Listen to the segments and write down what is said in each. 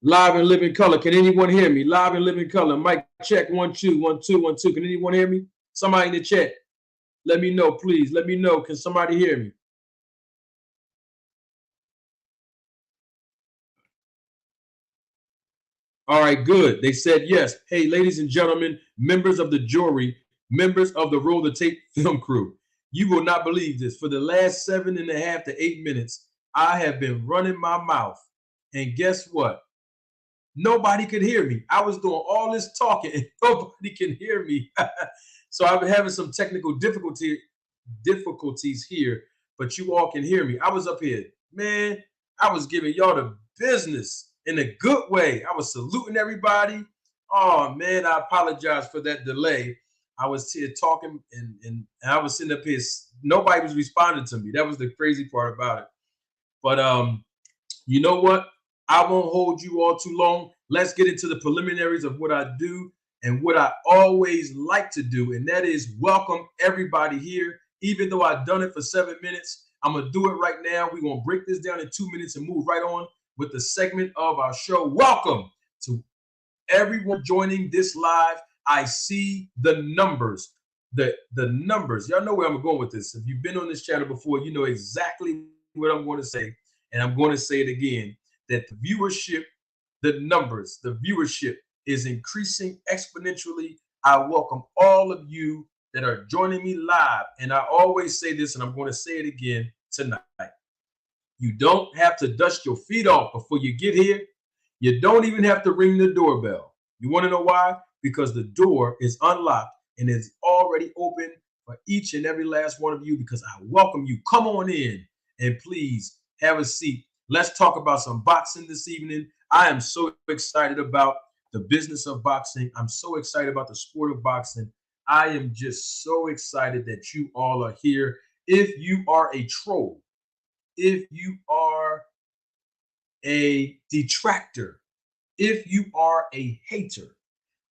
Live and live in color. Can anyone hear me? Live and live in color. Mic check 1 2 1 2 1 2. Can anyone hear me? Somebody in the chat. Let me know, please. Let me know. Can somebody hear me? All right, good. They said yes. Hey, ladies and gentlemen, members of the jury, members of the Roll the Tape film crew, you will not believe this. For the last 7.5 to 8 minutes, I have been running my mouth. And guess what? Nobody could hear me. I was doing all this talking and nobody can hear me. So I've been having some technical difficulties here, but you all can hear me. I was up here, man. I was giving y'all the business in a good way. I was saluting everybody. Oh man, I apologize for that delay. I was here talking and I was sitting up here. Nobody was responding to me. That was the crazy part about it. But you know what? I won't hold you all too long. Let's get into the preliminaries of what I do and what I always like to do, and that is welcome everybody here. Even though I've done it for 7 minutes, I'm going to do it right now. We're going to break this down in 2 minutes and move right on with the segment of our show. Welcome to everyone joining this live. I see the numbers. The numbers. Y'all know where I'm going with this. If you've been on this channel before, you know exactly what I'm going to say, and I'm going to say it again, that the viewership, the numbers, the viewership is increasing exponentially. I welcome all of you that are joining me live. And I always say this, and I'm going to say it again tonight. You don't have to dust your feet off before you get here. You don't even have to ring the doorbell. You want to know why? Because the door is unlocked and is already open for each and every last one of you, because I welcome you. Come on in and please have a seat. Let's talk about some boxing this evening. I am so excited about the business of boxing. I'm so excited about the sport of boxing. I am just so excited that you all are here. If you are a troll, if you are a detractor, if you are a hater,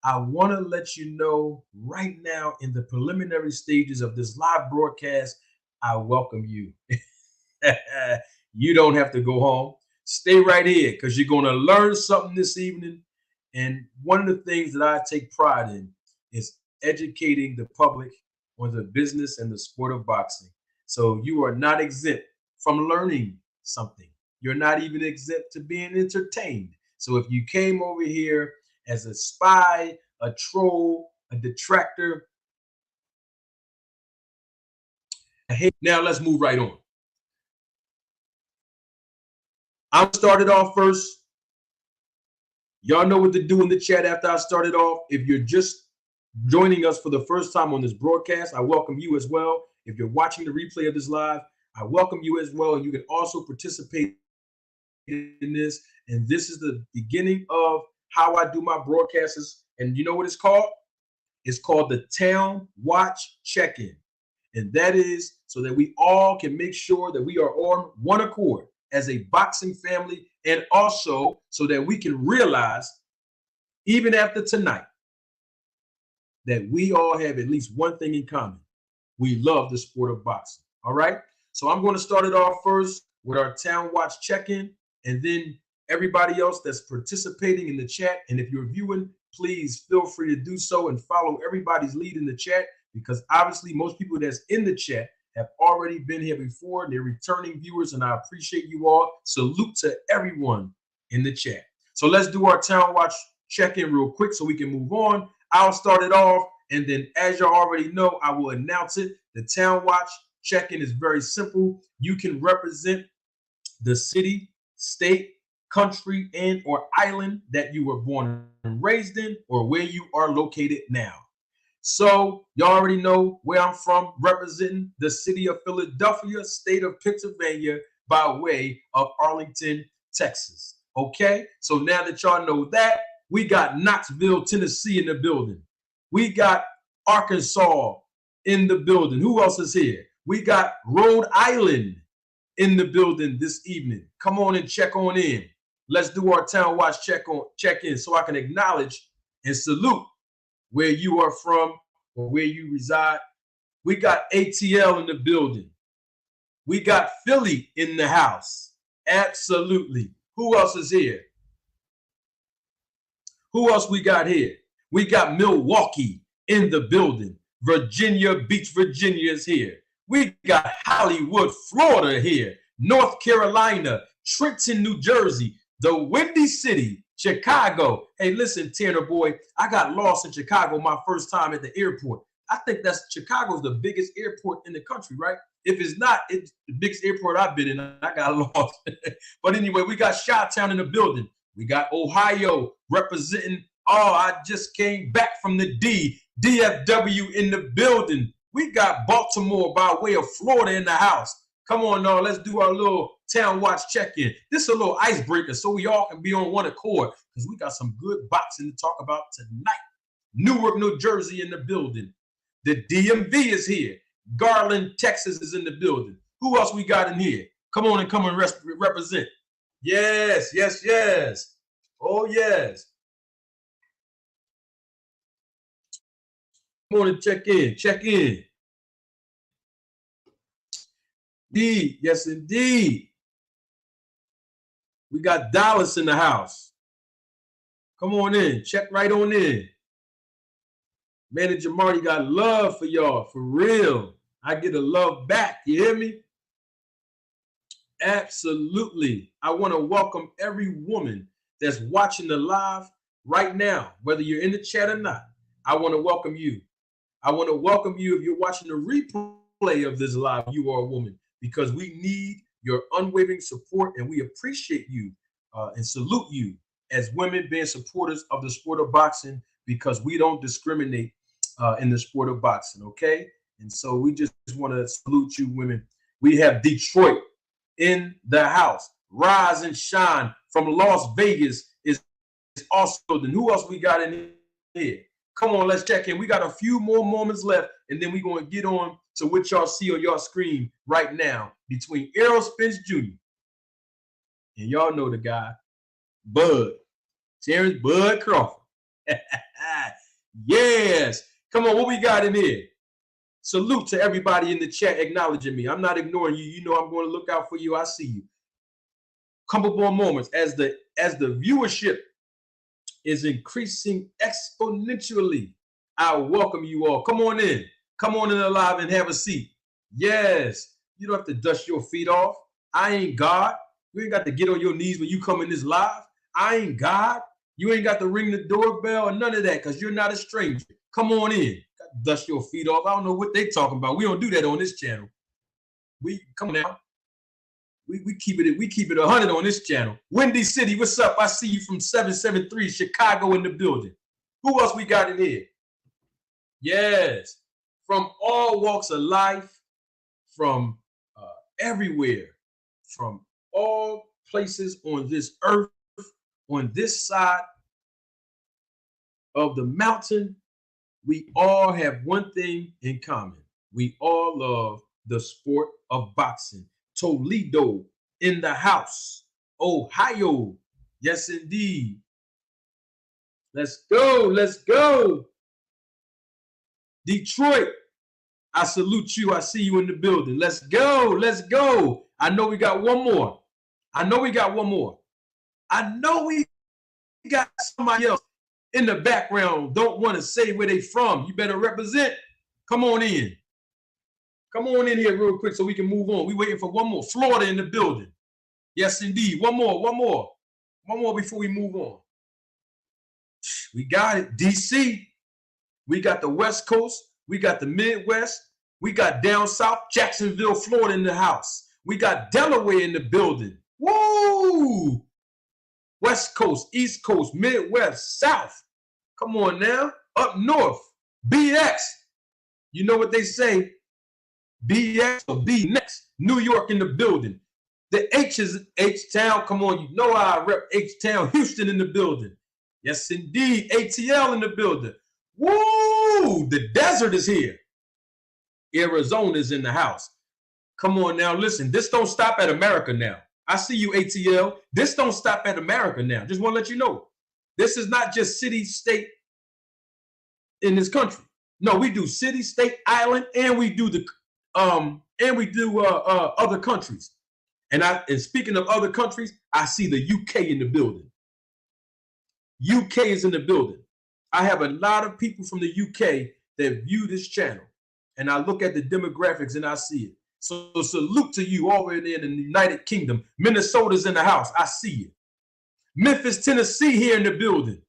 I want to let you know right now in the preliminary stages of this live broadcast, I welcome you. You don't have to go home. Stay right here because you're going to learn something this evening. And one of the things that I take pride in is educating the public on the business and the sport of boxing. So you are not exempt from learning something. You're not even exempt to being entertained. So if you came over here as a spy, a troll, a detractor, now let's move right on. I started off first. Y'all know what to do in the chat after I started off. If you're just joining us for the first time on this broadcast, I welcome you as well. If you're watching the replay of this live, I welcome you as well. You can also participate in this. And this is the beginning of how I do my broadcasts. And you know what it's called? It's called the Town Watch Check-In. And that is so that we all can make sure that we are on one accord as a boxing family, and also so that we can realize, even after tonight, that we all have at least one thing in common. We love the sport of boxing. All right. So I'm going to start it off first with our Town Watch check-in, and then everybody else that's participating in the chat. And if you're viewing, please feel free to do so and follow everybody's lead in the chat, because obviously most people that's in the chat have already been here before. They're returning viewers, and I appreciate you all. Salute to everyone in the chat. So let's do our Town Watch check-in real quick so we can move on. I'll start it off, and then as you already know, I will announce it. The Town Watch check-in is very simple. You can represent the city, state, country, and or island that you were born and raised in, or where you are located now. So you already know where I'm from, representing the city of Philadelphia, state of Pennsylvania, by way of Arlington, Texas. Okay, so now that y'all know that, we got Knoxville, Tennessee in the building. We got Arkansas in the building. Who else is here? We got Rhode Island in the building this evening. Come on and check on in. Let's do our Town Watch check-in so I can acknowledge and salute where you are from or where you reside. We got ATL in the building. We got Philly in the house. Absolutely. Who else is here? Who else we got here? We got Milwaukee in the building. Virginia Beach, Virginia is here. We got Hollywood, Florida here. North Carolina, Trenton, New Jersey, the Windy City, Chicago. Hey, listen, Tanner boy, I got lost in Chicago my first time at the airport. I think Chicago's the biggest airport in the country, right? If it's not, it's the biggest airport I've been in. I got lost. But anyway, we got Chi-Town in the building. We got Ohio representing. Oh, I just came back from the DFW in the building. We got Baltimore by way of Florida in the house. Come on now, let's do our little town watch check-in. This is a little icebreaker so we all can be on one accord because we got some good boxing to talk about tonight. Newark, New Jersey in the building. The DMV is here. Garland, Texas is in the building. Who else we got in here? Come on and represent. Yes, yes, yes. Oh, yes. Come on and check in. Check in. Indeed. Yes, indeed. We got Dallas in the house. Come on in. Check right on in. Manager Marty got love for y'all. For real. I get a love back. You hear me? Absolutely. I want to welcome every woman that's watching the live right now, whether you're in the chat or not. I want to welcome you. I want to welcome you if you're watching the replay of this live, you are a woman, because we need your unwavering support and we appreciate you and salute you as women being supporters of the sport of boxing because we don't discriminate in the sport of boxing, okay? And so we just want to salute you women. We have Detroit in the house. Rise and Shine from Las Vegas is also. Then who else we got in here? Come on, let's check in. We got a few more moments left, and then we're going to get on to what y'all see on your screen right now between Errol Spence Jr. and y'all know the guy, Bud. Terrence Bud Crawford. Yes. Come on, what we got in here? Salute to everybody in the chat acknowledging me. I'm not ignoring you. You know I'm going to look out for you. I see you. Couple more moments as the viewership is increasing exponentially. I welcome you all. Come on in. Come on in the live and have a seat. Yes. You don't have to dust your feet off. I ain't God. You ain't got to get on your knees when you come in this live. I ain't God. You ain't got to ring the doorbell or none of that because you're not a stranger. Come on in. Dust your feet off. I don't know what they talking about. We don't do that on this channel. We come on now. We keep it 100 on this channel. Windy City, what's up? I see you from 773 Chicago in the building. Who else we got in here? Yes, from all walks of life, from everywhere, from all places on this earth, on this side of the mountain, we all have one thing in common. We all love the sport of boxing. Toledo in the house. Ohio. Yes, indeed. Let's go. Let's go. Detroit. I salute you. I see you in the building. Let's go. Let's go. I know we got one more. I know we got somebody else in the background. Don't want to say where they from. You better represent. Come on in. Come on in here real quick so we can move on. We waiting for one more. Florida in the building. Yes, indeed. One more before we move on. We got it. DC. We got the West Coast. We got the Midwest. We got down south, Jacksonville, Florida in the house. We got Delaware in the building. Woo! West Coast, East Coast, Midwest, South. Come on now. Up north. BX. You know what they say. BX or B next. New York in the building. The H is H-Town. Come on, you know I rep H-Town. Houston in the building. Yes, indeed. ATL in the building. Woo! The desert is here. Arizona's in the house. Come on now. Listen, this don't stop at America now. I see you, ATL. This don't stop at America now. Just want to let you know. This is not just city, state in this country. No, we do city, state, island, and we do other countries. And speaking of other countries, I see the UK in the building. UK is in the building. I have a lot of people from the UK that view this channel, and I look at the demographics and I see it. So salute to you all the way there in the United Kingdom. Minnesota's in the house. I see you. Memphis, Tennessee here in the building.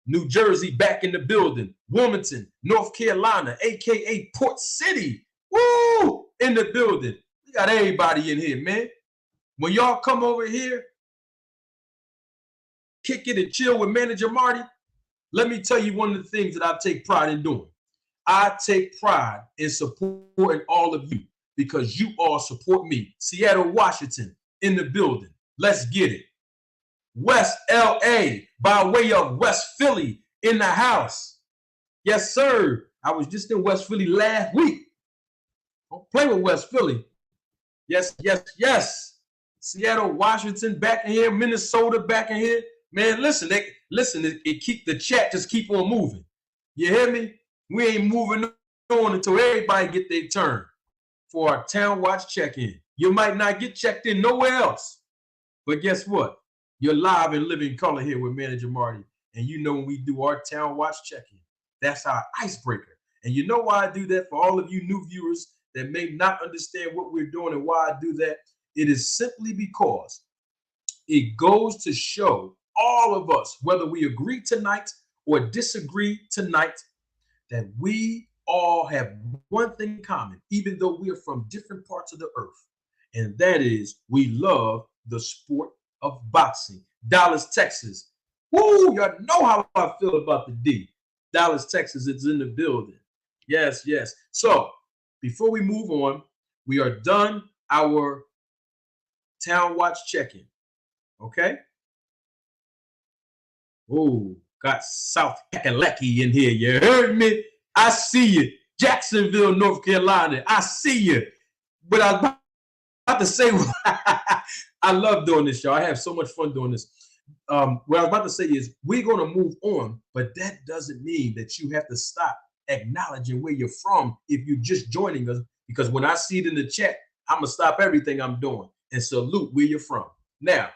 New Jersey back in the building. Wilmington, North Carolina, aka Port City. Woo! In the building. We got everybody in here, man. When y'all come over here, kick it and chill with Manager Marty, let me tell you one of the things that I take pride in doing. I take pride in supporting all of you because you all support me. Seattle, Washington in the building. Let's get it. West LA by way of West Philly in the house. Yes, sir. I was just in West Philly last week. Don't play with West Philly. Yes, yes, yes. Seattle, Washington back in here. Minnesota back in here. Man, listen, it keep the chat just keep on moving. You hear me? We ain't moving on until everybody get their turn for our Town Watch check-in. You might not get checked in nowhere else. But guess what? You're live in living color here with Manager Marty. And you know when we do our Town Watch check-in, that's our icebreaker. And you know why I do that for all of you new viewers that may not understand what we're doing and why I do that? It is simply because it goes to show all of us, whether we agree tonight or disagree tonight, that we all have one thing in common, even though we are from different parts of the earth. And that is we love the sport of boxing. Dallas, Texas. Woo, y'all know how I feel about the D. Dallas, Texas, it's in the building. Yes, yes. So before we move on, we are done our Town Watch check-in. Okay? Oh, got South Kakalaki in here. You heard me? I see you. Jacksonville, North Carolina. I see you. But I was about to say, I love doing this, y'all. I have so much fun doing this. What I was about to say is we're going to move on, but that doesn't mean that you have to stop acknowledging where you're from if you're just joining us, because when I see it in the chat, I'm going to stop everything I'm doing and salute where you're from. Now,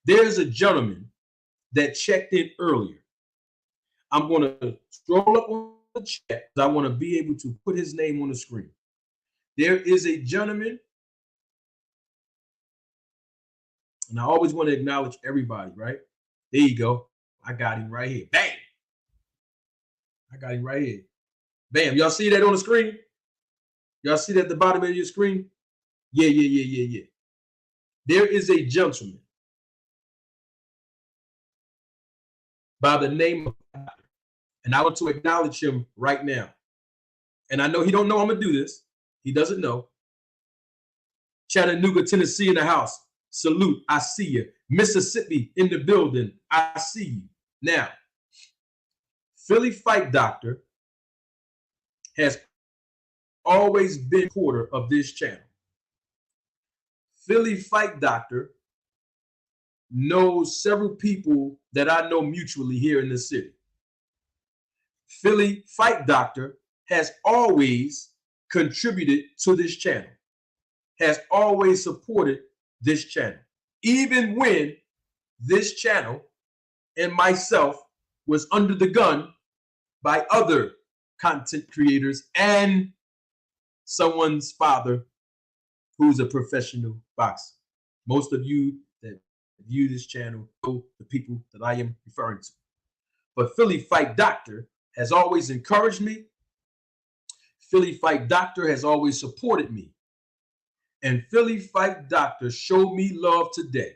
there's a gentleman that checked in earlier. I'm going to scroll up on the chat because I want to be able to put his name on the screen. There is a gentleman, and I always want to acknowledge everybody, right? There you go. I got him right here. Bam! I got him right here. Bam. Y'all see that on the screen? Y'all see that at the bottom of your screen? Yeah. There is a gentleman by the name of, and I want to acknowledge him right now. And I know he don't know I'm going to do this. He doesn't know. Chattanooga, Tennessee in the house. Salute. I see you. Mississippi in the building. I see you. Now, Philly Fight Doctor has always been a supporter of this channel. Philly Fight Doctor knows several people that I know mutually here in the city. Philly Fight Doctor has always contributed to this channel, has always supported this channel, even when this channel and myself was under the gun by other content creators and someone's father who's a professional boxer. Most of you that view this channel know the people that I am referring to. But Philly Fight Doctor has always encouraged me. Philly Fight Doctor has always supported me. And Philly Fight Doctor showed me love today.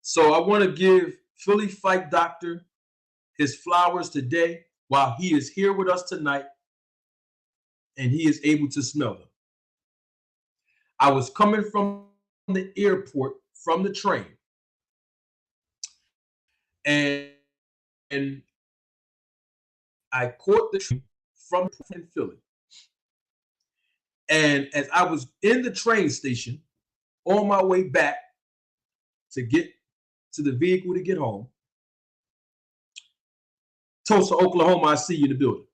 So I want to give Philly Fight Doctor his flowers today while he is here with us tonight and he is able to smell them. I was coming from the airport from the train, and I caught the train from Philly. And as I was in the train station on my way back to get to the vehicle to get home, Tulsa, Oklahoma, I see you in the building.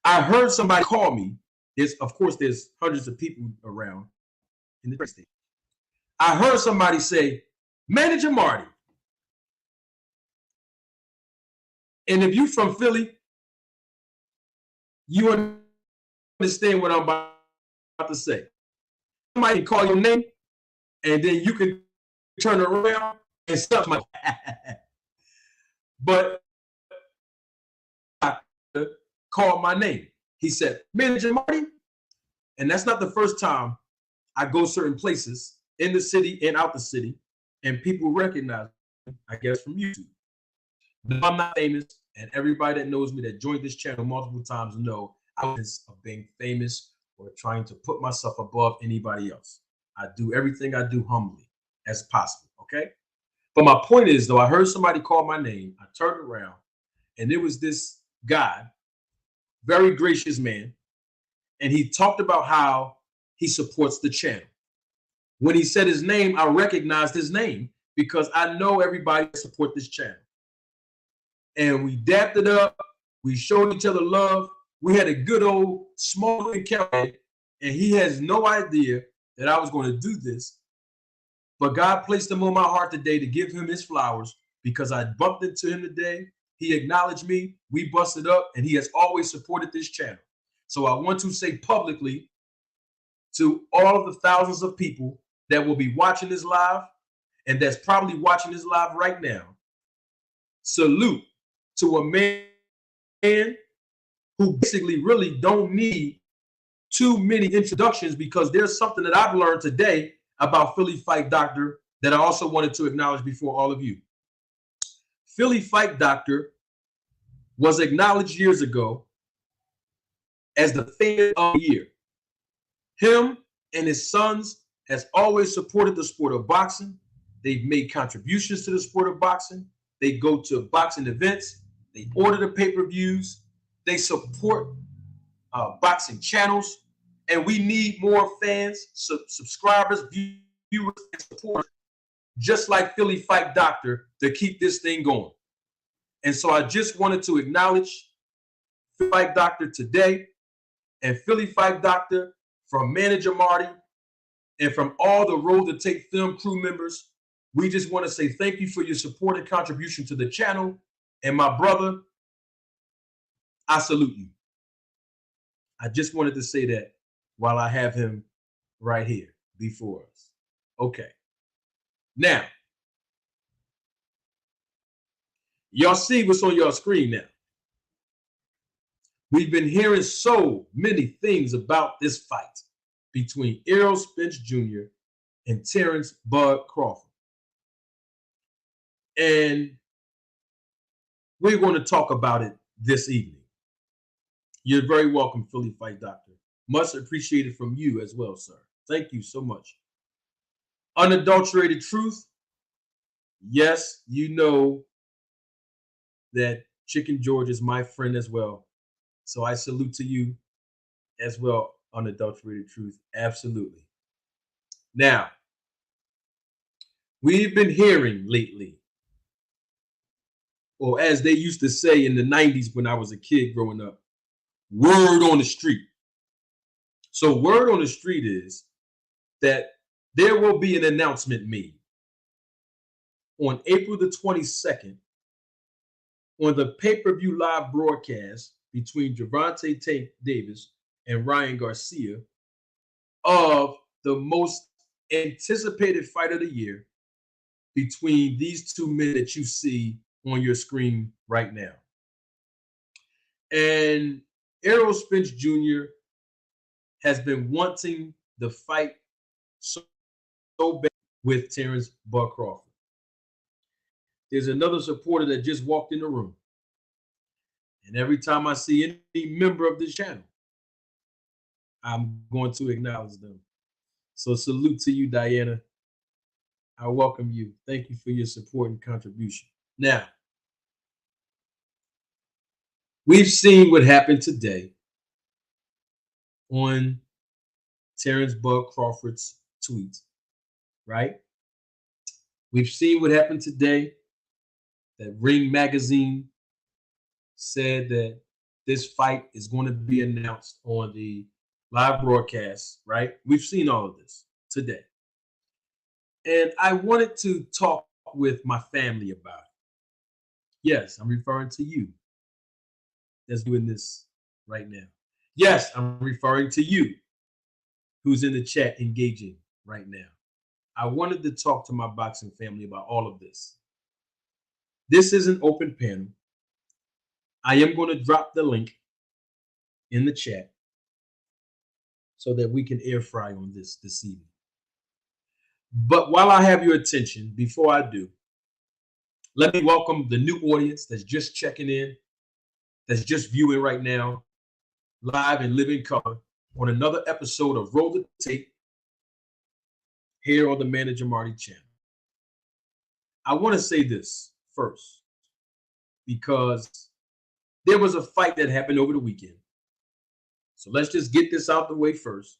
I heard somebody call me. Of course, there's hundreds of people around in the train station. I heard somebody say, Manager Marty. And if you from Philly, you understand what I'm about to say. Somebody call your name, and then you can turn around and stuff like that. But called my name. He said, Manager Marty. And that's not the first time I go certain places in the city and out the city, and people recognize me, I guess, from YouTube. No, I'm not famous, and everybody that knows me that joined this channel multiple times know I was of being famous or trying to put myself above anybody else. I do everything I do humbly as possible, okay? But my point is, though, I heard somebody call my name. I turned around, and there was this guy, very gracious man, and he talked about how he supports the channel. When he said his name, I recognized his name because I know everybody support this channel. And we dapped it up. We showed each other love. We had a good old small encounter, and he has no idea that I was going to do this. But God placed him on my heart today to give him his flowers because I bumped into him today. He acknowledged me. We busted up, and he has always supported this channel. So I want to say publicly to all of the thousands of people that will be watching this live and that's probably watching this live right now, salute to a man who basically really don't need too many introductions, because there's something that I've learned today about Philly Fight Doctor that I also wanted to acknowledge before all of you. Philly Fight Doctor was acknowledged years ago as the fan of the year. Him and his sons has always supported the sport of boxing. They've made contributions to the sport of boxing. They go to boxing events. They order the pay-per-views. They support boxing channels. And we need more fans, subscribers, viewers, and support, just like Philly Fight Doctor, to keep this thing going. And so I just wanted to acknowledge Philly Fight Doctor today, and Philly Fight Doctor from Manager Marty and from all the Road to Take Film crew members. We just want to say thank you for your support and contribution to the channel. And my brother, I salute you. I just wanted to say that while I have him right here before us. Okay. Now, y'all see what's on your screen now. We've been hearing so many things about this fight between Errol Spence Jr. and Terrence Bud Crawford. And we're going to talk about it this evening. You're very welcome, Philly Fight Doctor. Much appreciated from you as well, sir. Thank you so much. Unadulterated truth. Yes, you know that Chicken George is my friend as well. So I salute to you as well, Unadulterated Truth. Absolutely. Now, we've been hearing lately, or as they used to say in the 90s when I was a kid growing up, word on the street. So word on the street is that there will be an announcement made on April the 22nd on the pay-per-view live broadcast between Gervonta Davis and Ryan Garcia of the most anticipated fight of the year between these two men that you see on your screen right now. And Errol Spence Jr. has been wanting the fight so bad with Terrence Bud Crawford. There's another supporter that just walked in the room. And every time I see any member of this channel, I'm going to acknowledge them. So salute to you, Diana. I welcome you. Thank you for your support and contribution. Now, we've seen what happened today on Terrence Bud Crawford's tweet, right? We've seen what happened today, that Ring Magazine said that this fight is going to be announced on the live broadcast, right? We've seen all of this today. And I wanted to talk with my family about it. Yes, I'm referring to you that's doing this right now. Yes, I'm referring to you who's in the chat engaging right now. I wanted to talk to my boxing family about all of this. This is an open panel. I am going to drop the link in the chat so that we can air fry on this evening. But while I have your attention, before I do, let me welcome the new audience that's just checking in, that's just viewing right now, live and living color, on another episode of Roll the Tape here on the Manager Marty channel. I want to say this first because there was a fight that happened over the weekend. So let's just get this out the way first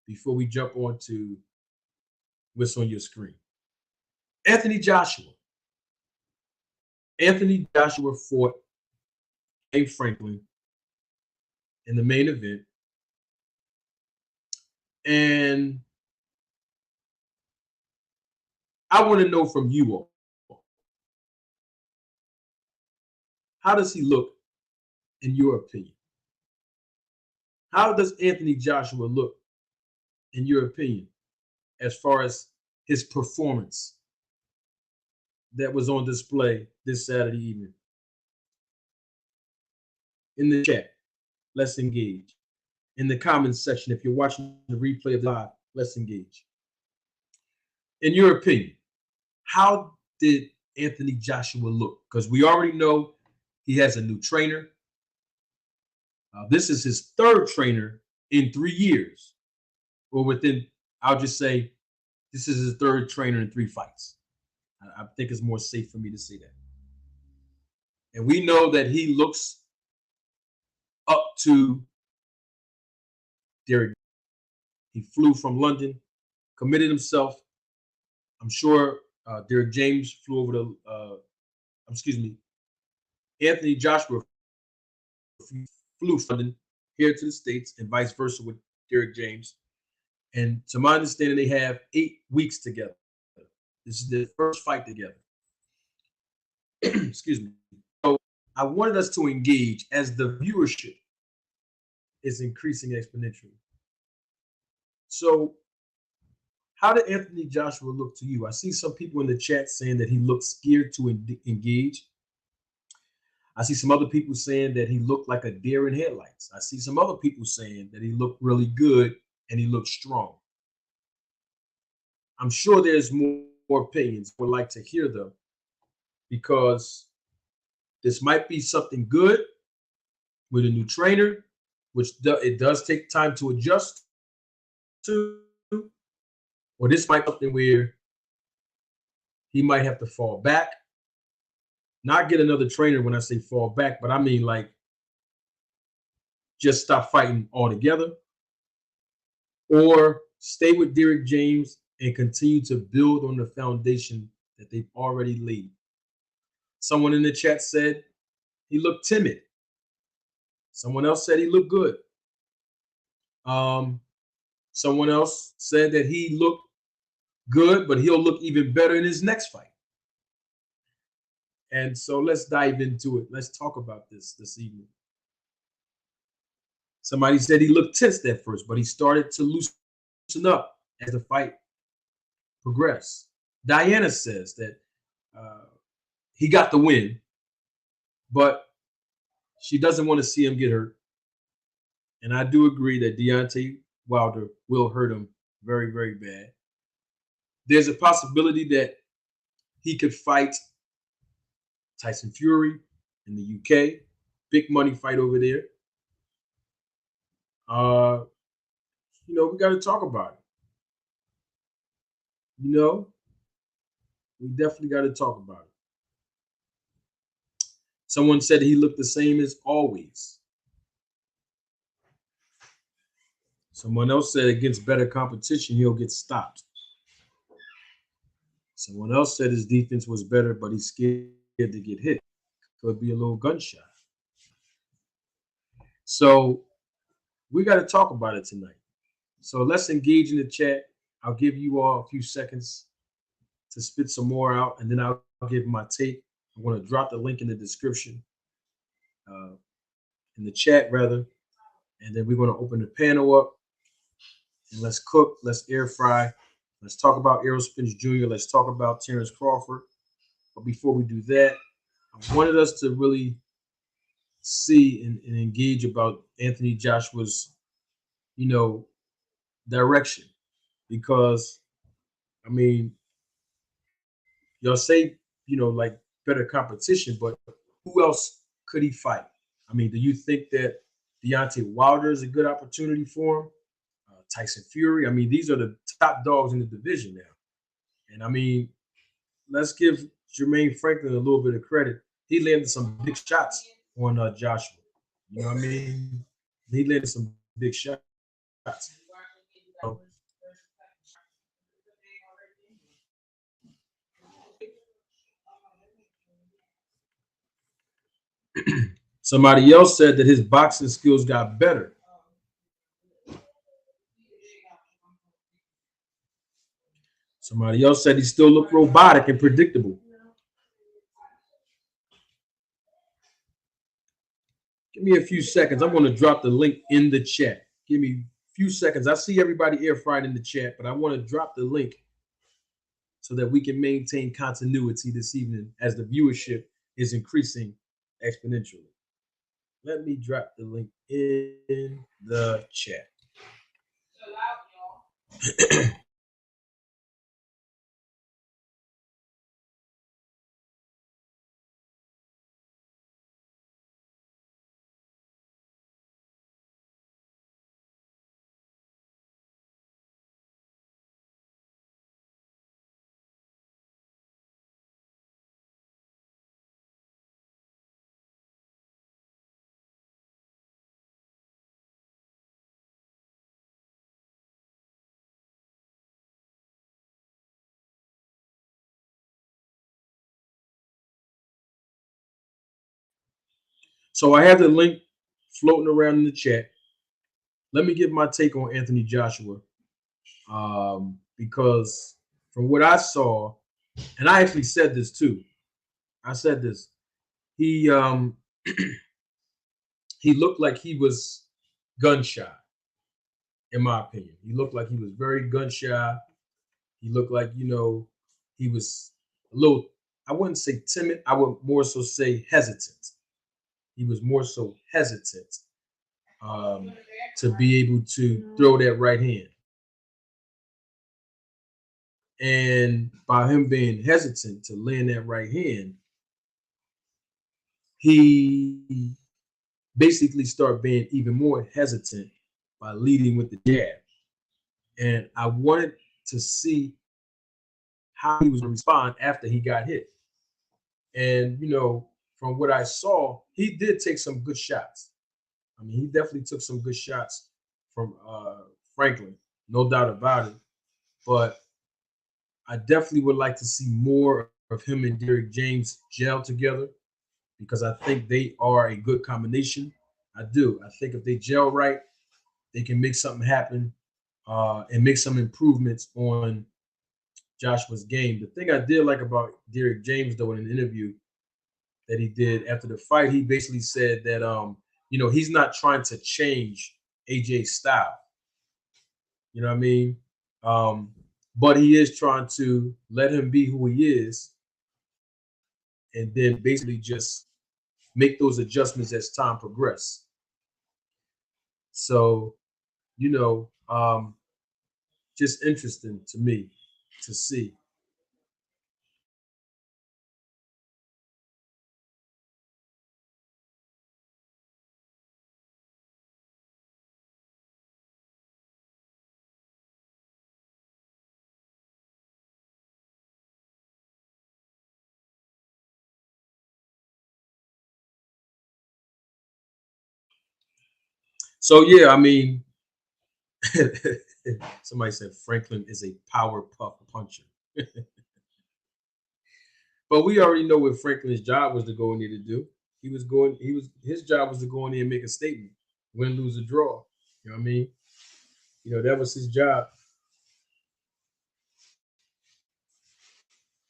before we jump on to what's on your screen. Anthony Joshua fought James Franklin in the main event. And I want to know from you all, how does he look in your opinion? How does Anthony Joshua look in your opinion as far as his performance that was on display this Saturday evening? In the chat, let's engage. In the comments section, if you're watching the replay of the live, let's engage. In your opinion, how did Anthony Joshua look? Because we already know he has a new trainer. This is his third trainer in 3 years. Or within, I'll just say, this is his third trainer in 3 fights. I think it's more safe for me to say that. And we know that he looks up to Derek. He flew from London, committed himself. I'm sure Derek James flew over to, Anthony Joshua flew from London here to the States and vice versa with Derek James. And to my understanding, they have 8 weeks together. This is their first fight together. Excuse me. So I wanted us to engage as the viewership is increasing exponentially. So how did Anthony Joshua look to you? I see some people in the chat saying that he looked scared to engage. I see some other people saying that he looked like a deer in headlights. I see some other people saying that he looked really good and he looked strong. I'm sure there's more opinions. I would like to hear them because this might be something good with a new trainer, which it does take time to adjust to. Or this might be something where he might have to fall back. Not get another trainer when I say fall back, but I mean like just stop fighting altogether. Or stay with Derek James and continue to build on the foundation that they've already laid. Someone in the chat said he looked timid. Someone else said he looked good. Someone else said that he looked good, but he'll look even better in his next fight. And so let's dive into it. Let's talk about this evening. Somebody said he looked tense at first, but he started to loosen up as the fight progressed. Diana says that he got the win, but she doesn't want to see him get hurt. And I do agree that Deontay Wilder will hurt him very, very bad. There's a possibility that he could fight Tyson Fury in the UK. Big money fight over there. We got to talk about it. We definitely got to talk about it. Someone said he looked the same as always. Someone else said against better competition, he'll get stopped. Someone else said his defense was better, but he's scared to get hit. Could be a little gunshot. So we got to talk about it tonight. So let's engage in the chat. I'll give you all a few seconds to spit some more out, and then I'll give my take. I'm going to drop the link in the description, uh, in the chat rather, and then we're going to open the panel up and let's cook, let's air fry, let's talk about Errol Spence Jr., let's talk about Terrence Crawford. But before we do that, I wanted us to really see and engage about Anthony Joshua's, direction, because I mean, y'all say, like better competition, but who else could he fight? I mean, do you think that Deontay Wilder is a good opportunity for him? Tyson Fury. I mean, these are the top dogs in the division now. And I mean, let's give Jermaine Franklin a little bit of credit. He landed some big shots on Joshua. You know what I mean? He landed some big shots. Somebody else said that his boxing skills got better. Somebody else said he still looked robotic and predictable. Give me a few seconds. I'm going to drop the link in the chat. Give me a few seconds. I see everybody air fried in the chat, but I want to drop the link so that we can maintain continuity this evening as the viewership is increasing exponentially. Let me drop the link in the chat. So I have the link floating around in the chat. Let me give my take on Anthony Joshua, because from what I saw, and I actually said this too. I said this. He he looked like he was gun shy, in my opinion. He looked like he was very gun shy. He looked like, he was a little, I wouldn't say timid. I would more so say hesitant. He was more so hesitant, to be able to throw that right hand. And by him being hesitant to land that right hand, he basically started being even more hesitant by leading with the jab. And I wanted to see how he was going to respond after he got hit. And, from what I saw, he did take some good shots. I mean, he definitely took some good shots from Franklin, no doubt about it. But I definitely would like to see more of him and Derrick James gel together, because I think they are a good combination. I do. I think if they gel right, they can make something happen, and make some improvements on Joshua's game. The thing I did like about Derrick James, though, in an interview that he did after the fight, he basically said that he's not trying to change AJ's style. You know what I mean? But he is trying to let him be who he is, and then basically just make those adjustments as time progresses. So, just interesting to me to see. So yeah, I mean, somebody said Franklin is a power puff puncher. But we already know what Franklin's job was to go in there to do. His job was to go in there and make a statement, win, lose, or draw. You know what I mean? That was his job.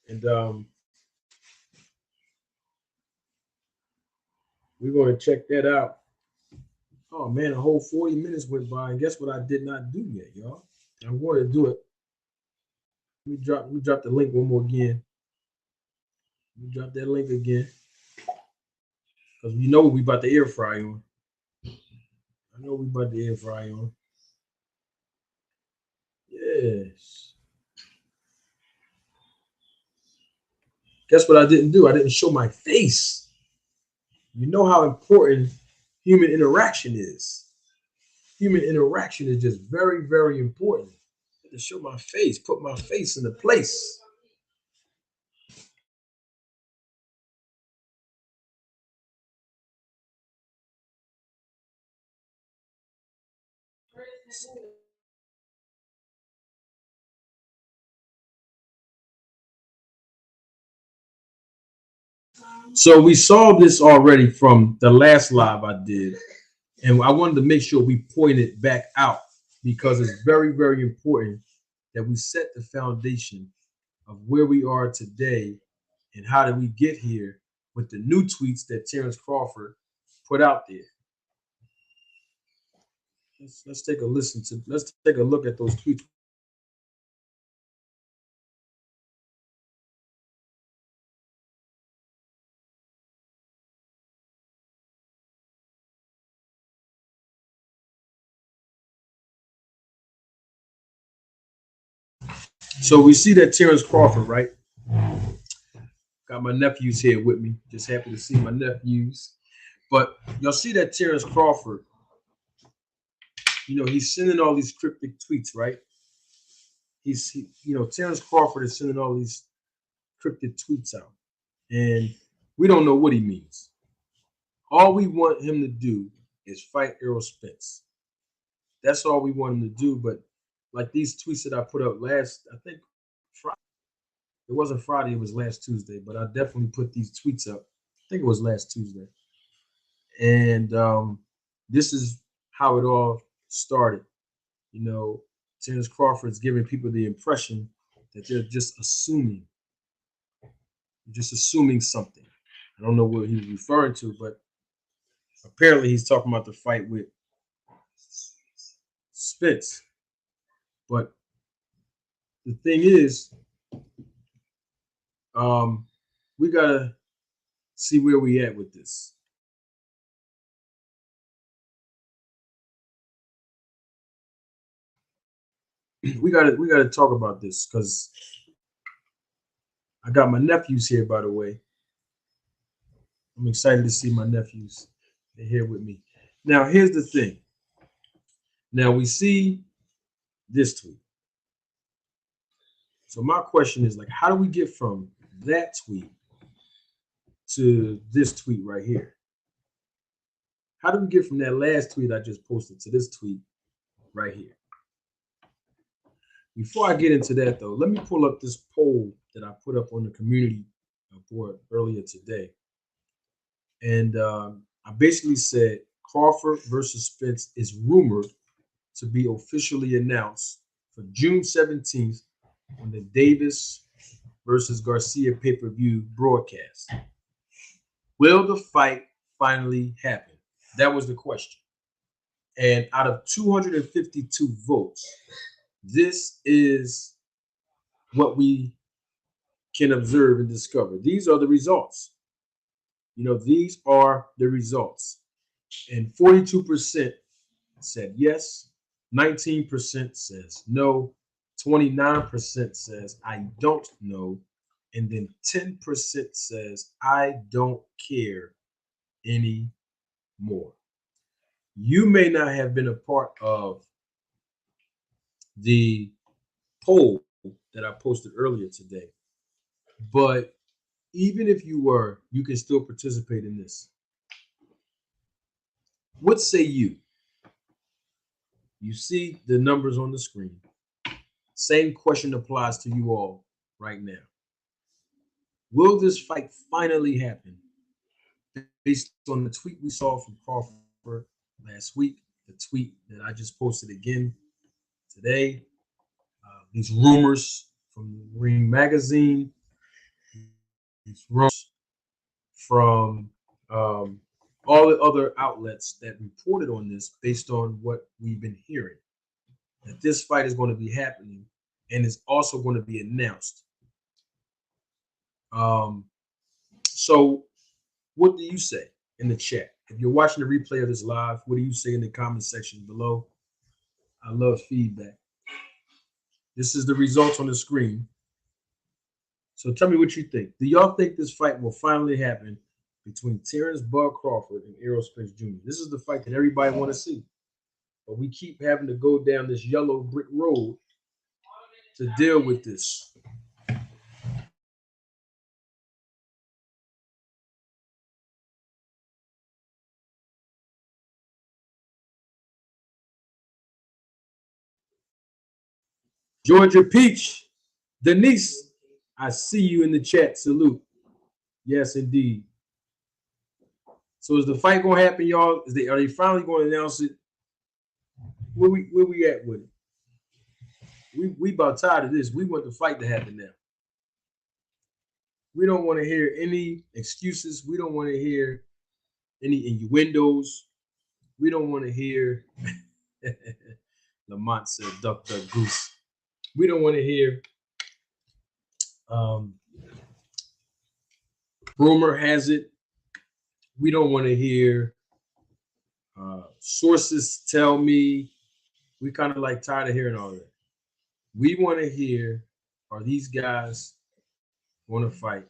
And we're going to check that out. Oh man, a whole 40 minutes went by, and guess what I did not do yet, y'all? I'm going to do it. Let me drop the link one more again. Let me drop that link again. Because we know we about to air fry on. I know we about to air fry on. Yes. Guess what I didn't do? I didn't show my face. You know how important human interaction is. Human interaction is just very, very important. To show my face, put my face in the place. So we saw this already from the last live I did, and I wanted to make sure we point it back out because it's very, very important that we set the foundation of where we are today and how did we get here with the new tweets that Terrence Crawford put out there. Let's take a listen to. Let's take a look at those tweets. So we see that Terrence Crawford, right? Got my nephews here with me. Just happy to see my nephews. But y'all see that Terrence Crawford, he's sending all these cryptic tweets, right? Terrence Crawford is sending all these cryptic tweets out, and we don't know what he means. All we want him to do is fight Errol Spence. That's all we want him to do. But like these tweets that I put up last, I think Friday. It wasn't Friday, it was last Tuesday, but I definitely put these tweets up. I think it was last Tuesday. And this is how it all started. Terrence Crawford's giving people the impression that they're just assuming something. I don't know what he's referring to, but apparently he's talking about the fight with Spence. But the thing is, we gotta see where we at with this. We gotta talk about this because I got my nephews here, by the way. I'm excited to see my nephews. They're here with me. Now, here's the thing. Now we see this tweet. So my question is like, how do we get from that tweet to this tweet right here? How do we get from that last tweet I just posted to this tweet right here? Before I get into that, though, let me pull up this poll that I put up on the community board earlier today. And I basically said Crawford versus Spence is rumored to be officially announced for June 17th on the Davis versus Garcia pay-per-view broadcast. Will the fight finally happen? That was the question. And out of 252 votes, this is what we can observe and discover. These are the results. These are the results. And 42% said yes, 19% says no, 29% says I don't know, and then 10% says I don't care anymore. You may not have been a part of the poll that I posted earlier today, but even if you were, you can still participate in this. What say you? You see the numbers on the screen. Same question applies to you all right now. Will this fight finally happen? Based on the tweet we saw from Crawford last week, the tweet that I just posted again today, these rumors from Ring Magazine, from all the other outlets that reported on this based on what we've been hearing, that this fight is going to be happening and is also going to be announced. So what do you say in the chat? If you're watching the replay of this live, what do you say in the comment section below? I love feedback. This is the results on the screen. So tell me what you think. Do y'all think this fight will finally happen between Terrence Bud Crawford and Errol Spence Jr.? This is the fight that everybody want to see. But we keep having to go down this yellow brick road to deal with this. Georgia Peach, Denise, I see you in the chat. Salute. Yes, indeed. So is the fight gonna happen, y'all? Are they finally going to announce it? Where we at with it? We about tired of this. We want the fight to happen now. We don't want to hear any excuses. We don't want to hear any innuendos. We don't want to hear Lamont said duck duck goose. We don't want to hear rumor has it. We don't want to hear sources tell me. We kind of like tired of hearing all that. We want to hear, are these guys going to fight?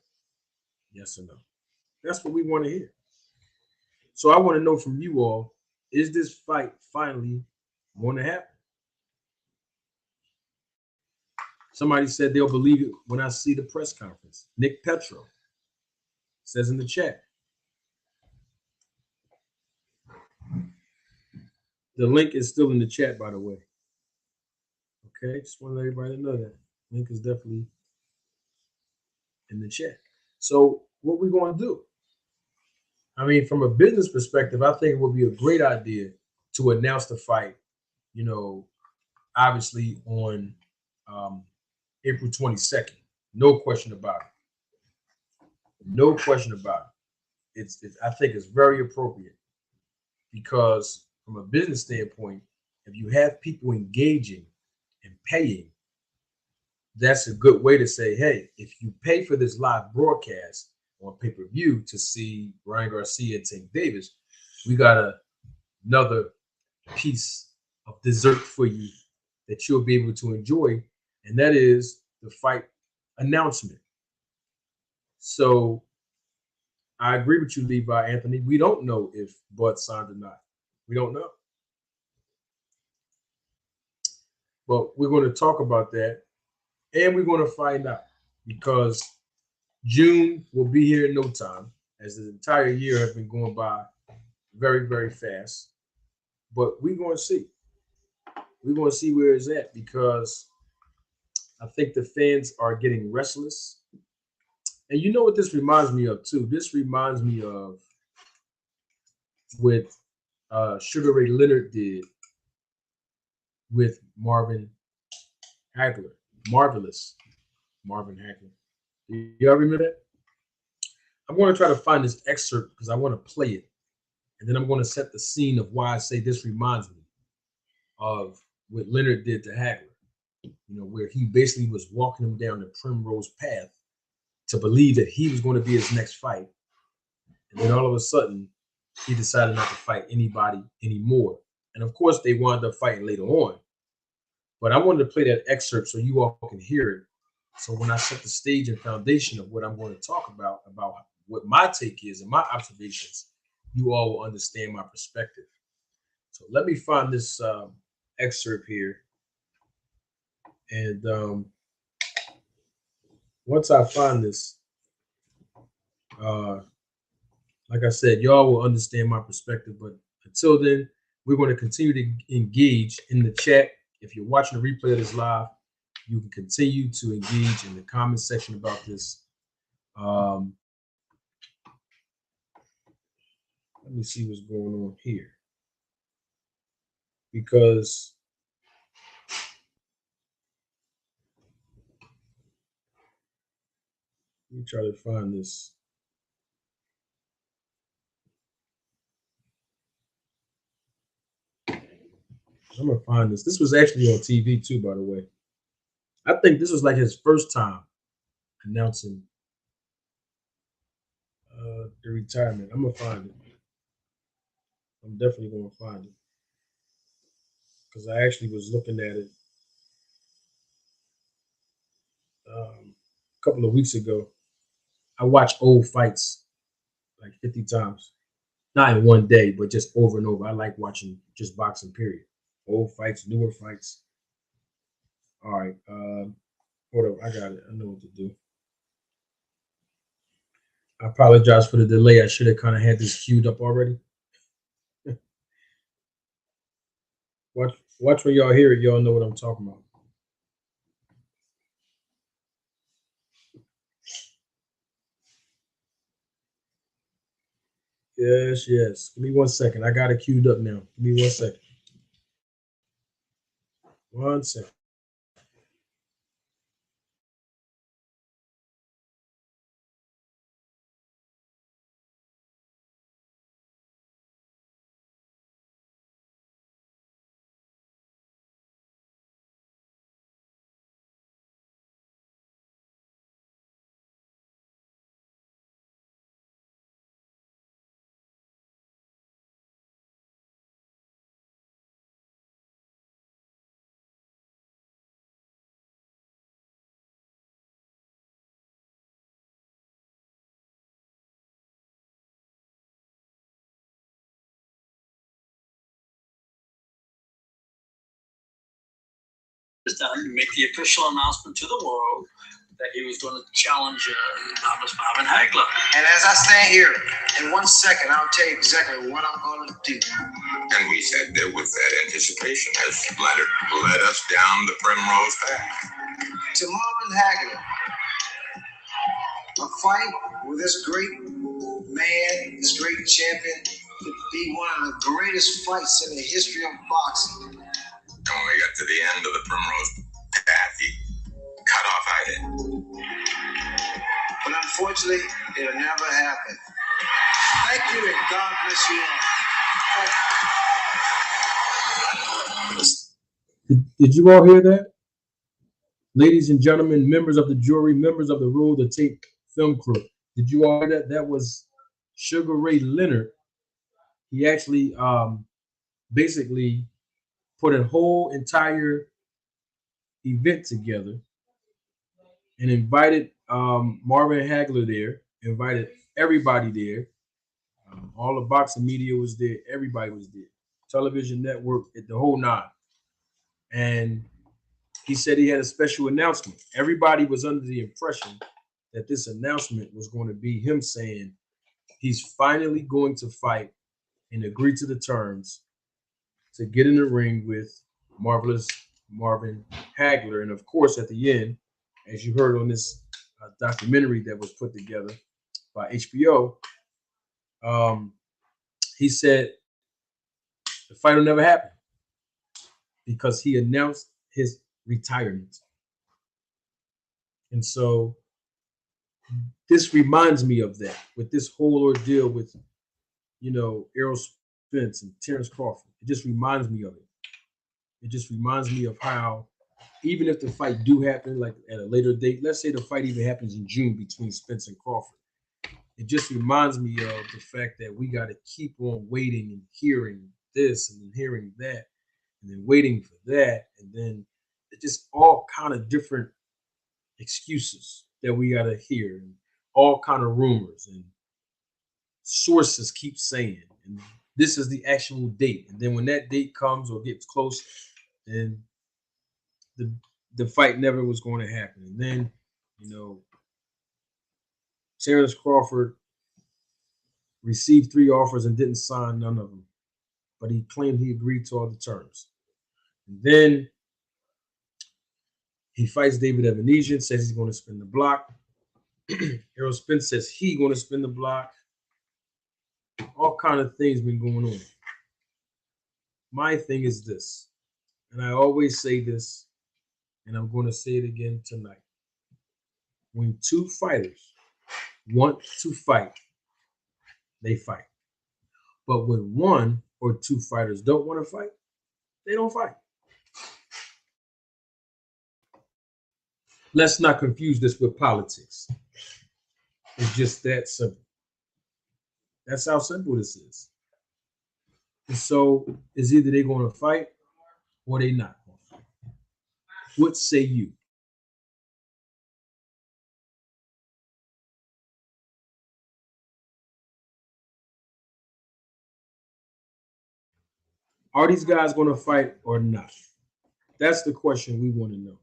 Yes or no? That's what we want to hear. So I want to know from you all, is this fight finally going to happen? Somebody said they'll believe it when I see the press conference. Nick Petro says in the chat. The link is still in the chat, by the way. Okay, just want to let everybody know that. Link is definitely in the chat. So what we going to do? I mean, from a business perspective, I think it would be a great idea to announce the fight, obviously on April 22nd. No question about it. No question about it. I think it's very appropriate because from a business standpoint, if you have people engaging and paying, that's a good way to say, hey, if you pay for this live broadcast on pay-per-view to see Ryan Garcia and Tank Davis, we got another piece of dessert for you that you'll be able to enjoy, and that is the fight announcement. So I agree with you, Levi Anthony. We don't know if Bud signed or not. We don't know. But we're going to talk about that, and we're going to find out because June will be here in no time, as the entire year has been going by very, very fast. But we're going to see. We're going to see where it's at because I think the fans are getting restless. And you know what this reminds me of, too? This reminds me of what Sugar Ray Leonard did with Marvin Hagler. Marvelous Marvin Hagler. Y'all remember that? I'm going to try to find this excerpt because I want to play it. And then I'm going to set the scene of why I say this reminds me of what Leonard did to Hagler. Where he basically was walking him down the primrose path to believe that he was going to be his next fight. And then all of a sudden, he decided not to fight anybody anymore. And of course, they wound up fighting later on. But I wanted to play that excerpt so you all can hear it. So when I set the stage and foundation of what I'm going to talk about what my take is and my observations, you all will understand my perspective. So let me find this excerpt here. And once I find this, like I said, y'all will understand my perspective. But until then, we're going to continue to engage in the chat. If you're watching the replay of this live, you can continue to engage in the comment section about this. Let me see what's going on here. Because Let me try to find this. I'm gonna find this. This was actually on TV too, by the way. I think this was like his first time announcing the retirement. I'm gonna find it. I'm definitely gonna find it because I actually was looking at it a couple of weeks ago. I watch old fights like 50 times, not in one day, but just over and over. I like watching just boxing. Period. Old fights, newer fights. All right. Hold up. I got it. I know what to do. I apologize for the delay. I should have kind of had this queued up already. Watch when y'all hear it. Y'all know what I'm talking about. Yes, yes. Give me 1 second. I got it queued up now. Give me 1 second. 1 second. Done, make the official announcement to the world that he was going to challenge novice Marvin Hagler. And as I stand here, in 1 second, I'll tell you exactly what I'm going to do. And we sat there with that anticipation as Leonard led us down the primrose path. To Marvin Hagler, a fight with this great man, this great champion, could be one of the greatest fights in the history of boxing. And when we got to the end of the primrose path, he cut off our head. But unfortunately, it'll never happen. Thank you, and God bless you all. Did you all hear that? Ladies and gentlemen, members of the jury, members of the Roll the Tape film crew. Did you all hear that? That was Sugar Ray Leonard. He actually basically put a whole entire event together and invited Marvin Hagler there, invited everybody there. All the boxing media was there. Everybody was there. Television network, the whole nine. And he said he had a special announcement. Everybody was under the impression that this announcement was going to be him saying he's finally going to fight and agree to the terms to get in the ring with Marvelous Marvin Hagler. And of course, at the end, as you heard on this documentary that was put together by HBO, he said the fight will never happen because he announced his retirement. And so this reminds me of that with this whole ordeal with, Errol Spence and Terrence Crawford. It just reminds me of it. It just reminds me of how even if the fight do happen, like at a later date, let's say the fight even happens in June between Spence and Crawford. It just reminds me of the fact that we got to keep on waiting and hearing this and then hearing that and then waiting for that. And then it's just all kind of different excuses that we got to hear and all kind of rumors and sources keep saying. And this is the actual date. And then when that date comes or gets close, then the fight never was going to happen. And then, Terrence Crawford received 3 offers and didn't sign none of them. But he claimed he agreed to all the terms. And then he fights David Evanesian, says he's going to spin the block. Errol Spence says he's going to spin the block. All kind of things been going on. My thing is this, and I always say this, and I'm going to say it again tonight. When two fighters want to fight, they fight. But when one or two fighters don't want to fight, they don't fight. Let's not confuse this with politics. It's just that simple. That's how simple this is. And so it's either they're going to fight or they not going to fight. What say you? Are these guys going to fight or not? That's the question we want to know.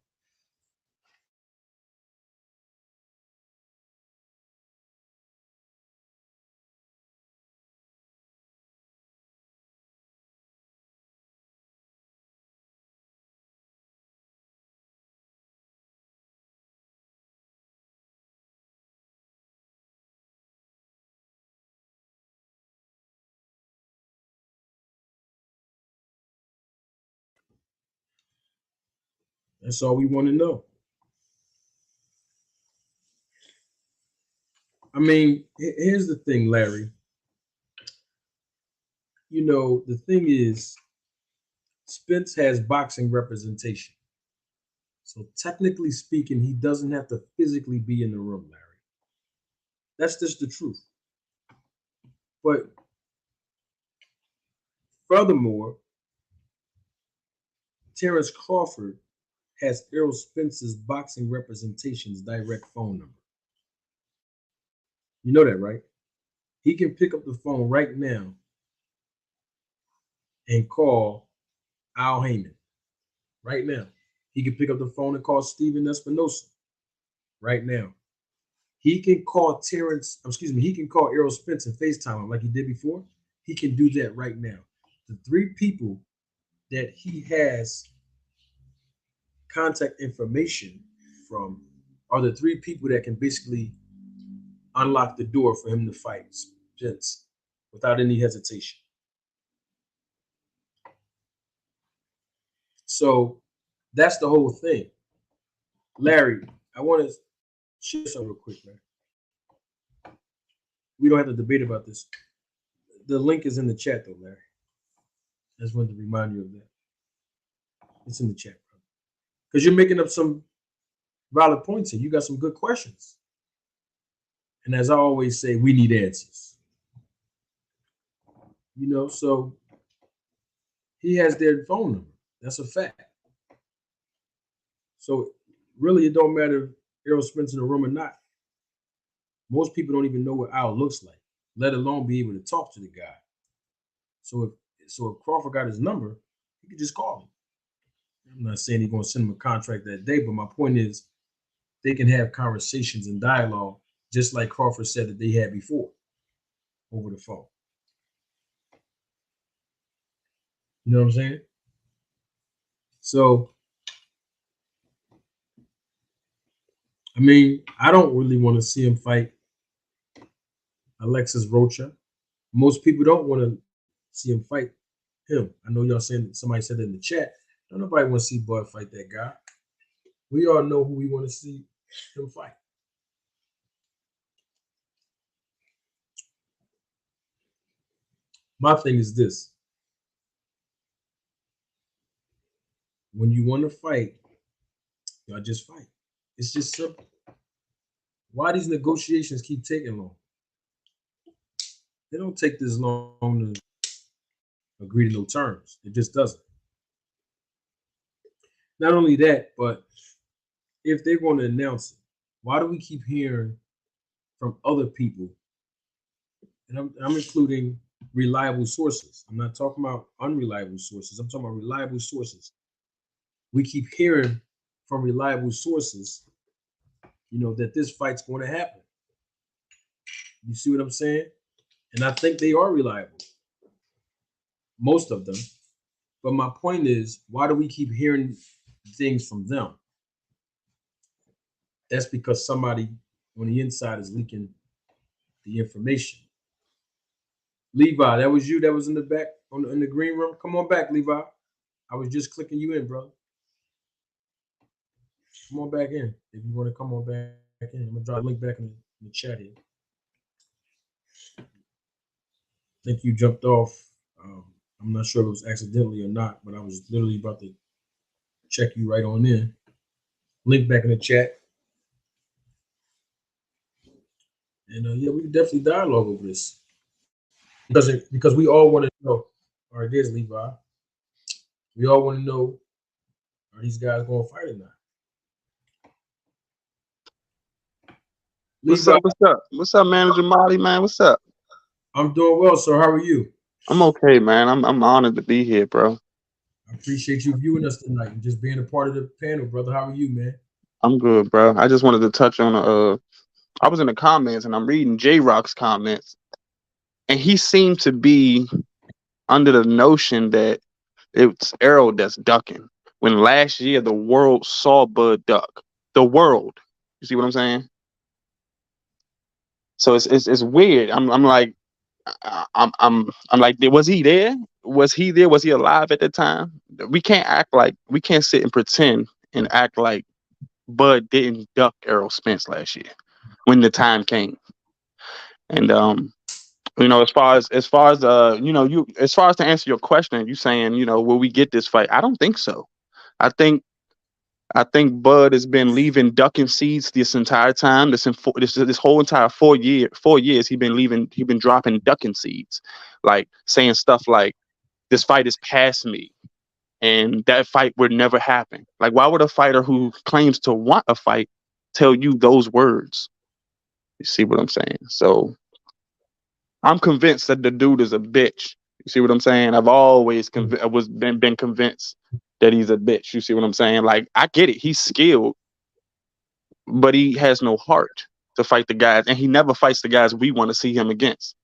That's all we want to know. I mean, here's the thing, Larry. You know, the thing is, Spence has boxing representation. So technically speaking, he doesn't have to physically be in the room, Larry. That's just the truth. But furthermore, Terrence Crawford has Errol Spence's boxing representation's direct phone number. You know that, right? He can pick up the phone right now and call Al Heyman right now. He can pick up the phone and call Steven Espinosa right now. He can call he can call Errol Spence and FaceTime him like he did before. He can do that right now. The three people that he has contact information from are the three people that can basically unlock the door for him to fight Spence without any hesitation. So that's the whole thing. Larry, I want to share something real quick, man. We don't have to debate about this. The link is in the chat, though, Larry. I just wanted to remind you of that. It's in the chat, bro. Because you're making up some valid points here. You got some good questions. And as I always say, we need answers. You know, so he has their phone number. That's a fact. So really, it don't matter if Errol Spence in the room or not. Most people don't even know what Al looks like, let alone be able to talk to the guy. So if Crawford got his number, he could just call him. I'm not saying he's going to send him a contract that day, but my point is they can have conversations and dialogue just like Crawford said that they had before over the phone. You know what I'm saying? So, I mean, I don't really want to see him fight Alexis Rocha. Most people don't want to see him fight him. I know y'all saying, somebody said that in the chat. Don't nobody want to see Bud fight that guy. We all know who we want to see him fight. My thing is this. When you want to fight, y'all just fight. It's just simple. Why these negotiations keep taking long? They don't take this long to agree to no terms. It just doesn't. Not only that, but if they're going to announce it, why do we keep hearing from other people? And I'm including reliable sources. I'm not talking about unreliable sources. I'm talking about reliable sources. We keep hearing from reliable sources, you know, that this fight's going to happen. You see what I'm saying? And I think they are reliable. Most of them. But my point is, why do we keep hearing things from them? That's because somebody on the inside is leaking the information. Levi, that was you that was in the back in the green room. Come on back, Levi. I was just clicking you in, brother. Come on back in if you want to come on back in. I'm gonna drop a link back in the chat here. think you jumped off. I'm not sure if it was accidentally or not, but I was literally about to check you right on in. Link back in the chat. And yeah, we can definitely dialogue over this because we all want to know. All right, there's Levi. We all want to know: are these guys going to fight or not? What's Levi, up? What's up? What's up, Manager Molly, man? What's up? I'm doing well, sir. How are you? I'm okay, man. I'm honored to be here, bro. I appreciate you viewing us tonight and just being a part of the panel, brother. How are you, man? I'm good, bro. I just wanted to touch on I was in the comments and I'm reading J Rock's comments, and he seemed to be under the notion that it's Errol that's ducking. When last year the world saw Bud duck. The world. You see what I'm saying? So it's weird. I'm like I'm like, was he there? Was he there? Was he alive at the time? We can't sit and pretend and act like Bud didn't duck Errol Spence last year when the time came. And as far as to answer your question, you saying, will we get this fight? I don't think so. I think Bud has been leaving ducking seeds this entire time. This whole entire 4 years he been dropping ducking seeds, like saying stuff like, this fight is past me and that fight would never happen. Like, why would a fighter who claims to want a fight tell you those words? You see what I'm saying? So I'm convinced that the dude is a bitch. You see what I'm saying? I've always been convinced that he's a bitch. You see what I'm saying? Like, I get it. He's skilled, but he has no heart to fight the guys, and he never fights the guys we want to see him against.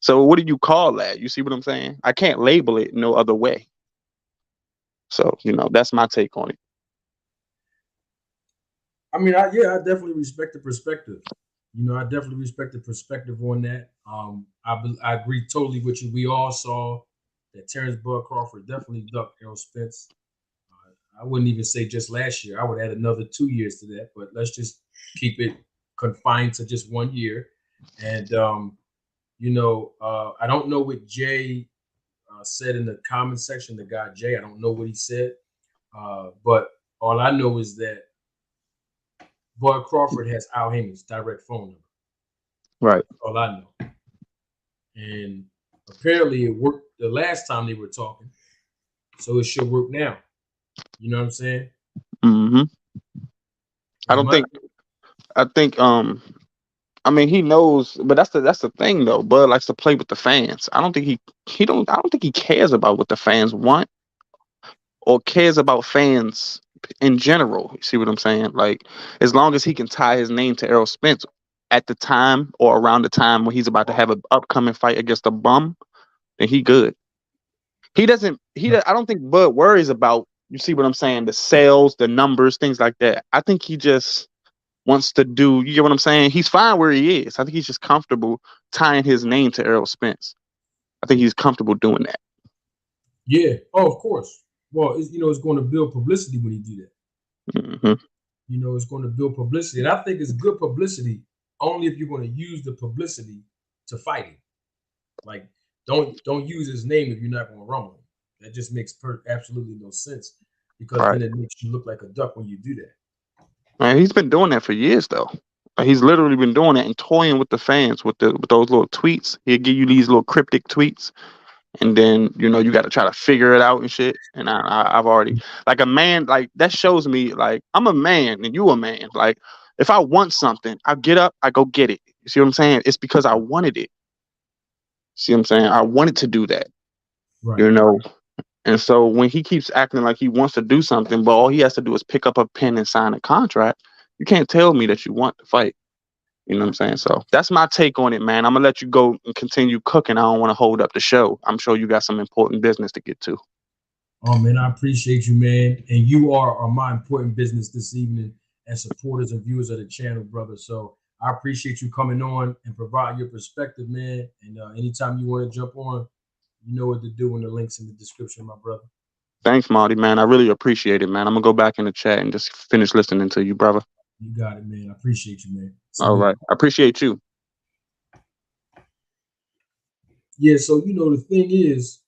So what do you call that? You see what I'm saying? I can't label it no other way. So, that's my take on it. I mean, I definitely respect the perspective. I definitely respect the perspective on that. I agree totally with you. We all saw that Terrence Bud Crawford definitely ducked Errol Spence. I wouldn't even say just last year. I would add another 2 years to that, but let's just keep it confined to just 1 year. And I don't know what Jay said in the comment section. The guy Jay, I don't know what he said, but all I know is that Bud Crawford has Al Heyman's direct phone number. Right. All I know. And apparently it worked the last time they were talking, so it should work now. You know what I'm saying? Mm-hmm. I mean, he knows, but that's the thing though. Bud likes to play with the fans. I don't think he cares about what the fans want or cares about fans in general. You see what I'm saying? Like, as long as he can tie his name to Errol Spence at the time or around the time when he's about to have an upcoming fight against a bum, then he good. I don't think Bud worries about, you see what I'm saying, the sales, the numbers, things like that. I think he just wants to do, you get what I'm saying? He's fine where he is. I think he's just comfortable tying his name to Errol Spence. I think he's comfortable doing that. Yeah. Oh, of course. Well, it's going to build publicity when you do that. Mm-hmm. It's going to build publicity. And I think it's good publicity only if you're going to use the publicity to fight him. Like, don't use his name if you're not going to run with him. That just makes absolutely no sense, because then it makes you look like a duck when you do that. Man, he's been doing that for years, though. He's literally been doing that and toying with the fans with those little tweets. He'll give you these little cryptic tweets, and then you got to try to figure it out and shit. And I've already, like, a man, like, that shows me, like, I'm a man and you a man. Like, if I want something, I get up, I go get it. You see what I'm saying? It's because I wanted it. See what I'm saying? I wanted to do that. Right. And so when he keeps acting like he wants to do something, but all he has to do is pick up a pen and sign a contract, you can't tell me that you want to fight. You know what I'm saying? So that's my take on it, man. I'm going to let you go and continue cooking. I don't want to hold up the show. I'm sure you got some important business to get to. Oh, man, I appreciate you, man. And you are my important business this evening as supporters and viewers of the channel, brother. So I appreciate you coming on and providing your perspective, man. And anytime you want to jump on, you know what to do, in the links in the description, my brother. Thanks, Marty, man. I really appreciate it, man. I'm going to go back in the chat and just finish listening to you, brother. You got it, man. I appreciate you, man. All right. I appreciate you. Yeah, so you know the thing is,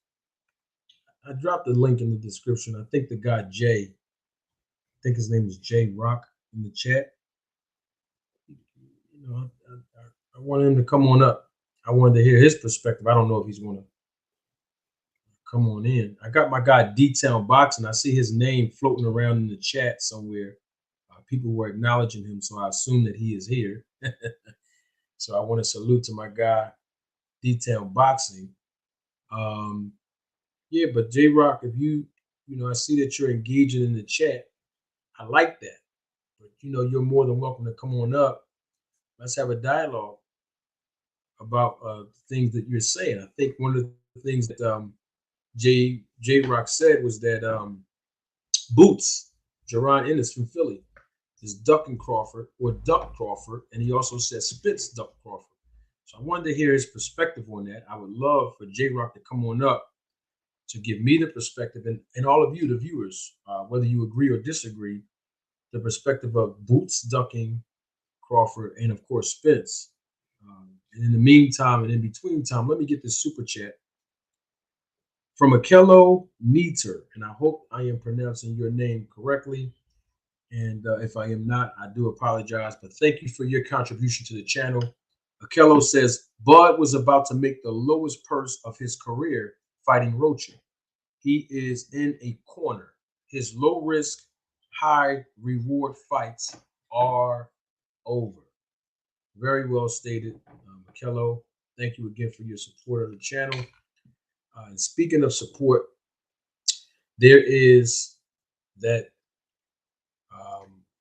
I dropped the link in the description. I think the guy Jay, I think his name is Jay Rock in the chat. You know, I wanted him to come on up. I wanted to hear his perspective. I don't know if he's going to come on in. I got my guy D-Town Boxing. I see his name floating around in the chat somewhere. People were acknowledging him, so I assume that he is here. So I want to salute to my guy D-Town Boxing. Yeah, but J Rock, if you know, I see that you're engaging in the chat. I like that. But you know, you're more than welcome to come on up. Let's have a dialogue about things that you're saying. I think one of the things that J Rock said was that Boots, Jerron Ennis from Philly, is ducking Crawford or duck Crawford, and he also said Spence duck Crawford. So I wanted to hear his perspective on that. I would love for J Rock to come on up to give me the perspective, and all of you, the viewers, whether you agree or disagree, the perspective of Boots ducking Crawford and, of course, Spence. And in the meantime and in between time, let me get this super chat from Akello Neater, and I hope I am pronouncing your name correctly. And if I am not, I do apologize. But thank you for your contribution to the channel. Akello says, Bud was about to make the lowest purse of his career fighting Rocha. He is in a corner. His low risk, high reward fights are over. Very well stated, Akello. Thank you again for your support of the channel. And speaking of support, there is that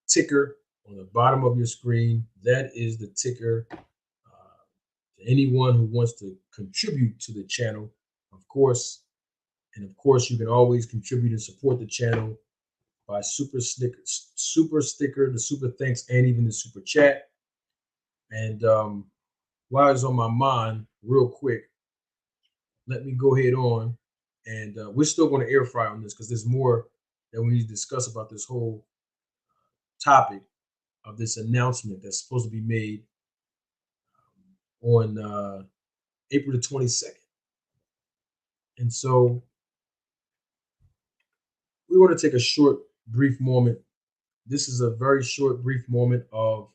ticker on the bottom of your screen. That is the ticker to anyone who wants to contribute to the channel, of course. And of course, you can always contribute and support the channel by super sticker, the super thanks, and even the super chat. And while it's on my mind, real quick, let me go ahead on. And we're still going to air fry on this because there's more that we need to discuss about this whole topic of this announcement that's supposed to be made on April the 22nd. And so we want to take a short, brief moment. This is a very short, brief moment of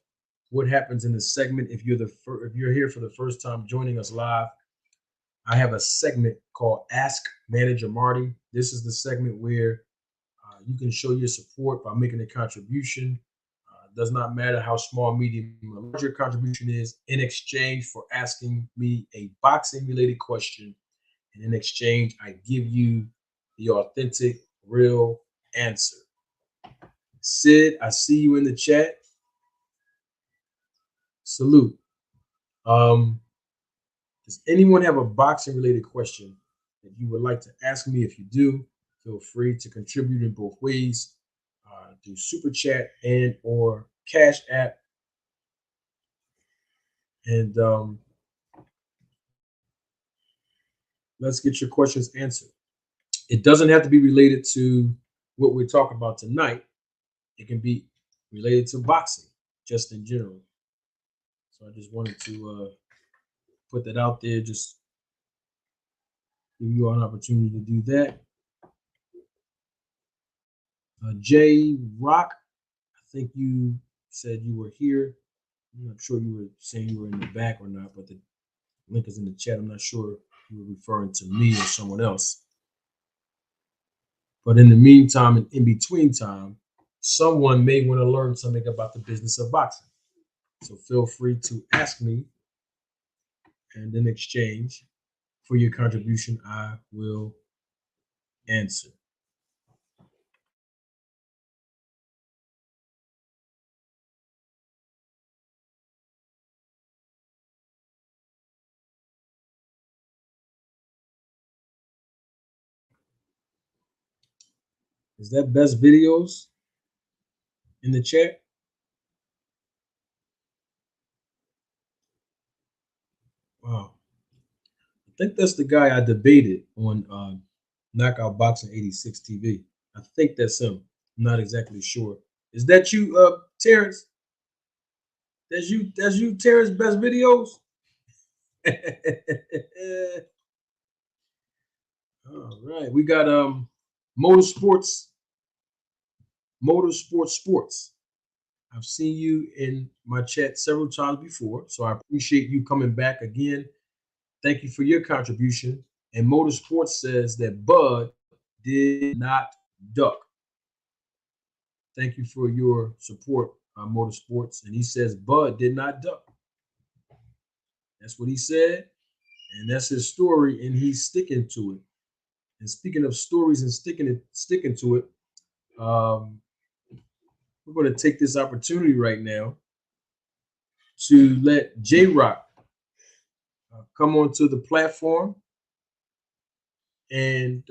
what happens in the segment. If you're here for the first time joining us live, I have a segment called Ask Manager Marty. This is the segment where you can show your support by making a contribution. Does not matter how small, medium, or large your contribution is, in exchange for asking me a boxing-related question. And in exchange, I give you the authentic, real answer. Sid, I see you in the chat. Salute. Does anyone have a boxing-related question that you would like to ask me? If you do, feel free to contribute in both ways. Through Super Chat and or Cash App. And let's get your questions answered. It doesn't have to be related to what we're talking about tonight. It can be related to boxing, just in general. So I just wanted to put that out there, just give you all an opportunity to do that. J Rock, I think you said you were here. I'm not sure you were saying you were in the back or not, but the link is in the chat. I'm not sure if you were referring to me or someone else. But in the meantime and in between time, someone may want to learn something about the business of boxing. So feel free to ask me, and in exchange for your contribution, I will answer. Is that best videos in the chat? Wow. I think that's the guy I debated on Knockout Boxing 86 TV. I think that's him. I'm not exactly sure. Is that you, Terrence? That's you, Terrence, best videos? All right, we got motorsports, sports. I've seen you in my chat several times before, so I appreciate you coming back again. Thank you for your contribution. And Motorsports says that Bud did not duck. Thank you for your support on Motorsports. And he says Bud did not duck. That's what he said. And that's his story, and he's sticking to it. And speaking of stories and sticking to it, we're going to take this opportunity right now to let J Rock come onto the platform, and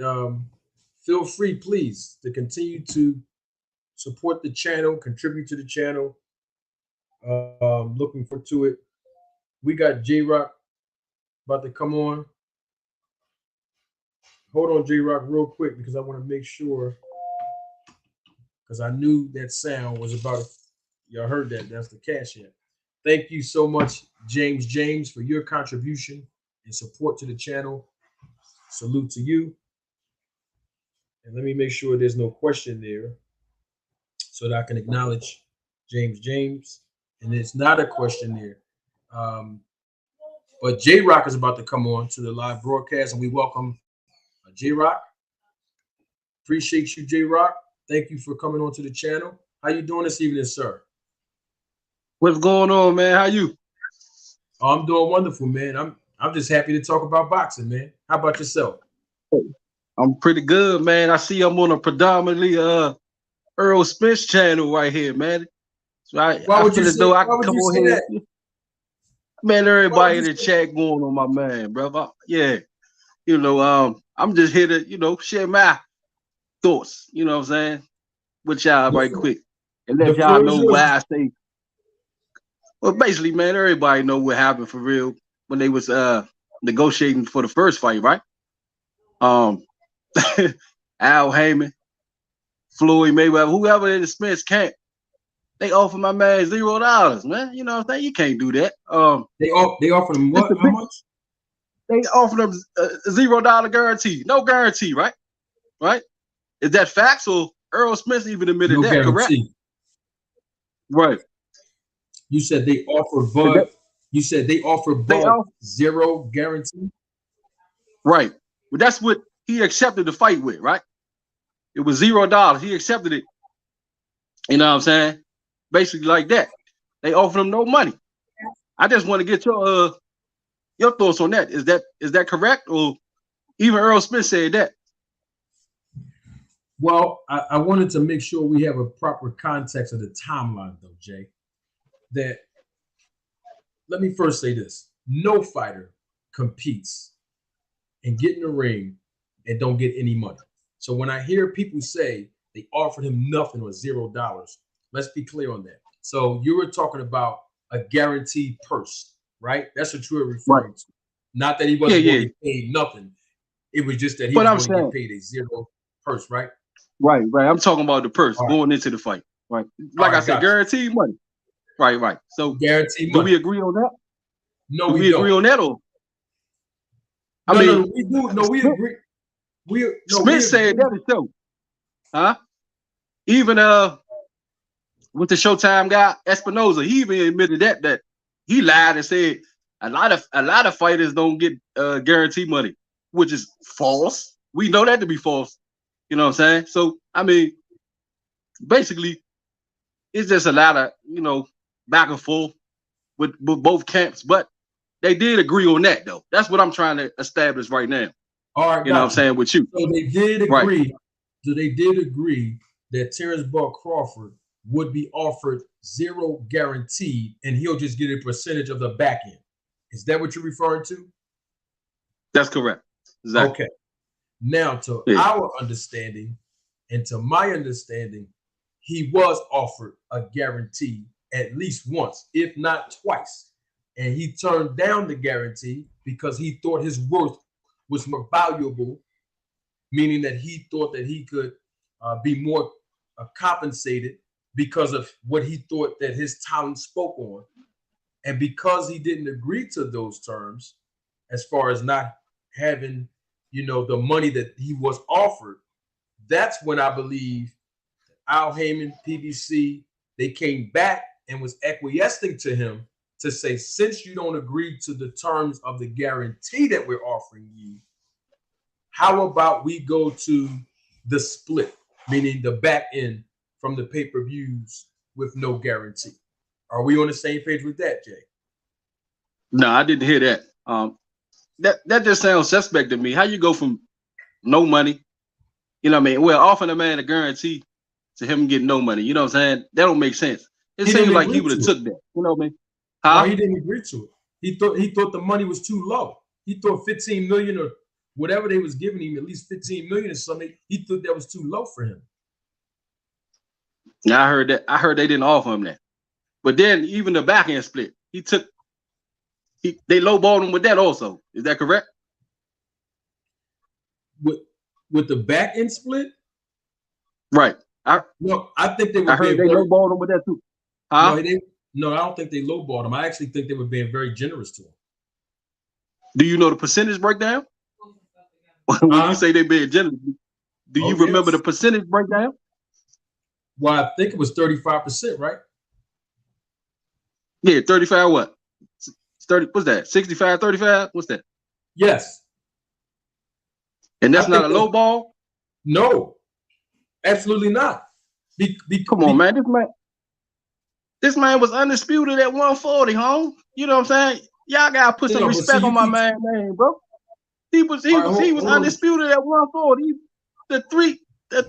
feel free, please, to continue to support the channel, contribute to the channel. Looking forward to it. We got J Rock about to come on. Hold on, J Rock, real quick, because I want to make sure, because I knew that sound was about. Y'all heard that? That's the cash app. Thank you so much, James, for your contribution and support to the channel. Salute to you. And let me make sure there's no question there so that I can acknowledge James. And it's not a question there. But J Rock is about to come on to the live broadcast, and we welcome J Rock. Appreciate you, J Rock. Thank you for coming on to the channel. How you doing this evening, sir? What's going on, man? How you? Oh, I'm doing wonderful, man. I'm just happy to talk about boxing, man. How about yourself? I'm pretty good, man. I see I'm on a predominantly Earl Spence channel right here, man. So I feel as though I can come on here. Man, everybody in the chat going on my man, brother. Yeah. I'm just here to, share my thoughts, you know what I'm saying, with y'all right quick. And let y'all know why I say. Well, basically, man, everybody know what happened for real when they was negotiating for the first fight, right? Al Heyman, Floyd Mayweather, whoever in the Spence camp, they offered my man $0, man. You know what I'm saying? You can't do that. They offered him what? How much? They offered him $0 guarantee. No guarantee, right? Right? Is that facts, or Earl Spence even admitted no that, guarantee. Correct? Right. You said they offered Bud. You said they offered Bud zero guarantee. Right. But that's what he accepted the fight with, right? It was $0. He accepted it. You know what I'm saying? Basically like that. They offered him no money. I just want to get your thoughts on that. Is that correct? Or even Earl Smith said that? Well, I wanted to make sure we have a proper context of the timeline, though, Jay. That, let me first say this. No fighter competes and get in the ring and don't get any money. So when I hear people say they offered him nothing or $0, let's be clear on that. So you were talking about a guaranteed purse, right? That's what you were referring to. Not that he wasn't going to get paid nothing. It was just that he was going to get paid a $0 purse, right? Right. I'm talking about the purse going into the fight, right? Like I said, guaranteed money. Right. So guaranteed money. Do we agree on that? No, we don't. Agree on that, or? No, we do. No, we agree. Spence said that himself. Huh? Even with the Showtime guy, Espinoza, he even admitted that he lied and said a lot of fighters don't get guarantee money, which is false. We know that to be false. You know what I'm saying? So basically, it's just a lot of back and forth with both camps, but they did agree on that though. That's what I'm trying to establish right now. All right, you know what I'm saying with you. So they did agree. Right. So they did agree that Terrence Bud Crawford would be offered $0 guaranteed, and he'll just get a percentage of the back end. Is that what you're referring to? That's correct. Exactly. Okay. Now, to our understanding and to my understanding, he was offered a guarantee at least once, if not twice. And he turned down the guarantee because he thought his worth was more valuable, meaning that he thought that he could be more compensated because of what he thought that his talent spoke on. And because he didn't agree to those terms, as far as not having the money that he was offered, that's when I believe Al Heyman, PBC, they came back and was acquiescing to him to say, since you don't agree to the terms of the guarantee that we're offering you, how about we go to the split, meaning the back end from the pay-per-views with no guarantee? Are we on the same page with that, Jay? No, I didn't hear that. That just sounds suspect to me. How you go from no money, you know what I mean? Well, offering a man a guarantee to him getting no money, you know what I'm saying? That don't make sense. It seems like he would have took that, you know what I mean? Well, he didn't agree to it. He thought the money was too low. He thought 15 million or whatever they was giving him, at least 15 million or something. He thought that was too low for him. Yeah, I heard that. I heard they didn't offer him that. But then even the back end split, they lowballed him with that also. Is that correct? With the back end split? Right. I think they were. I heard they lowballed him with that too. Huh? No, I don't think they lowballed him. I actually think they were being very generous to him. Do you know the percentage breakdown? When you say they being generous, do you remember the percentage breakdown? Well, I think it was 35%, right? Yeah, 35 what? 30, what's that? 65, 35? What's that? Yes. And that's not a low ball? No, absolutely not. Come on, man. This man was undisputed at 140, home. You know what I'm saying? Y'all gotta put some respect on my man's name, bro. He was undisputed at 140. The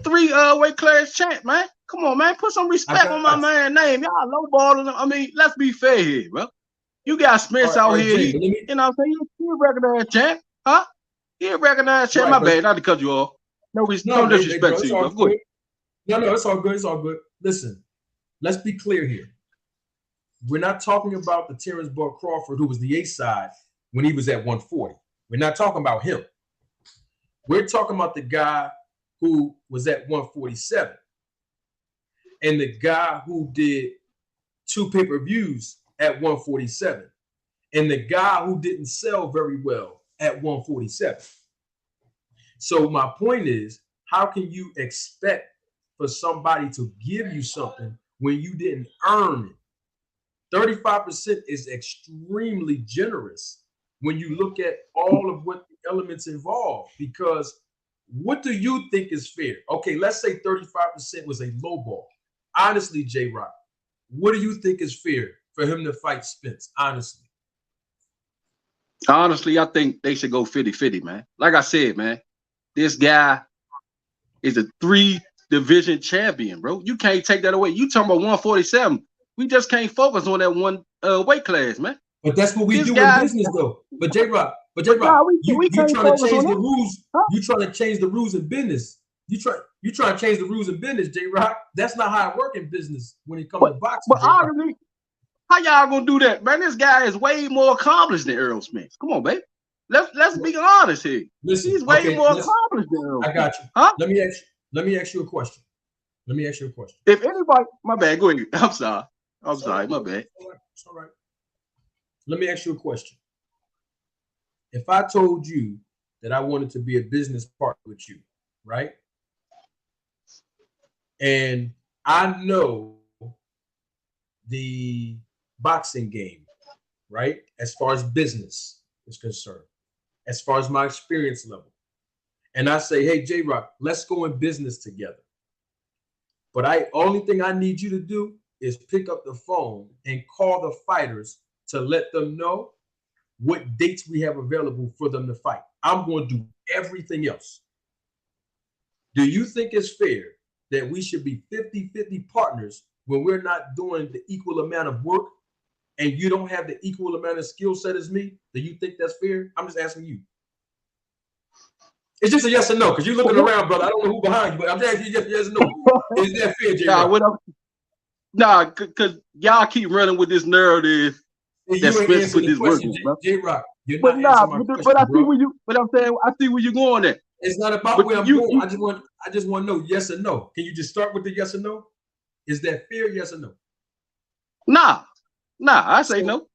three weight class champ, man. Come on, man. Put some respect on my man's name. Y'all lowballing him. I mean, let's be fair here, bro. You got Spence out here. You know what I'm saying? He a recognized champ, huh? He a recognized champ. My bad, not to cut you off. No disrespect to you, bro. Go ahead. No, it's all good. It's all good. Listen, let's be clear here. We're not talking about the Terrence Bud Crawford who was the A side when he was at 140. We're not talking about him. We're talking about the guy who was at 147 and the guy who did 2 pay-per-views at 147 and the guy who didn't sell very well at 147. So my point is, how can you expect for somebody to give you something when you didn't earn it? 35% is extremely generous when you look at all of what the elements involved, because what do you think is fair? Okay, let's say 35% was a low ball. Honestly, J-Rock, what do you think is fair for him to fight Spence? Honestly, I think they should go 50-50, man. Like I said, man, this guy is a 3-division champion, bro. You can't take that away. You talking about 147. We just can't focus on that one weight class, man. But that's what we do in business, though. But J-Rock, you trying to change the rules. Huh? You trying to change the rules in business. You try to change the rules in business, J-Rock. That's not how it works in business when it comes to boxing. But arguably, how y'all gonna do that, man? This guy is way more accomplished than Errol Spence. Come on, baby. Let's be honest here. He's way more accomplished than Errol. I got you. Huh? Let me ask you a question. If anybody, my bad, go ahead. I'm sorry, my bad. It's all right. Let me ask you a question. If I told you that I wanted to be a business partner with you, right? And I know the boxing game, right? As far as business is concerned, as far as my experience level. And I say, hey, J-Rock, let's go in business together. But only thing I need you to do is pick up the phone and call the fighters to let them know what dates we have available for them to fight. I'm going to do everything else. Do you think it's fair that we should be 50-50 partners when we're not doing the equal amount of work and you don't have the equal amount of skill set as me? Do you think that's fair? I'm just asking you. It's just a yes or no, because you're looking around, brother. I don't know who behind you, but I'm just asking you yes or no. Is that fair, J-Rock? Nah, because y'all keep running with this narrative that Spence put this work in, bro. J-Rock, but I see where you. But I'm saying I see where you're going at. It's not about where I'm going. I just want to know yes or no. Can you just start with the yes or no? Is that fair? Yes or no? Nah. I say no.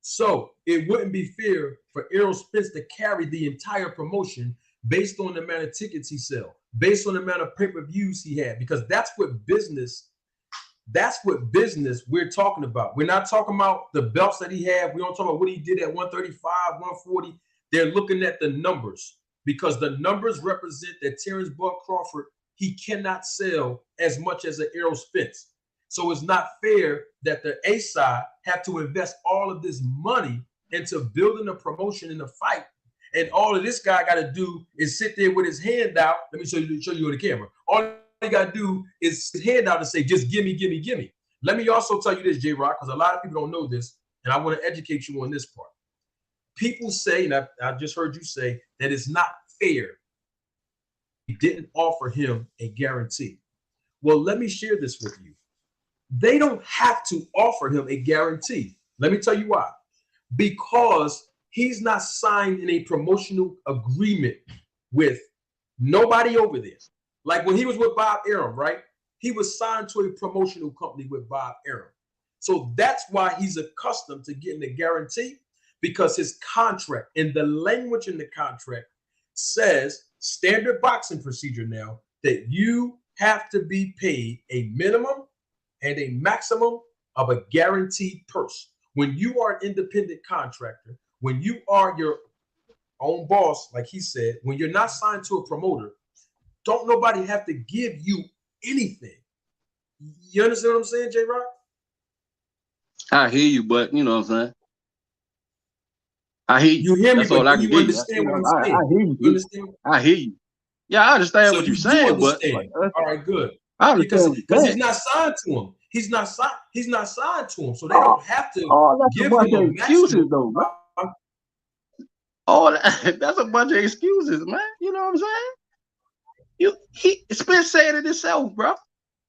So it wouldn't be fair for Errol Spence to carry the entire promotion based on the amount of tickets he sell, based on the amount of pay-per-views he had, because that's what business we're talking about. We're not talking about the belts that he had. We don't talk about what he did at 135, 140. They're looking at the numbers, because the numbers represent that Terrence Bud Crawford, he cannot sell as much as an Errol Spence. So it's not fair that the A side have to invest all of this money into building a promotion in a fight, and all of this guy got to do is sit there with his hand out. Let me show you on the camera. All he got to do is his hand out and say, just gimme, gimme, gimme. Let me also tell you this, J-Rock, because a lot of people don't know this, and I want to educate you on this part. People say, and I just heard you say, that it's not fair. He didn't offer him a guarantee. Well, let me share this with you. They don't have to offer him a guarantee. Let me tell you why. Because he's not signed in a promotional agreement with nobody over there. Like when he was with Bob Arum, right? He was signed to a promotional company with Bob Arum. So that's why he's accustomed to getting a guarantee, because his contract and the language in the contract says, standard boxing procedure now, that you have to be paid a minimum and a maximum of a guaranteed purse. When you are an independent contractor, when you are your own boss, like he said, when you're not signed to a promoter, don't nobody have to give you anything. You understand what I'm saying, J-Rock? I hear you, but you know what I'm saying? I hear you. You hear me, That's all I can you understand what I'm saying. I hear you. You understand? I hear you. Yeah, I understand what you're saying, but all right, good. Because he's not signed to him. He's not signed to him, so they don't have to give him a excuses, though. Man. That's a bunch of excuses, man. You know what I'm saying? Spence said it himself, bro.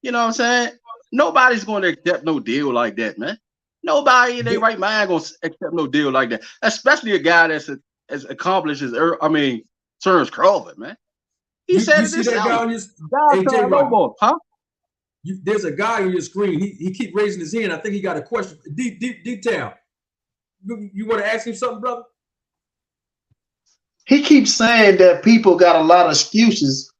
You know what I'm saying? Nobody's going to accept no deal like that, man. Nobody in their right mind going to accept no deal like that, especially a guy that's as accomplished as Terrence Crawford, man. He said it himself. That guy on your, huh? There's a guy on your screen. He keep raising his hand. I think he got a question. Detail. You want to ask him something, brother? He keeps saying that people got a lot of excuses,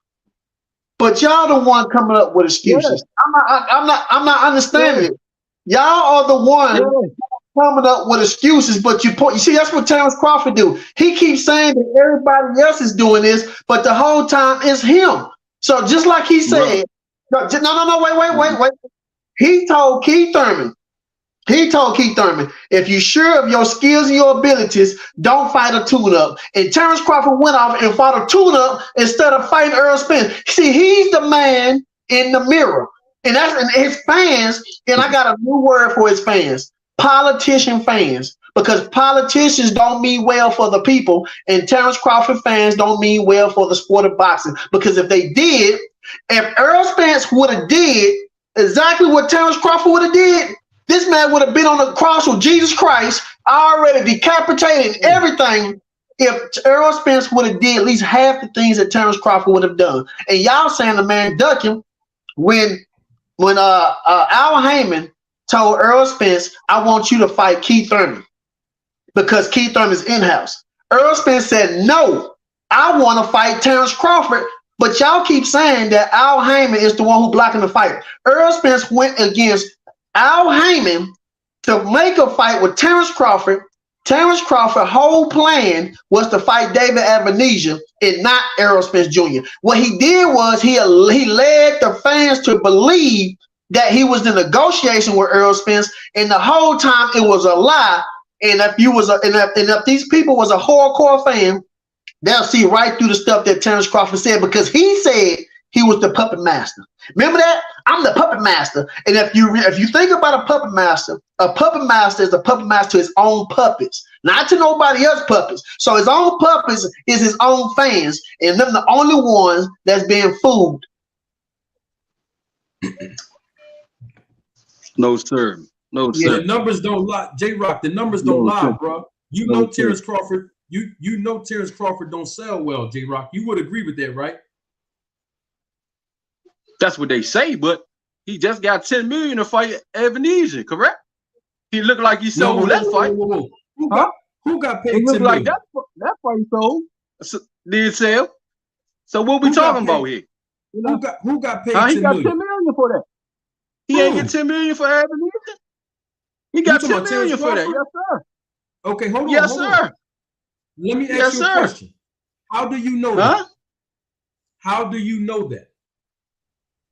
but y'all the one coming up with excuses. Yeah. I'm not understanding it. Y'all are the one coming up with excuses, but you see, that's what Terrence Crawford do. He keeps saying that everybody else is doing this, but the whole time it's him. So just like he said, wait. He told Keith Thurman, if you're sure of your skills and your abilities, don't fight a tune-up. And Terrence Crawford went off and fought a tune-up instead of fighting Earl Spence. See, he's the man in the mirror. And that's his fans, and I got a new word for his fans, politician fans, because politicians don't mean well for the people, and Terrence Crawford fans don't mean well for the sport of boxing. Because if they did, if Earl Spence would have did exactly what Terrence Crawford would have did, this man would have been on the cross with Jesus Christ, already decapitated everything. If Earl Spence would have did at least half the things that Terrence Crawford would have done. And y'all saying the man duck him when Al Heyman told Earl Spence, I want you to fight Keith Thurman because Keith Thurman is in-house. Earl Spence said, no, I want to fight Terrence Crawford, but y'all keep saying that Al Heyman is the one who blocking the fight. Earl Spence went against Al Heyman to make a fight with Terrence Crawford. Terrence Crawford's whole plan was to fight David Avenisia and not Errol Spence Jr. What he did was he led the fans to believe that he was in negotiation with Errol Spence, and the whole time it was a lie. And if these people was a hardcore fan, they'll see right through the stuff that Terrence Crawford said, because he said he was the puppet master. Remember that? I'm the puppet master. And if you think about a puppet master is a puppet master to his own puppets, not to nobody else's puppets. So his own puppets is his own fans, and them the only ones that's being fooled. No, sir. No, sir. The numbers don't lie. J-Rock, the numbers don't lie, bro. You know Terrence Crawford. You know Terrence Crawford don't sell well, J-Rock. You would agree with that, right? That's what they say, but he just got $10 million to fight Avenisia, correct? He looked like he sold that fight. Who got paid It looks $10 like million? that fight sold. Did sell. So what we talking about here? You know? Who got paid He $10 got million? $10 million for that. He ain't get $10 million for Ebenezer. He got $10 million for that. Yes, sir. Okay, hold on. Yes, sir. Let me ask you a question. How do you know that? How do you know that?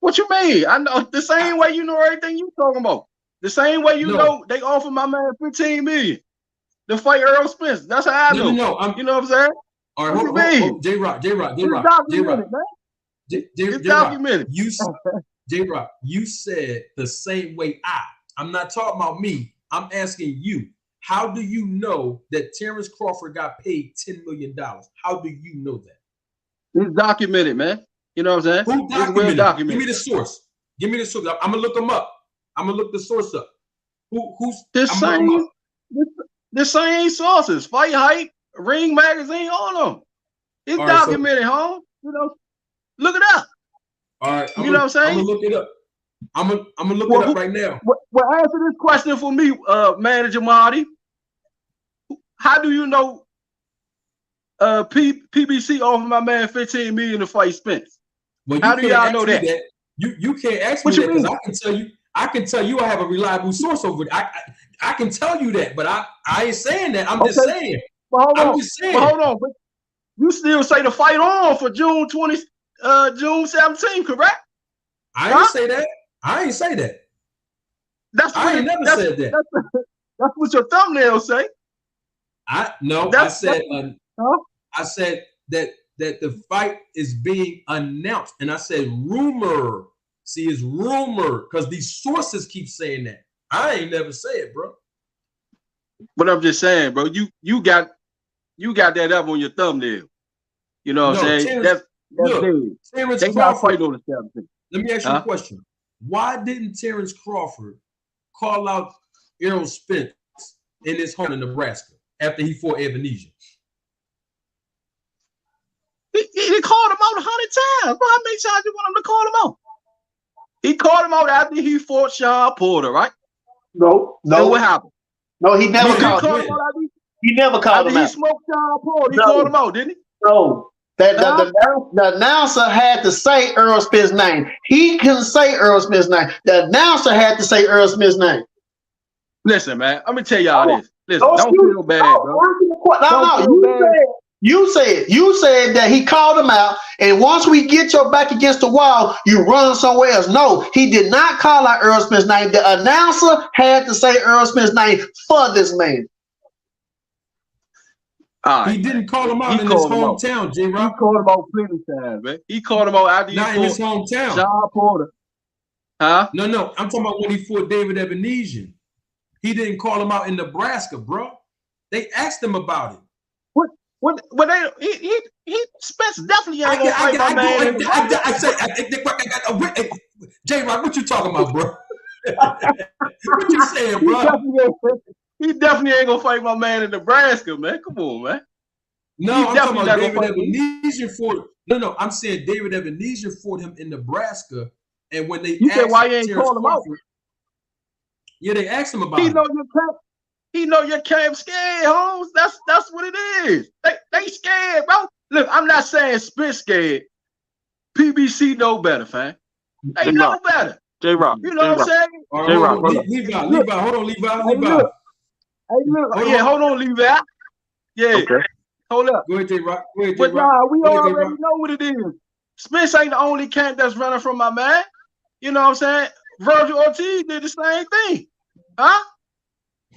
What you mean? I know the same way you know everything you talking about. The same way you know they offered my man $15 million to fight Earl Spence. That's how I know. No. You know what I'm saying? All right, hold J-Rock. It's documented. J-Rock, you said the same way I'm not talking about me. I'm asking you. How do you know that Terrence Crawford got paid $10 million? How do you know that? It's documented, man. You know what I'm saying? Who documented? It's well documented. Give me the source. I'm gonna look them up. I'm gonna look the source up. Who's the same sources? Fight Hype, Ring Magazine, all of them. It's documented, huh? You know, look it up. All right, you know what I'm saying? I'm gonna look it up. I'm gonna look it up right now. Well, answer this question for me, Manager Marty. How do you know PBC offered my man $15 million to fight Spence? Well, how do y'all know that? You can't ask me that because I can tell you I have a reliable source over it. I can tell you that, but I ain't saying that. I'm just saying. Well, hold on. But you still say the fight on for June 17, correct? I ain't say that. I ain't say that. I ain't never said that. That's what your thumbnail say. I said that the fight is being announced, and I said rumor. See, it's rumor because these sources keep saying that. I ain't never said it, bro. But I'm just saying, bro. You got that up on your thumbnail. You know what I'm saying? Terrence Crawford. On the 17th. Let me ask you a question. Why didn't Terrence Crawford call out Errol Spence in his home in Nebraska after he fought Ebenezer? He called him out 100 times. Bro, how many times you want him to call him out? He called him out after he fought Sean Porter, right? No. And what happened? No, he never called him out. He never called him out. He smoked Sean Porter. He called him out, didn't he? No. The announcer had to say Earl Smith's name. He couldn't say Earl Smith's name. The announcer had to say Earl Smith's name. Listen, man. Let me tell y'all this. Listen, don't feel bad, bro. You said that he called him out, and once we get your back against the wall, you run somewhere else. No, he did not call out Earl Smith's name. The announcer had to say Earl Smith's name for this man. He didn't call him out in his hometown, J-Rock. He called him out plenty times, man. He called him out after he fought in his hometown. Sean Porter. Huh? No. I'm talking about when he fought David Ebenezer. He didn't call him out in Nebraska, bro. They asked him about it. What he Spence definitely ain't gonna fight my man. J-Rock, what you talking about, bro? What you saying, bro? He definitely ain't gonna fight my man in Nebraska, man. Come on, man. No, I'm talking about David Ebenezer fought. No, I'm saying David Ebenezer fought him in Nebraska, and when they asked why you ain't call him out? Yeah, they asked him about it. He know your camp scared, Holmes. That's what it is. They scared, bro. Look, I'm not saying Spence scared. PBC know better, fam. They know better. J-Rock. You know what I'm saying? J-Rock. Levi. Hold on, Levi. Hold on, Levi. Yeah. Okay. Hold up. Go ahead, J-Rock. But nah, we already know what it is. Spence ain't the only camp that's running from my man. You know what I'm saying? Virgil Ortiz did the same thing. Huh?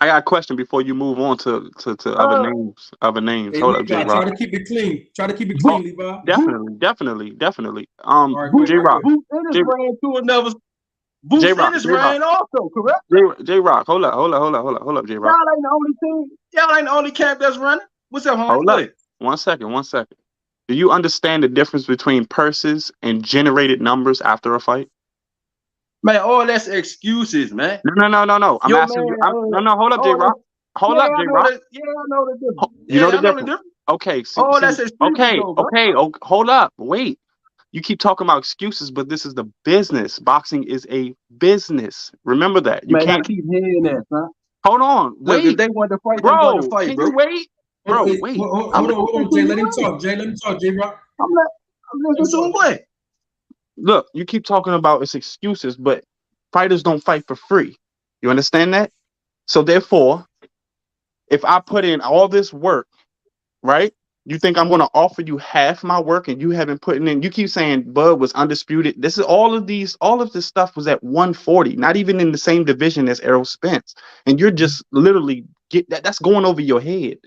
I got a question before you move on to other names. Hey, hold up, J-Rock. Try to keep it clean. Levi. Definitely. Right, J-Rock. Boots Ennis ran to another. Boots Ennis ran also, correct? J-Rock, hold up, J-Rock. Y'all ain't the only team. Y'all ain't the only camp that's running. What's up, homie? Hold up. 1 second. Do you understand the difference between purses and generated numbers after a fight? Man, all that's excuses, man. No. I'm asking you. Hold up, J-Rock. Hold up, J-Rock. Yeah, I know the difference. You know the difference. Okay. That's excuses. Okay. Hold up. Wait. You keep talking about excuses, but this is the business. Boxing is a business. Remember that. You can't keep hearing that, huh? Hold on. Look, Wait. if they want to fight, bro, they want to fight, can bro. you wait? Bro, Hold wait. on, Jay. Let him talk, Jay. Let him talk, J Rock. I'm listening to him. What? Look, you keep talking about it's excuses, but fighters don't fight for free. You understand that? So therefore, if I put in all this work, right? You think I'm going to offer you half my work and you haven't put in? You keep saying Bud was undisputed. This is all of this stuff was at 140, not even in the same division as Errol Spence. And you're just literally that's going over your head.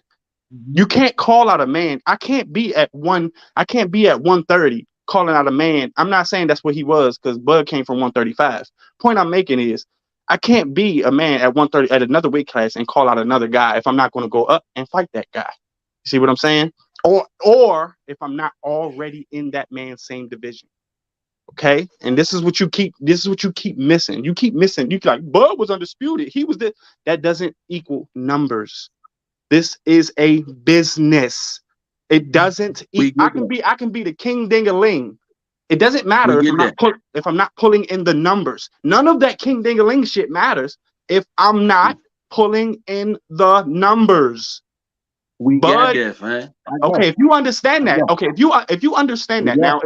You can't call out a man. I can't be at 130 calling out a man. I'm not saying that's what he was, because Bud came from 135. Point I'm making is I can't be a man at 130 at another weight class and call out another guy if I'm not going to go up and fight that guy. You see what I'm saying? Or if I'm not already in that man's same division. Okay? And this is what you keep missing. You keep missing. You like Bud was undisputed. He was that doesn't equal numbers. This is a business. It doesn't. I can be the king ding-a-ling. It doesn't matter if I'm not pulling in the numbers. None of that king ding-a-ling shit matters if I'm not pulling in the numbers. We got this, man. Okay, if you understand that. Okay, if you understand that now,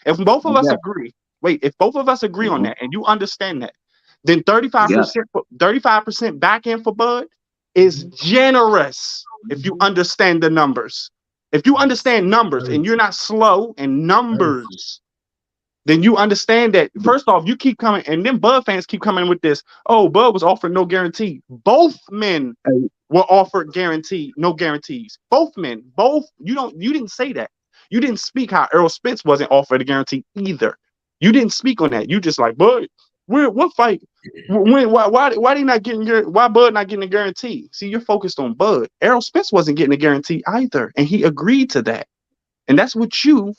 if both of us agree. Wait, if both of us agree on that and you understand that, then 35% back end for Bud is generous if you understand the numbers. If you understand numbers and you're not slow in numbers, then you understand that, first off, you keep coming, and then Bud fans keep coming with this, oh, Bud was offered no guarantee. Both men were offered no guarantees. Both men, you didn't say that. You didn't speak how Errol Spence wasn't offered a guarantee either. You didn't speak on that. You just like, Bud, what fight? Why Bud not getting a guarantee? See, you're focused on Bud. Errol Spence wasn't getting a guarantee either, and he agreed to that. And that's what you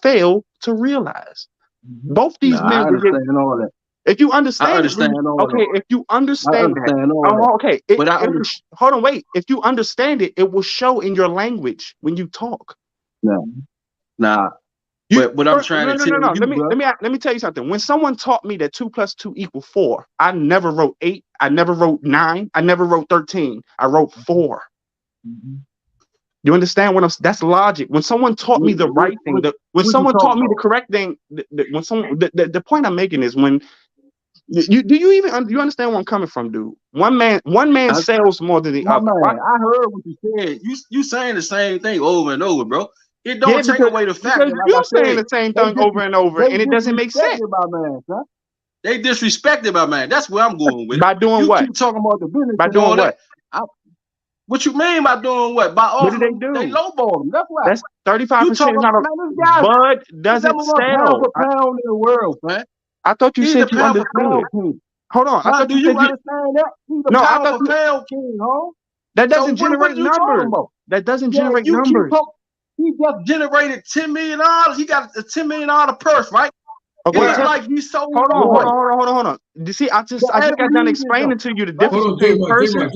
fail to realize. Both these men were getting all that. If you understand, if you understand that, okay. Hold on, wait. If you understand it, it will show in your language when you talk. Nah. But I'm trying to tell you, let me tell you something. When someone taught me that 2 + 2 = 4, I never wrote 8. I never wrote 9. I never wrote 13. I wrote 4. You understand that's logic. When someone taught me the right thing, when someone taught me the correct thing, the point I'm making is when you understand where I'm coming from, dude? One man sells more than the other. Man, I heard what you said. You saying the same thing over and over, bro. It don't take away the fact that you're saying the same thing over and over, and it doesn't make sense. They disrespected my man. That's where I'm going with it. By doing what? You keep talking about the business. By doing what? What you mean by doing what? By what did they do? They lowball them. That's why. That's 35%. Bud doesn't sell. Pound for pound in the world, man. I thought you said you understood. Hold on. I thought do you understand that? He's the pound for pound king, huh? That doesn't generate numbers. That doesn't generate numbers. He just generated $10 million. He got a $10 million purse, right? Okay, like you sold. Hold on. You see, I just got done explaining to you the difference between person. Let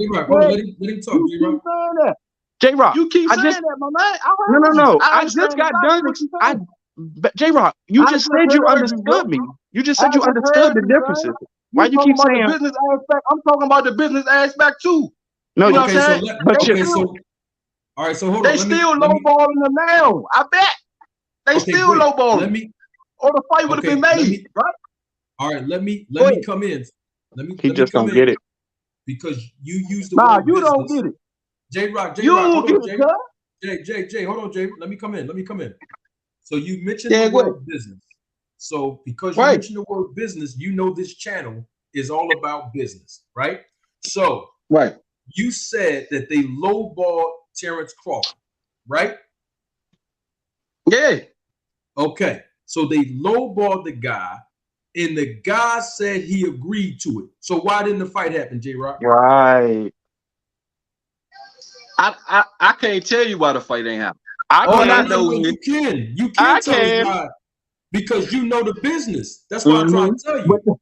him talk, J-Rock. J-Rock, you keep saying that, my man. No. I just got done. J-Rock, you just said you understood me. You just said you understood the differences. Why you keep saying the business aspect? I'm talking about the business aspect too. No, you know what I'm saying? All right, so hold on. They still lowballing them now. I bet they still lowballing. Or the fight would have been made, right? All right, let me come in. He just don't get it because you use the word you business. Don't get it. J-Rock, hold on, Jay, hold on, Jay. Let me come in. So you mentioned the word business. So because you mentioned the word business, you know this channel is all about business, right? So you said that they lowballed Terrence Crawford, right? Yeah. Okay. So they lowballed the guy, and the guy said he agreed to it. So why didn't the fight happen, J-Rock? Right. I can't tell you why the fight ain't happened. You can tell me why. Because you know the business. That's what I'm trying to tell you.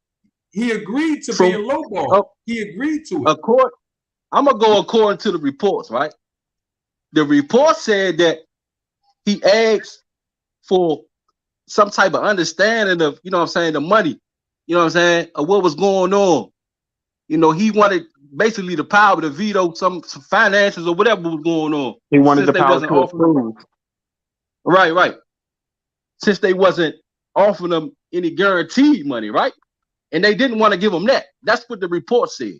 He agreed to being lowballed. He agreed to it. I'm going to go according to the reports, right? The report said that he asked for some type of understanding of, the money, of what was going on. He wanted basically the power to veto some finances or whatever was going on. He wanted since the they power wasn't to approve. Right. Since they wasn't offering them any guaranteed money, right? And they didn't want to give them that. That's what the report said.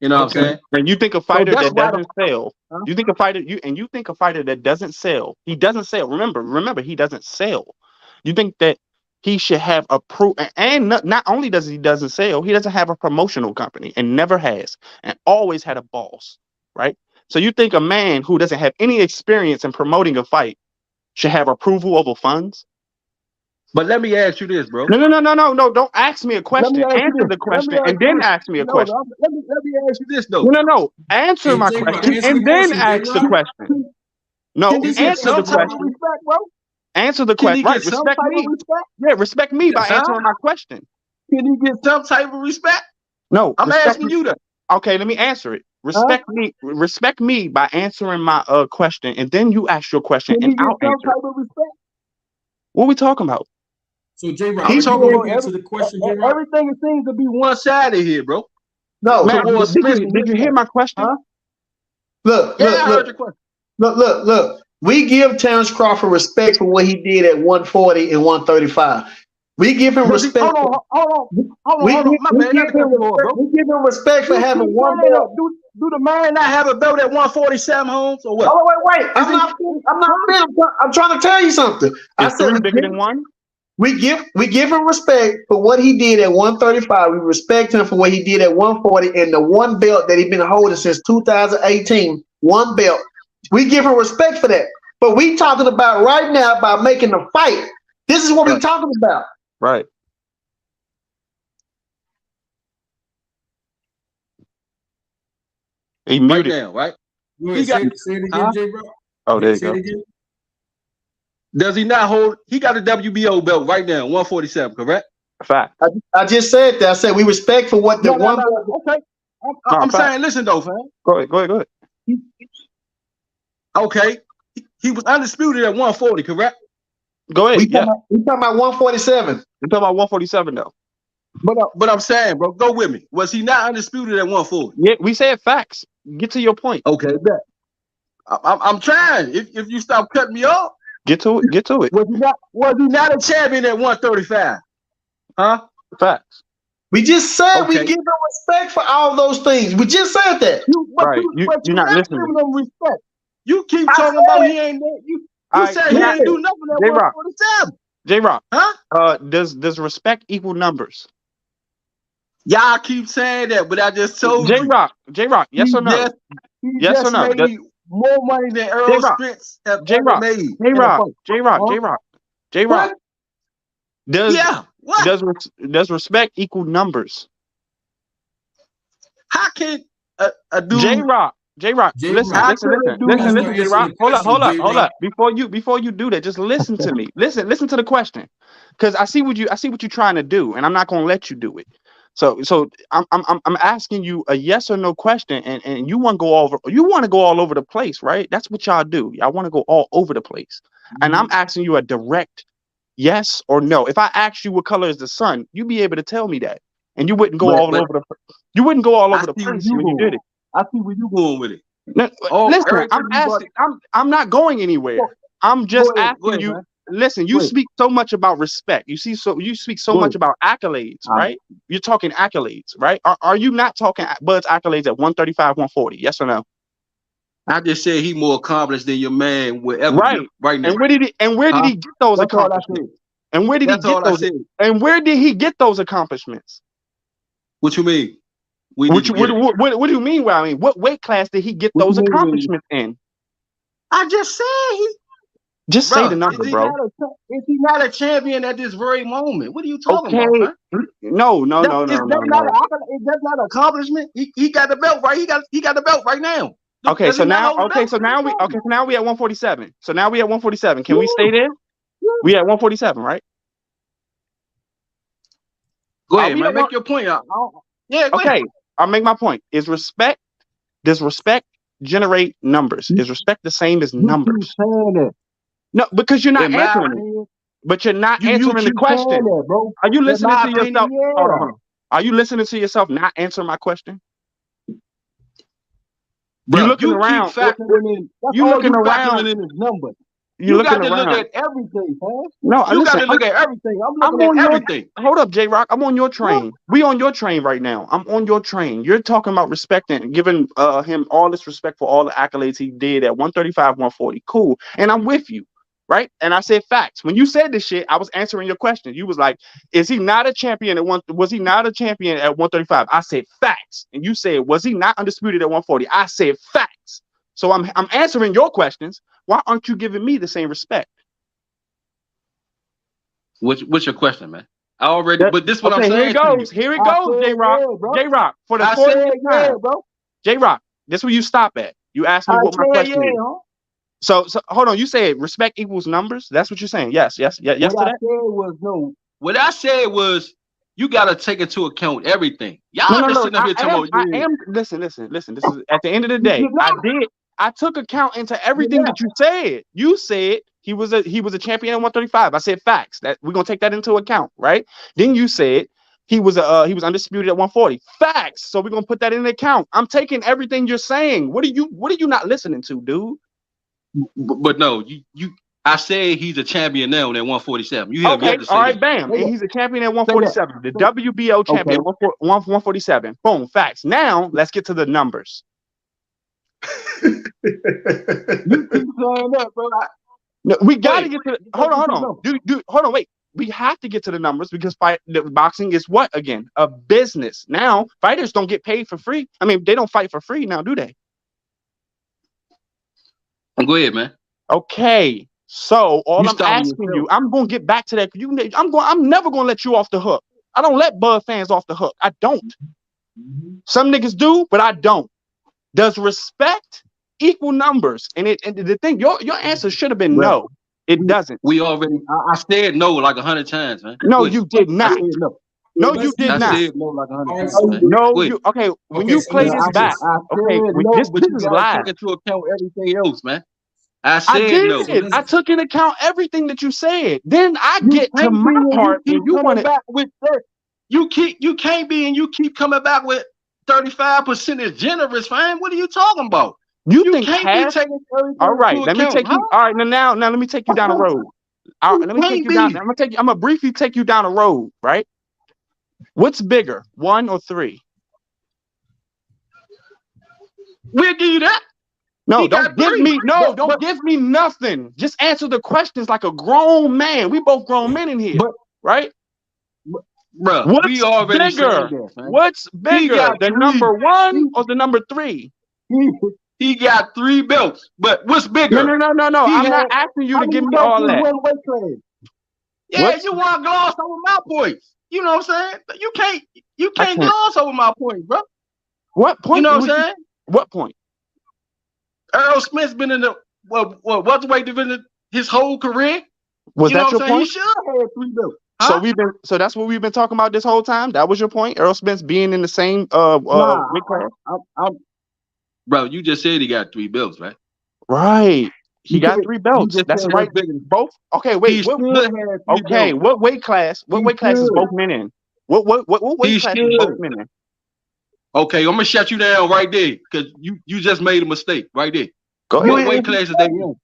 You know what I'm saying? And you think a fighter that doesn't sell, huh? you think a fighter that doesn't sell, he doesn't sell. Remember, he doesn't sell. You think that he should have a and not only does he doesn't sell, he doesn't have a promotional company and never has, and always had a boss, right? So you think a man who doesn't have any experience in promoting a fight should have approval over funds? But let me ask you this, bro. No. Don't ask me a question. Answer the question and then ask me a question. Let me ask you this, though. No. Answer my question and then ask the question. No, answer the question. Answer the question. Right, respect me. Yeah, respect me by answering my question. Can he get some type of respect? No, I'm asking you that. Okay, let me answer it. Respect me by answering my question, and then you ask your question, and I'll answer. Some type of respect? What are we talking about? So J-Rock, he's talking about answer the question. J-Rock? Everything seems to be one-sided here, bro. No, man, did you hear my question? Huh? Look, I heard your question. Look. We give Terrence Crawford respect for what he did at 140 and 135. We give him respect. Hold on. We give him respect for having one belt. Do the man not have a belt at 147, Holmes, or what? Oh, wait. I'm trying to tell you something. I said bigger than one. We give him respect for what he did at 135. We respect him for what he did at 140 and the one belt that he's been holding since 2018. One belt. We give him respect for that. But we talking about right now about making the fight. This is what we're talking about. Right. He muted. Right now, right? Say it again, J-Rock. Oh, there you go. Does he not hold? He got a WBO belt right now, 147, correct? Fact. I just said that. I said we respect for what the one. Okay. I'm saying, listen though, fam. Go ahead. Okay. He was undisputed at 140, correct? Go ahead. We talking about 147. We're talking about 147 though. But I'm saying, bro, go with me. Was he not undisputed at 140? Yeah, we said facts. Get to your point. Okay, bet. I'm trying. If you stop cutting me off. Get to it. Was he not a champion at 135? Huh? Facts. We just said we give him respect for all those things. We just said that. You're not listening. Giving him respect. You keep talking about he ain't there. You said he ain't do nothing at 147. J-Rock. Huh? Does respect equal numbers? Y'all keep saying that, but I just told you. J-Rock, yes or no? Yes or no? Made more money than Earl Spence have ever made. J-Rock. What? Does respect equal numbers? How can a dude? J-Rock, listen, J-Rock. Hold up. Before you do that, just listen to me. Listen to the question, because I see what you're trying to do, and I'm not gonna let you do it. So I'm asking you a yes or no question, and you want to go all over the place, right? That's what y'all do. Y'all want to go all over the place, and I'm asking you a direct yes or no. If I asked you what color is the sun, you'd be able to tell me that, and you wouldn't go all over the. You wouldn't go all over the place when you did it. I see where you going with it. No, listen, I'm asking. I'm not going anywhere. I'm just asking you. Man. Listen, you speak so much about respect. You speak so much about accolades, right? You're talking accolades, right? Are you not talking Bud's accolades at 135, 140? Yes or no? I just said he more accomplished than your man would ever be right now. And where did he get those accomplishments? And where did he get those? And where did he get those accomplishments? What you mean? What do you mean? Well, I mean, what weight class did he get those accomplishments in? I just said he. Just say the number, bro. Is he not a champion at this very moment? What are you talking about, man? No. That's not an accomplishment. He got the belt right. He got the belt right now. Okay, so now we at 147. So now we at 147. Can we stay there? We at 147, right? Go ahead, man. Make your point. Yeah. Okay, I'll make my point. Does respect generate numbers? Is respect the same as numbers? No, because you're not answering it. But you're not answering the question. Are you listening to yourself? Hold on. Are you listening to yourself not answering my question? Bro, You looking you around. keep factoring in. That's You all looking you around. factoring in is numbers. You You got looking to look around. at everything, man. No, You listen. got to look at everything. I'm I'm looking on at your. everything. Hold up, J-Rock. I'm on your train. We on your train right now. I'm on your train. You're talking about respecting, giving him all this respect for all the accolades he did at 135, 140. Cool. And I'm with you, right? And I said facts. When you said this shit, I was answering your question. You was like, "Is he not a champion at one? Was he not a champion at 135?" I said facts. And you said, "Was he not undisputed at 140?" I said facts. So I'm answering your questions. Why aren't you giving me the same respect? What's your question, man? I already, but this is what I'm saying. Here it goes. Here it goes, J-Rock. Yeah, J-Rock, for the 40th time. Yeah, bro. J-Rock, this is where you stop at. You asked me what my question is. Huh? So hold on. You said respect equals numbers. That's what you're saying. Yes to that. What I said was you got to take into account everything. Y'all No. sitting up here talking about. I am. Listen. This is at the end of the day. I took account into everything that you said. You said he was a champion at 135. I said facts. That we're gonna take that into account, right? Then you said he was undisputed at 140. Facts. So we're gonna put that in account. I'm taking everything you're saying. What are you not listening to, dude? But no, I said he's a champion now at 147. You have to say all right, that. bam. And he's a champion at 147. The WBO champion at 147. Boom, facts. Now let's get to the numbers. You keep saying that, bro. No, we got to get to hold on. Dude, hold on, wait. We have to get to the numbers because boxing is what again? A business. Now, fighters don't get paid for free. I mean, they don't fight for free now, do they? Go ahead, man. Okay. So all I'm asking you, I'm gonna get back to that. I'm never gonna let you off the hook. I don't let Bud fans off the hook. I don't. Some niggas do, but I don't. Does respect equal numbers? And the thing, your answer should have been no. It doesn't. We already. I said no like 100 times, man. No, you did not. No, you did not. I said no like 100 times. Man. No, you. Okay, when you play this back, okay, this is live. Take into account everything else, man. I said no. I took into account everything that you said. Then I get to my part, and you want back with that. You can't be, and you keep coming back with 35% is generous, man. What are you talking about? You think can't half? Be taking all right, let me take you. All right, now let me take you down the road. Let me take you down. I'm gonna briefly take you down the road, right? What's bigger, 1 or 3? We'll give you that. No, don't give me don't give me nothing. Just answer the questions like a grown man. We both grown men in here, right? Bro, what's we already bigger? That, what's bigger, the number 1 or the number 3? He got 3 belts, but what's bigger? No. I'm not asking you to give me all that. Yeah, you want to gloss over my points. You know what I'm saying? You can't gloss over my points, bro. What point? You know what I'm saying? What point? Earl Smith's been in the welterweight division his whole career. Was that your point? He should have had 3 belts. Huh? So that's what we've been talking about this whole time. That was your point, Earl Spence being in the same weight class. Bro, you just said he got 3 belts, right? Right. He got 3 belts. That's right. Both. Okay, wait. What weight class? What weight class is both men in? What weight class is both men in? Okay, I'm gonna shut you down right there because you just made a mistake right there. Go ahead. What weight class is they in?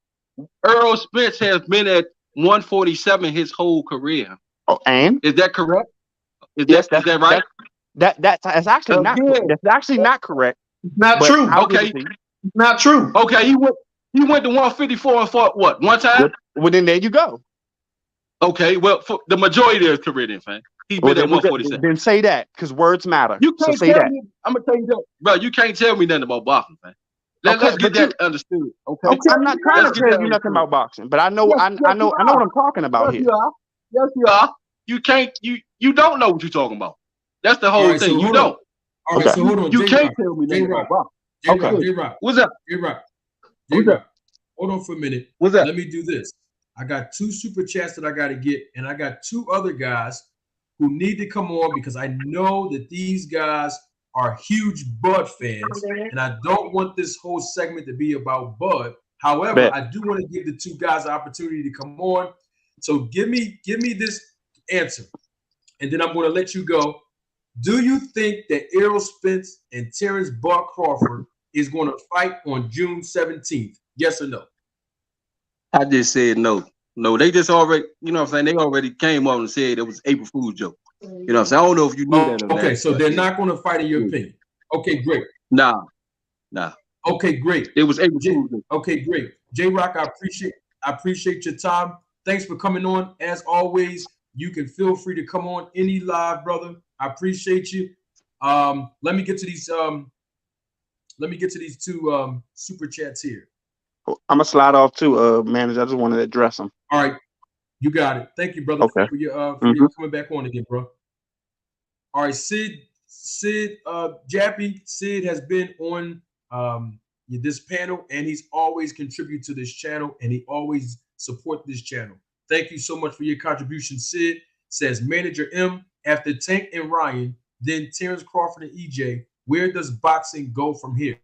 Earl Spence has been at 147 his whole career. Oh, and is that correct? Is that right? That's actually not. That's actually not correct. Not true. Okay, not true. Okay, he went to 154 and fought what? One time? Well, then there you go. Okay, well, for the majority of his career, then, fam. He's been at 147. Then say that, because words matter. You can't say that. I'm gonna tell you that, bro. You can't tell me nothing about boxing, man. Let's get that understood. Okay. I'm not trying to tell you nothing about boxing, but I know I know what I'm talking about here. Yes, you are. You can't. You don't know what you're talking about. That's the whole thing. You don't. All right, so hold on. You can't tell me nothing about boxing. J-Rock. What's up? J-Rock. Hold on for a minute. What's up? Let me do this. I got 2 super chats that I got to get, and I got 2 other guys who need to come on because I know that these guys are huge Bud fans, and I don't want this whole segment to be about Bud. However, I do want to give the 2 guys the opportunity to come on. So give me this answer, and then I'm going to let you go. Do you think that Errol Spence and Terrence Bud Crawford is going to fight on June 17th? Yes or no? I just said no. No, they just already, you know what I'm saying? They already came on and said it was April Fool's joke. You know what I'm saying? I don't know if you knew that or not. Okay, so they're not going to fight in your opinion. Okay, great. Nah. Okay, great. It was April Fool's joke. Okay, great. J-Rock, I appreciate your time. Thanks for coming on. As always, you can feel free to come on any live, brother. I appreciate you. Let me get to these two super chats here. I'm gonna slide off too, manager. I just wanted to address them. All right, you got it. Thank you, brother, okay. for your coming back on again, bro. All right, Sid Jappy. Sid has been on this panel, and he's always contributed to this channel, and he always support this channel. Thank you so much for your contribution. Sid says, Manager M, after Tank and Ryan, then Terrence Crawford and EJ, where does boxing go from here?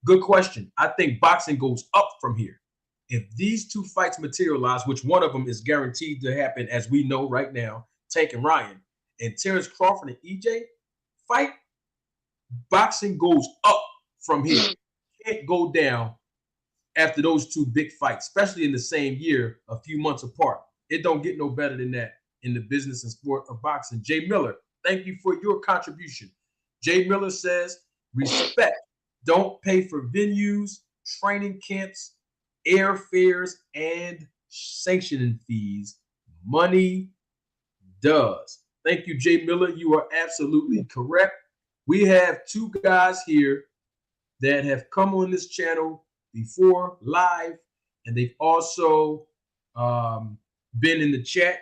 Good question. I think boxing goes up from here. If these two fights materialize, which one of them is guaranteed to happen, as we know right now, Tank and Ryan, and Terrence Crawford and EJ fight, boxing goes up from here. Can't go down after those two big fights, especially in the same year, a few months apart. It don't get no better than that in the business and sport of boxing. Jay Miller, thank you for your contribution. Jay Miller says, respect. Don't pay for venues, training camps, airfares, and sanctioning fees. Money does. Thank you, Jay Miller. You are absolutely correct. We have two guys here that have come on this channel before live, and they've also been in the chat.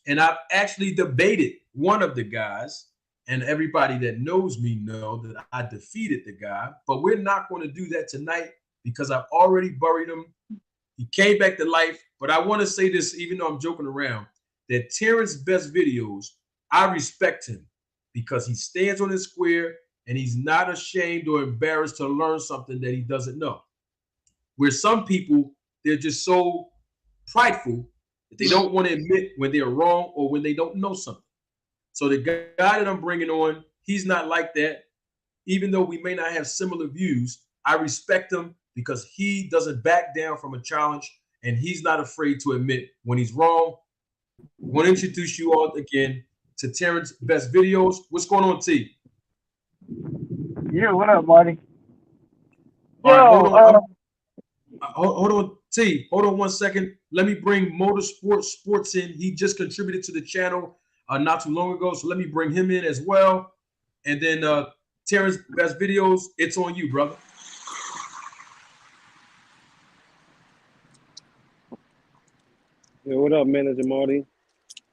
And I've actually debated one of the guys, and everybody that knows me know that I defeated the guy, but we're not going to do that tonight because I've already buried him. He came back to life, but I want to say this, even though I'm joking around, that Terrence Best Videos, I respect him because he stands on his square and he's not ashamed or embarrassed to learn something that he doesn't know. Where some people, they're just so prideful that they don't want to admit when they're wrong or when they don't know something. So the guy that I'm bringing on, he's not like that. Even though we may not have similar views, I respect him because he doesn't back down from a challenge and he's not afraid to admit when he's wrong. I want to introduce you all again to Terrence Best Videos. What's going on, T? Yeah, what up, Marty? All right, hold on, T. Hold on 1 second. Let me bring Motorsport Sports in. He just contributed to the channel not too long ago, so let me bring him in as well. And then Terrence Best Videos, it's on you, brother. Yeah, what up, Manager Marty?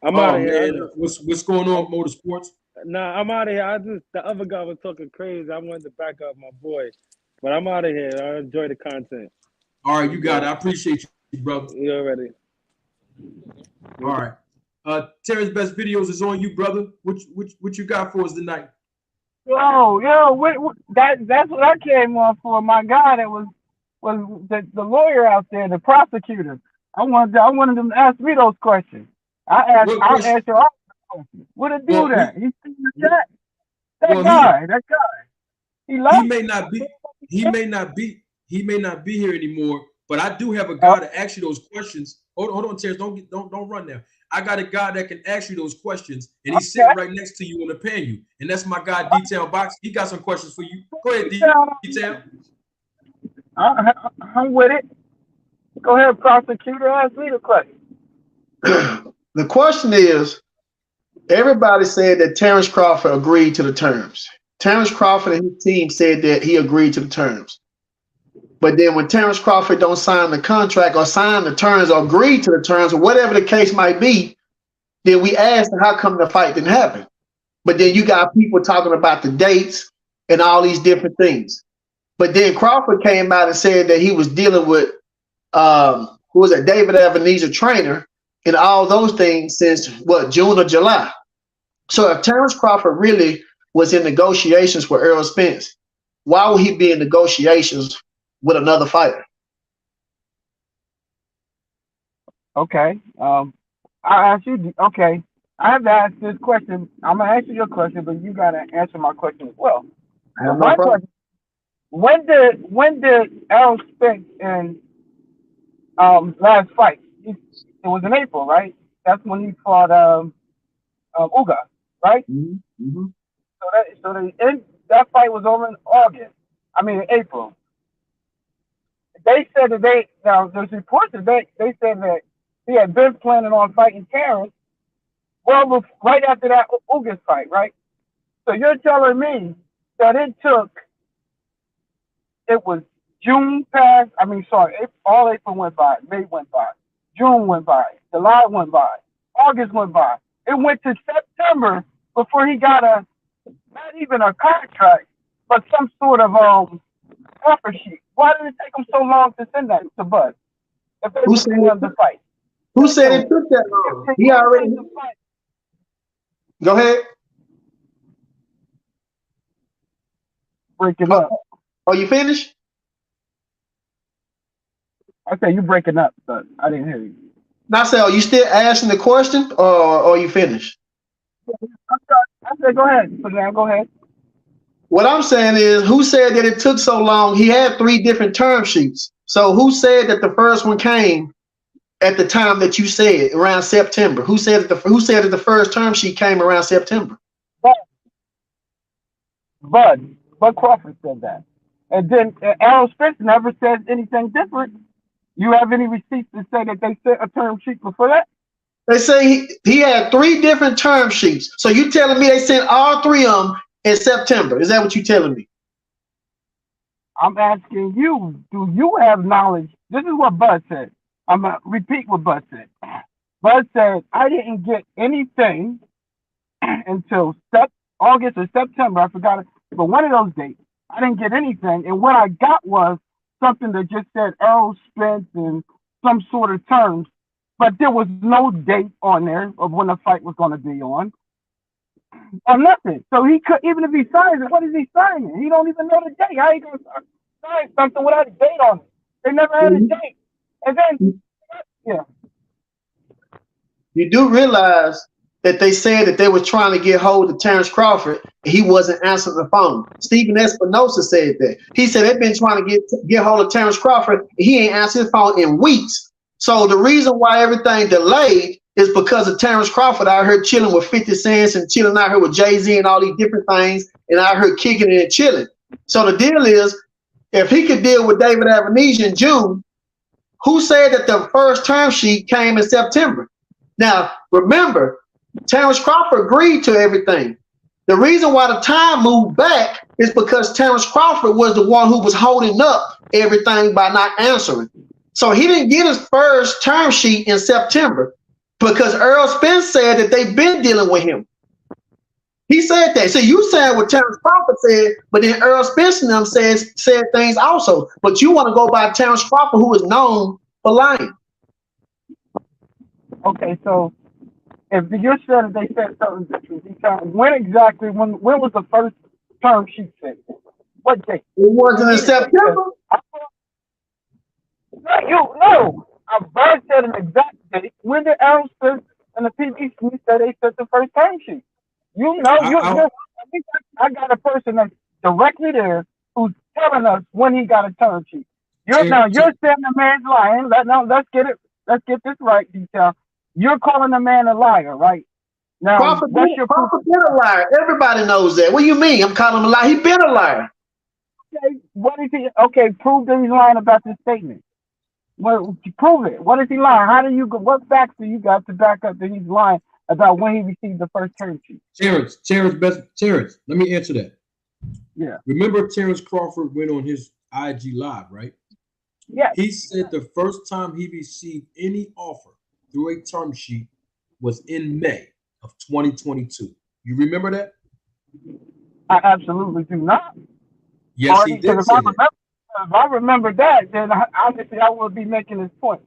I'm out of here. Man, what's going on, Motorsports? Nah, I'm out of here. The other guy was talking crazy. I wanted to back up my boy, but I'm out of here. I enjoy the content. All right, you got it. I appreciate you, brother. You already. All right. Terrence Best Videos is on you, brother. What you got for us tonight? That's what I came on for. My guy that was the lawyer out there, the prosecutor. I wanted them to ask me those questions. I answer all the questions. What it do that? He's in the chat. That guy. He may not be here anymore, but I do have a guy to ask you those questions. Hold on, Terrence. Don't run now. I got a guy that can ask you those questions, and he's sitting right next to you on the panel. And that's my guy, Detail Box. He got some questions for you. Go ahead, Detail. I'm with it. Go ahead, prosecutor. Ask me the question. The question is, everybody said that Terrence Crawford agreed to the terms. Terrence Crawford and his team said that he agreed to the terms. But then when Terrence Crawford don't sign the contract or sign the terms or agree to the terms or whatever the case might be, then we asked how come the fight didn't happen. But then you got people talking about the dates and all these different things. But then Crawford came out and said that he was dealing with who was that, David Ebenezer Trainer, and all those things since June or July. So if Terrence Crawford really was in negotiations with Earl Spence, why would he be in negotiations with another fighter? Okay. I asked you. Okay. I have to ask this question. I'm gonna answer your question, but you gotta answer my question as well. when did Errol Spence and last fight? It was in April, right? That's when he fought Uga, right? Mm-hmm. That fight was over in August. I mean, in April. They said that there's reports that they said that he had been planning on fighting Terrence. Well, right after that Ugas fight, right? So you're telling me that it was June passed. I mean, sorry, all April went by, May went by, June went by, July went by, August went by. It went to September before he got not even a contract, but some sort of offer sheet. Why did it take him so long to send that to Bud? If they Who said the fight? Who said it took that long? He already. Go ahead. Breaking up. Oh, you finished? I said you breaking up, but I didn't hear you. Now, I said, are you still asking the question, or you finished? I said, go ahead. So now, go ahead. What I'm saying is, who said that it took so long? He had 3 different term sheets. So who said that the first one came at the time that you said, around September? Who said that the first term sheet came around September? Bud Crawford said that. And then Errol Spence never said anything different. You have any receipts to say that they sent a term sheet before that? They say he had 3 different term sheets. So you telling me they sent all 3 of them in September? Is that what you telling me? I'm asking you, do you have knowledge? This is what Bud said. I'm going to repeat what Bud said. Bud said, I didn't get anything until August or September. I forgot it. But one of those dates, I didn't get anything. And what I got was something that just said Errol Spence and some sort of terms. But there was no date on there of when the fight was going to be on. Or nothing. So he could, even if he signs it, what is he signing? He don't even know the date. How are you going to sign something without a date on it? They never had a date. And then, yeah. You do realize that they said that they were trying to get hold of Terrence Crawford, and he wasn't answering the phone. Stephen Espinosa said that. He said they've been trying to get hold of Terrence Crawford, and he ain't answered the phone in weeks. So the reason why everything delayed is because of Terrence Crawford out here chilling with 50 Cent and chilling out here with Jay-Z and all these different things, and out here kicking it and chilling. So the deal is, if he could deal with David Avenesian in June, who said that the first term sheet came in September? Now, remember, Terrence Crawford agreed to everything. The reason why the time moved back is because Terrence Crawford was the one who was holding up everything by not answering. So he didn't get his first term sheet in September because Earl Spence said that they've been dealing with him. He said that. So you said what Terrence Crawford said, but then Earl Spence and them said things also. But you want to go by Terrence Crawford, who is known for lying. Okay, so if you're saying that they said something different, when was the first term sheet sent? What date? It wasn't in September. No. I've said an exact date. When did Aaron Spence and the PPV say they sent the first term sheet? I got a person that's directly there who's telling us when he got a term sheet. You're saying the man's lying. Let's get this right, detail. You're calling the man a liar, right? Now, Crawford been a liar. Everybody knows that. What do you mean? I'm calling him a liar. He's been a liar. Okay, what is he? Okay, prove that he's lying about this statement. Well, prove it. What is he lying? How do you? What facts do you got to back up that he's lying about when he received the first term sheet? Terrence, let me answer that. Yeah. Remember, Terrence Crawford went on his IG Live, right? Yeah. He said the first time he received any offer through a term sheet was in May of 2022. You remember that? I absolutely do not. Yes, he did say that. If I remember that, then obviously I would be making this point.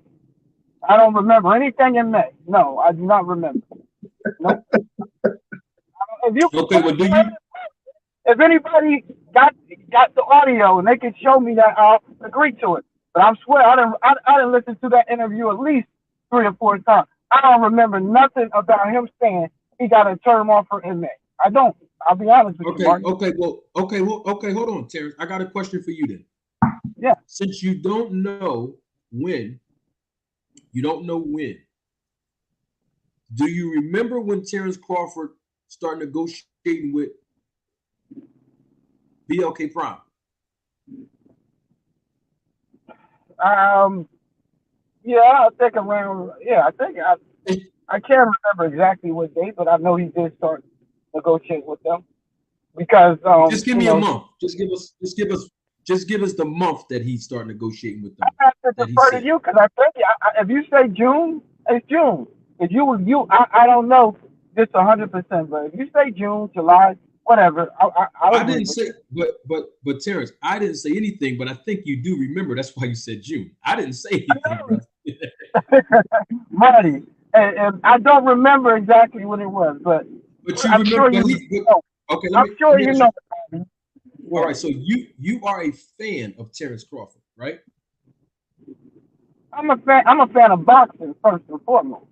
I don't remember anything in May. No, I do not remember. Nope. If anybody got the audio and they can show me that, I'll agree to it. But I swear I didn't listen to that interview at least 3 or 4 times. I don't remember nothing about him saying he got a term offer in May. I don't. I'll be honest with you, Mark. Okay. Hold on, Terrence. I got a question for you then. Yeah. Since you don't know when, do you remember when Terrence Crawford started negotiating with BLK Prime? Yeah, I think around. Yeah, I can't remember exactly what date, but I know he did start negotiating with them because just give me a month. Just give us the month that he started negotiating with them. I have to defer to you because I think if you say June, it's June. If you was you, I don't know this 100%, but if you say June, July, whatever, I didn't say, but Terrence, I didn't say anything, but I think you do remember. That's why you said June. I didn't say anything, bro. Marty, and I don't remember exactly what it was, but you I'm remember. sure you know. Okay, I'm sure you know. Yeah. All right, so you are a fan of Terrence Crawford, right? I'm a fan of boxing first and foremost.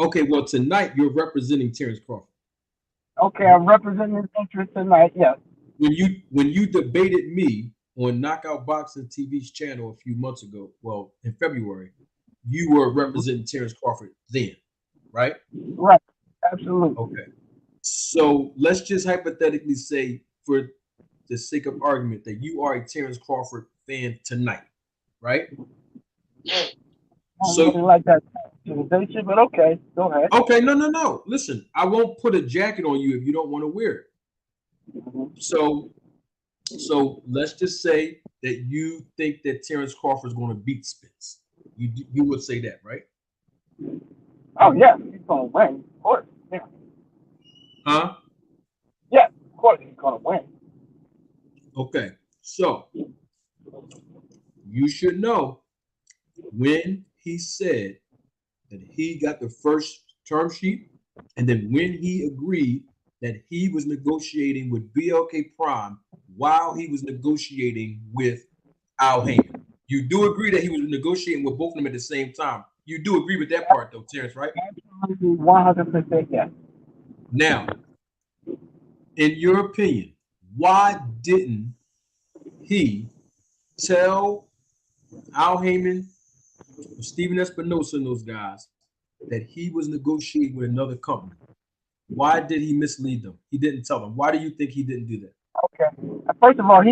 Okay, well tonight you're representing Terrence Crawford. Okay, I'm representing his interest tonight. Yes. When you debated me on Knockout Boxing TV's channel a few months ago, well, in February, you were representing Terrence Crawford then, right? Right. Absolutely. Okay. So let's just hypothetically say, for the sake of argument, that you are a Terrence Crawford fan tonight, right? I don't really like that conversation, but okay, go ahead. Okay, no. Listen, I won't put a jacket on you if you don't want to wear it. So let's just say that you think that Terrence Crawford is going to beat Spence. You would say that, right? Oh yeah, he's going to win, of course. Yeah. Huh? Yeah, of course he's going to win. Okay, so you should know when he said that he got the first term sheet, and then when he agreed that he was negotiating with BLK Prime while he was negotiating with Al Heyman. You do agree that he was negotiating with both of them at the same time. You do agree with that part, though, Terrence, right? Absolutely, 100%, yes. Now, in your opinion, why didn't he tell Al Heyman, Steven Espinosa, and those guys that he was negotiating with another company? Why did he mislead them? He didn't tell them. Why do you think he didn't do that? Okay. First of all,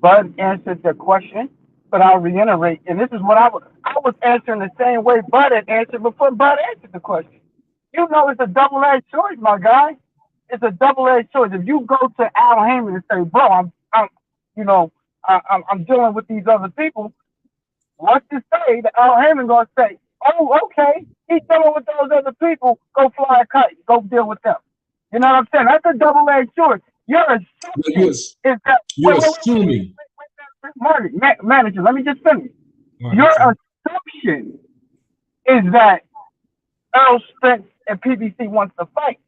Bud answered the question, but I'll reiterate, and this is what I was answering the same way Bud had answered before Bud answered the question. You know, it's a double-edged sword, my guy. It's a double-edged sword. If you go to Al Heyman and say, "Bro, I'm dealing with these other people," what's to say that Al Heyman gonna say, "Oh, okay, he's dealing with those other people. Go fly a kite. Go deal with them." You know what I'm saying? That's a double-edged sword. You're assuming. Marty, manager, let me just finish. Right, your assumption is that Earl Spence and PBC wants to fight.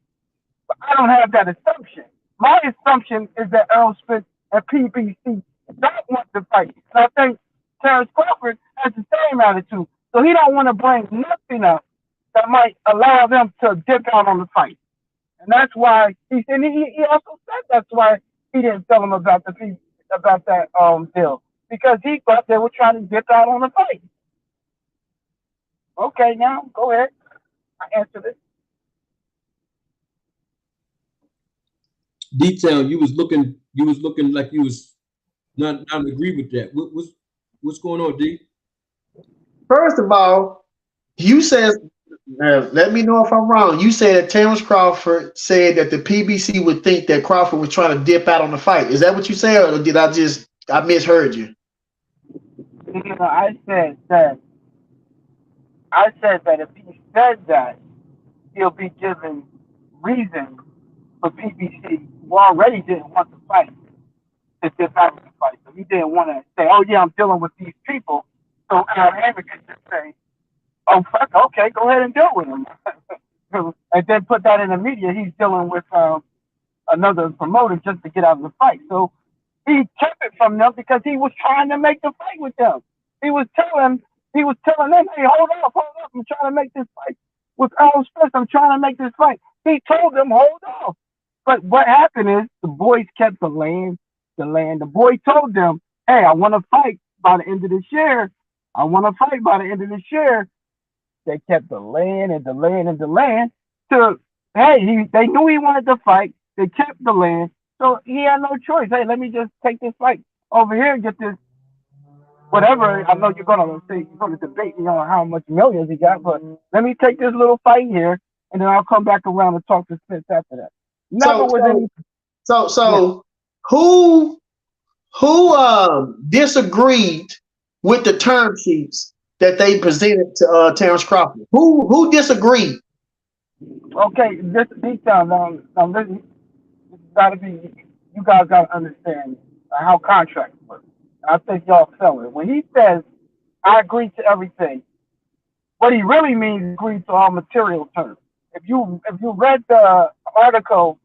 But I don't have that assumption. My assumption is that Earl Spence and PBC don't want to fight. And I think Terrence Crawford has the same attitude. So he don't want to bring nothing up that might allow them to dip out on the fight. And that's why he also said that's why he didn't tell him about that deal. Because he thought they were trying to dip out on the fight. Okay, now go ahead. I answered it. Detail, you was looking like you was not agree with that. What's going on, D? First of all, you said, let me know if I'm wrong. You said that Terrence Crawford said that the PBC would think that Crawford was trying to dip out on the fight. Is that what you said, or did I misheard you? I said that if he said that, he'll be given reason for PBC, who already didn't want to fight, to dip out of the fight. So he didn't want to say, "Oh yeah, I'm dealing with these people." So Al Heyman could just say, "Oh fuck, okay, go ahead and deal with him," and then put that in the media. He's dealing with another promoter just to get out of the fight. So he kept it from them because he was trying to make the fight with them. He was telling them, "Hey, hold up, I'm trying to make this fight with Earl Spence. I'm trying to make this fight." He told them, "Hold off. But what happened is the boys kept delaying. The boy told them, "Hey, I want to fight by the end of this year. I want to fight by the end of this year." They kept delaying and delaying and delaying. To hey, they knew he wanted to fight. They kept delaying, so he had no choice. Hey, let me just take this fight over here and get this whatever. I know you're gonna debate me on how much millions he got, but let me take this little fight here, and then I'll come back around and talk to Spence after that. Never was any. So who disagreed with the term sheets that they presented to Terrence Crawford? Who disagreed? Okay, this detail now this gotta be. You guys gotta understand how contracts work. I think y'all feel it. When he says, "I agree to everything," what he really means is agree to all material terms. If you read the article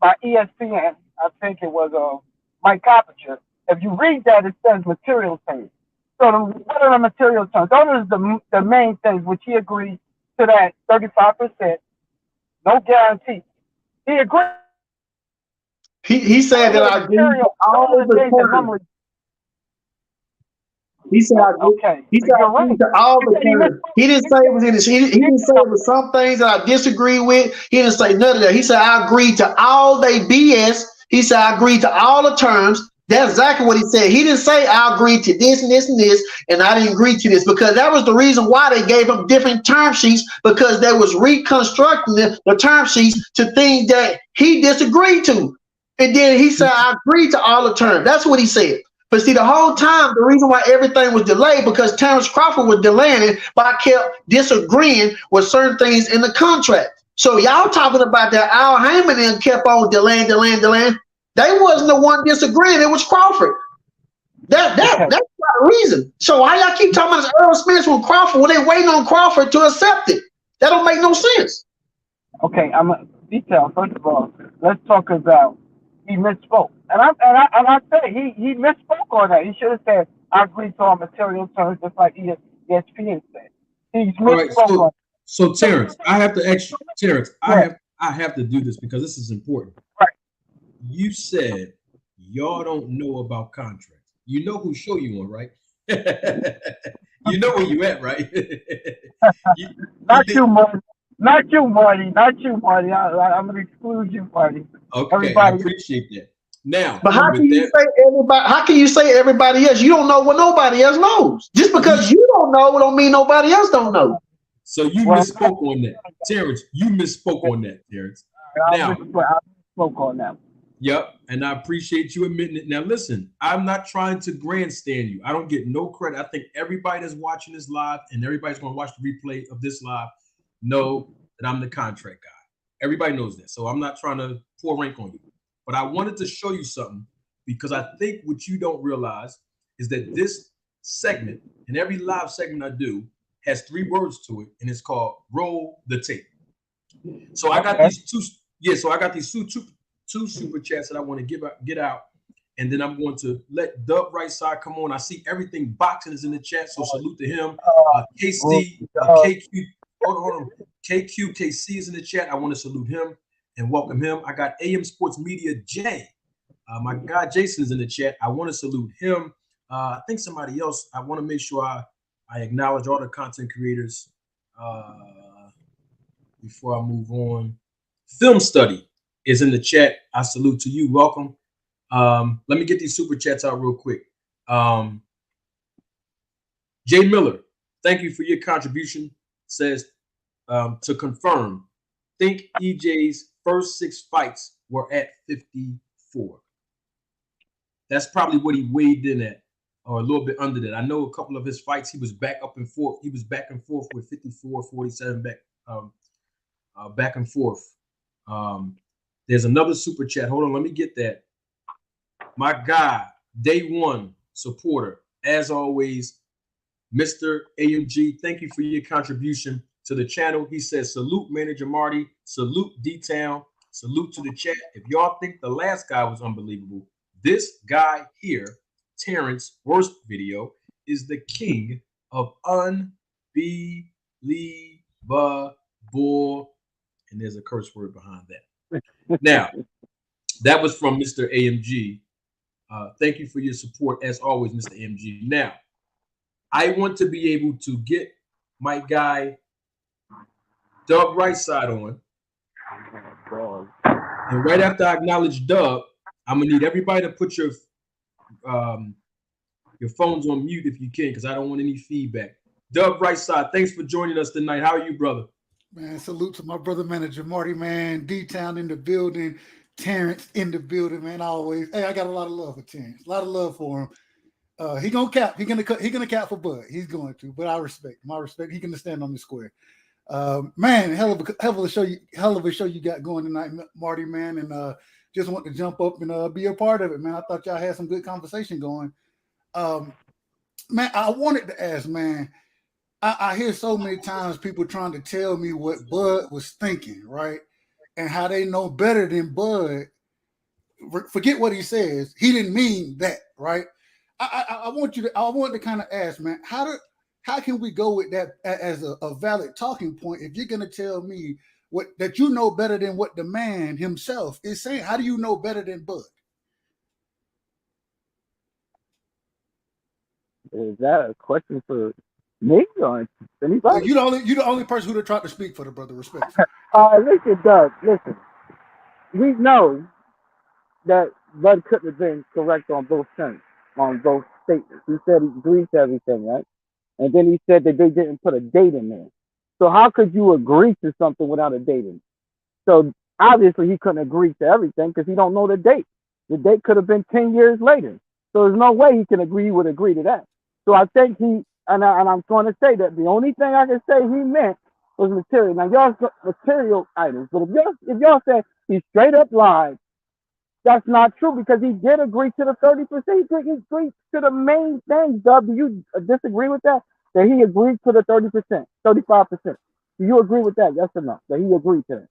by ESPN, I think it was Mike Coppinger. If you read that, it says material terms. So what are the material terms? Those are the main things which he agreed to, that 35%, no guarantee. He agreed. He said that I agree to all the terms. He said I agree. Okay. He said I agree to all the terms. He didn't say it was in his. He didn't say it was some things that I disagree with. He didn't say none of that. He said I agreed to all they BS. He said I agreed to all the terms. That's exactly what he said. He didn't say I agreed to this and this and this, and I didn't agree to this, because that was the reason why they gave him different term sheets, because they was reconstructing the term sheets to things that he disagreed to. And then he said, I agreed to all the terms. That's what he said. But see, the whole time, the reason why everything was delayed, because Terrence Crawford was delaying it, but I kept disagreeing with certain things in the contract. So y'all talking about that Al Heyman and kept on delaying. They wasn't the one disagreeing. It was Crawford. That's not the reason. So why y'all keep talking about Earl Spence with Crawford when they waiting on Crawford to accept it? That don't make no sense. Okay, I'm a detail. First of all, let's talk about he misspoke, and I say he misspoke on that. He should have said I agree to all material terms, just like ESPN said. He misspoke on. So Terrence, I have to ask you, Terrence, I have to do this because this is important. Right. You said y'all don't know about contracts. You know who show you on, right? You know where you at, right? Not you, Marty. Not you, Marty. I'm gonna exclude you, Marty. Okay, everybody. I appreciate that. Now, but how can you say everybody? How can you say everybody else? You don't know what nobody else knows. Just because you don't know, don't mean nobody else don't know. So you misspoke on that, Terrence. You misspoke on that, Terrence. I misspoke on that. Yep, and I appreciate you admitting it. Now, listen, I'm not trying to grandstand you. I don't get no credit. I think everybody that's watching this live and everybody's going to watch the replay of this live know that I'm the contract guy. Everybody knows that. So I'm not trying to pour rank on you. But I wanted to show you something because I think what you don't realize is that this segment and every live segment I do has 3 words to it, and it's called roll the tape. So I got these two. Yeah, so I got these two super chats that I want to get out, and then I'm going to let Dub right side come on. I see everything boxing is in the chat, so salute to him. KC, KQ, hold on. KC is in the chat. I want to salute him and welcome him. I got AM Sports Media J. My guy Jason is in the chat. I want to salute him. I think somebody else. I want to make sure I acknowledge all the content creators before I move on. Film Study is in the chat. I salute to you. Welcome. Let me get these super chats out real quick. Jay Miller, thank you for your contribution. Says to confirm, think EJ's first 6 fights were at 54. That's probably what he weighed in at, or a little bit under that. I know a couple of his fights, he was back up and forth. He was back and forth with 54, 47, back and forth. There's another super chat. Hold on, let me get that. My guy, day one supporter, as always, Mr. AMG, thank you for your contribution to the channel. He says, salute Manager Marty, salute D-Town, salute to the chat. If y'all think the last guy was unbelievable, this guy here, Terrence, worst video, is the king of unbelievable. And there's a curse word behind that. Now, that was from Mr. AMG. Thank you for your support, as always, Mr. AMG. Now, I want to be able to get my guy Dub Right Side on. And right after I acknowledge Dub, I'm going to need everybody to put your phones on mute if you can, because I don't want any feedback. Dub Right Side, thanks for joining us tonight. How are you, brother? Man, salute to my brother manager, Marty, man. D-Town in the building. Terrence in the building, man. Always. Hey, I got a lot of love for Terrence. A lot of love for him. He gonna cap. He gonna cap for Bud. He's going to, but I respect him. I respect. He can stand on the square. Man, hell of a show you got going tonight, Marty, man. And just want to jump up and be a part of it, man. I thought y'all had some good conversation going. Man, I wanted to ask, man. I hear so many times people trying to tell me what Bud was thinking, right? And how they know better than Bud. Forget what he says. He didn't mean that, right? I want to kind of ask, man, how can we go with that as a valid talking point if you're going to tell me that you know better than what the man himself is saying? How do you know better than Bud? Is that a question for me or anybody? Well, you the only person who would tried to speak for the brother. Respect. Listen, Doug. Listen, we know that Bud couldn't have been correct on both terms, on both statements. He said he agreed to everything, right? And then he said that they didn't put a date in there. So how could you agree to something without a date in it? So obviously he couldn't agree to everything because he don't know the date. The date could have been 10 years later. So there's no way he would agree to that. So I think and I'm going to say that the only thing I can say he meant was material. Now y'all material items, but if y'all say he straight up lied, that's not true because he did agree to the 30%. He agreed to the main things. Dub, do you disagree with that? That he agreed to the 30%, 35%. Do you agree with that? Yes or no? That he agreed to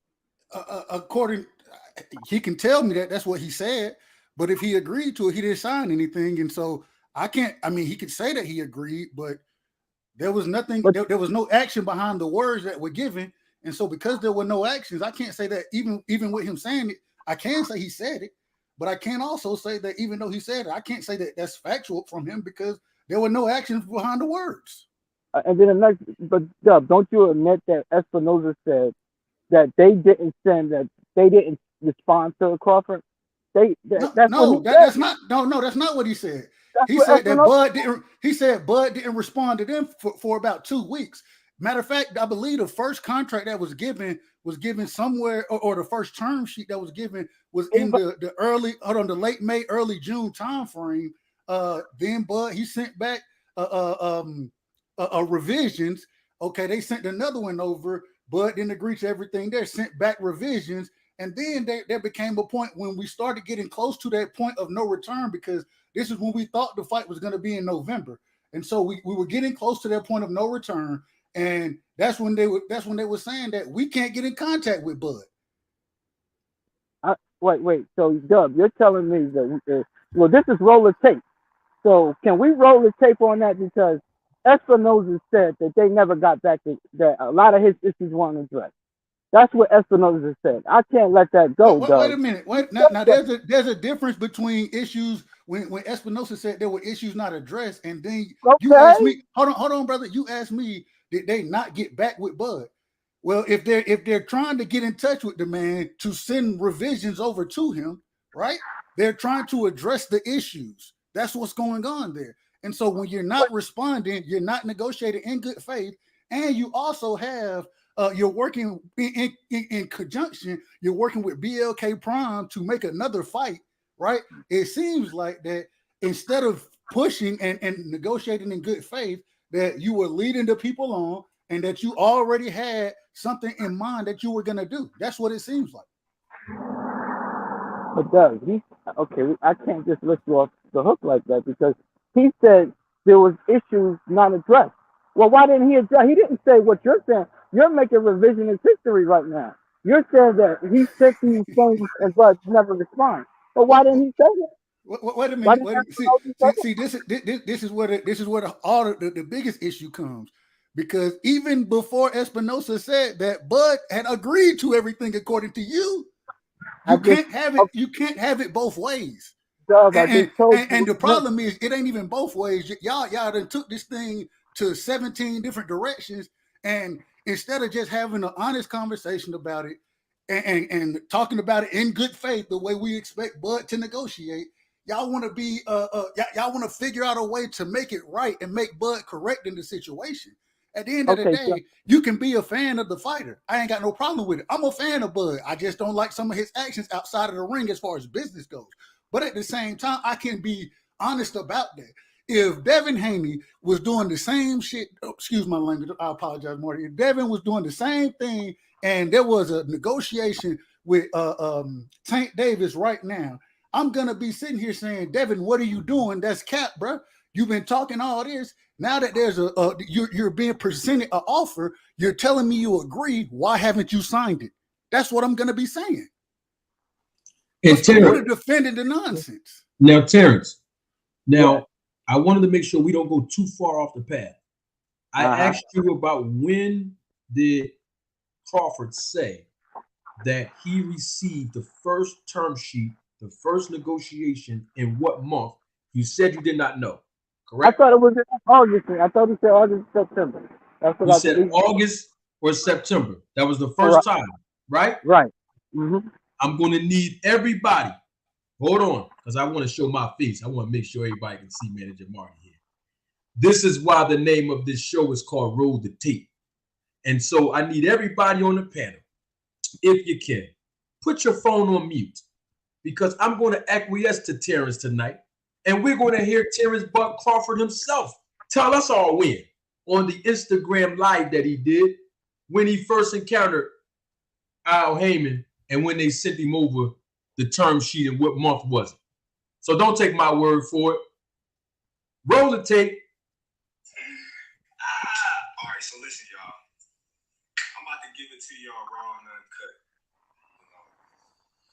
that? He can tell me that that's what he said, but if he agreed to it, he didn't sign anything, and so I can't. I mean, he could say that he agreed, but there was nothing. There was no action behind the words that were given, and so because there were no actions, I can't say that even with him saying it. I can say he said it, but I can't also say that even though he said it, I can't say that that's factual from him because there were no actions behind the words. And then the next, but Dub, don't you admit that Espinosa said that they didn't respond to Crawford? That's not what he said. He said that Bud didn't. He said Bud didn't respond to them for about 2 weeks. Matter of fact, I believe the first contract that was given somewhere, or the first term sheet that was given was in the late May, early June time frame. Then Bud he sent back revisions. Okay, they sent another one over. Bud didn't agree to everything there. Sent back revisions, and then there became a point when we started getting close to that point of no return because this is when we thought the fight was going to be in November, and so we were getting close to that point of no return. And that's when they were saying that we can't get in contact with Bud. Wait. So, Dub, you're telling me that this is roller tape. So, can we roll the tape on that because Espinosa said that they never got back that a lot of his issues weren't addressed. That's what Espinosa said. I can't let that go. Wait a minute. Now there's a difference between issues when Espinosa said there were issues not addressed, and then you asked me. Hold on, brother. You asked me, did they not get back with Bud? Well, if they're trying to get in touch with the man to send revisions over to him, right? They're trying to address the issues. That's what's going on there. And so when you're not responding, you're not negotiating in good faith, and you also have you're working in conjunction. You're working with BLK Prime to make another fight, right? It seems like that instead of pushing and negotiating in good faith, that you were leading the people on, and that you already had something in mind that you were going to do. That's what it seems like. But Doug, I can't just let you off the hook like that because he said there was issues not addressed. Well, why didn't he address? He didn't say what you're saying. You're making revisionist history right now. You're saying that he sent these things and Bud never respond. But why didn't he say that? Wait a minute. See, this is where all the biggest issue comes, because even before Espinosa said that Bud had agreed to everything according to you, You can't have it. You can't have it both ways. Doug, and the problem is, it ain't even both ways. Y'all done took this thing to 17 different directions, and instead of just having an honest conversation about it and talking about it in good faith, the way we expect Bud to negotiate, y'all want to be y'all want to figure out a way to make it right and make Bud correct in the situation. At the end of the day, you can be a fan of the fighter. I ain't got no problem with it. I'm a fan of Bud. I just don't like some of his actions outside of the ring as far as business goes. But at the same time, I can be honest about that. If Devin Haney was doing the same shit, excuse my language, I apologize, Marty. If Devin was doing the same thing and there was a negotiation with Tank Davis right now, I'm going to be sitting here saying, Devin, what are you doing? That's cap, bro. You've been talking all this. Now that there's you're being presented an offer, you're telling me you agree. Why haven't you signed it? That's what I'm going to be saying. And what's the point of defending the nonsense? Now, Terrence, I wanted to make sure we don't go too far off the path. I asked you about when did Crawford say that he received the first term sheet, the first negotiation, in what month? You said you did not know, correct? I thought it was in August. I thought he said August, September. That's what you said August or September. That was the first time, right? Right. Mm-hmm. I'm going to need everybody. Hold on, because I want to show my face. I want to make sure everybody can see Manager Marty here. This is why the name of this show is called Roll the Tape. And so I need everybody on the panel, if you can, put your phone on mute, because I'm going to acquiesce to Terrence tonight, and we're going to hear Terrence Buck Crawford himself tell us all when on the Instagram live that he did when he first encountered Al Heyman and when they sent him over the term sheet and what month was it. So don't take my word for it. Roll the tape. All right, so listen, y'all. I'm about to give it to y'all raw and uncut.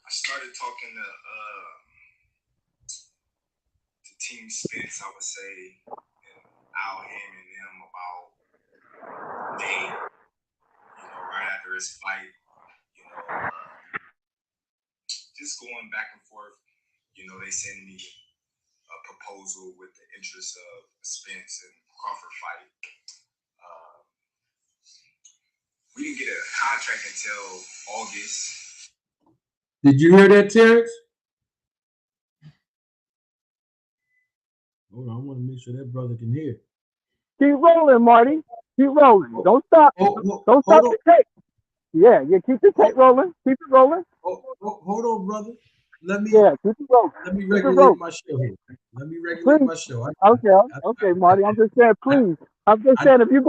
I started talking to Team Spence, I would say, and Al Heyman and them about May, right after his fight, just going back and forth. They send me a proposal with the interest of Spence and Crawford fight. We didn't get a contract until August. Did you hear that, Terrence? Hold on, I want to make sure that brother can hear. Keep rolling, Marty. Keep rolling. Don't stop. Don't stop the tape. Yeah, keep the tape rolling. Keep it rolling. Hold on, brother. Let me keep it rolling. Let me regulate my show here. Let me regulate my show. Okay, Marty. I'm just saying, please. I'm just saying, if you're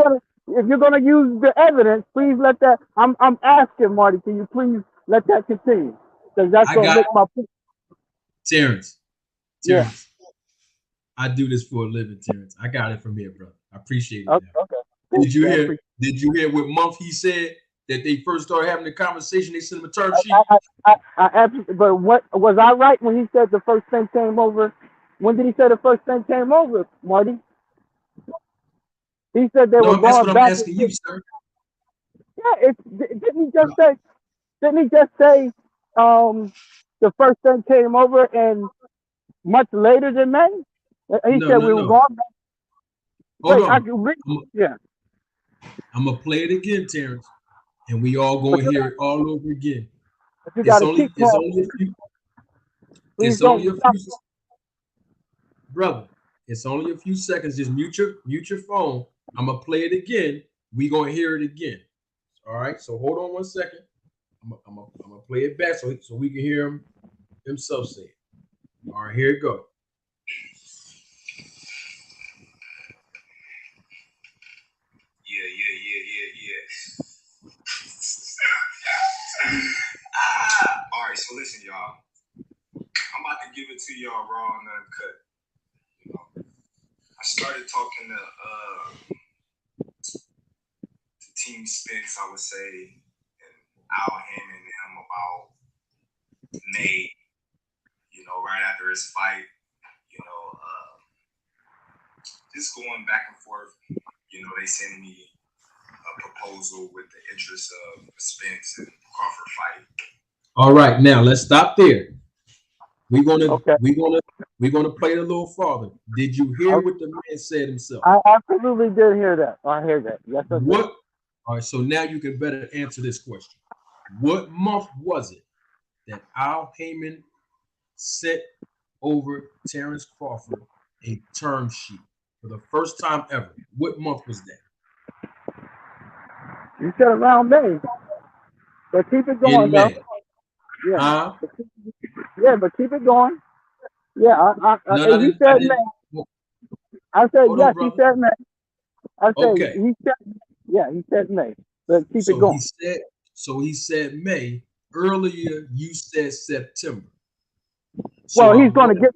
gonna use the evidence, please let that. I'm asking, Marty. Can you please let that continue? Because that's gonna make my point. Terrence. Yeah. I do this for a living, Terrence. I got it from here, brother. I appreciate it. Okay. Did you hear what month he said that they first started having the conversation? They sent him a term sheet. But what was I right when he said the first thing came over? When did he say the first thing came over, Marty? He said they were going back. I'm asking you, sir. Yeah, didn't he just say? Didn't he just say the first thing came over and much later than May? He said we were going back. Hold on. I'm gonna play it again, Terrence, and we all gonna hear it all over again. It's only a few. Brother, it's only a few seconds. Just mute your phone. I'm gonna play it again. We gonna hear it again. All right. So hold on 1 second. I'm gonna play it back so we can hear him himself say it. All right. Here it goes. All right, so listen, y'all. I'm about to give it to y'all raw and uncut. I started talking to Team Spence, I would say, and Al Heyman and him about May, right after his fight, just going back and forth. They send me a proposal with the interest of Spence and Crawford fight. All right, now let's stop there. We're gonna play it a little farther. Did you hear what the man said himself? I absolutely did hear that. I heard that. Yes, I did. What? All right, so now you can better answer this question. What month was it that Al Heyman sent over Terrence Crawford a term sheet for the first time ever? What month was that? You said around May. But keep it going, though. Yeah. Yeah, but keep it going. Yeah, he said May. I said yes, he said May. I said he said May. But keep it going. He said May. Earlier you said September. Well, he's going to get.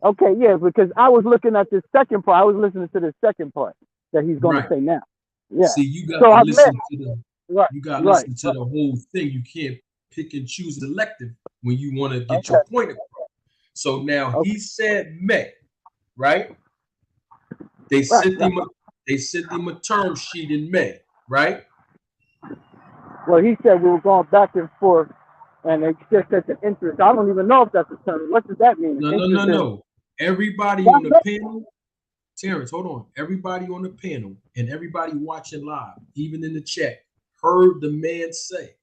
Okay, yeah, because I was looking at the second part. I was listening to the second part that he's going to say now. Yeah. See, you got to listen to the. You got to listen to the whole thing. You can't pick and choose elective when you want to get your point across. So now he said May, right? They sent him a term sheet in May, right? Well, he said we were going back and forth, and it's just at the interest. I don't even know if that's a term. What does that mean? No. Everybody on the panel, Terrence, hold on. Everybody on the panel and everybody watching live, even in the chat, heard the man say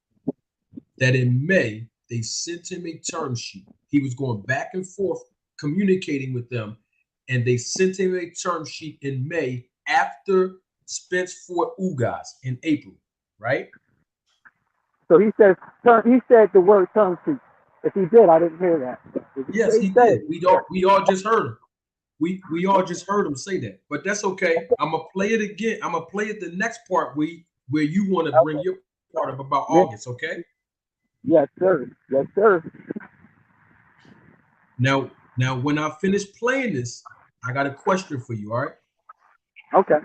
that in May they sent him a term sheet. He was going back and forth communicating with them, and they sent him a term sheet in May after Spence fought Ugas in April, right? So he said the word term sheet. If he did, I didn't hear that. Yes, he did. We all just heard him. We all just heard him say that. But that's okay. I'm gonna play it again. I'm gonna play it the next part where you want to bring your part up about August, okay? Yes, sir. Yes, sir. Now, when I finish playing this, I got a question for you, all right? Okay.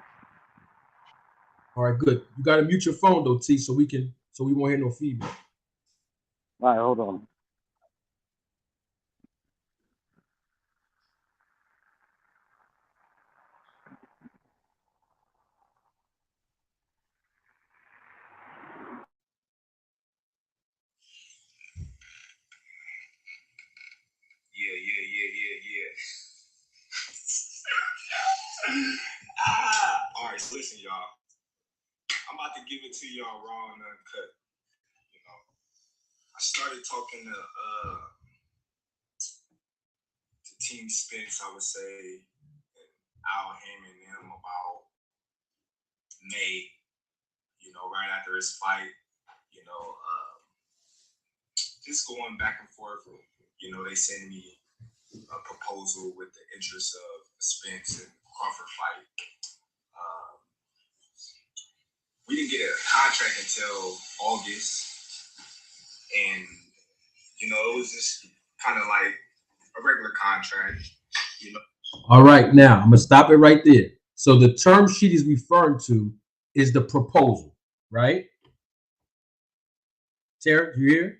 All right, good. You gotta mute your phone though, T, so we won't hear no feedback. All right, hold on. All right, so listen, y'all. I'm about to give it to y'all raw and uncut. You know, I started talking to Team Spence, I would say, and Al Heyman and them about May. You know, right after his fight. You know, just going back and forth. You know, they send me a proposal with the interest of Spence and Crawford fight. We didn't get a contract until August, and you know it was just kind of like a regular contract. You know. All right, now I'm gonna stop it right there. So the term sheet is referring to is the proposal, right? Terrence, you hear?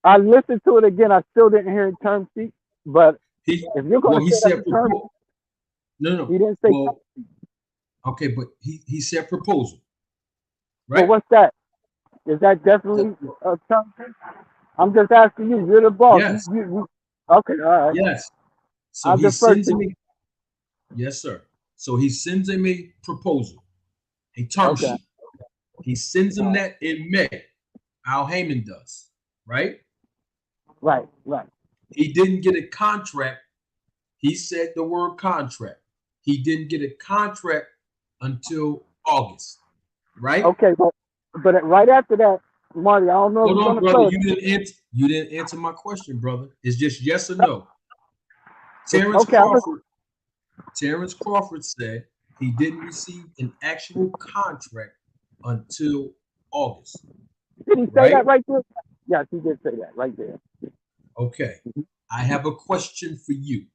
I listened to it again. I still didn't hear a term sheet, but if you're going to say term, no, he didn't say. Okay, but he said proposal, right? Well, what's that? Is that definitely a term sheet? I'm just asking you. You're the boss. Yes. You, okay, all right. Yes. So he sends him. Yes, sir. So he sends him a proposal, a term sheet. He sends him that in May. Al Heyman does, right? Right. He didn't get a contract. He said the word contract. He didn't get a contract until August, right? Okay, but right after that, Marty, I don't know. Hold on, brother. You didn't answer my question, brother. It's just yes or no. Terrence Crawford said he didn't receive an actual contract until August. Did he say that right there? Yes, he did say that right there. Okay. I have a question for you.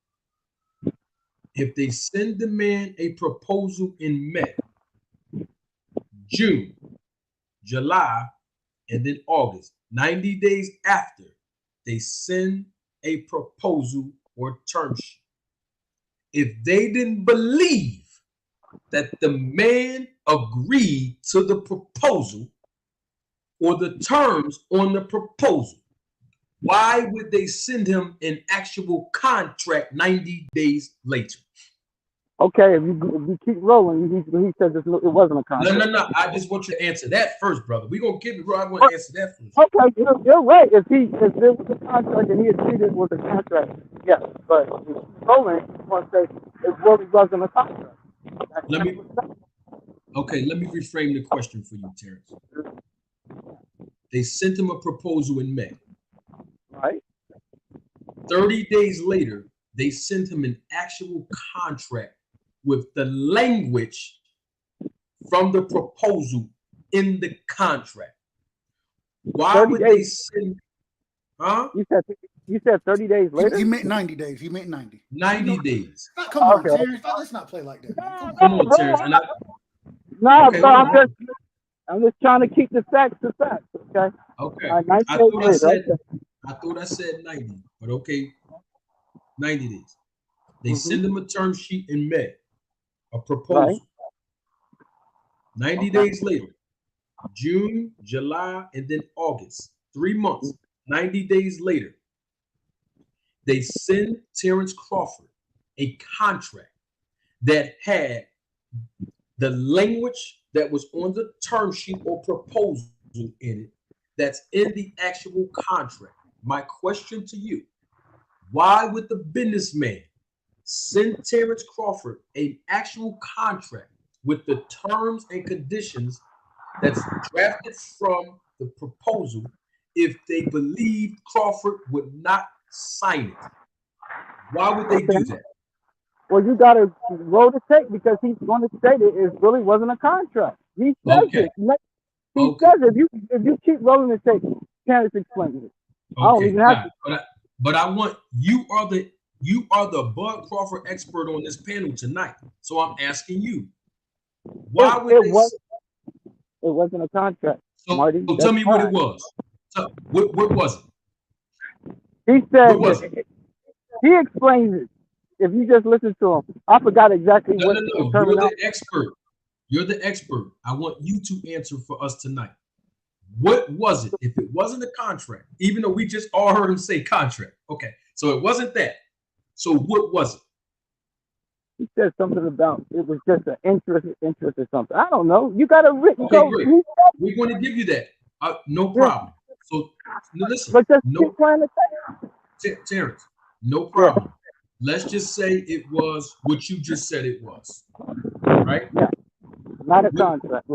If they send the man a proposal in May, June, July, and then August, 90 days after, they send a proposal or term sheet. If they didn't believe that the man agreed to the proposal, or the terms on the proposal, why would they send him an actual contract 90 days later? Okay, if you keep rolling, he says it wasn't a contract. No. I just want you to answer that first, brother. We're gonna give it, bro. I want to answer that first. Okay, you're right. If there was a contract and he had treated it with a contract, yes. But if you keep rolling, you want to say it really wasn't a contract. Let me reframe the question for you, Terrence. They sent him a proposal in May. Right. 30 days later, they sent him an actual contract with the language from the proposal in the contract. Why would they send? Huh? You said 30 days later? He meant 90 days. He meant 90. 90 days. Come on, Terrence. Let's not play like that. Come on, Terrence. I'm just trying to keep the facts to facts, okay? Okay. I thought I said 90, but okay. 90 days. They send him a term sheet in May, a proposal. Right. 90 days later, June, July, and then August, 3 months, 90 days later, they send Terrence Crawford a contract that had the language that was on the term sheet or proposal in it that's in the actual contract. My question to you, why would the businessman send Terrence Crawford an actual contract with the terms and conditions that's drafted from the proposal if they believed Crawford would not sign it? Why would they do that? Well, you got to roll the tape because he's going to state it really wasn't a contract. He says it. He says it. If you keep rolling the tape, Terrence explains it. I don't even have to. But I want you are the Bud Crawford expert on this panel tonight. So I'm asking you, why would it wasn't a contract, Marty. So tell me what it was. So, what was it? He said he explains it. If you just listen to him, I forgot exactly what. No. You're the expert. You're the expert. I want you to answer for us tonight. What was it? If it wasn't a contract, even though we just all heard him say contract. Okay, so it wasn't that. So what was it? He said something about it was just an interest or something. I don't know. You got a written. Okay, great. We're going to give you that. No problem. So listen. But just keep playing the Terrence, no problem. Let's just say it was what you just said it was. Right? Yeah. Not a contract.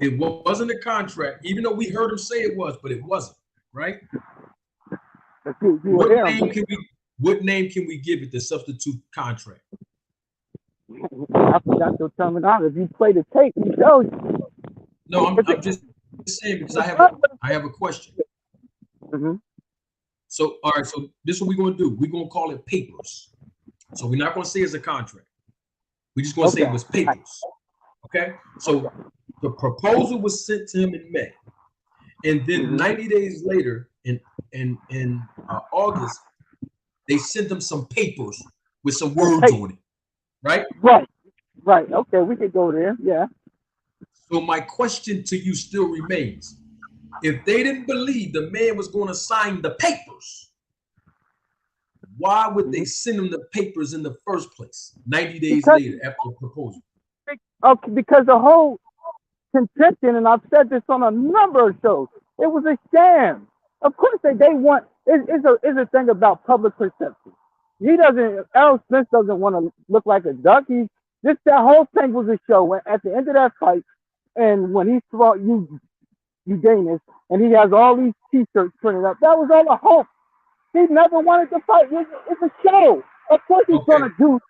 It wasn't a contract, even though we heard him say it was, but it wasn't, right? What name can we give it to substitute contract? I forgot your terminology. If you play the tape, he shows you. No, I'm just saying because I have a question. So, all right, so this is what we're going to do. We're going to call it papers. So we're not going to say it's a contract. We're just going to say it was papers. Okay? So the proposal was sent to him in May. And then 90 days later, in August, they sent him some papers with some words on it. Right? Right. Okay, we could go there. Yeah. So my question to you still remains. If they didn't believe the man was going to sign the papers, why would they send him the papers in the first place 90 days later after the proposal? Okay, because the whole contention, and I've said this on a number of shows, it was a sham. Of course, they want, it's a thing about public perception. Errol Spence doesn't want to look like a duck. That whole thing was a show. At the end of that fight, and when he fought Danis, and he has all these T-shirts printed up, that was all a hoax. He never wanted to fight. It's a show. Of course he's going to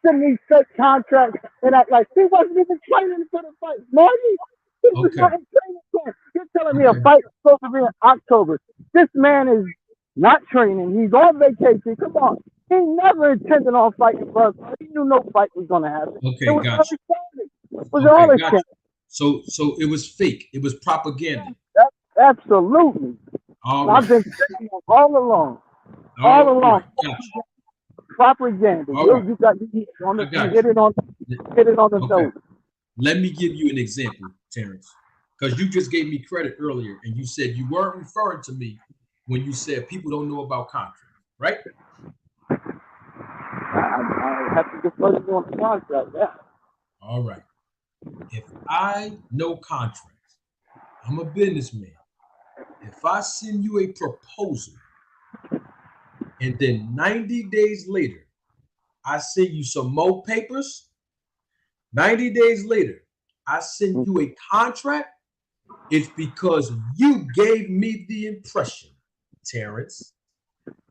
send me fake contracts and act like he wasn't even training for the fight. Marty, he was not in training camp. You're telling me a fight is supposed to be in October. This man is not training. He's on vacation. Come on. He never intended on fighting first. He knew no fight was going to happen. Okay, it was gotcha. It was all a sham. So it was fake. It was propaganda. Absolutely. I've been saying it all along. All along. Gotcha. Propaganda. Right. You got to hit it on the nose. Let me give you an example, Terrence, because you just gave me credit earlier, and you said you weren't referring to me when you said people don't know about contracts, right? I have to defer to you on the contract, yeah. All right. If I know contracts, I'm a businessman. If I send you a proposal and then 90 days later, I send you some more papers, 90 days later, I send you a contract, it's because you gave me the impression, Terrence,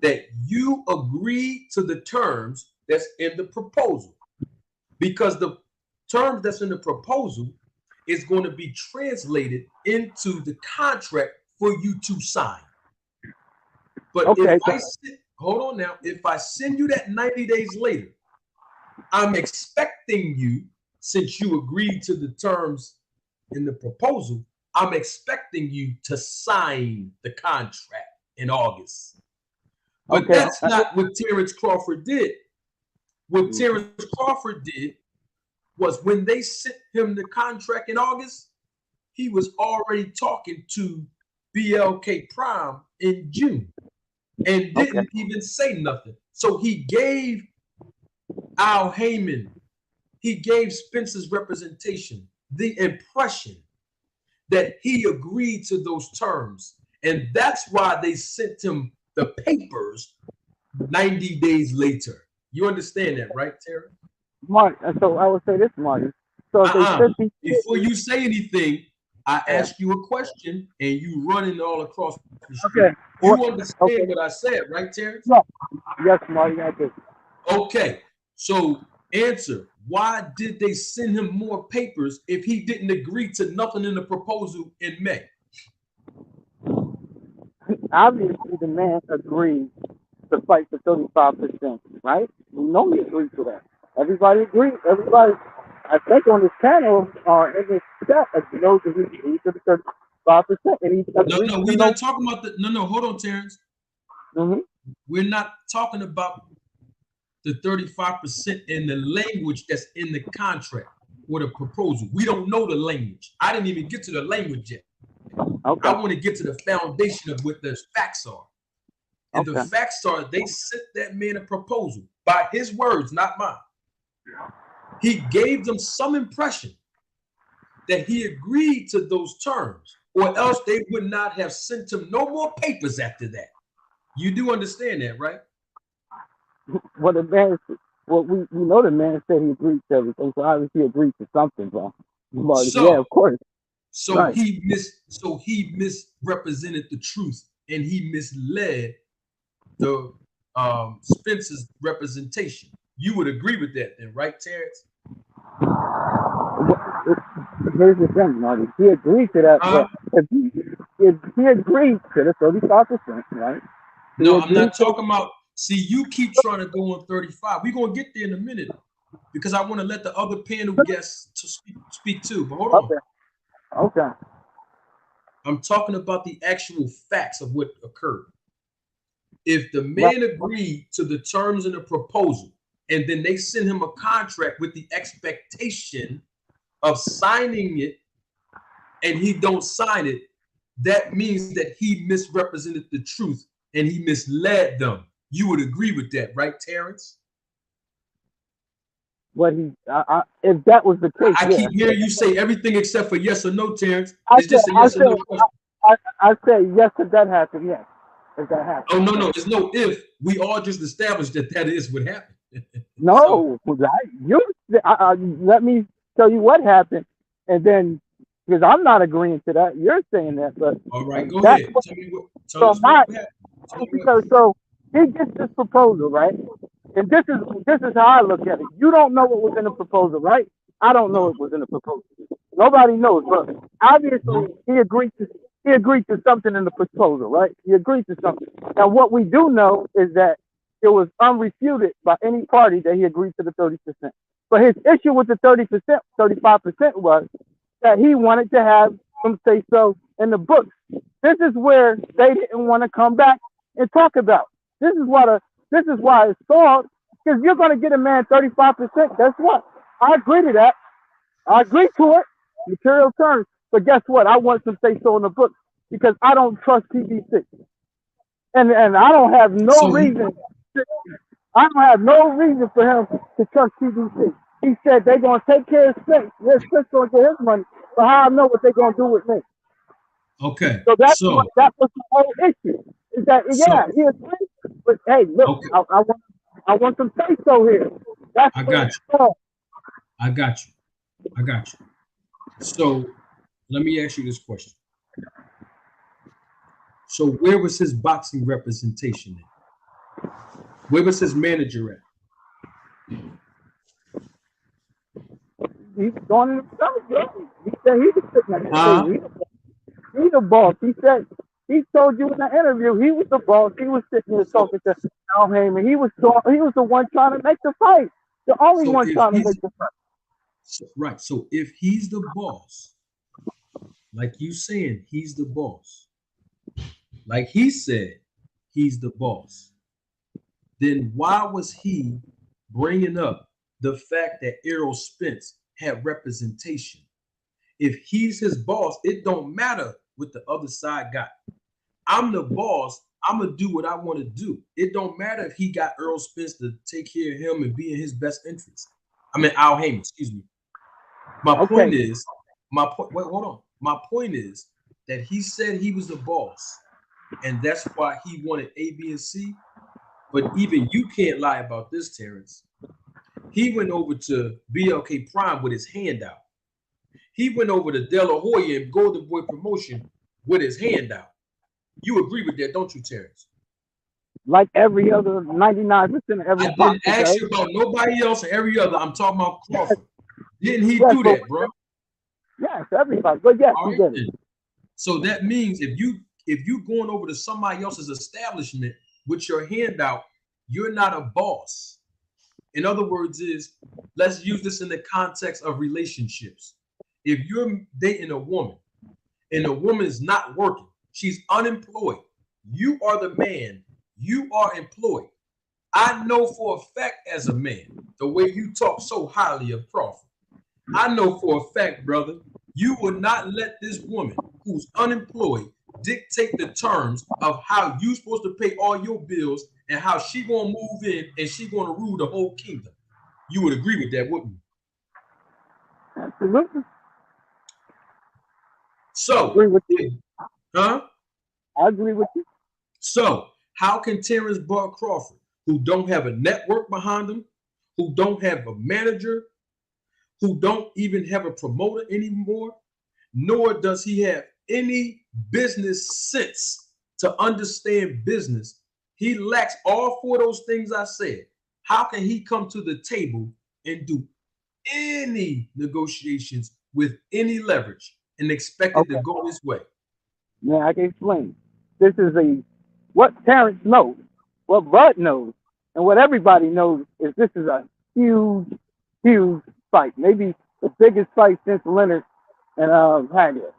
that you agreed to the terms that's in the proposal. Because the terms that's in the proposal is going to be translated into the contract for you to sign. But okay, hold on now, if I send you that 90 days later, I'm expecting you, since you agreed to the terms in the proposal, I'm expecting you to sign the contract in August. But that's not what Terrence Crawford did. What Terrence Crawford did was when they sent him the contract in August, he was already talking to BLK Prime in June and didn't even say nothing. So he gave Al Heyman, he gave Spence's representation the impression that he agreed to those terms. And that's why they sent him the papers 90 days later. You understand that, right, Terry? Mark, so I would say this, Marty. So if they sent these before you say anything, I asked you a question and you running all across the street. Okay. You understand what I said, right, Terrence? No. Yes, Marty, I do. Okay. So answer, why did they send him more papers if he didn't agree to nothing in the proposal in May? Obviously, the man agreed to fight for 35%, right? We know he agreed to that. Everybody agreed. Everybody, I think, on this panel or in this chat, knows that he agreed to the 35%. And he agreed no, we're not talking about the. No, hold on, Terrence. We're not talking about the 35% in the language that's in the contract or the proposal. We don't know the language. I didn't even get to the language yet. Okay. I want to get to the foundation of what the facts are. And the facts are they sent that man a proposal by his words, not mine. He gave them some impression that he agreed to those terms, or else they would not have sent him no more papers after that. You do understand that, right? Well, the man, we know the man said he agreed to everything, so obviously he agreed to something, bro. Yeah, of course. So right. he misrepresented the truth, and he misled the Spence's representation. You would agree with that, then, right, Terrence? Here's the thing, Marty. He agreed to that. If he agreed to the 35%, right? No, I'm not talking about. See, you keep trying to go on 35. We're gonna get there in a minute because I want to let the other panel guests to speak too. But hold on. Okay. I'm talking about the actual facts of what occurred. If the man agreed to the terms in the proposal, and then they send him a contract with the expectation of signing it, and he don't sign it, that means that he misrepresented the truth and he misled them. You would agree with that, right, Terrence? What if that was the case, I keep hearing you say everything except for yes or no, Terrence. It's just a yes or no question. I say yes if that happened, yes. If that happened. Oh, no, it's no if. We all just established that is what happened. No, let me tell you what happened, and then because I'm not agreeing to that, you're saying that, but all right, go ahead. So he gets this proposal, right? And this is how I look at it. You don't know what was in the proposal, right? I don't know what was in the proposal. Nobody knows, but obviously he agreed to something in the proposal, right? He agreed to something. Now what we do know is that it was unrefuted by any party that he agreed to the 30%. But his issue with the 30%, 35% was that he wanted to have some say so in the books. This is where they didn't want to come back and talk about. This is why it's stalled, because you're going to get a man 35%. Guess what? I agree to that. I agree to it. Material terms. But guess what? I want some say so in the book because I don't trust PBC. And I don't have no reason. I don't have no reason for him to trust PBC. He said they're gonna take care of Spence. Spence gonna get his money. But how I know what they're gonna do with me? Okay. So that was the whole issue. Is that he is free, but hey, look, okay. I want some say so here. That's I got you. So let me ask you this question. So where was his boxing representation at? Where was his manager at? He's going in the He said he was sitting there. He's the boss. He said he told you in the interview he was the boss. He was sitting there talking to Al Heyman. He was the one trying to make the fight. The only one trying to make the fight. Right. So if he's the boss, like you saying, he's the boss. Like he said, he's the boss. Then why was he bringing up the fact that Errol Spence had representation? If he's his boss, it don't matter what the other side got. I'm the boss. I'm going to do what I want to do. It don't matter if he got Errol Spence to take care of him and be in his best interest. I mean, Al Heyman, excuse me. My point is that he said he was the boss, and that's why he wanted A, B, and C. But even you can't lie about this, Terrence. He went over to BLK Prime with his hand out. He went over to De La Hoya and Golden Boy Promotion with his hand out. You agree with that, don't you, Terrence? Like every other 99% of every. I didn't ask you about nobody else and every other. I'm talking about Crawford. Didn't he do that, bro? Yes, everybody. But yes, he did it. So that means if you going over to somebody else's establishment with your hand out, you're not a boss. In other words, let's use this in the context of relationships. If you're dating a woman and the woman is not working, she's unemployed, you are the man, you are employed. I know for a fact as a man, the way you talk so highly of Crawford, I know for a fact, brother, you will not let this woman who's unemployed dictate the terms of how you supposed to pay all your bills and how she gonna move in and she gonna rule the whole kingdom. You would agree with that, wouldn't you? Absolutely. So, I agree with you. Huh? I agree with you. So, how can Terrence Bud Crawford, who don't have a network behind him, who don't have a manager, who don't even have a promoter anymore, nor does he have any business sense to understand business, he lacks all four of those things I said. How can he come to the table and do any negotiations with any leverage and expect it to go his way? Yeah, I can explain. This is what Terrence knows, what Bud knows, and what everybody knows is this is a huge, huge fight. Maybe the biggest fight since Leonard and Hagler.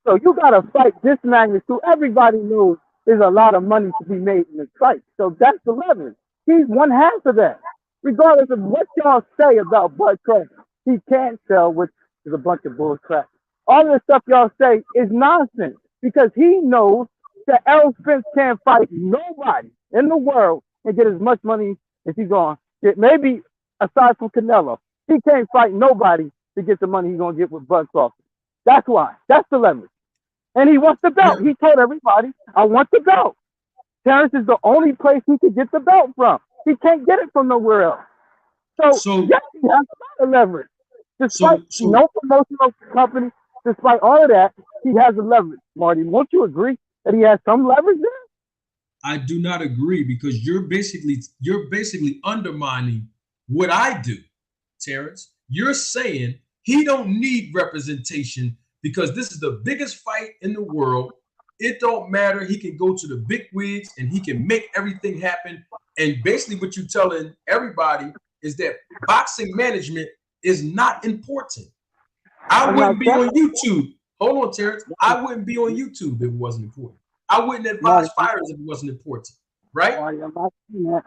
So you got to fight this magnitude. Everybody knows there's a lot of money to be made in this fight. So that's the leverage. He's one half of that. Regardless of what y'all say about Bud Crawford, he can't sell, which is a bunch of bull crap. All the stuff y'all say is nonsense because he knows that Errol Spence can't fight nobody in the world and get as much money as he's going to get. Maybe aside from Canelo, he can't fight nobody to get the money he's going to get with Bud Crawford. That's why. That's the leverage. And he wants the belt. He told everybody, I want the belt. Terrence is the only place he could get the belt from. He can't get it from nowhere else. So yes, he has a lot of leverage. Despite no promotional company, despite all of that, he has a leverage. Marty, won't you agree that he has some leverage there? I do not agree because you're basically undermining what I do, Terrence. You're saying he don't need representation because this is the biggest fight in the world. It don't matter. He can go to the big wigs and he can make everything happen. And basically what you're telling everybody is that boxing management is not important. I wouldn't be on YouTube. Hold on, Terrence. I wouldn't be on YouTube if it wasn't important. I wouldn't advise fires if it wasn't important, right?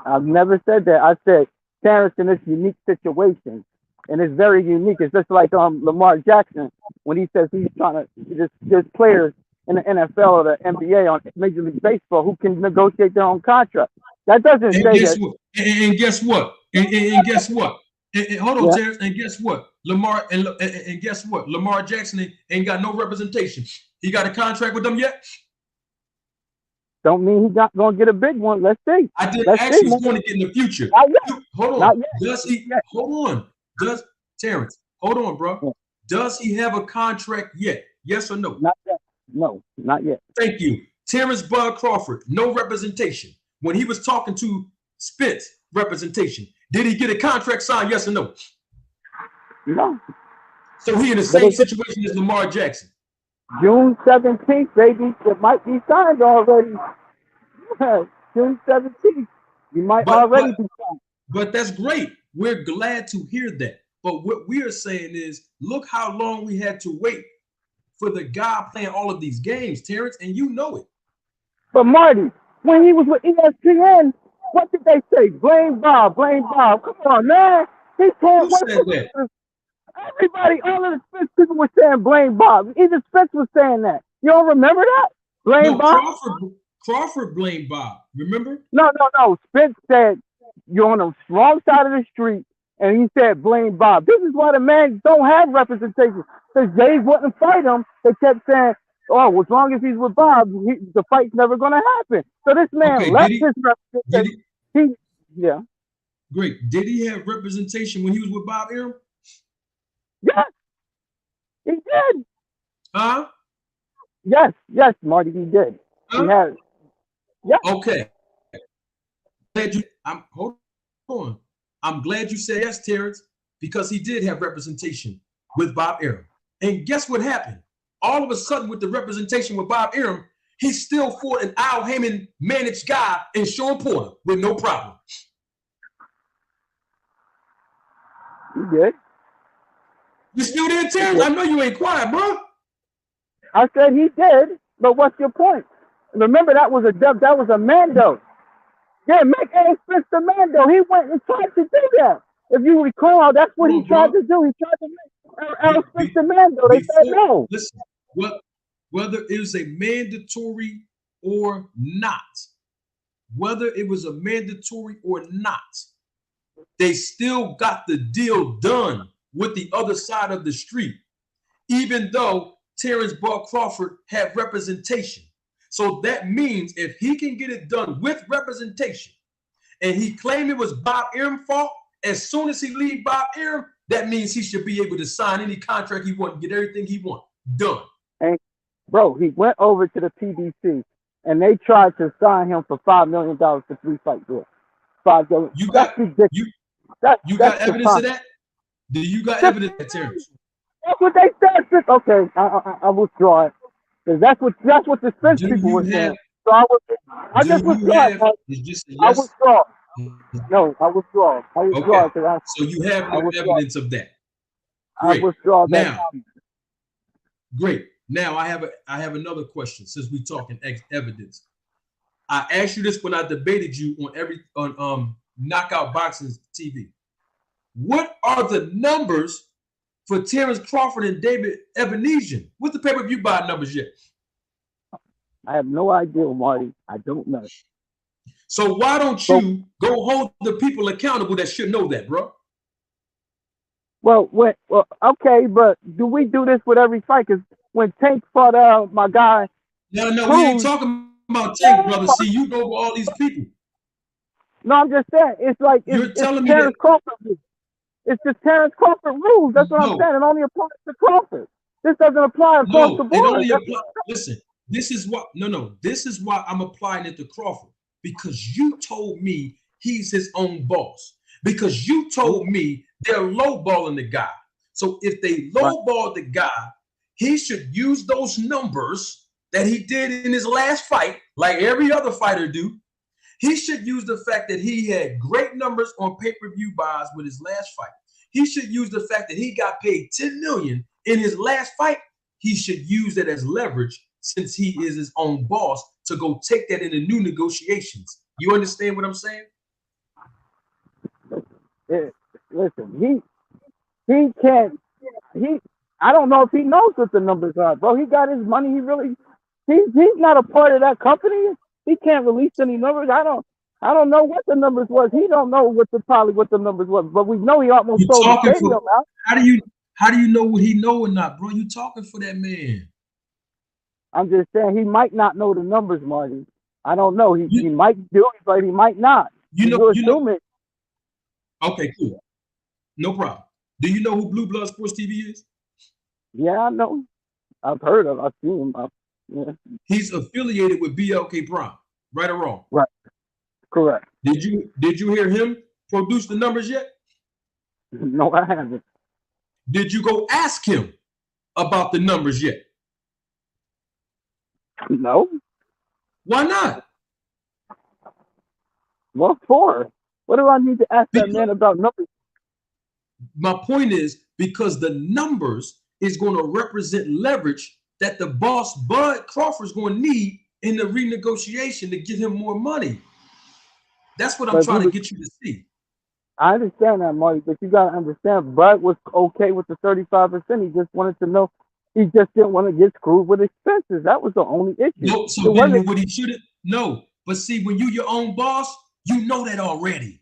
I've never said that. I said Terrence in this unique situation, and it's very unique. It's just like Lamar Jackson when he says he's trying to. There's players in the NFL or the NBA on Major League Baseball who can negotiate their own contract. That doesn't say that. And guess what? And guess what? Hold on, Terrence. And guess what? Lamar and guess what? Lamar Jackson ain't got no representation. He got a contract with them yet? Don't mean he's not going to get a big one. Let's see. I didn't ask he's going to get in the future. Hold on. Not yet. Does he? Hold on. Does Terrence? Hold on, bro. Yeah. Does he have a contract yet? Yes or no? Not yet. No, not yet. Thank you. Terrence Bud Crawford, no representation. When he was talking to Spence, representation. Did he get a contract signed? Yes or no? No. So he in the same situation as Lamar Jackson. June 17th, baby. It might be signed already. June 17th. You might already be signed. But that's great. We're glad to hear that. But what we are saying is, look how long we had to wait for the guy playing all of these games, Terrence, and you know it. But Marty, when he was with ESPN, what did they say? Blame Bob, blame Bob. Come on, man. He told everybody, all of the Spence people were saying blame Bob. Even Spence was saying that. You don't remember that? Blame Bob? Crawford blamed Bob. Remember? No. Spence said you're on the wrong side of the street, and he said blame Bob. This is why the man don't have representation. Because Jays wouldn't fight him. They kept saying, oh, as long as he's with Bob, the fight's never going to happen. So this man left his representation. Yeah. Great. Did he have representation when he was with Bob Arum? Yes. He did. Huh? Yes, Marty, he did. Huh? He had. Yeah. Okay. Hold on. I'm glad you said yes, Terrence, because he did have representation with Bob Arum. And guess what happened? All of a sudden, with the representation with Bob Arum, he still fought an Al Heyman managed guy in Sean Porter with no problem. He did. You still there, Terrence? I know you ain't quiet, bro. I said he did, but what's your point? Remember, that was a Mando. Yeah, make A. Spence the Mando. He went and tried to do that. If you recall, that's what he tried to do. He tried to make A. Spence the Mando. They said no. Listen, whether it was a mandatory or not, they still got the deal done with the other side of the street, even though Terrence Bud Crawford had representation. So that means if he can get it done with representation, and he claimed it was Bob Arum's fault, as soon as he leaves Bob Arum, that means he should be able to sign any contract he wants and get everything he wants done. And bro, he went over to the PBC, and they tried to sign him for $5 million for 3 fight deal. $5 million. That's ridiculous. You got evidence of that? Do you got evidence of that, Terrence? That's what they said. Okay, I withdraw it. Because that's what the Spence people were saying. So I just withdraw. I withdraw. No, I withdraw. Okay. So you have no evidence of that. Great. I withdraw that. Now, great. Now I have another question since we're talking evidence. I asked you this when I debated you on Knockout Boxing TV. What are the numbers for Terrence Crawford and David Ebenezer? What's the pay-per-view buy numbers yet? I have no idea, Marty. I don't know. So why don't you go hold the people accountable that should know that, bro? Well, okay, but do we do this with every fight? Because when Tank fought my guy, no, we ain't talking about Tank, brother. See, you go with all these people. No, I'm just saying it's like it's Terrence Crawford rules. It's the Terrence Crawford rules. That's what I'm saying. It only applies to Crawford. This doesn't apply across the board. Listen, this is why I'm applying it to Crawford, because you told me he's his own boss. Because you told me they're lowballing the guy. So if they lowball the guy, he should use those numbers that he did in his last fight, like every other fighter do. He should use the fact that he had great numbers on pay-per-view buys with his last fight. He should use the fact that he got paid $10 million in his last fight. He should use that as leverage, since he is his own boss, to go take that into new negotiations. You understand what I'm saying? Listen, he can't. I don't know if he knows what the numbers are, bro. He got his money. He's not a part of that company. He can't release any numbers. I don't know what the numbers was. He don't know what the numbers was. But we know he almost sold the stadium out. How do you know what he know or not, bro? You talking for that man? I'm just saying he might not know the numbers, Marty. I don't know. He might do it, but he might not. You know. It. Okay, cool. No problem. Do you know who Blue Blood Sports TV is? Yeah, I know. I've heard of. I've seen him. Yeah. He's affiliated with BLK Prime, right or wrong? Right. Correct. Did you hear him produce the numbers yet? No, I haven't. Did you go ask him about the numbers yet? No. Why not? What for? What do I need to ask that man about numbers? My point is because the numbers is going to represent leverage that the boss Bud Crawford is going to need in the renegotiation to get him more money. That's what I'm trying to get you to see. I understand that, Marty, but you got to understand Bud was okay with the 35%. He just wanted to know. He just didn't want to get screwed with expenses. That was the only issue. No, so then what he shouldn't know. But see, when you your own boss, you know that already.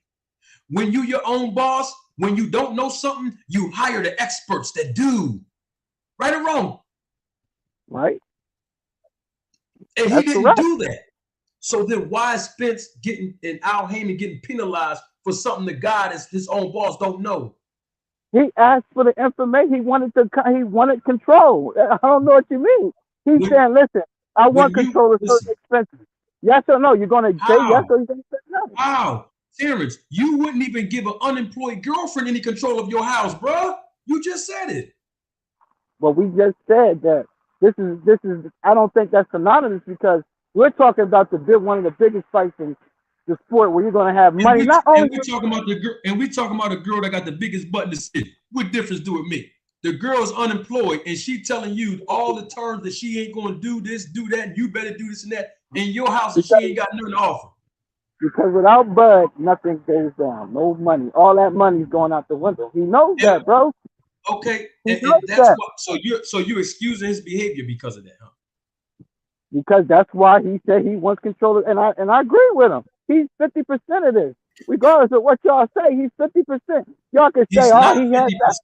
When you your own boss, when you don't know something, you hire the experts that do. Right or wrong? Right. And he didn't do that. So then why is Spence getting and Al Heyman getting penalized for something the guy that's his own boss don't know? He asked for the information. He wanted control. I don't know what you mean. He's saying, listen, I want control of certain expenses. Yes or no? You're going to say yes or you're going to say no? Wow. Terrence, you wouldn't even give an unemployed girlfriend any control of your house, bro. You just said it. Well, we just said that this is. I don't think that's synonymous because we're talking about one of the biggest fights in the sport where you're going to have money. And we're talking about the girl, and we're talking about a girl that got the biggest butt in the city. What difference do it make? The girl's unemployed, and she telling you all the terms that she ain't going to do this, do that, and you better do this and that in your house, and she ain't got nothing to offer. Because without Bud, nothing goes down. No money. All that money's going out the window. He knows that, bro. Okay, and that's why. So you're excusing his behavior because of that, huh? Because that's why he said he wants control of, and I agree with him. He's 50% of this. Regardless of what y'all say, he's 50%. Y'all can say, oh, he has that.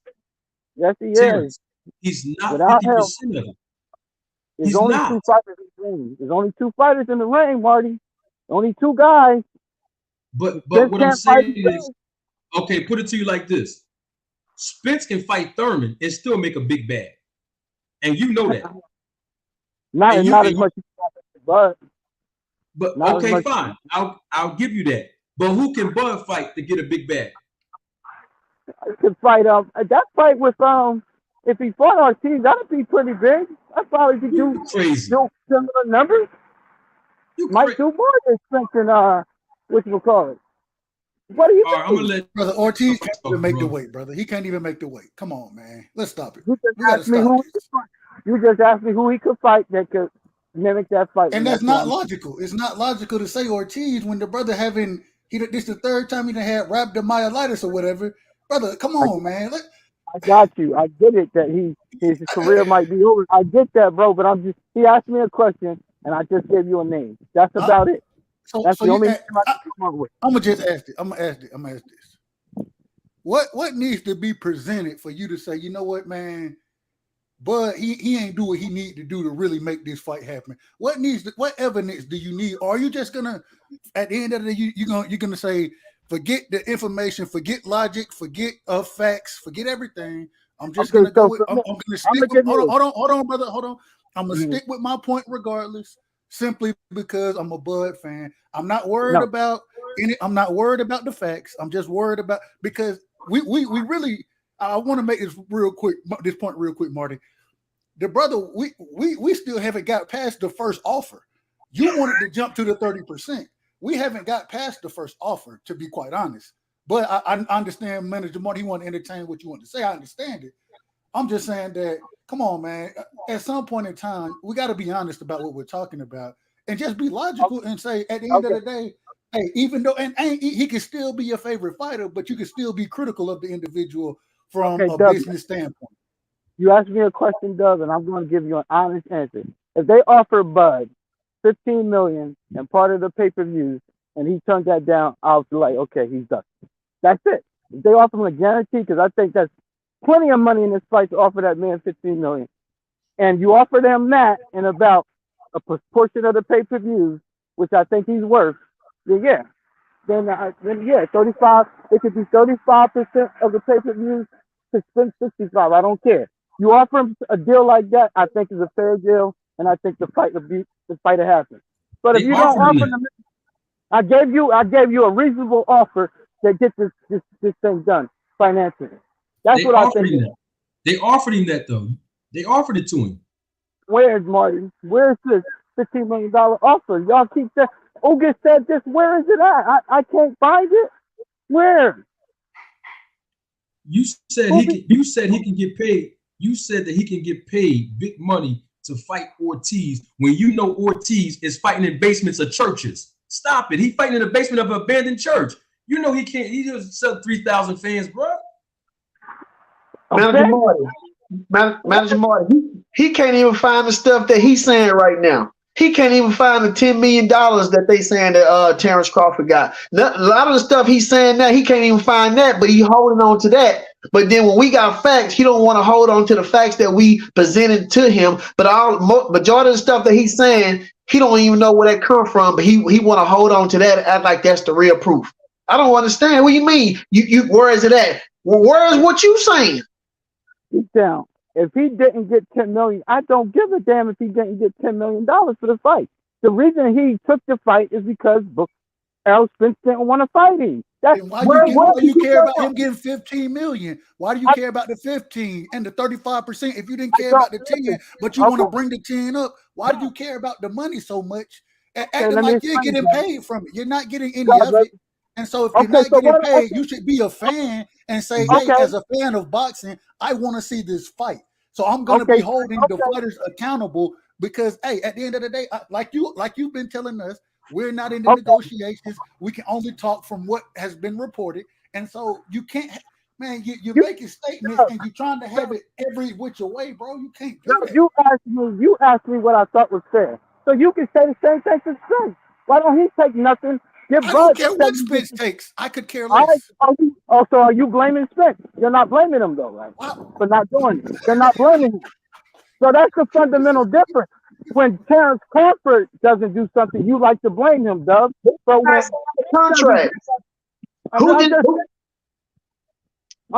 Yes, he is. He's not 50% of it. There's only two fighters in the ring. There's only two fighters in the ring, Marty. Only two guys. But what I'm saying is, okay, put it to you like this. Spence can fight Thurman and still make a big bag. And you know that. Not as much as Bud. But okay, fine. I'll give you that. But who can Bud fight to get a big bag? I could fight that fight with if he fought Ortiz, that'd be pretty big. I'd probably do similar numbers. Might do more than Spence and what you call it. What do you think? I'm gonna let brother Ortiz can't even make the weight, brother. He can't even make the weight. Come on, man. Let's stop it. You just asked me who he could fight that could mimic that fight. And that's not logical. It's not logical to say Ortiz when the brother this the third time he done had rhabdomyolysis or whatever. Brother, come on, man. I got you. I get it that his career might be over. I get that, bro. But he asked me a question and I just gave you a name. That's about it. That's the only thing I can come up with. I'm gonna just ask it. I'm gonna ask this. What needs to be presented for you to say, you know what, man? But he ain't do what he need to do to really make this fight happen. What evidence do you need? Or are you just gonna, at the end of the day, you're gonna say, forget the information, forget logic, forget facts, forget everything. I'm just gonna go with. I'm gonna stick with. Hold on, brother. Hold on. I'm gonna stick with my point regardless, simply because I'm a Bud fan. I'm not worried about any. I'm not worried about the facts. I'm just worried about because we really. I want to make this point real quick, Marty. The brother, we still haven't got past the first offer. You wanted to jump to the 30%. We haven't got past the first offer, to be quite honest. But I understand Manager Marty, he want to entertain what you want to say. I understand it. I'm just saying that, come on, man. At some point in time, we got to be honest about what we're talking about and just be logical and say, at the end of the day, hey, even though he can still be your favorite fighter, but you can still be critical of the individual from a business standpoint. You asked me a question, Doug, and I'm going to give you an honest answer. If they offer Bud $15 million and part of the pay-per-views, and he turned that down, I'll be like, okay, he's done. That's it. If they offer him a guarantee, because I think that's plenty of money in this fight to offer that man $15 million, and you offer them that and about a portion of the pay-per-views, which I think he's worth, then yeah. Then yeah, 35. It could be 35% of the pay-per-views to spend 65. I don't care. You offer him a deal like that, I think is a fair deal, and I think the fight will happen. But if you don't offer them, I gave you a reasonable offer that gets this thing done financially. That's what I think. They offered him that though. They offered it to him. Where's Marty? Where's this $15 million offer? Y'all keep saying, Ugas said this. Where is it at? I can't find it. Where? You said he can get paid. You said that he can get paid big money to fight Ortiz when you know Ortiz is fighting in basements of churches. Stop it. He's fighting in the basement of an abandoned church. You know he can't. He just sell 3,000 fans, bro. Okay. Manager Marty, he can't even find the stuff that he's saying right now. He can't even find the $10 million that they saying that Terrence Crawford got. A lot of the stuff he's saying now, he can't even find that, but he holding on to that. But then when we got facts, he don't want to hold on to the facts that we presented to him. But majority of the stuff that he's saying, he don't even know where that come from. But he want to hold on to that and act like that's the real proof. I don't understand. What do you mean? You where is it at? Well, where is what you saying? Deep down. If he didn't get $10 million, I don't give a damn if he didn't get $10 million for the fight. The reason he took the fight is because Errol Spence didn't want to fight him. Why do you care about him getting $15 million? Why do you care about the 15 and the 35%? If you didn't care about the 10, but you want to bring the 10 up, why do you care about the money so much? Acting like you're getting paid from it. You're not getting any of it. And so if you're not getting paid, you should be a fan and say, hey, as a fan of boxing, I want to see this fight. So I'm going to be holding the fighters accountable because, hey, at the end of the day, like you've been telling us, we're not in the negotiations. We can only talk from what has been reported. And so you can't, man, you're making statements and you're trying to have it every which way, bro. You can't do that. You asked me what I thought was fair. So you can say the same thing to Spence. Why don't he take nothing? I don't care what Spence takes. I could care less. So are you blaming Spence? You're not blaming him though, right? Wow. For not doing it. You're not blaming him. So that's the fundamental difference. When Terrence Crawford doesn't do something, you like to blame him, Doug. So when contract. I'm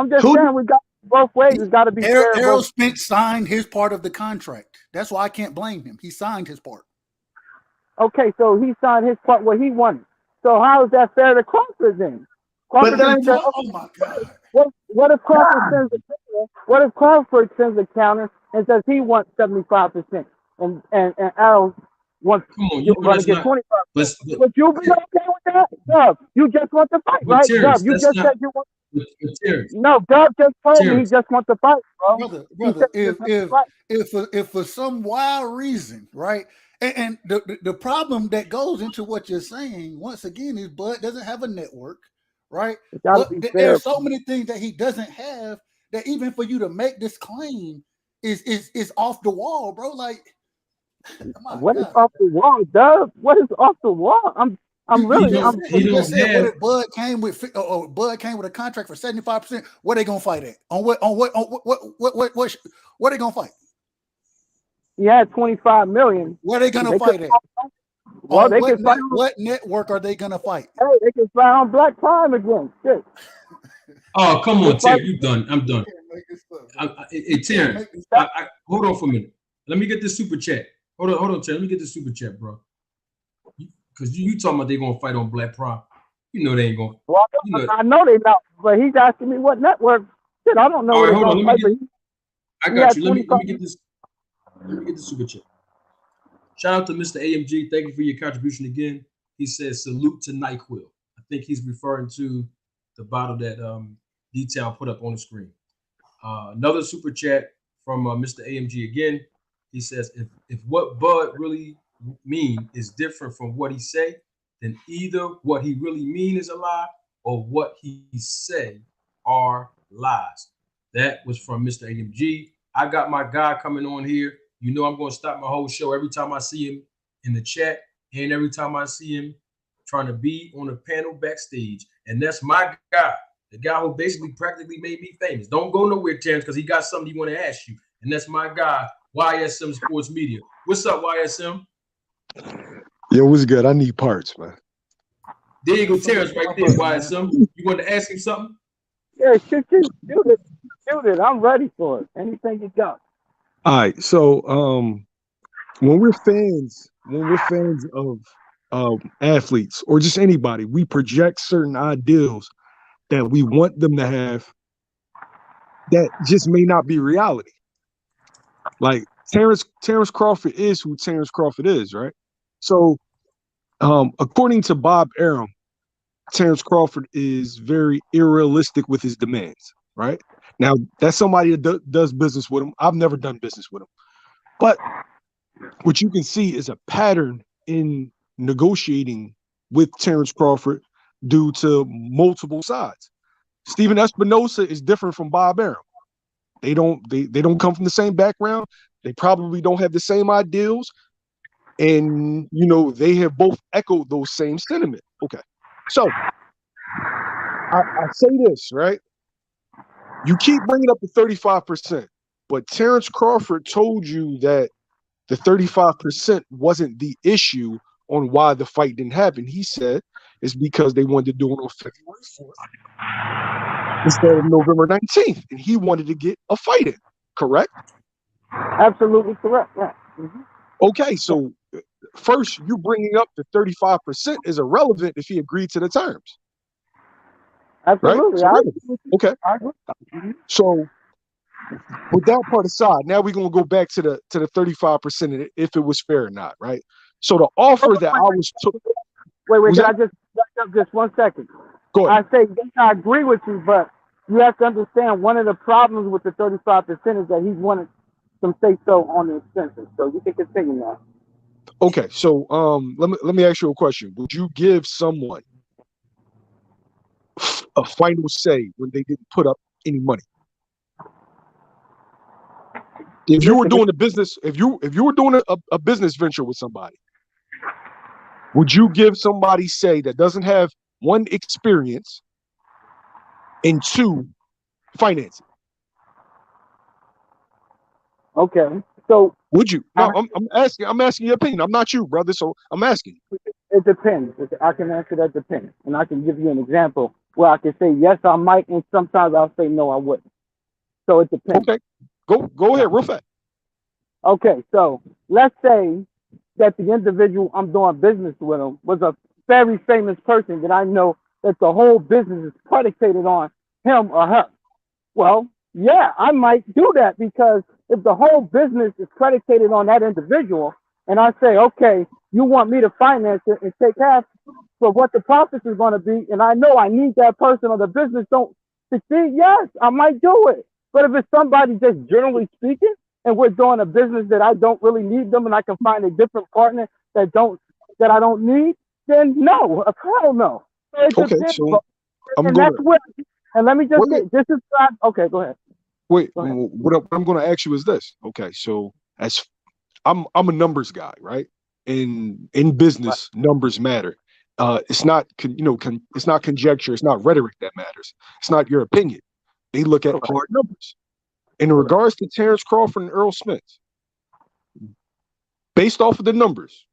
just saying we got both ways. It's got to be fair. Errol Spence signed his part of the contract. That's why I can't blame him. He signed his part. Okay, so he signed his part where he wanted. So how is that fair to Crawford then? Crawford oh my God! What if Crawford sends a counter? What if Crawford sends a counter and says he wants 75% and Errol wants to get 25%? But you'll be okay with that, Dub? You just want the fight, right, Dub? You just said you want. No, Dub just told me he just wants to fight, bro. Brother, if for some wild reason, right? And the problem that goes into what you're saying, once again, is Bud doesn't have a network, right? There's so many things that he doesn't have that even for you to make this claim is off the wall, bro. Like, what is off the wall, Dub? What is off the wall? Bud came with a contract for 75%. What they gonna fight at? What they gonna fight? He had 25 million. Where are they gonna fight at? Well, they can fight. What network are they gonna fight? Hey, they can fight on Black Prime again. Shit. Oh, come on, Terrence. You done? I'm done. Hey, Terrence, hold on for a minute. Let me get this super chat. Hold on, Terrence. Let me get this super chat, bro. Because you talking about they gonna fight on Black Prime? You know they ain't gonna. Well, I know they not, but he's asking me what network. Shit, I don't know. All right, hold on. I got you. Let me get this. Let me get the super chat. Shout out to Mr. AMG. Thank you for your contribution again. He says, salute to NyQuil. I think he's referring to the bottle that Detail put up on the screen. Another super chat from Mr. AMG again. He says, if what Bud really mean is different from what he say, then either what he really mean is a lie or what he say are lies. That was from Mr. AMG. I got my guy coming on here. You know I'm going to stop my whole show every time I see him in the chat and every time I see him trying to be on a panel backstage. And that's my guy, the guy who basically practically made me famous. Don't go nowhere, Terrence, because he got something he want to ask you. And that's my guy, YSM Sports Media. What's up, YSM? Yo, what's good? I need parts, man. There you go, Terrence, right there, YSM. You want to ask him something? Yeah, shoot it. I'm ready for it. Anything you got. All right. So when we're fans of athletes or just anybody, we project certain ideals that we want them to have that just may not be reality. Like Terrence Crawford is who Terrence Crawford is, right? So according to Bob Arum, Terrence Crawford is very unrealistic with his demands, right? Now, that's somebody that does business with him. I've never done business with him. But what you can see is a pattern in negotiating with Terrence Crawford due to multiple sides. Steven Espinosa is different from Bob Arum. They don't come from the same background. They probably don't have the same ideals. And, you know, they have both echoed those same sentiments. Okay. So I say this, right? You keep bringing up the 35%, but Terrence Crawford told you that the 35% wasn't the issue on why the fight didn't happen. He said it's because they wanted to do it on February 4th instead of November 19th, and he wanted to get a fight in, correct? Absolutely correct, yeah. Mm-hmm. Okay, so first, you bringing up the 35% is irrelevant if he agreed to the terms. Absolutely. Right? Okay. So with that part aside, now we're gonna go back to the 35% if it was fair or not, right? So the offer that I was took. Wait, can I just back up just 1 second? Go ahead. I say I agree with you, but you have to understand one of the problems with the 35% is that he's wanted some say so on the expenses. So you can continue now. Okay, so let me ask you a question. Would you give someone a final say when they didn't put up any money? If you were doing a business, if you were doing a business venture with somebody, would you give somebody say that doesn't have one, experience, and two, financing? Okay, so would you? No, I'm asking your opinion. I'm not you, brother. So I'm asking. It depends. I can answer that depends, and I can give you an example where I can say yes, I might, and sometimes I'll say no, I wouldn't. So it depends. Okay, go ahead, real fast. Okay, so let's say that the individual I'm doing business with him was a very famous person that I know that the whole business is predicated on him or her. Well, yeah, I might do that because if the whole business is predicated on that individual, and I say, okay, you want me to finance it and take half for what the profits is going to be, and I know I need that person or the business don't succeed, yes, I might do it. But if it's somebody just generally speaking, and we're doing a business that I don't really need them, and I can find a different partner that I don't need, then no, hell no. So okay, so and that's what. And let me just say, this is okay. Go ahead. Wait, what I'm going to ask you is this. Okay, so as I'm a numbers guy, right? In business, numbers matter. It's not it's not conjecture. It's not rhetoric that matters. It's not your opinion. They look at hard numbers. In regards to Terrence Crawford and Earl Spence, based off of the numbers,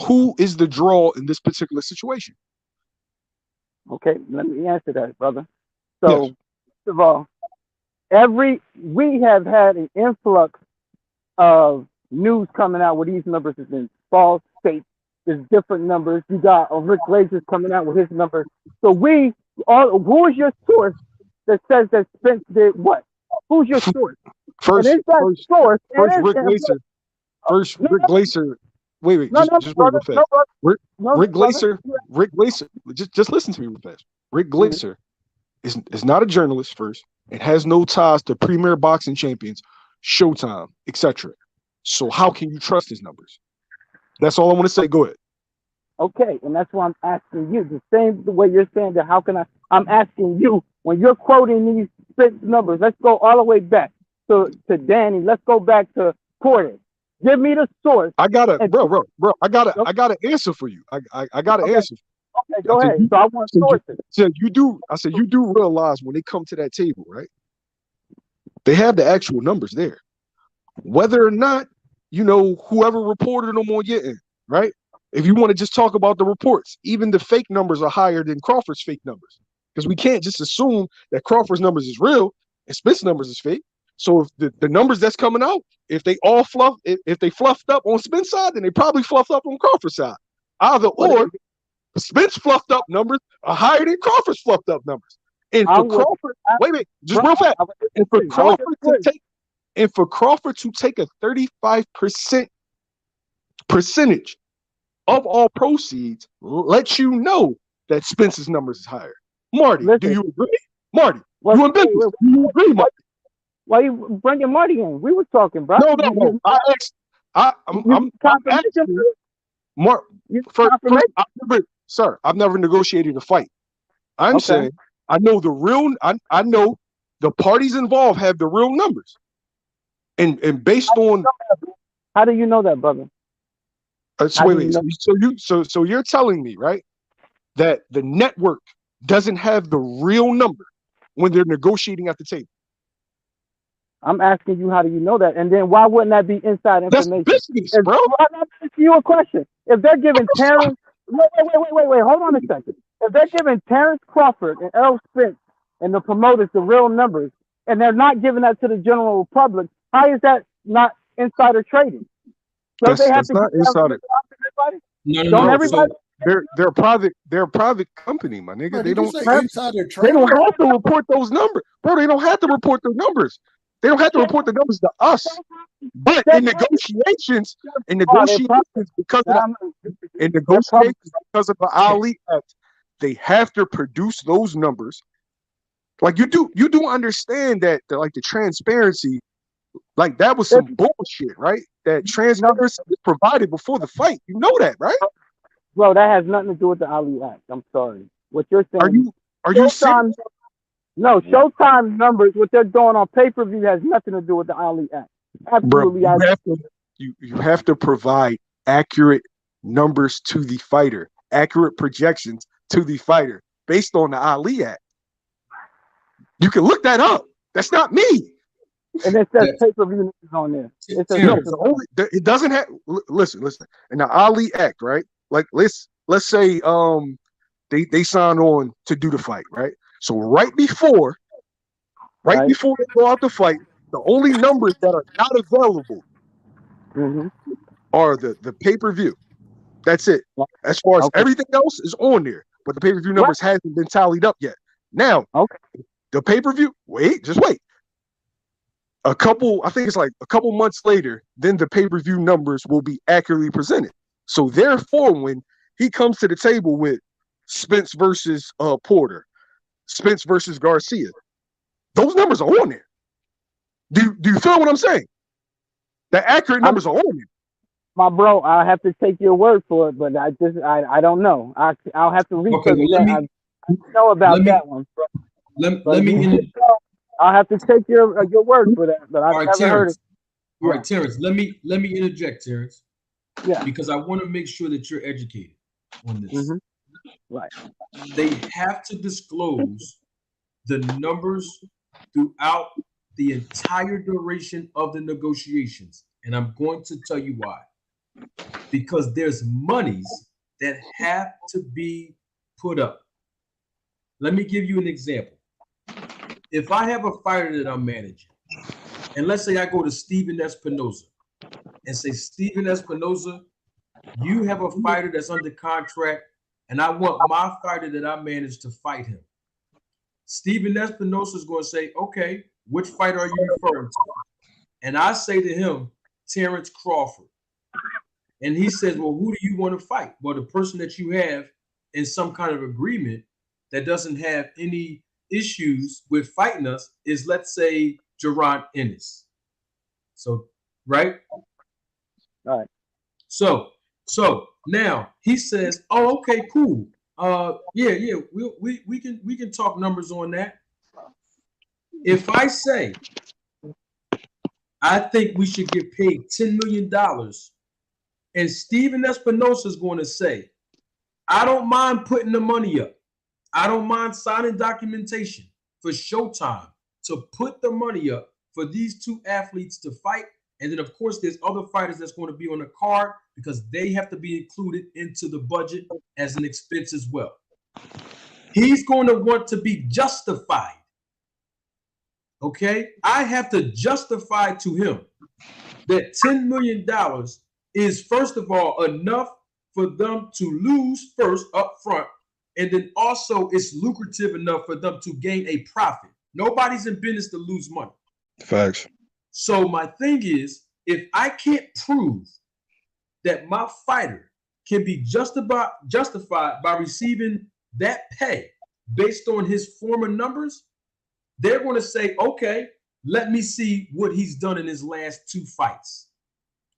who is the draw in this particular situation? Okay, let me answer that, brother. So, yes. First of all, we have had an influx of news coming out with these numbers in false states. There's different numbers. You got Rick Glazer's coming out with his numbers. So who is your source that says that Spence did what? Who's your source? First, Rick Glazer. Rick Glazer. Wait. Rick Glazer. Just listen to me real fast. Rick Glazer is not a journalist first. It has no ties to Premier Boxing Champions, Showtime, etc. So how can you trust his numbers? That's all I want to say. Go ahead. Okay, and that's why I'm asking you. The same way you're saying that, I'm asking you, when you're quoting these numbers, let's go all the way back. to Danny. Let's go back to Porter. Give me the source. I got an answer for you. I got an answer. Okay, go ahead. So I want sources. You do realize when they come to that table, right? They have the actual numbers there. Whether or not, whoever reported them on your end, right? If you want to just talk about the reports, even the fake numbers are higher than Crawford's fake numbers. Because we can't just assume that Crawford's numbers is real and Spence numbers is fake. So if the numbers that's coming out, if they fluffed up on Spence side, then they probably fluffed up on Crawford's side. Either or, Spence fluffed up numbers are higher than Crawford's fluffed up numbers. And for Crawford, just real fast. And for Crawford to take a 35% percentage of all proceeds, lets you know that Spence's numbers is higher. Marty, do you agree? Marty, you in business? Do you agree, Marty? Why you bringing Marty in? We were talking, bro. No. I'm asking you. Mark, sir, I've never negotiated a fight. I'm saying I know I know the parties involved have the real numbers. And based on how do you know that, brother? So you're telling me, right, that the network doesn't have the real number when they're negotiating at the table? I'm asking you, how do you know that? And then why wouldn't that be inside information? That's business, bro. I'm asking you a question. If they're giving Terrence, wait, hold on a second. If they're giving Terrence Crawford and Errol Spence and the promoters the real numbers, and they're not giving that to the general public, how is that not insider trading? So that's not insider. No. Everybody. They're a private company, my nigga. They don't insider trading. They don't have to report those numbers, bro. They don't have to report those numbers. They don't have to report the numbers to us. But in negotiations, because of the Ali Act, they have to produce those numbers. Like you do understand that the transparency, like that was some bullshit, right? That transparency was provided before the fight. You know that, right? Bro, that has nothing to do with the Ali Act. I'm sorry. What you're saying? Are you serious? No, Showtime numbers, what they're doing on pay-per-view has nothing to do with the Ali Act. Absolutely. Bro, you have to provide accurate numbers to the fighter, accurate projections to the fighter based on the Ali Act. You can look that up. That's not me. And it says pay-per-view on there. It doesn't have. Listen. In the Ali Act, right? Like let's say they sign on to do the fight, right? So right before they go out to fight, the only numbers that are not available are the pay-per-view. That's it. As far as everything else is on there, but the pay-per-view numbers hasn't been tallied up yet. Now, the pay-per-view, just wait. I think it's like a couple months later, then the pay-per-view numbers will be accurately presented. So therefore, when he comes to the table with Spence versus Porter, Spence versus Garcia, those numbers are on there. Do you feel what I'm saying? The accurate numbers are on there. My bro, I have to take your word for it, but I don't know. I'll have to research that. I know about that one. I'll have to take your word for that. But I've never heard it. All right, Terrence. Let me interject, Terrence. Yeah. Because I want to make sure that you're educated on this. Right. They have to disclose the numbers throughout the entire duration of the negotiations. And I'm going to tell you why. Because there's monies that have to be put up. Let me give you an example. If I have a fighter that I'm managing, and let's say I go to Steven Espinoza and say, Steven Espinoza, you have a fighter that's under contract, and I want my fighter that I manage to fight him. Steven Espinoza is going to say, okay, which fighter are you referring to? And I say to him, Terrence Crawford. And he says, well, who do you want to fight? Well, the person that you have in some kind of agreement that doesn't have any issues with fighting us is, let's say, Gervonta Davis. So, right? All right. So now he says, oh, okay, cool. We can talk numbers on that. If I say I think we should get paid $10 million. And Steven Espinosa is going to say, I don't mind putting the money up. I don't mind signing documentation for Showtime to put the money up for these two athletes to fight. And then, of course, there's other fighters that's going to be on the card because they have to be included into the budget as an expense as well. He's going to want to be justified. Okay? I have to justify to him that $10 million is, first of all, enough for them to lose first up front. And then also it's lucrative enough for them to gain a profit. Nobody's in business to lose money. Facts. So my thing is, if I can't prove that my fighter can be justified by receiving that pay based on his former numbers, they're going to say, okay, let me see what he's done in his last two fights.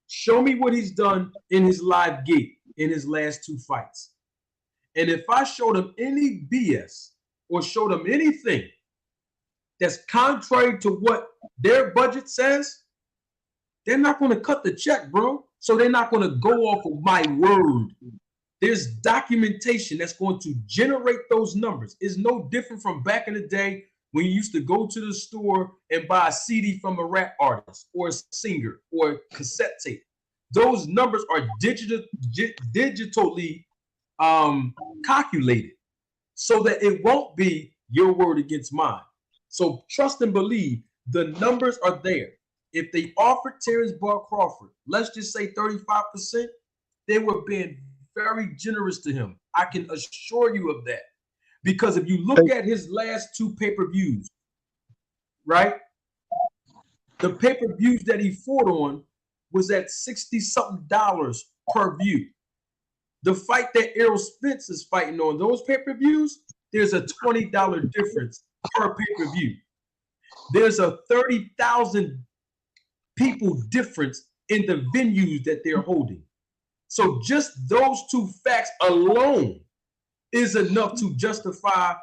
Show me what he's done in his live gate in his last two fights. And if I show them any BS or show them anything that's contrary to what their budget says, they're not going to cut the check, bro. So they're not going to go off of my word. There's documentation that's going to generate those numbers. It's no different from back in the day when you used to go to the store and buy a CD from a rap artist or a singer or a cassette tape. Those numbers are digitally calculated so that it won't be your word against mine. So trust and believe the numbers are there. If they offered Terrence Bud Crawford, let's just say 35%, they were being very generous to him. I can assure you of that. Because if you look at his last two pay-per-views, right? The pay-per-views that he fought on was at $60-something per view. The fight that Errol Spence is fighting on, those pay-per-views, there's a $20 difference per pay-per-view. There's a 30,000 people difference in the venues that they're holding. So just those two facts alone is enough to justify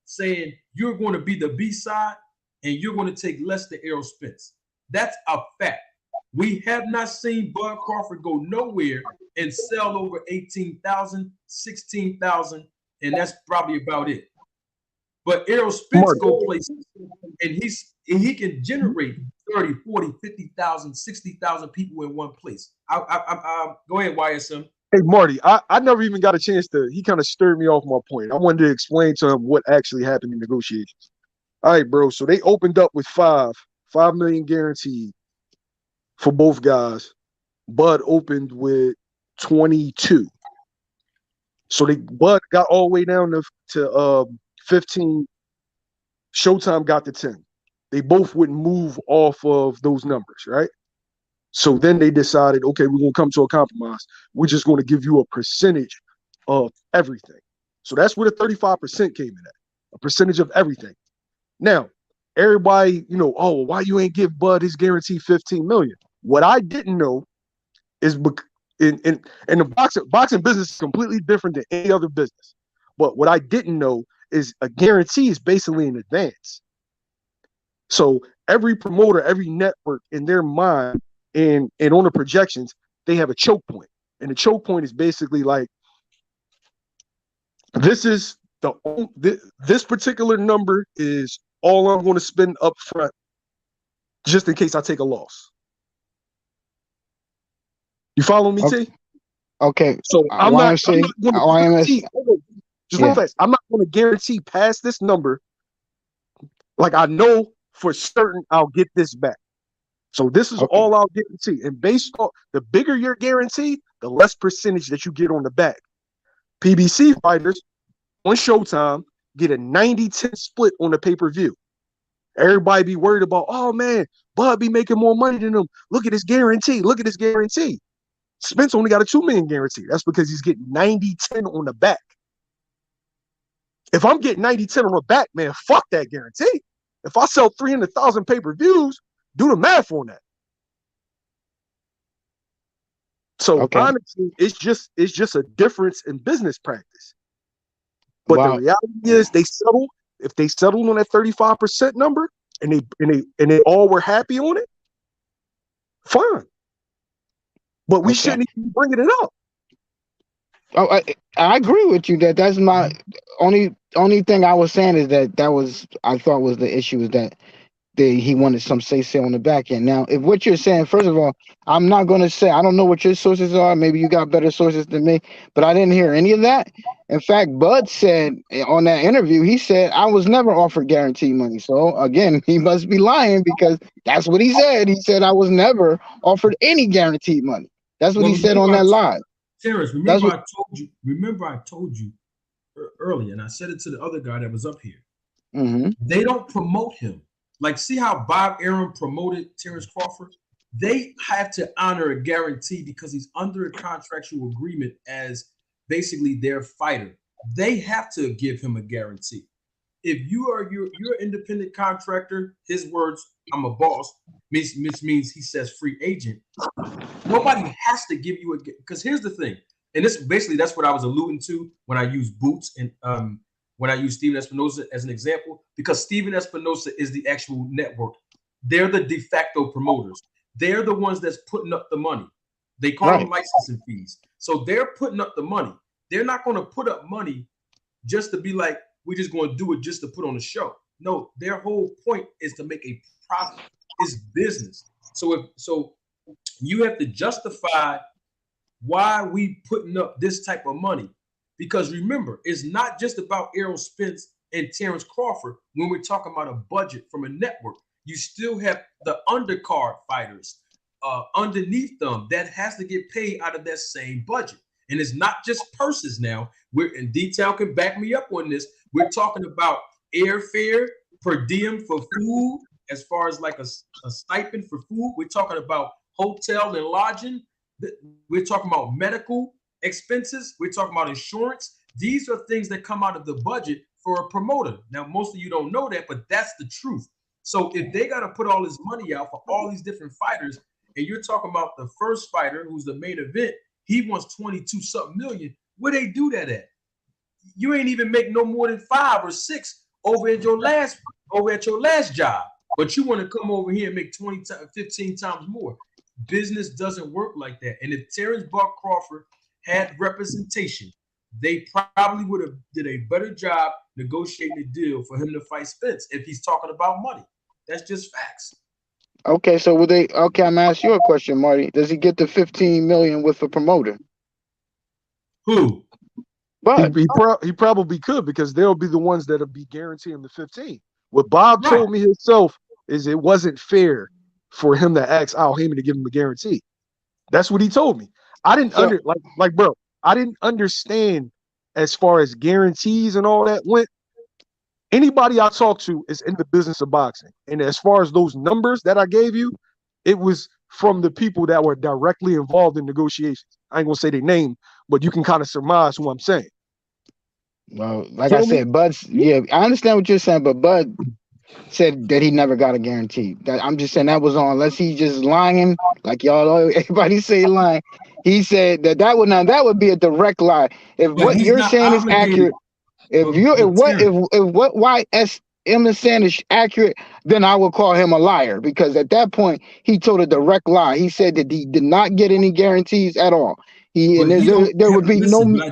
saying you're going to be the B-side and you're going to take less than Errol Spence. That's a fact. We have not seen Bud Crawford go nowhere and sell over 18,000, 16,000, and that's probably about it. But Errol Spence go places, and he can generate 30, 40, 50,000, 60,000 people in one place. Go ahead, YSM. Hey, Marty, I never even got a chance to – he kind of stirred me off my point. I wanted to explain to him what actually happened in negotiations. All right, bro, so they opened up with $5 million guaranteed for both guys. Bud opened with 22. So Bud got all the way down to 15. Showtime got to 10. They both wouldn't move off of those numbers, right? So then they decided, okay, we're going to come to a compromise. We're just going to give you a percentage of everything. So that's where the 35% came in at, a percentage of everything. Now, everybody, oh, why you ain't give Bud his guaranteed $15 million? What I didn't know is in the boxing business is completely different than any other business. But what I didn't know is a guarantee is basically in advance. So every promoter, every network in their mind and on the projections, they have a choke point. And the choke point is basically like, this particular number is all I'm going to spend up front just in case I take a loss. You follow me, okay. T? Okay. So I'm not going to I'm not going to guarantee past this number. Like I know for certain I'll get this back. So this is all I'll guarantee. And based on the bigger your guarantee, the less percentage that you get on the back. PBC fighters on Showtime get a 90-10 split on the pay-per-view. Everybody be worried about, oh man, Bud be making more money than him. Look at his guarantee. Look at his guarantee. Spence only got a $2 million guarantee. That's because he's getting 90-10 on the back. If I'm getting 90-10 on the back, man, fuck that guarantee. If I sell 300,000 pay-per-views, do the math on that. So honestly, it's just a difference in business practice. But the reality is they settled. If they settled on that 35% number and they all were happy on it, fine. But we shouldn't even bring it up. Oh, I agree with you that's my only thing I was saying is that was I thought was the issue is that he wanted some say on the back end. Now, if what you're saying, first of all, I'm not going to say, I don't know what your sources are. Maybe you got better sources than me, but I didn't hear any of that. In fact, Bud said on that interview, he said, I was never offered guaranteed money. So again, he must be lying because that's what he said. He said, I was never offered any guaranteed money. That's what he said on that live. Terrence, remember I told you earlier, and I said it to the other guy that was up here. Mm-hmm. They don't promote him. Like, see how Bob Arum promoted Terrence Crawford? They have to honor a guarantee because he's under a contractual agreement as basically their fighter. They have to give him a guarantee. If you're an independent contractor, his words, I'm a boss, which means he says free agent. Nobody has to give you because here's the thing, and that's what I was alluding to when I use Boots and when I use Steven Espinosa as an example, because Steven Espinosa is the actual network. They're the de facto promoters. They're the ones that's putting up the money. They call them licensing fees. So they're putting up the money. They're not going to put up money just to be like, we're just going to do it just to put on a show. No, their whole point is to make a profit. It's business. So you have to justify why we putting up this type of money. Because remember, it's not just about Errol Spence and Terrence Crawford when we're talking about a budget from a network. You still have the undercard fighters underneath them that has to get paid out of that same budget. And it's not just purses now. In detail can back me up on this. We're talking about airfare, per diem for food, as far as like a stipend for food. We're talking about hotel and lodging. We're talking about medical expenses. We're talking about insurance. These are things that come out of the budget for a promoter. Now, most of you don't know that, but that's the truth. So if they got to put all this money out for all these different fighters, and you're talking about the first fighter who's the main event, he wants 22-something million. Where they do that at? You ain't even make no more than 5 or 6 over at your last job, but you want to come over here and make 15 times more. Business doesn't work like that. And if Terrence Buck Crawford had representation, they probably would have did a better job negotiating a deal for him to fight Spence if he's talking about money. That's just facts. Okay, so I'm gonna ask you a question, Marty. Does he get the 15 million with a promoter? Who? But he probably could, because they'll be the ones that'll be guaranteeing the 15. What Bob told me himself is it wasn't fair for him to ask Al Heyman to give him a guarantee. That's what he told me. I didn't bro, I didn't understand as far as guarantees and all that went. Anybody I talk to is in the business of boxing. And as far as those numbers that I gave you, it was from the people that were directly involved in negotiations. I ain't gonna say their name, but you can kind of surmise who I'm saying. Well, like I said, Bud, I understand what you're saying, but Bud said that he never got a guarantee. I'm just saying that was on, unless he's just lying, like everybody say lying. He said that would be a direct lie. If what you're saying is accurate, if what YSM is saying is accurate, then I will call him a liar, because at that point he told a direct lie. He said that he did not get any guarantees at all. There would be no.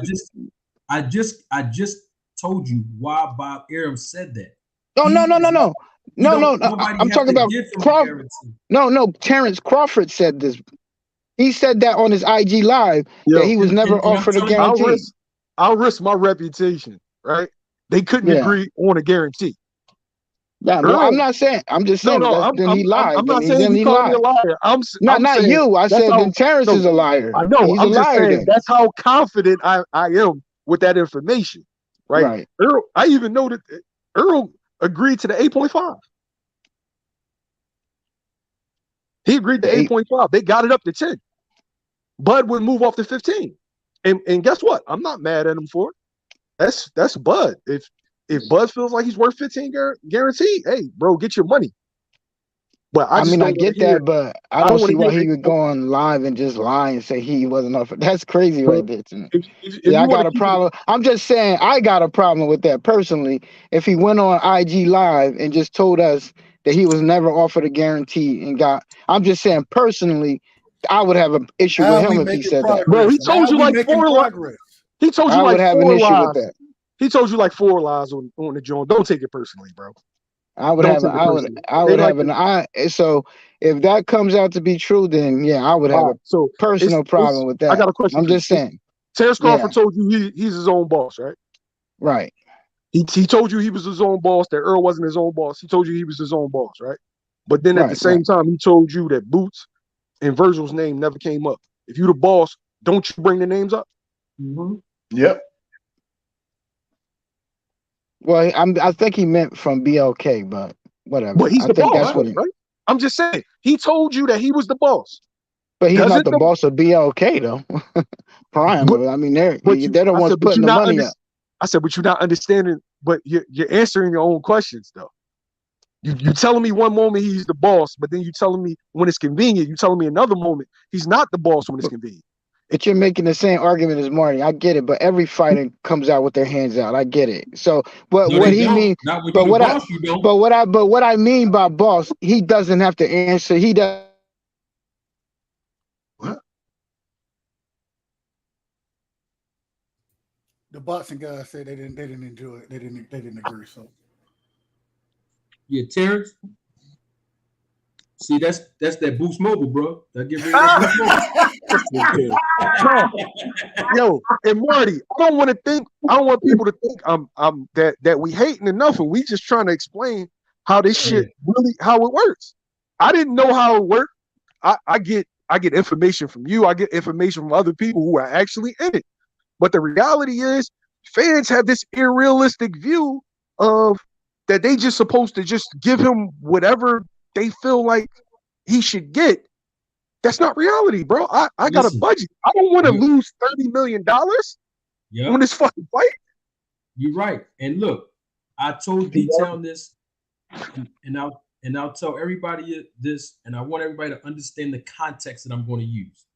I just told you why Bob Arum said that. No. I'm talking about Crawford. No. Terrence Crawford said this. He said that on his IG live that he was never offered a guarantee. I'll risk my reputation, right? They couldn't agree on a guarantee. Yeah, no, I'm not saying. I'm just saying. Then he lied. I'm not saying he called me a liar. Not you. I said then Terrence is a liar. I know. He's I'm a just liar. saying that's how confident I am with that information, right? Earl, I even know that Earl agreed to the 8.5. He agreed to 8.5. They got it up to 10. Bud would move off to 15. And guess what? I'm not mad at him for it. That's Bud. If Bud feels like he's worth 15 guaranteed, hey, bro, get your money. But I get that, but I don't see why he would go on live and just lie and say he wasn't offered. That's crazy right there to me. I got a problem. I'm just saying I got a problem with that personally. If he went on IG live and just told us that he was never offered a guarantee and got. I'm just saying personally, I would have an issue with him if he said that. Bro, he told you like 4 lies. He told you I would like have 4 an issue lies. with that. He told you like 4 lies on the joint. Don't take it personally, bro. So if that comes out to be true, then yeah, I would have a personal problem with that. I got a question. I'm just saying. Terrence Crawford told you he's his own boss, right? Right. He told you he was his own boss, that Earl wasn't his own boss. He told you he was his own boss, right? But then at the same time, he told you that Boots and Virgil's name never came up. If you the boss, don't you bring the names up? Mm-hmm. Yep. Well, I think he meant from BLK, but whatever. But he's the boss, that's what right? I'm just saying. He told you that he was the boss. But he's not the boss of BLK, though. Prime. I mean, they're the ones putting the money up. I said, but you're not understanding. But you're answering your own questions, though. You telling me one moment he's the boss, but then you telling me when it's convenient. You telling me another moment he's not the boss when it's convenient. But you're making the same argument as Marty. I get it, but every fighter comes out with their hands out. I get it. So, but no, what he means, but what I mean by boss, he doesn't have to answer. He does. What? The boxing guys said they didn't enjoy it. They didn't agree. So, yeah, Terrence. See, that's that Boost Mobile, bro. That get rid of Yo, and Marty, I don't want people to think I'm that we hating enough, and we just trying to explain how this shit really how it works. I didn't know how it worked. I get information from you. I get information from other people who are actually in it. But the reality is, fans have this unrealistic view of that they just supposed to just give him whatever they feel like he should get. That's not reality, bro. I got a budget. I don't want to lose $30 million on this fucking fight. You're right. And look, I told D-Town this, and I'll tell everybody this, and I want everybody to understand the context that I'm going to use.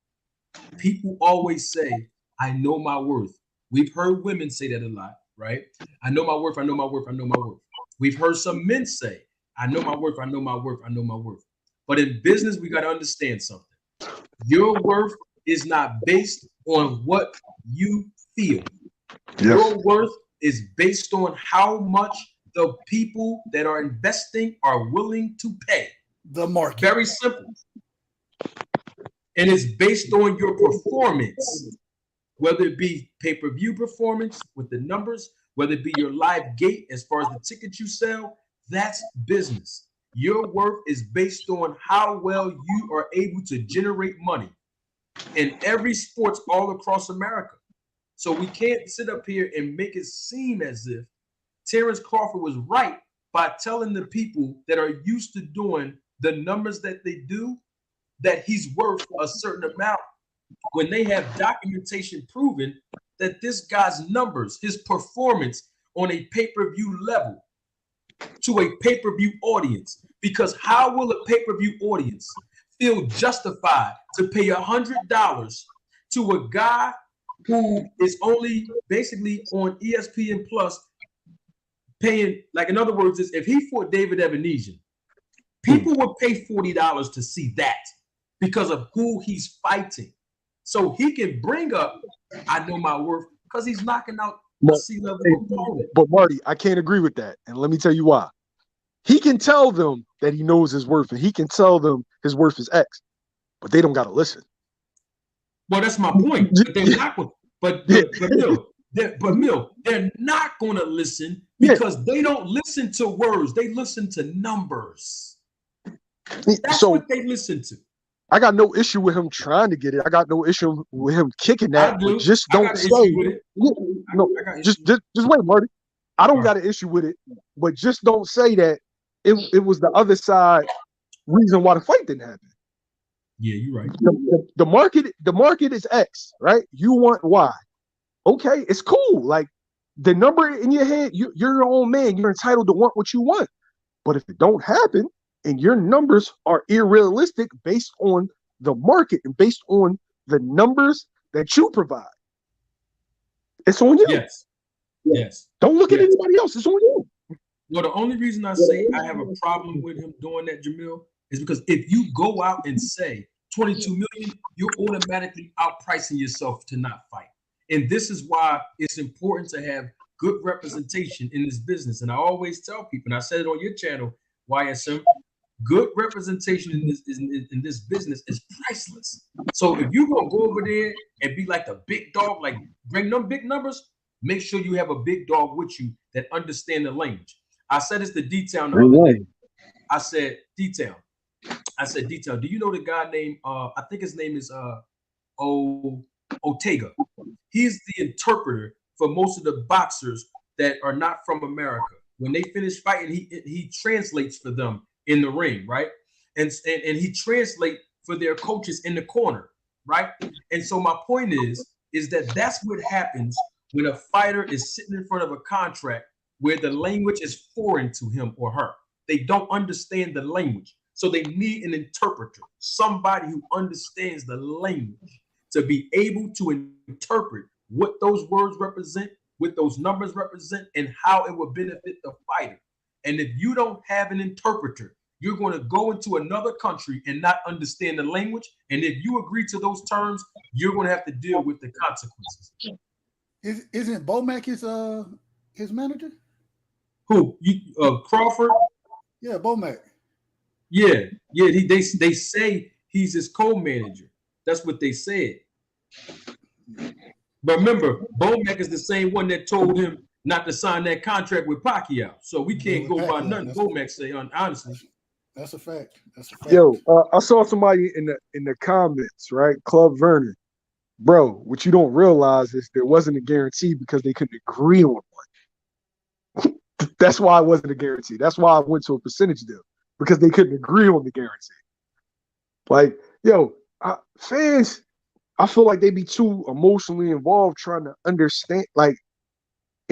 People always say, I know my worth. We've heard women say that a lot, right? I know my worth, I know my worth, I know my worth. We've heard some men say, I know my worth, I know my worth, I know my worth. But in business, we got to understand something. Your worth is not based on what you feel. Yes. Your worth is based on how much the people that are investing are willing to pay. The market. Very simple. And it's based on your performance, whether it be pay-per-view performance with the numbers, whether it be your live gate as far as the tickets you sell. That's business. Your worth is based on how well you are able to generate money in every sports all across America. So we can't sit up here and make it seem as if Terrence Crawford was right by telling the people that are used to doing the numbers that they do that he's worth a certain amount when they have documentation proven that this guy's numbers, his performance on a pay-per-view level to a pay-per-view audience. Because how will a pay-per-view audience feel justified to pay $100 to a guy who is only basically on ESPN Plus paying, like in other words, is if he fought David Evanesian, people would pay $40 to see that because of who he's fighting. So he can bring up, I know my worth, because he's knocking out a C-level opponent. But Marty, I can't agree with that. And let me tell you why. He can tell them that he knows his worth, and he can tell them his worth is X, but they don't got to listen. Well, that's my point. But they're not going. But Mill, they're not going to listen because they don't listen to words. They listen to numbers. That's what they listen to. I got no issue with him trying to get it. I got no issue with him kicking that. But just don't say. No, just wait, Marty. I don't got an issue with it, but just don't say that it was the other side reason why the fight didn't happen. Yeah, you're right. The market is X, right? You want Y. Okay, it's cool. Like the number in your head, you're your own man. You're entitled to want what you want. But if it don't happen and your numbers are unrealistic based on the market and based on the numbers that you provide, it's on you. Yes. Don't look at anybody else. It's on you. Well, the only reason I say I have a problem with him doing that, Jamil, is because if you go out and say 22 million, you're automatically outpricing yourself to not fight. And this is why it's important to have good representation in this business. And I always tell people, and I said it on your channel, YSM, good representation in this business is priceless. So if you're gonna go over there and be like the big dog, like bring them big numbers, make sure you have a big dog with you that understand the language. I said it's the detail the other day. I said, detail. Do you know the guy named I think his name is Ortega? He's the interpreter for most of the boxers that are not from America. When they finish fighting, he translates for them in the ring, right? And he translates for their coaches in the corner, right? And so my point is that that's what happens when a fighter is sitting in front of a contract where the language is foreign to him or her. They don't understand the language. So they need an interpreter, somebody who understands the language to be able to interpret what those words represent, what those numbers represent, and how it will benefit the fighter. And if you don't have an interpreter, you're going to go into another country and not understand the language. And if you agree to those terms, you're going to have to deal with the consequences. Isn't Bomac his manager? Who? Crawford? Yeah, Bomac. Yeah. They say he's his co-manager. That's what they said. But remember, Bomac is the same one that told him not to sign that contract with Pacquiao. So we can't go by nothing Bomac say, honestly. That's a fact. Yo, I saw somebody in the comments, right? Club Vernon. Bro, what you don't realize is there wasn't a guarantee because they couldn't agree on one. That's why it wasn't a guarantee. That's why I went to a percentage deal, because they couldn't agree on the guarantee. Like, yo, fans, I feel like they be too emotionally involved trying to understand, and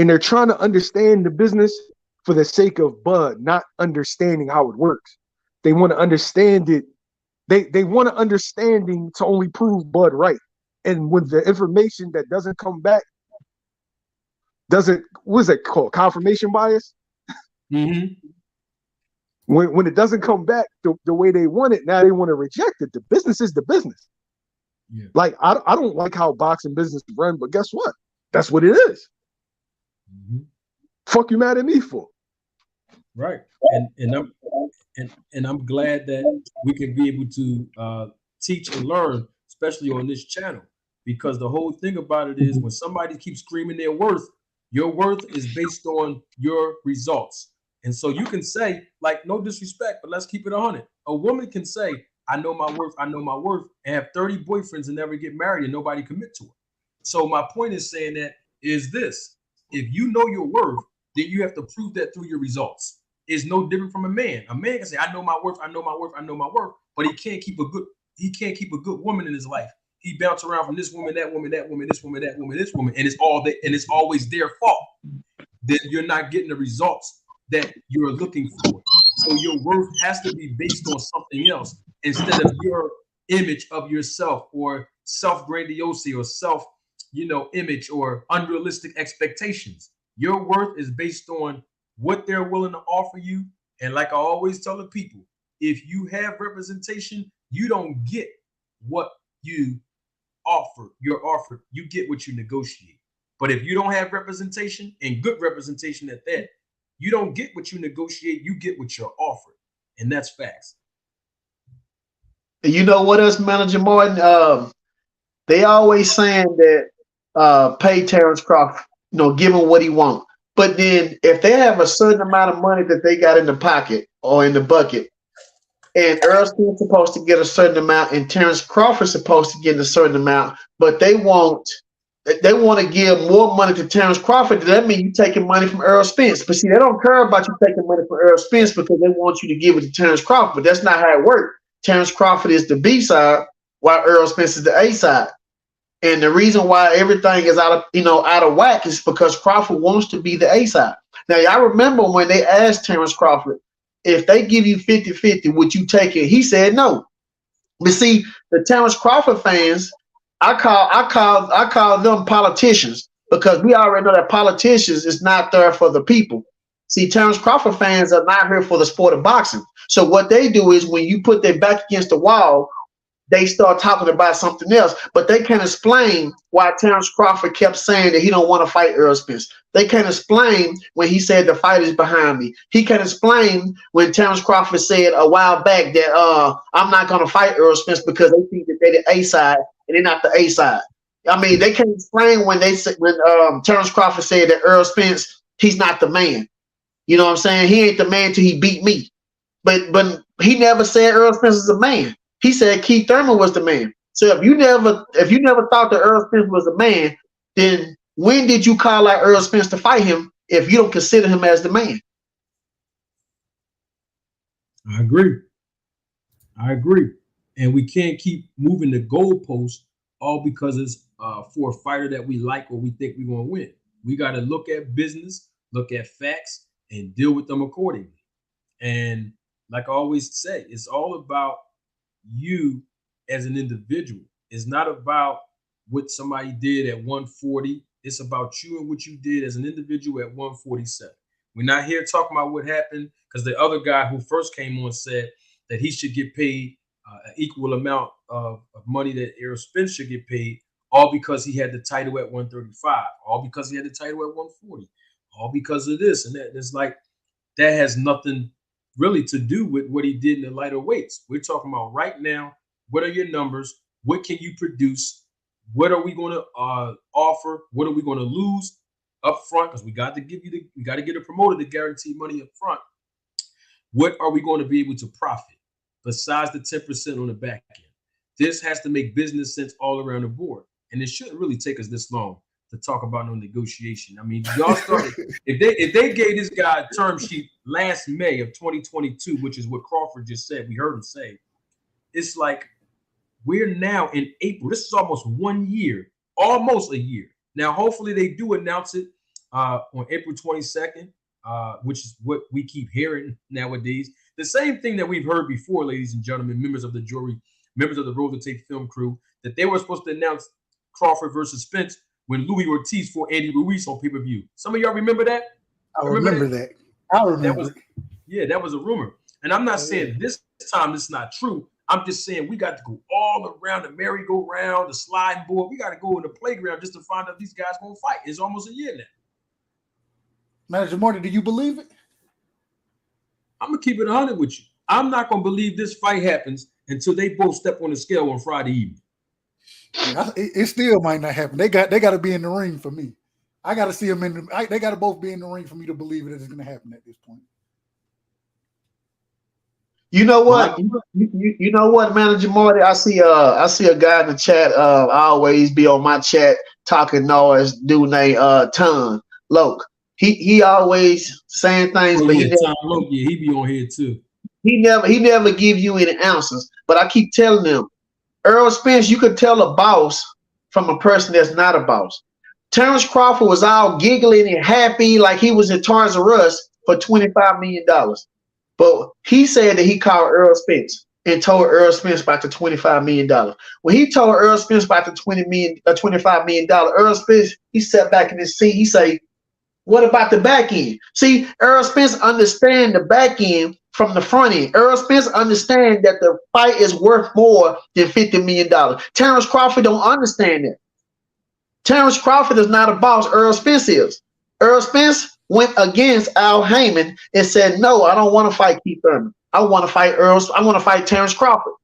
they're trying to understand the business for the sake of Bud, not understanding how it works. They want to understand it. They want an understanding to only prove Bud right. And when the information that doesn't come back, what is that called? Confirmation bias? Mm-hmm. When it doesn't come back the way they want it, now they want to reject it. The business is the business. Yeah. Like, I don't like how boxing business is run, but guess what? That's what it is. Mm-hmm. Fuck you mad at me for? Right. And I'm glad that we can be able to teach and learn, especially on this channel, because the whole thing about it is when somebody keeps screaming their worth, your worth is based on your results. And so you can say, like, no disrespect, but let's keep it 100. A woman can say, I know my worth, and have 30 boyfriends and never get married and nobody commit to her. So my point is saying that is this: if you know your worth, then you have to prove that through your results. It's no different from a man. A man can say, I know my worth, but he can't keep a good woman in his life. He bounces around from this woman, that woman, this woman, and it's always their fault. Then you're not getting the results that you're looking for. So your worth has to be based on something else instead of your image of yourself or self-grandiosity or self-image or unrealistic expectations. Your worth is based on what they're willing to offer you. And like I always tell the people, if you have representation, you don't get what you're offered, you get what you negotiate. But if you don't have representation, and good representation at that, you don't get what you negotiate, you get what you're offered. And that's facts. You know what else, Manager Martin? They always saying that pay Terrence Crawford, give him what he wants. But then if they have a certain amount of money that they got in the pocket or in the bucket, and Earl Spence supposed to get a certain amount and Terrence Crawford supposed to get a certain amount, but they want to give more money to Terrence Crawford, that means you're taking money from Earl Spence. But see, they don't care about you taking money from Earl Spence because they want you to give it to Terrence Crawford. But that's not how it works. Terrence Crawford is the B side, while Earl Spence is the A side. And the reason why everything is out of whack is because Crawford wants to be the A side. Now, y'all remember when they asked Terrence Crawford, if they give you 50-50, would you take it? He said no. But see, the Terrence Crawford fans, I call them politicians, because we already know that politicians is not there for the people. See, Terrence Crawford fans are not here for the sport of boxing. So what they do is when you put their back against the wall, they start talking about something else, but they can't explain why Terrence Crawford kept saying that he don't want to fight Errol Spence. They can't explain when he said the fight is behind me. He can explain when Terrence Crawford said a while back that I'm not going to fight Errol Spence because they think that they're the A side and they're not the A side. I mean, they can't explain when Terrence Crawford said that Errol Spence, he's not the man. You know what I'm saying? He ain't the man till he beat me. But he never said Errol Spence is a man. He said Keith Thurman was the man. So if you never thought that Errol Spence was a man, then when did you call out Errol Spence to fight him if you don't consider him as the man? I agree. And we can't keep moving the goalposts all because it's for a fighter that we like or we think we're going to win. We got to look at business, look at facts, and deal with them accordingly. And like I always say, it's all about you as an individual. It's not about what somebody did at 140. It's about you and what you did as an individual at 147. We're not here talking about what happened because the other guy who first came on said that he should get paid an equal amount of money that Errol Spence should get paid, all because he had the title at 135, all because he had the title at 140, all because of this and that. It's like that has nothing really to do with what he did in the lighter weights. We're talking about right now, what are your numbers? What can you produce? What are we going to offer? What are we going to lose up front? Because we got to get a promoter to guarantee money up front. What are we going to be able to profit besides the 10% on the back end? This has to make business sense all around the board. And it shouldn't really take us this long to talk about no negotiation. I mean, y'all started if they gave this guy a term sheet last May of 2022, which is what Crawford just said, we heard him say, it's like we're now in April. This is almost 1 year, almost a year. Now, hopefully they do announce it on April 22nd, which is what we keep hearing nowadays. The same thing that we've heard before, ladies and gentlemen, members of the jury, members of the Roll the Tape film crew, that they were supposed to announce Crawford versus Spence when Louis Ortiz fought Andy Ruiz on pay-per-view. Some of y'all remember that? I remember that. I remember. That was a rumor. And I'm not saying this time this is not true. I'm just saying we got to go all around the merry-go-round, the sliding board. We got to go in the playground just to find out these guys going to fight. It's almost a year now. Manager Marty, do you believe it? I'm going to keep it 100 with you. I'm not going to believe this fight happens until they both step on the scale on Friday evening. Yeah, it still might not happen. They got to be in the ring for me. I got to see them they got to both be in the ring for me to believe that it's going to happen at this point. You know what? You know what, Manager Marty? I see a guy in the chat. I always be on my chat talking noise. Dude named Ton Loke. He always saying things, but he be on here too. He never give you any answers. But I keep telling them, Errol Spence, you could tell a boss from a person that's not a boss. Terrence Crawford was all giggling and happy like he was in Toys R Us for $25 million. But he said that he called Errol Spence and told Errol Spence about the $25 million. When he told Errol Spence about the $25 million, Errol Spence, he sat back in his seat. He say, what about the back end? See, Errol Spence understand the back end from the front end. Errol Spence understand that the fight is worth more than $50 million. Terrence Crawford don't understand that. Terrence Crawford is not a boss. Errol Spence is. Errol Spence went against Al Heyman and said, no, I don't want to fight Keith Thurman. I want to fight Terrence Crawford.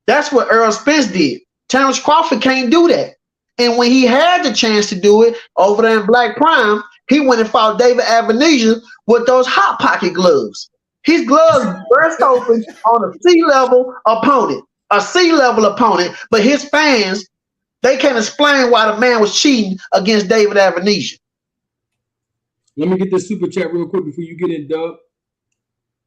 That's what Errol Spence did. Terrence Crawford can't do that. And when he had the chance to do it over there in Black Prime, he went and fought David Avenesian with those Hot Pocket gloves. His gloves burst open on a C-level opponent, but his fans, they can't explain why the man was cheating against David Avenesian. Let me get this super chat real quick before you get in, Doug.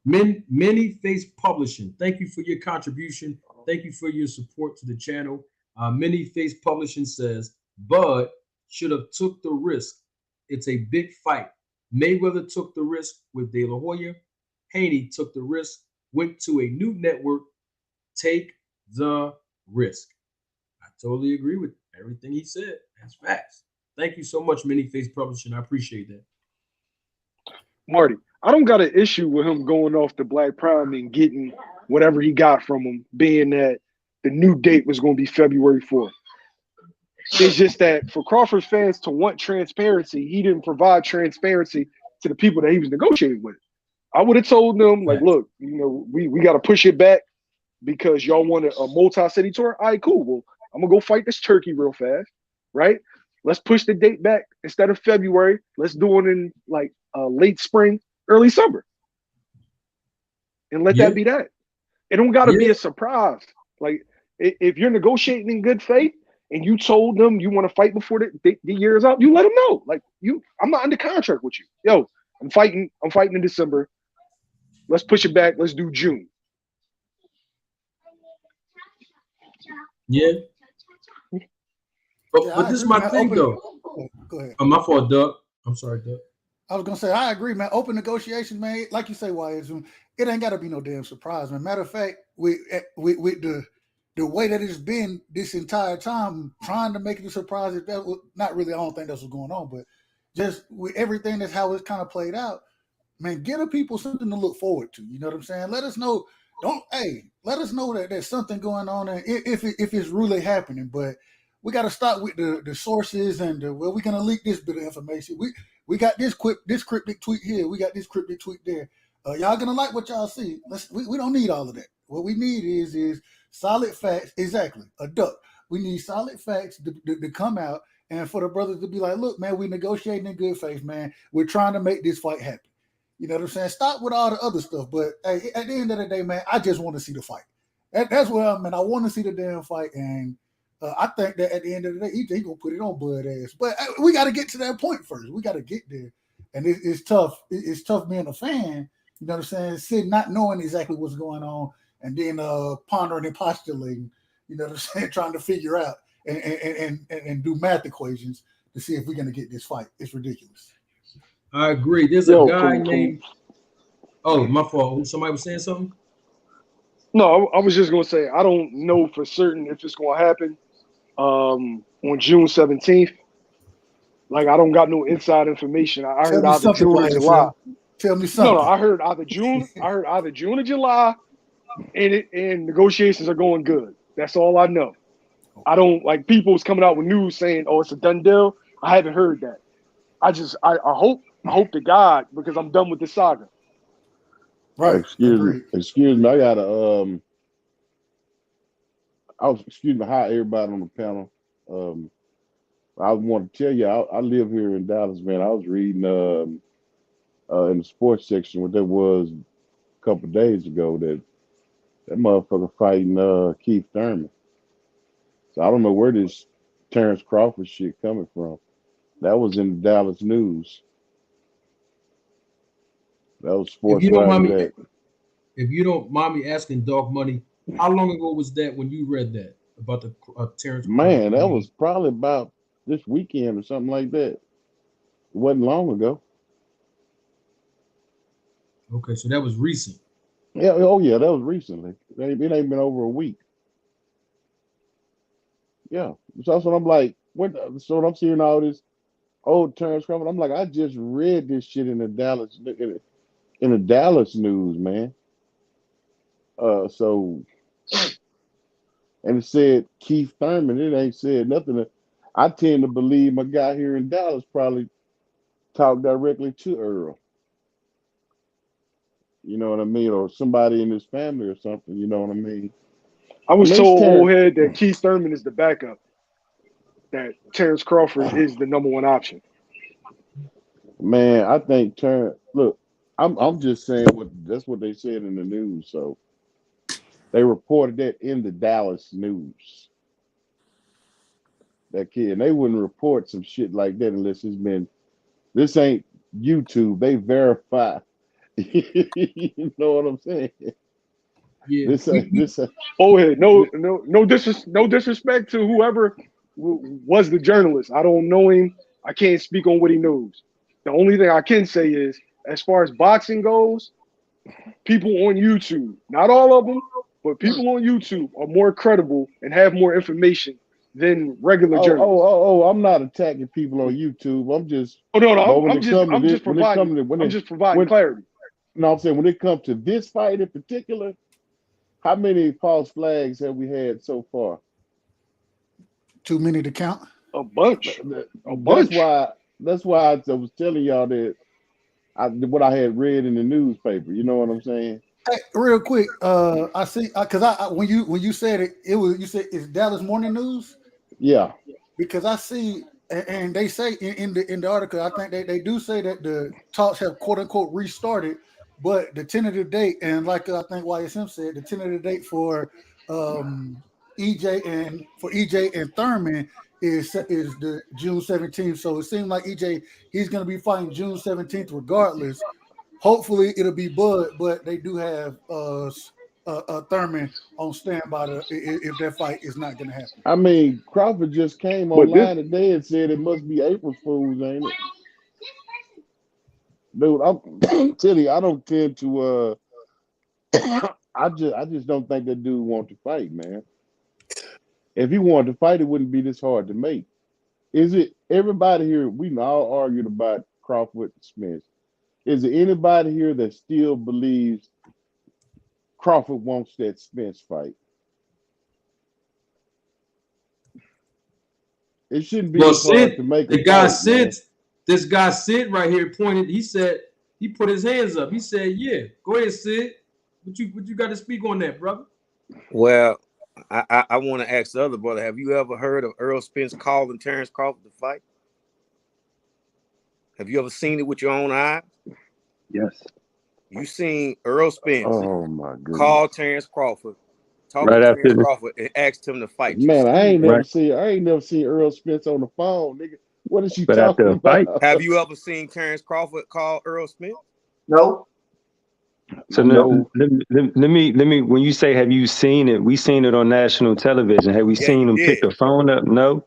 Many Face Publishing, thank you for your contribution. Thank you for your support to the channel. Many Face Publishing says, Bud should have took the risk. It's a big fight. Mayweather took the risk with De La Hoya. Haney took the risk, went to a new network. Take the risk. I totally agree with everything he said. That's facts. Thank you so much, Many Face Publishing. I appreciate that. Marty, I don't got an issue with him going off the Black Prime and getting whatever he got from him, being that the new date was going to be February 4th. It's just that for Crawford fans to want transparency, he didn't provide transparency to the people that he was negotiating with. I would have told them, like, look, we got to push it back because y'all want a multi-city tour. All right, cool. Well, I'm going to go fight this turkey real fast, right? Let's push the date back. Instead of February, let's do it in, like, late spring, early summer. And let that be that. It don't got to be a surprise. Like, if you're negotiating in good faith, and you told them you want to fight before the year is out, you let them know. Like, I'm not under contract with you. Yo, I'm fighting in December. Let's push it back. Let's do June. Yeah. But this is my thing, though. Go ahead. My fault, Doug. I'm sorry, Doug. I was gonna say I agree, man. Open negotiations, man. Like you say, Wyatt, it ain't gotta be no damn surprise, man. Matter of fact, with the way that it's been this entire time, trying to make it a surprise, that was not really. I don't think that's what's going on, but just with everything that's how it's kind of played out, man. Get the people something to look forward to. You know what I'm saying? Let us know. Let us know that there's something going on, and if it's really happening. But we got to start with the sources and we're gonna leak this bit of information. We got this cryptic tweet here. We got this cryptic tweet there. Y'all gonna like what y'all see. We don't need all of that. What we need is solid facts. Exactly. A duck. We need solid facts to come out and for the brothers to be like, look, man, we're negotiating in good faith, man. We're trying to make this fight happen. You know what I'm saying? Stop with all the other stuff. But hey, at the end of the day, man, I just want to see the fight. That's where I'm at. I want to see the damn fight. And I think that at the end of the day, he going to put it on Bud ass. But we got to get to that point first. We got to get there. And it's tough. It's tough being a fan, you know what I'm saying? Sitting not knowing exactly what's going on and then pondering and postulating, you know what I'm saying? Trying to figure out and do math equations to see if we're going to get this fight. It's ridiculous. I agree. There's a guy named... Oh, my fault. Somebody was saying something? No, I was just going to say, I don't know for certain if it's going to happen on June 17th. Like, I don't got no inside information. I heard either June or July. Tell me something. No, I heard either June. I heard either June or July, and negotiations are going good. That's all I know. I don't like people's coming out with news saying, "Oh, it's a done deal." I haven't heard that. I hope to God, because I'm done with this saga. Right. Excuse me. I gotta excuse me. Hi, everybody on the panel. I want to tell you, I live here in Dallas, man. I was reading in the sports section what that was a couple of days ago that motherfucker fighting Keith Thurman. So I don't know where this Terrence Crawford shit coming from. That was in the Dallas News. That was sports. If you don't mind me asking, Dog Money, how long ago was that when you read that about the Terrence? Man, that was probably about this weekend or something like that. It wasn't long ago. Okay, so that was recent. Yeah, oh yeah, that was recently. It ain't been over a week. Yeah, so that's what I'm like. So when I'm seeing all this old Terrence Crawford, I'm like, I just read this shit in the Dallas News, man. And it said Keith Thurman. It ain't said nothing. I tend to believe my guy here in Dallas probably talked directly to Earl. You know what I mean? Or somebody in his family or something. You know what I mean? I was told old head that Keith Thurman is the backup. That Terrence Crawford is the number one option. Man, I think look, I'm just saying that's what they said in the news. So they reported that in the Dallas News. That kid, and they wouldn't report some shit like that unless this ain't YouTube. They verify. You know what I'm saying? Yeah. This ain't. Oh, hey, no disrespect to whoever was the journalist. I don't know him. I can't speak on what he knows. The only thing I can say is, as far as boxing goes, people on YouTube, not all of them, but people on YouTube are more credible and have more information than regular journalists. I'm not attacking people on YouTube. I'm just I'm just providing clarity. No, I'm saying when it comes to this fight in particular, how many false flags have we had so far? Too many to count. A bunch. That's why I was telling y'all that what I had read in the newspaper. You know what I'm saying? Hey, real quick, I see because when you said it, you said it's Dallas Morning News. Yeah. Because I see, and they say in the article, I think they do say that the talks have quote unquote restarted, but the tentative date, and like I think YSM said, the tentative date for EJ and Thurman is the June 17th. So it seems like EJ, he's going to be fighting June 17th regardless. Hopefully it'll be Bud, but they do have Thurman on standby if that fight is not going to happen. I mean, Crawford just came online today and said it must be April Fool's, ain't it? Dude, I'm telling you, I don't tend to. I just don't think that dude wants to fight, man. If he wanted to fight, it wouldn't be this hard to make. Is it everybody here? We all argued about Crawford and Spence. Is there anybody here that still believes Crawford wants that Spence fight? It shouldn't be hard to make the guy Sid. This guy Sid right here pointed. He said he put his hands up. He said, "Yeah, go ahead, Sid. What you got to speak on that, brother?" Well, I want to ask the other brother. Have you ever heard of Errol Spence calling Terrence Crawford to fight? Have you ever seen it with your own eyes? Yes. You seen Errol Spence call Terrence Crawford, talk to Terrence Crawford, and asked him to fight you. Man, I ain't never seen Errol Spence on the phone, nigga. What is she talking about? Have you ever seen Terrence Crawford call Errol Spence? No. So no. Let me. When you say have you seen it, we seen it on national television. Have we seen him pick the phone up? No.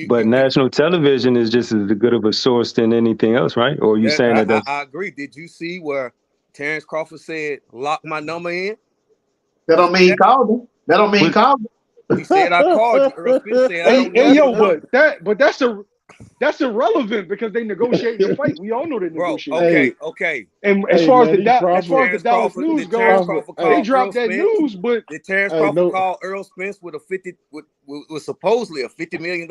But national television is just as good of a source than anything else, right? Or are you saying that? I agree. Did you see where Terrence Crawford said, "Lock my number in"? That don't mean call him. That don't mean call him. He said, "I called you." Errol Spence said, "Hey, yo, but that's irrelevant because they negotiate the fight. We all know they negotiate. Okay. And as far as the Dallas news goes, they dropped that news. But did Terrence Crawford call Errol Spence with with supposedly a $50 million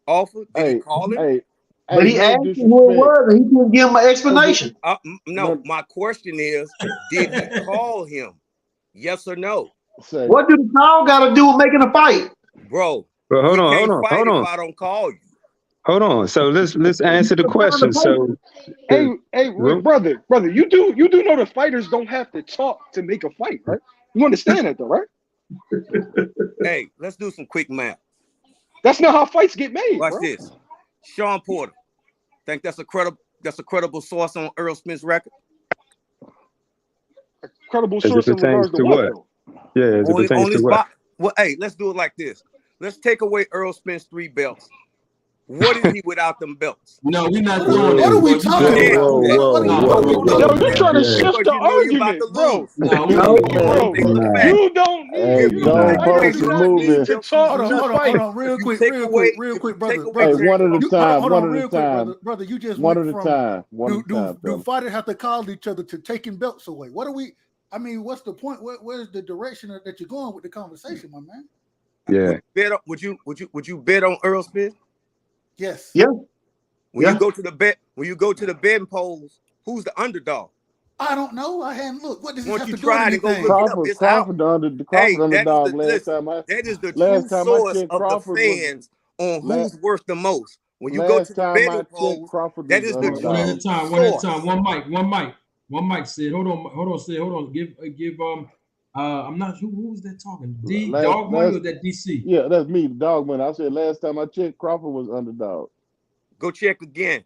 offer? Did he call him? But he asked him who it was, and he didn't give him an explanation. No, my question is, did he call him? Yes or no? What do the call got to do with making a fight, bro? Hold on. If I don't call you. Hold on. So let's answer the question. So, hey, brother, you do know the fighters don't have to talk to make a fight, right? You understand that, though, right? Hey, let's do some quick math. That's not how fights get made. Watch this. Sean Porter. Think that's a credible source on Errol Spence record? A credible source in regards to what? Yeah, as it pertains to what? Well, hey, let's do it like this. Let's take away Errol Spence 3 belts. What is he without them belts? No, we're not doing that. What are we talking about? Yo, you're trying to shift the argument, bro. You don't need to talk. Hold on, real quick, brother. Hey, one at a time. Brother, you just one at a time. Do fighters have to call each other to taking belts away? What are we? I mean, what's the point? Where's the direction that you're going with the conversation, my man? Yeah. Would you bet on Errol Spence? Yes. Yeah. When you go to the betting polls, who's the underdog? I don't know. I haven't looked. What does it have to do with anything? Crawford underdog last time. That is the true source of the fans on who's worth the most. When you go to the betting polls, that is the true one at a time. One mic. Sid. Hold on, Sid. Hold on. Give. I'm not sure who was that talking. Dog Money or that DC? Yeah, that's me, Dog Money. I said last time I checked, Crawford was underdog. Go check again.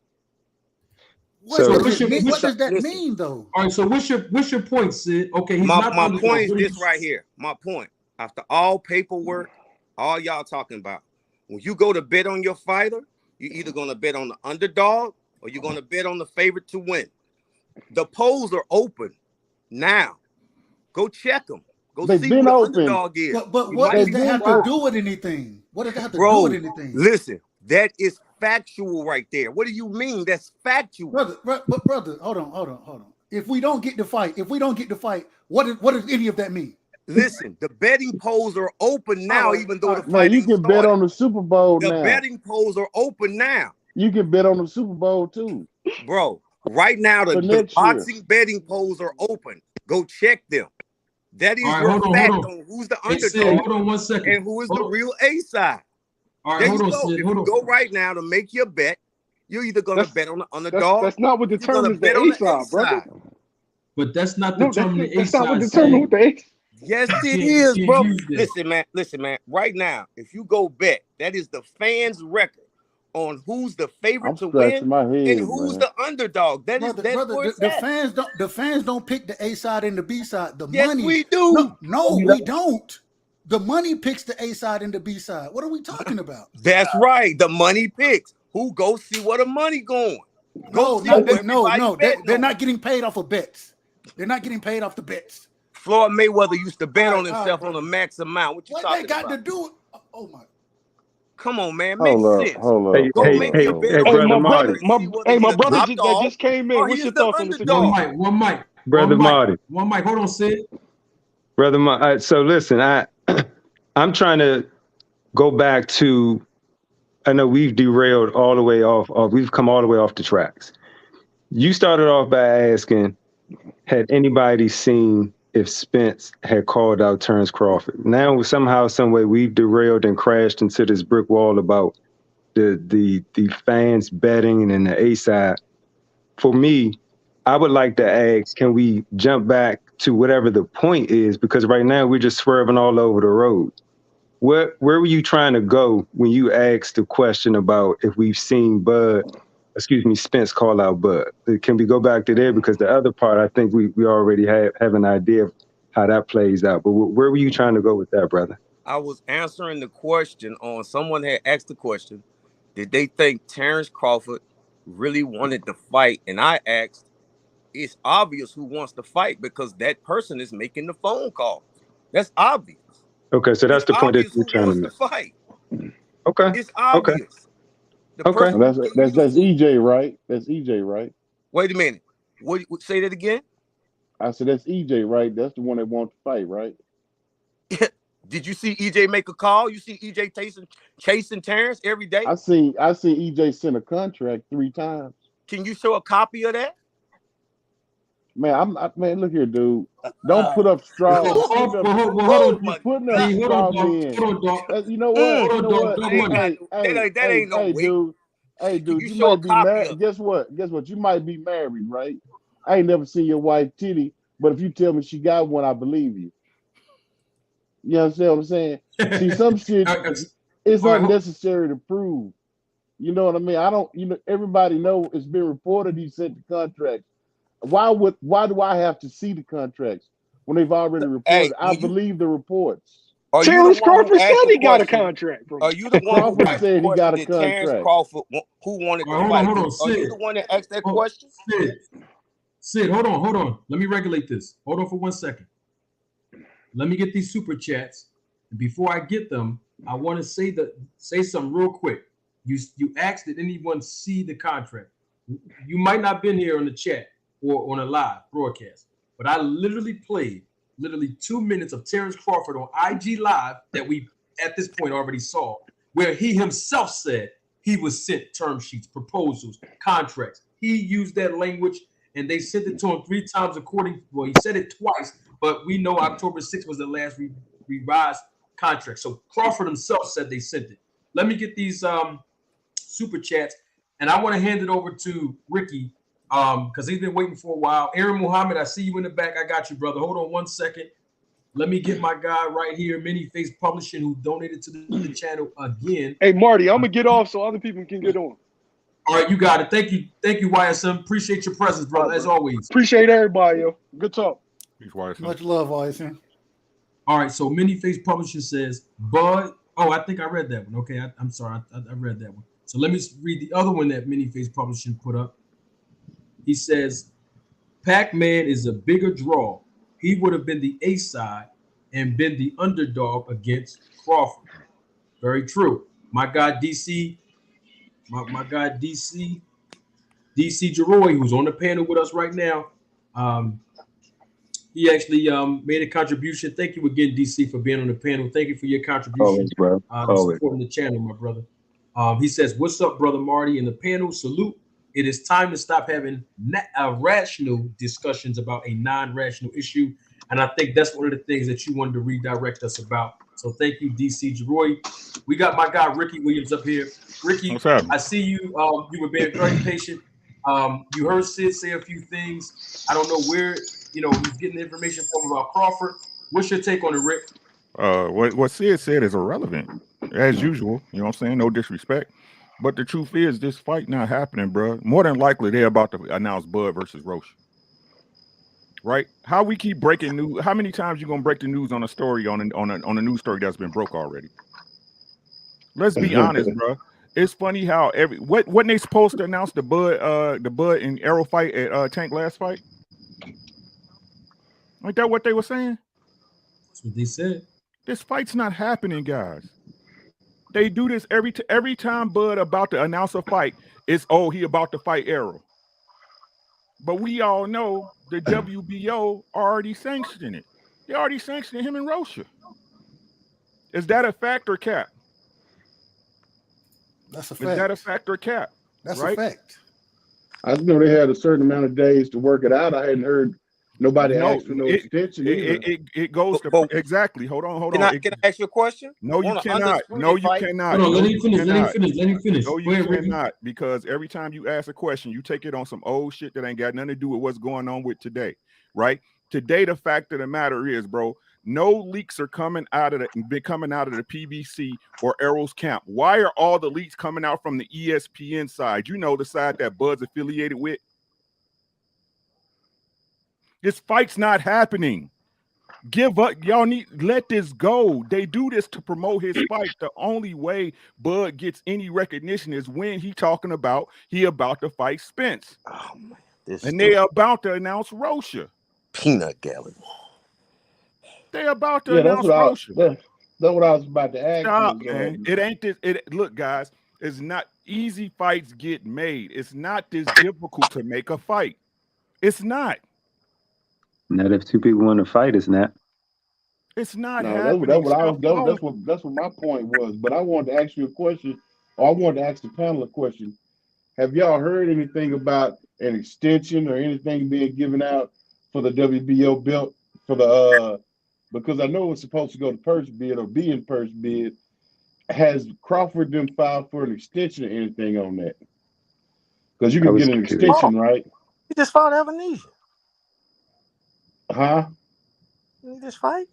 What does that mean, though? All right. So what's your point, Sid? Okay, my point is this right here. My point. After all paperwork, all y'all talking about, when you go to bet on your fighter, you're either going to bet on the underdog or you're going to bet on the favorite to win. The polls are open now. Go check them. Go see who the underdog is. But what does that have to do with anything? What does that have to do with anything? Listen, that is factual right there. What do you mean? That's factual, brother. Hold on. If we don't get the fight, what does any of that mean? Listen, the betting polls are open now, even though the fight Man, you ain't can bet started. on the Super Bowl The now. betting polls are open now. You can bet on the Super Bowl too. Bro, right now the boxing betting polls are open. Go check them. That is your fact on who's the underdog hold on 1 second. and who is the real A side. All right, hold on, Sid. If you go right now to make your bet, you're either going to bet on the underdog. That's not what determines the A side, brother. But that's not determining the A side. That's not what determines the A. Yes, it is, bro. Listen, man. Right now, if you go bet, that is the fans' record on who's the favorite to win and who's the underdog. That is the fans don't pick the A side and the B side. The yes, money we do. No, we don't. The money picks the A side and the B side. What are we talking about? That's right. The money picks. Who go see where the money going? No. They're not getting paid off of bets. They're not getting paid off the bets. Floyd Mayweather used to bet on himself on a max amount. What you talking about? What they got to do? Oh my! Come on, man. Make sense. Hold up. Brother Marty. My brother just came in. What's your thoughts on the situation? One mic. Brother Marty. One mic. Hold on, Sid. Brother Marty. So listen, I'm trying to go back to. I know we've derailed all the way off. We've come all the way off the tracks. You started off by asking, had anybody seen if Spence had called out Terrence Crawford? Now somehow, some way, we've derailed and crashed into this brick wall about the fans betting and the A side. For me, I would like to ask, can we jump back to whatever the point is? Because right now we're just swerving all over the road. Where were you trying to go when you asked the question about if we've seen Spence call out Bud? Can we go back to there? Because the other part, I think we already have an idea of how that plays out. But where were you trying to go with that, brother? I was answering the question on someone had asked the question, did they think Terrence Crawford really wanted to fight? And I asked, it's obvious who wants to fight because that person is making the phone call. That's obvious. Okay, so that's the point that you're trying to make. Fight. Okay. It's obvious. Okay. That's EJ, right? That's EJ, right? Wait a minute. What say that again? I said that's EJ, right? That's the one that wants to fight, right? Did you see EJ make a call? You see EJ chasing Terrence every day? I see EJ send a contract 3 times. Can you show a copy of that? Man, man, look here, dude. Don't put up straws. Hold on. You know what? That ain't no way. Hey, dude, you might be married. Guess what? You might be married, right? I ain't never seen your wife titty, but if you tell me she got one, I believe you. You understand what I'm saying? See, some shit, it's not necessary to prove. You know what I mean? Everybody know it's been reported he sent the contract. Why do I have to see the contracts when they've already reported? I believe the reports. Terrence Crawford said he got a contract. Are you the one who said he got a contract? Terrence Crawford, who wanted to fight? Hold on, Sid. Are you the one that asked that question? Sid, hold on. Let me regulate this. Hold on for 1 second. Let me get these super chats. And before I get them, I want to say something real quick. You asked, did anyone see the contract? You might not have been here on the chat or on a live broadcast, but I literally played 2 minutes of Terrence Crawford on IG Live that we at this point already saw, where he himself said he was sent term sheets, proposals, contracts. He used that language and they sent it to him 3 times he said it twice, but we know October 6th was the last revised contract. So Crawford himself said they sent it. Let me get these super chats, and I want to hand it over to Ricky because he's been waiting for a while. Aaron Muhammad, I see you in the back. I got you, brother. Hold on 1 second. Let me get my guy right here, Many Face Publishing, who donated to the channel again. Hey, Marty, I'm going to get off so other people can get on. All right, you got it. Thank you, YSM. Appreciate your presence, brother, as always. Appreciate everybody, yo. Good talk. Much love, YSM. All right, so Many Face Publishing says, Bud. Oh, I think I read that one. Okay, I'm sorry. I read that one. So let me read the other one that Many Face Publishing put up. He says, Pac-Man is a bigger draw. He would have been the A side and been the underdog against Crawford. Very true. My guy DC, DC Jeroy, who's on the panel with us right now, He actually made a contribution. Thank you again, DC, for being on the panel. Thank you for your contribution. Always, bro. Always. Supporting the channel, my brother. He says, "What's up, brother Marty?" In the panel, salute. It is time to stop having rational discussions about a non-rational issue. And I think that's one of the things that you wanted to redirect us about. So thank you, DC Jeroy. We got my guy Ricky Williams up here. Ricky, I see you. You were being very patient. You heard Sid say a few things. I don't know where he's getting the information from about Crawford. What's your take on it, Rick? What Sid said is irrelevant, as usual. You know what I'm saying? No disrespect. But the truth is, this fight not happening, bro. More than likely, they're about to announce Bud versus Roche. Right? How we keep breaking news? How many times you gonna break the news on a story on a news story that's been broke already? Let's be honest, bro. It's funny how when they supposed to announce the Bud and Arrow fight at Tank last fight? Ain't that what they were saying? That's what they said. This fight's not happening, guys. They do this every time Bud about to announce a fight. It's he about to fight Arrow. But we all know the WBO already sanctioned it. They already sanctioned him and Rocha. Is that a fact or cap? That's a fact. Is that a fact or cap? That's right? a fact. I just know they had a certain amount of days to work it out. I hadn't heard nobody ask for no extension either. It goes to exactly. Hold on. Can I ask you a question? No, you cannot. No, you cannot. Hold on, let him finish. No, you cannot, because every time you ask a question, you take it on some old shit that ain't got nothing to do with what's going on with today, right? Today, the fact of the matter is, bro, no leaks are coming out of the PBC or Arrow's camp. Why are all the leaks coming out from the ESPN side? You know, the side that Bud's affiliated with. This fight's not happening. Give up. Y'all let this go. They do this to promote his fight. The only way Bud gets any recognition is when he about to fight Spence. Oh man, and they about to announce Rocha. Peanut gallery. They about to announce Rocha. That's what I was about to ask. Stop, man. It ain't this. Look, guys, it's not easy. Fights get made. It's not this difficult to make a fight. It's not. Not if two people want to fight, it's not. It's not happening. That's what my point was. But I wanted to ask you a question, or I wanted to ask the panel a question. Have y'all heard anything about an extension or anything being given out for the WBO belt for the because I know it's supposed to go to purse bid or be in purse bid. Has Crawford been filed for an extension or anything on that? Because you can get an extension, right? He just filed amnesia. Huh? Didn't he just fight?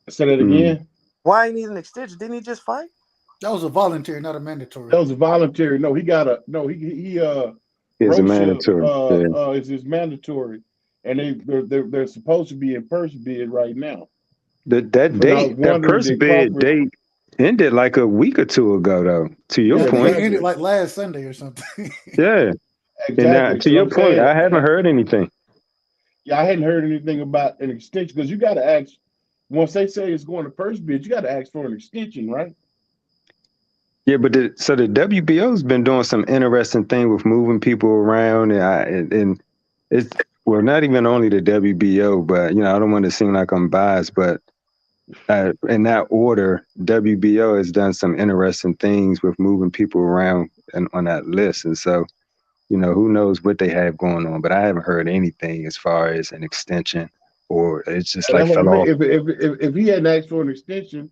Say that again. Why he need an extension? Didn't he just fight? That was a voluntary, not a mandatory. That was a voluntary. No, he got a it's a mandatory. It's mandatory, and they're supposed to be in purse bid right now. That purse bid date ended like a week or two ago, though. To your point, it ended like last Sunday or something. Yeah. Exactly. And now, to your point, I haven't heard anything. Yeah, I hadn't heard anything about an extension because you got to ask. Once they say it's going to first bid, you got to ask for an extension, right? Yeah, but the WBO's been doing some interesting thing with moving people around, and it's not even only the WBO, but I don't want to seem like I'm biased, but in that order, WBO has done some interesting things with moving people around and on that list, and so. Who knows what they have going on, but I haven't heard anything as far as an extension or it's just like fell off. If he hadn't asked for an extension,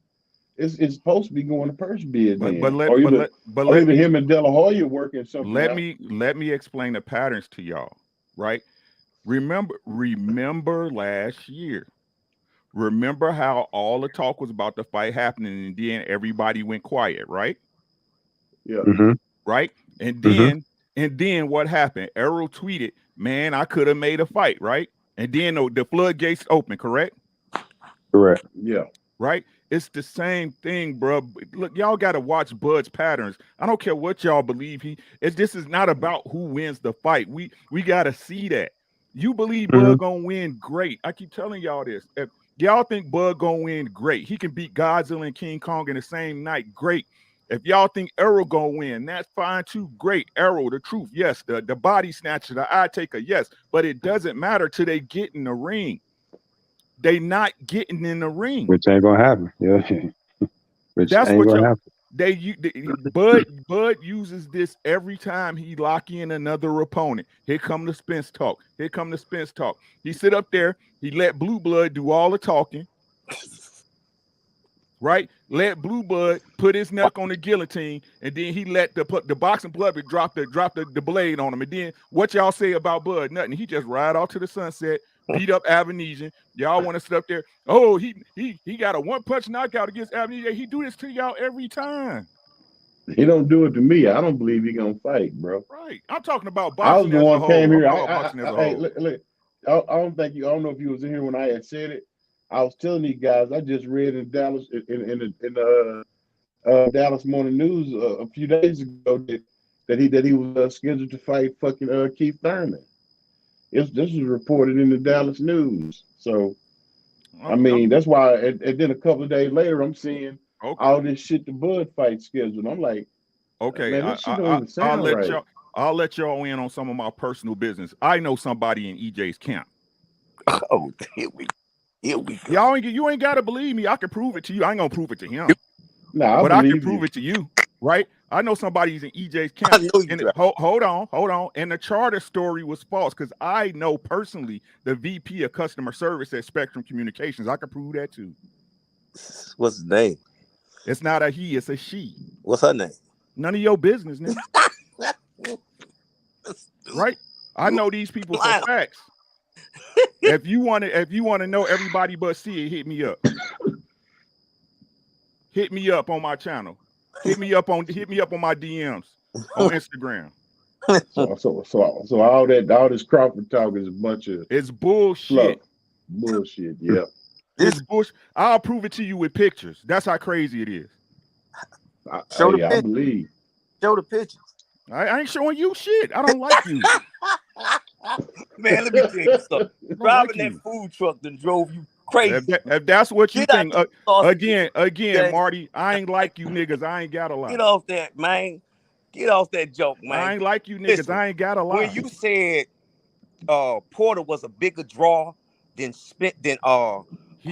it's supposed to be going to purse bid. But either him and De La Hoya working something. Let me explain the patterns to y'all, right? Remember last year. Remember how all the talk was about the fight happening and then everybody went quiet, right? Yeah. Mm-hmm. Right? And then what happened? Arrow tweeted, "Man, I could have made a fight," right? And then the floodgates open, correct? Correct. Yeah. Right? It's the same thing, bro. Look, y'all got to watch Bud's patterns. I don't care what y'all believe. This is not about who wins the fight. We got to see that. You believe Bud gonna win, great. I keep telling y'all this. If y'all think Bud gonna win, great. He can beat Godzilla and King Kong in the same night, great. If y'all think Errol gonna win, that's fine too. Great. Errol, the truth, yes. The body snatcher, the eye taker, yes. But it doesn't matter till they get in the ring. They not getting in the ring. Which ain't gonna happen. Yeah. Which That's ain't what gonna happen. Bud uses this every time he lock in another opponent. Here come the Spence talk. Here come the Spence talk. He sit up there. He let Blue Blood do all the talking. Right? Let Blue Blood put his neck on the guillotine, and then he let the boxing blood drop the blade on him. And then what y'all say about Bud? Nothing. He just ride off to the sunset, beat up Avenesian. Y'all want to sit up there? Oh, he got a one-punch knockout against Avenesian. He do this to y'all every time. He don't do it to me. I don't believe he gonna fight, bro. Right. I'm talking about I was boxing the as a one whole. came here. Look. I don't know if you was in here when I had said it. I was telling you guys. I just read in Dallas in Dallas Morning News a few days ago that he was scheduled to fight fucking Keith Thurman. This was reported in the Dallas News. So I mean that's why. And then a couple of days later, I'm seeing all this shit the Bud fight scheduled. I'm like, okay, man, this shit don't even sound right. I'll let y'all in on some of my personal business. I know somebody in EJ's camp. Oh, here we go. You ain't gotta believe me. I can prove it to you. I ain't gonna prove it to him. Nah, but I can prove it to you, right? I know somebody's in EJ's camp. I know you. Hold on. And the charter story was false because I know personally the VP of customer service at Spectrum Communications. I can prove that too. What's his name? It's not a he, it's a she. What's her name? None of your business, nigga. Right? I know these people for facts. If you want to know everybody but see it, hit me up. Hit me up on my channel. Hit me up on my DMs on Instagram. So all this Crawford talk is a bunch of bullshit. Bullshit, yeah. It's bullshit. I'll prove it to you with pictures. That's how crazy it is. I believe. Show the pictures. I ain't showing you shit. I don't like you. Man, let me tell you something. Driving that food truck that drove you crazy. If that's what you think, again, Marty, I ain't like you niggas. I ain't got a lot. Get off that, man. Get off that joke, man. I ain't like you niggas. Listen, I ain't got a lot. When you said Porter was a bigger draw than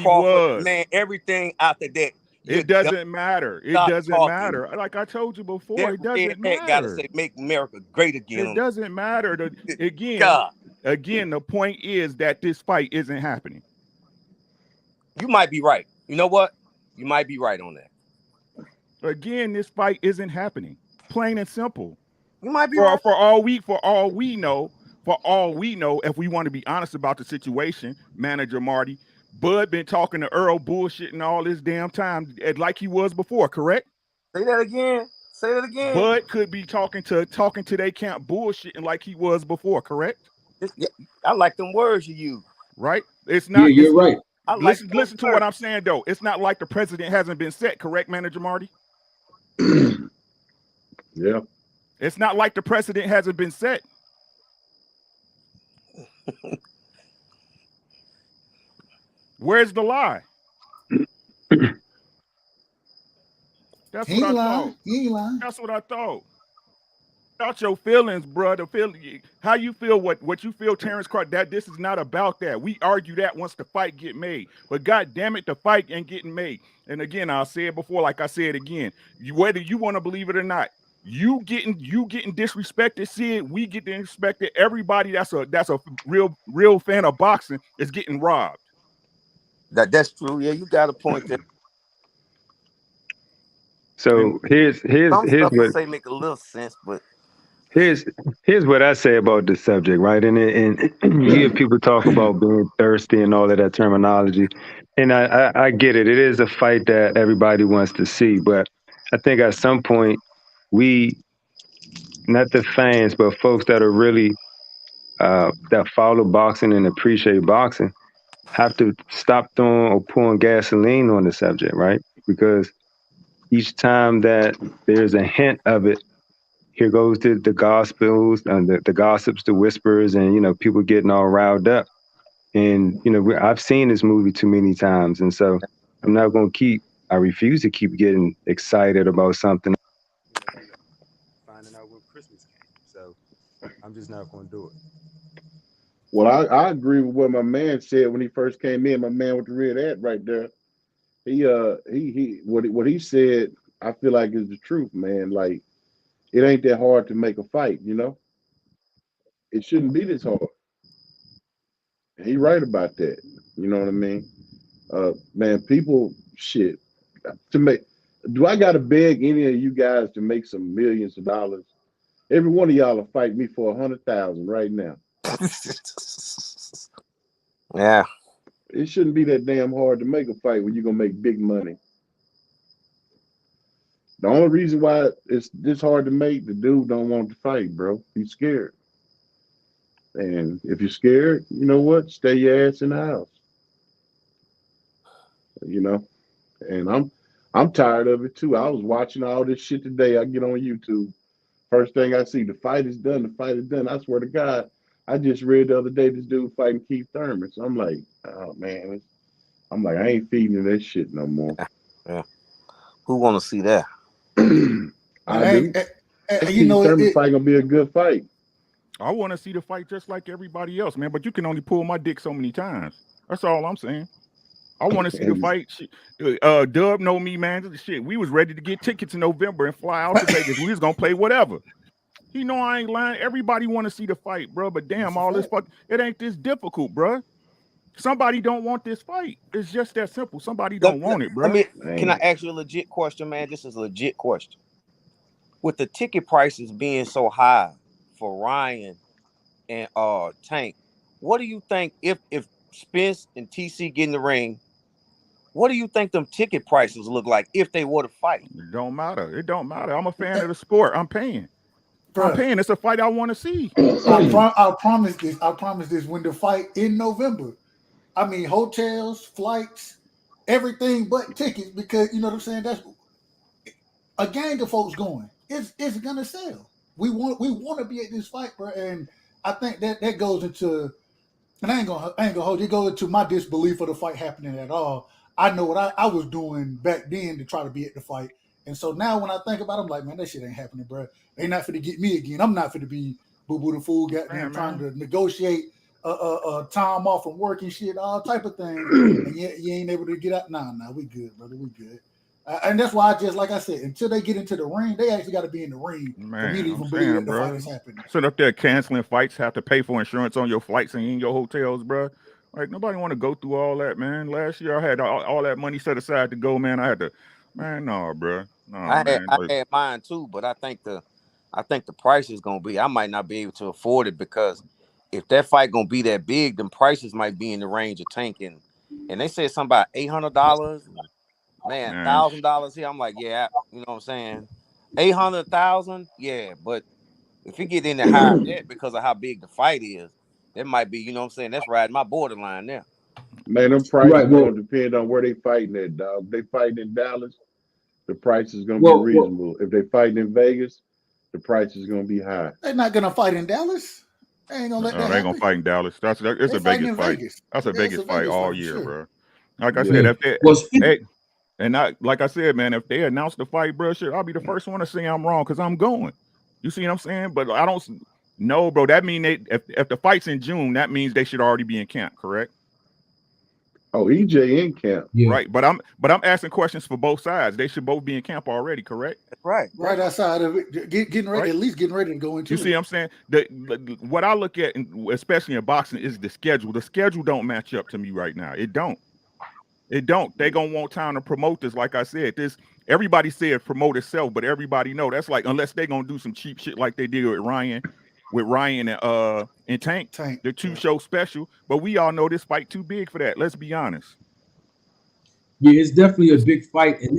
Crawford, man, everything after that. It doesn't matter. It doesn't matter. Like I told you before, it doesn't matter. Gotta say, make America great again. It doesn't matter. Again, the point is that this fight isn't happening. You might be right. You know what? You might be right on that. Again, this fight isn't happening. Plain and simple. You might be right. For all we know, if we want to be honest about the situation, Manager Marty, Bud been talking to Earl bullshitting all this damn time like he was before, correct? Say that again. Bud could be talking to their camp bullshitting like he was before, correct? I like them words you use. Right? It's not. Yeah, you're right. Listen to what I'm saying though. It's not like the president hasn't been set, correct, Manager Marty? Yeah. It's not like the precedent hasn't been set. Where's the lie? That's what I thought. He ain't lying. That's what I thought. About your feelings, brother. How you feel? What you feel, Terrence Crawford? That this is not about that. We argue that once the fight get made. But God damn it, the fight ain't getting made. And again, I'll say it before, like I said again. Whether you want to believe it or not, you getting disrespected. See it. We get disrespected. Everybody that's a real fan of boxing is getting robbed. That's true. Yeah, you got a point there. So here's what say make a little sense, but here's what I say about this subject, right? And you hear people talk about being thirsty and all of that terminology, and I get it. It is a fight that everybody wants to see, but I think at some point we, not the fans, but folks that are really that follow boxing and appreciate boxing, have to stop throwing or pouring gasoline on the subject, right? Because each time that there's a hint of it, here goes the gospels and the gossips, the whispers, and people getting all riled up. And I've seen this movie too many times, and so I refuse to keep getting excited about something Christmas came. So I'm just not going to do it. Well, I agree with what my man said when he first came in. My man with the red hat right there. He what he said, I feel like is the truth, man. Like, it ain't that hard to make a fight, you know? It shouldn't be this hard. And he right about that. You know what I mean? Man, people shit. To make Do I gotta beg any of you guys to make some millions of dollars? Every one of y'all will fight me for 100,000 right now. Yeah. It shouldn't be that damn hard to make a fight when you're gonna make big money. The only reason why it's this hard to make, the dude don't want to fight, bro. He's scared. And if you're scared, you know what? Stay your ass in the house. You know? And I'm tired of it too. I was watching all this shit today. I get on YouTube. First thing I see, the fight is done. The fight is done. I swear to God, I just read the other day this dude fighting Keith Thurman. So I'm like, oh man, I ain't feeding that shit no more. Yeah. Who want to see that? I do. Keith Thurman fight gonna be a good fight. I want to see the fight just like everybody else, man. But you can only pull my dick so many times. That's all I'm saying. I want to see the fight. Dub know me, man. Shit, we was ready to get tickets in November and fly out to Vegas. We was gonna play whatever. You know I ain't lying. Everybody want to see the fight, bro. But damn, all this fuck, it ain't this difficult, bro. Somebody don't want this fight. It's just that simple. Somebody don't want it, bro. Can I ask you a legit question, man? This is a legit question. With the ticket prices being so high for Ryan and Tank, what do you think if Spence and TC get in the ring? What do you think them ticket prices look like if they were to fight? It don't matter. It don't matter. I'm a fan of the sport. I'm paying. Bruh. I'm paying. It's a fight I want to see. I promise this. I promise this. When the fight in November, I mean hotels, flights, everything but tickets, because you know what I'm saying. That's a gang of folks going. It's gonna sell. We want to be at this fight, bro. And I think that goes into, and I ain't gonna hold you. It goes into my disbelief of the fight happening at all. I know what I was doing back then to try to be at the fight. And so now when I think about it, I'm like, man, that shit ain't happening, bro. They not finna get me again. I'm not finna be boo-boo the fool, goddamn, trying to negotiate time off from work and shit, all type of things. And yet you ain't able to get out. Nah, we good, brother. We good. And that's why like I said, until they get into the ring, they actually got to be in the ring for me to even believe that the fight is happening. Sit up there canceling fights, have to pay for insurance on your flights and in your hotels, bro. Like, nobody want to go through all that, man. Last year, I had all that money set aside to go, man. I had to, man, no, bro. No, I had mine too, but I think the price is gonna be. I might not be able to afford it because if that fight gonna be that big, then prices might be in the range of Tank and they said something about $800. Man, $1,000 here. I'm like, yeah, you know what I'm saying? 800,000, yeah, but if you get in the higher debt because of how big the fight is, that might be, you know what I'm saying? That's riding my borderline there. Man, them prices gonna depend on where they fighting at, dog. If they fighting in Dallas, the price is gonna be reasonable. If they fighting in Vegas, the price is gonna be high. They're not gonna fight in Dallas. They ain't gonna let that happen. They ain't gonna fight in Dallas. It's a Vegas fight. That's a Vegas fight all year, bro. Like I said, like I said, man, if they announce the fight, bro, shit, I'll be the first one to say I'm wrong because I'm going. You see what I'm saying? But I don't know, bro. That mean if the fight's in June, that means they should already be in camp, correct? Oh, EJ in camp, right? But I'm asking questions for both sides. They should both be in camp already, correct? Right outside of it, getting ready, at least getting ready to go into. You see what I'm saying? What I look at, especially in boxing, is the schedule. The schedule don't match up to me right now. It don't. They gonna want time to promote this. Like I said, everybody said promote itself, but everybody know that's like, unless they gonna do some cheap shit like they did with Ryan and Tank. The 2-show special. But we all know this fight too big for that. Let's be honest. Yeah, it's definitely a big fight, and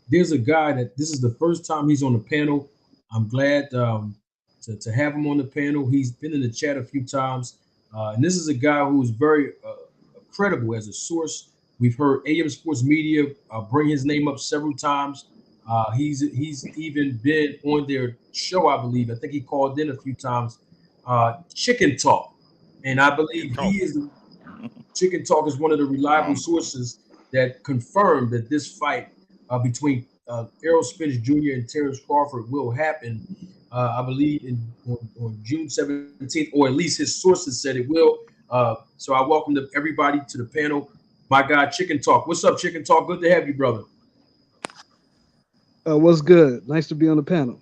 there's a guy that this is the first time he's on the panel. I'm glad to have him on the panel. He's been in the chat a few times, and this is a guy who's very credible as a source. We've heard AM Sports Media bring his name up several times. He's even been on their show, I believe. I think he called in a few times. Chicken Talk, and I believe Chicken Talk is one of the reliable sources that confirmed that this fight between Errol Spence Jr. and Terrence Crawford will happen. I believe on June 17th, or at least his sources said it will. So I welcome everybody to the panel. My guy, Chicken Talk. What's up, Chicken Talk? Good to have you, brother. What's good? Nice to be on the panel.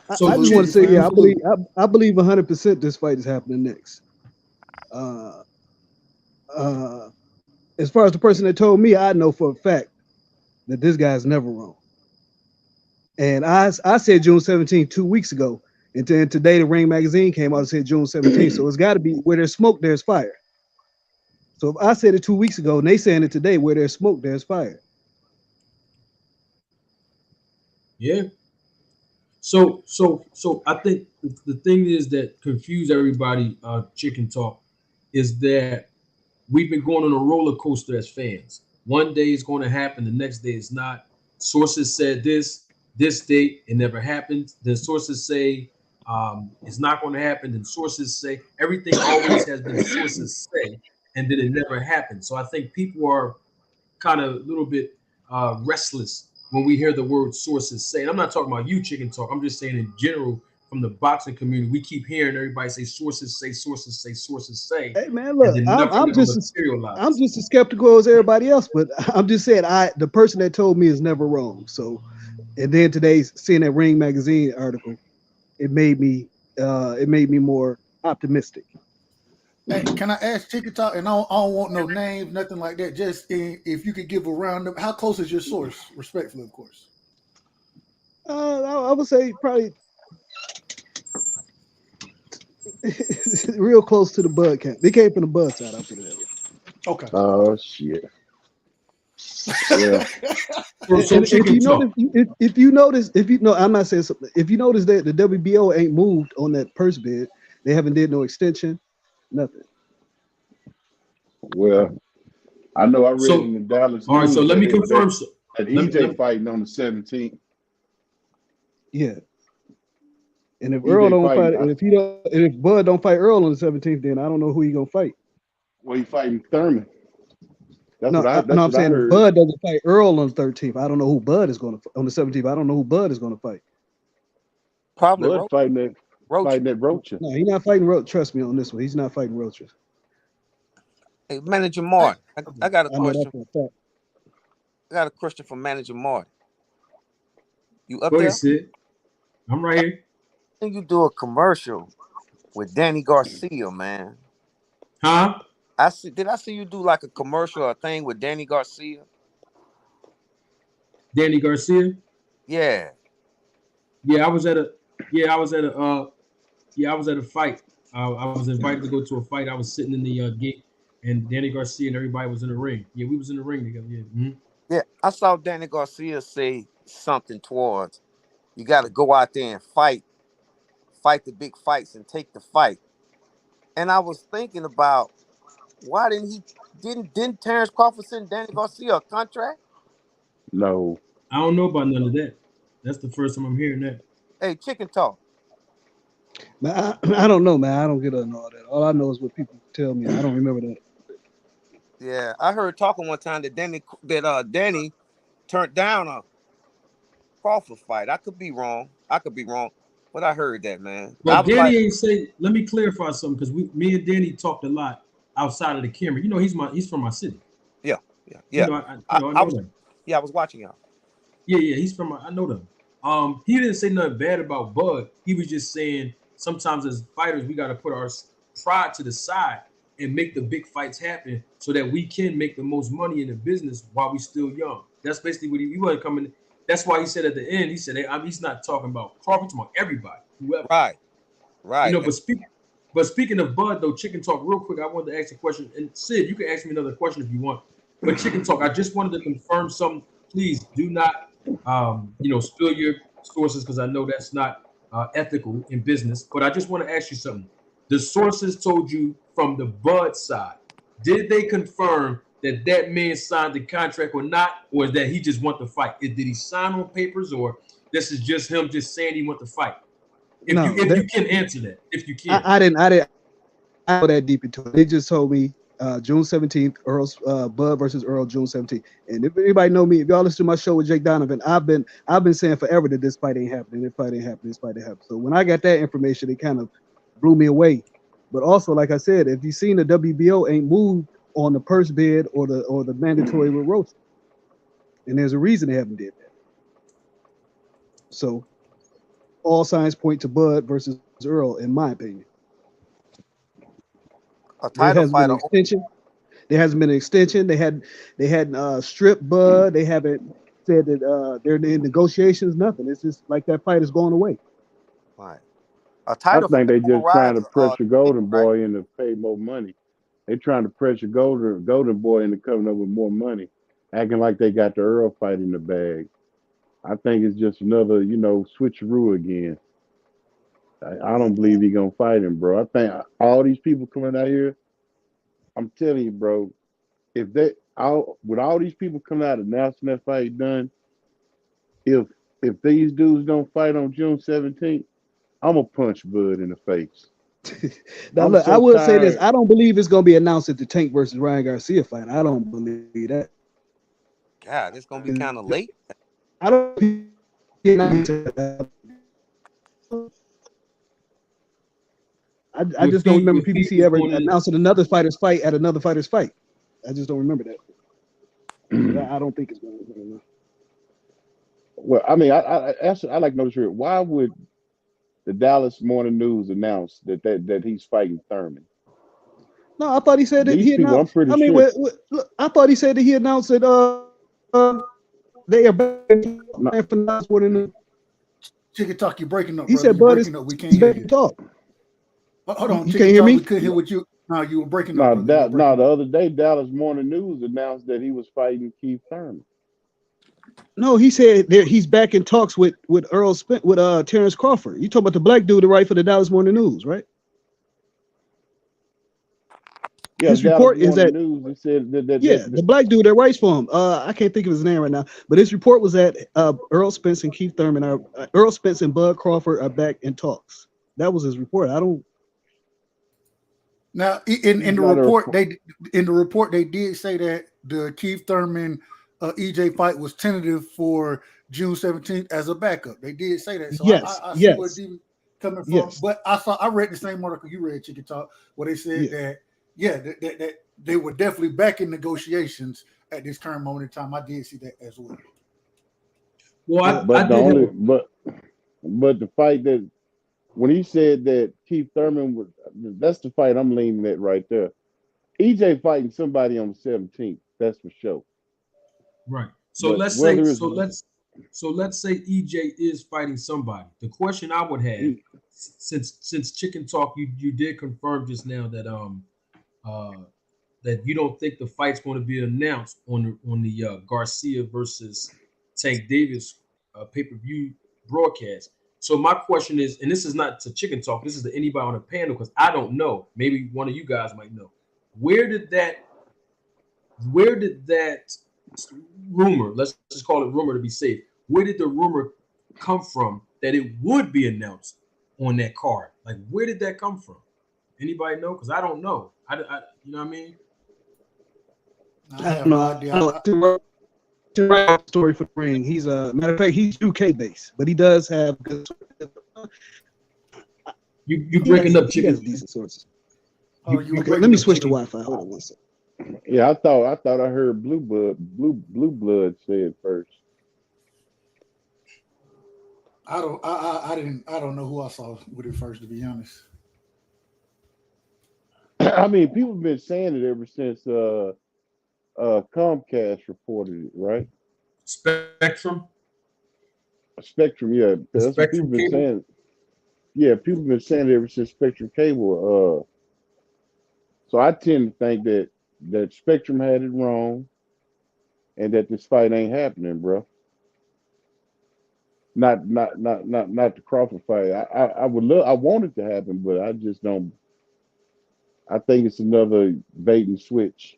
I just want to say, I believe 100% this fight is happening next. As far as the person that told me, I know for a fact that this guy's never wrong. And I said June 17th 2 weeks ago, and then today the Ring magazine came out and said June 17th. So it's got to be where there's smoke, there's fire. So if I said it 2 weeks ago and they saying it today, where there's smoke, there's fire. Yeah. So I think the thing is that confuse everybody, Chicken Talk, is that we've been going on a roller coaster as fans. One day it's going to happen, the next day it's not. Sources said this date, it never happened. Then sources say it's not going to happen. Then sources say everything always has been sources say, and then it never happened. So I think people are kind of a little bit restless when we hear the word sources say. And I'm not talking about you, Chicken Talk. I'm just saying in general, from the boxing community, we keep hearing everybody say sources say, sources say, sources say. Hey man, look, I'm just as skeptical as everybody else, but I'm just saying the person that told me is never wrong. So, and then today seeing that Ring magazine article, it made me more optimistic. Hey, can I ask Chicken Talk? And I don't want no names, nothing like that. Just if you could give a roundup, how close is your source? Respectfully, of course. I would say probably real close to the Bud camp. They came from the Bud side. I'll put it that way. Okay. Oh shit. Yeah. If you notice, I'm not saying something. If you notice that the WBO ain't moved on that purse bid, they haven't did no extension, nothing. Well, I know I read in the Dallas. All right, so let me confirm that EJ fighting on the 17th. Yeah. And if Earl don't fight, and if Bud don't fight Earl on the 17th, then I don't know who he gonna fight. Well, he fighting Thurman. I'm saying Bud doesn't fight Earl on the 13th. I don't know who Bud is going to on the 17th. I don't know who Bud is going to fight. Probably Bud fighting that Rocha. No, he's not fighting Rocha. Trust me on this one. He's not fighting Rocha. Hey, Manager Martin, I got a question. I got a question for Manager Martin. You up there? Sid. I'm right here. Can you do a commercial with Danny Garcia, man? Huh? Did I see you do like a commercial or thing with Danny Garcia? Danny Garcia? Yeah. Yeah, I was at a fight. I was invited to go to a fight. I was sitting in the gate, and Danny Garcia and everybody was in the ring. Yeah, we was in the ring together. Yeah. Mm-hmm. Yeah, I saw Danny Garcia say something towards you got to go out there and fight the big fights and take the fight. And I was thinking about why didn't Terrence Crawford send Danny Garcia a contract? No. I don't know about none of that. That's the first time I'm hearing that. Hey, Chicken Talk. Man, I don't know, man. I don't get on all that. All I know is what people tell me. I don't remember that. Yeah, I heard talking one time that Danny turned down a Crawford fight. I could be wrong, but I heard that, man. But Danny ain't say. Let me clarify something, because me and Danny talked a lot outside of the camera. You know, he's from my city. Yeah. You know, I know them. Yeah, I was watching y'all. Yeah, he's from. I know them. He didn't say nothing bad about Bud. He was just saying sometimes as fighters we got to put our pride to the side and make the big fights happen so that we can make the most money in the business while we still young. That's basically what he wasn't coming. That's why he said at the end, he said, he's not talking about Crawford, he's talking about everybody, whoever. Right. You know, but speaking of Bud though, Chicken Talk, real quick, I wanted to ask a question. And Sid, you can ask me another question if you want. But Chicken Talk, I just wanted to confirm something. Please do not, spill your sources, because I know that's not ethical in business. But I just want to ask you something. The sources told you from the Bud side, did they confirm that man signed the contract or not, or is that he just want to fight? Did he sign on papers, or this is just him just saying he want to fight? If you can answer that, if you can. I didn't go that deep into it. They just told me June 17th, Bud versus Earl, June 17th. And if anybody know me, if y'all listen to my show with Jake Donovan, I've been saying forever that this fight ain't happening. This fight ain't happening. This fight ain't happening. So when I got that information, it kind of blew me away. But also, like I said, if you seen the WBO ain't moved on the purse bid or the mandatory with Roach, and there's a reason they haven't did that. So all signs point to Bud versus Earl, in my opinion. There hasn't been an extension. There hasn't been an extension. They hadn't stripped Bud. They haven't said that they're in negotiations. Nothing. It's just like that fight is going away. Right. I think they just trying to pressure Golden Boy into pay more money. They're trying to pressure Golden Boy into coming up with more money, acting like they got the Earl fight in the bag. I think it's just another, switcheroo again. I don't believe he's gonna fight him, bro. I think all these people coming out here, I'm telling you, bro, with all these people coming out announcing that fight done, if these dudes don't fight on June 17th, I'm gonna punch Bud in the face. Now, look, I will say this: I don't believe it's gonna be announced at the Tank versus Ryan Garcia fight. I don't believe that. God, it's gonna be kind of late. I don't. I just don't remember PBC ever announcing another fighter's fight at another fighter's fight. I just don't remember that. I don't think it's going to happen. Well, I mean, I like to know this. Why would the Dallas Morning News announce that he's fighting Thurman? No, I thought he said that he announced. I'm pretty sure. Look, I thought he said that he announced that they are back for the Morning News. Chicken Talk, you're breaking up. He bro. said, "Bud is we can't hear you." Talk. Hold on, you can't hear me. We couldn't hear what you. No, you were breaking up. No, the other day, Dallas Morning News announced that he was fighting Keith Thurman. No, he said he's back in talks with Earl Spence, with Terrence Crawford. You talking about the black dude that write for the Dallas Morning News, right? Yeah, his report is that News said that the black dude that writes for him. I can't think of his name right now, but his report was that Earl Spence and Keith Thurman Earl Spence and Bud Crawford are back in talks. That was his report. I don't. Now in the report they did say that the Keith Thurman EJ fight was tentative for June 17th as a backup. They did say that. So I see where it's coming from. Yes. But I read the same article you read, Chicken Talk, where they said that they were definitely back in negotiations at this current moment in time. I did see that as well. Well, but the fight that when he said that Keith Thurman was, that's the fight I'm leaning at right there. EJ fighting somebody on the 17th, that's for sure. Right. So let's say EJ is fighting somebody. The question I would have, since Chicken Talk, you did confirm just now that that you don't think the fight's going to be announced on the Garcia versus Tank Davis pay-per-view broadcast. So my question is, and this is not to Chicken Talk, this is to anybody on the panel, because I don't know. Maybe one of you guys might know. Where did that rumor, let's just call it rumor to be safe, where did the rumor come from that it would be announced on that card? Like, where did that come from? Anybody know? Because I don't know. I you know what I mean? I have no idea. Story for the ring. He's matter of fact, he's UK based, but he does have good. You breaking up, Chicken? Decent sources. Let me switch to Wi-Fi. Hold on one second. Yeah, I thought I heard Blue Blood say it first. I don't know who I saw with it first, to be honest. I mean, people have been saying it ever since Comcast reported it, right? Spectrum, yeah. That's what people been saying. Yeah, people have been saying it ever since Spectrum Cable. So I tend to think that Spectrum had it wrong, and that this fight ain't happening, bro. Not the Crawford fight. I want it to happen, but I just don't. I think it's another bait and switch.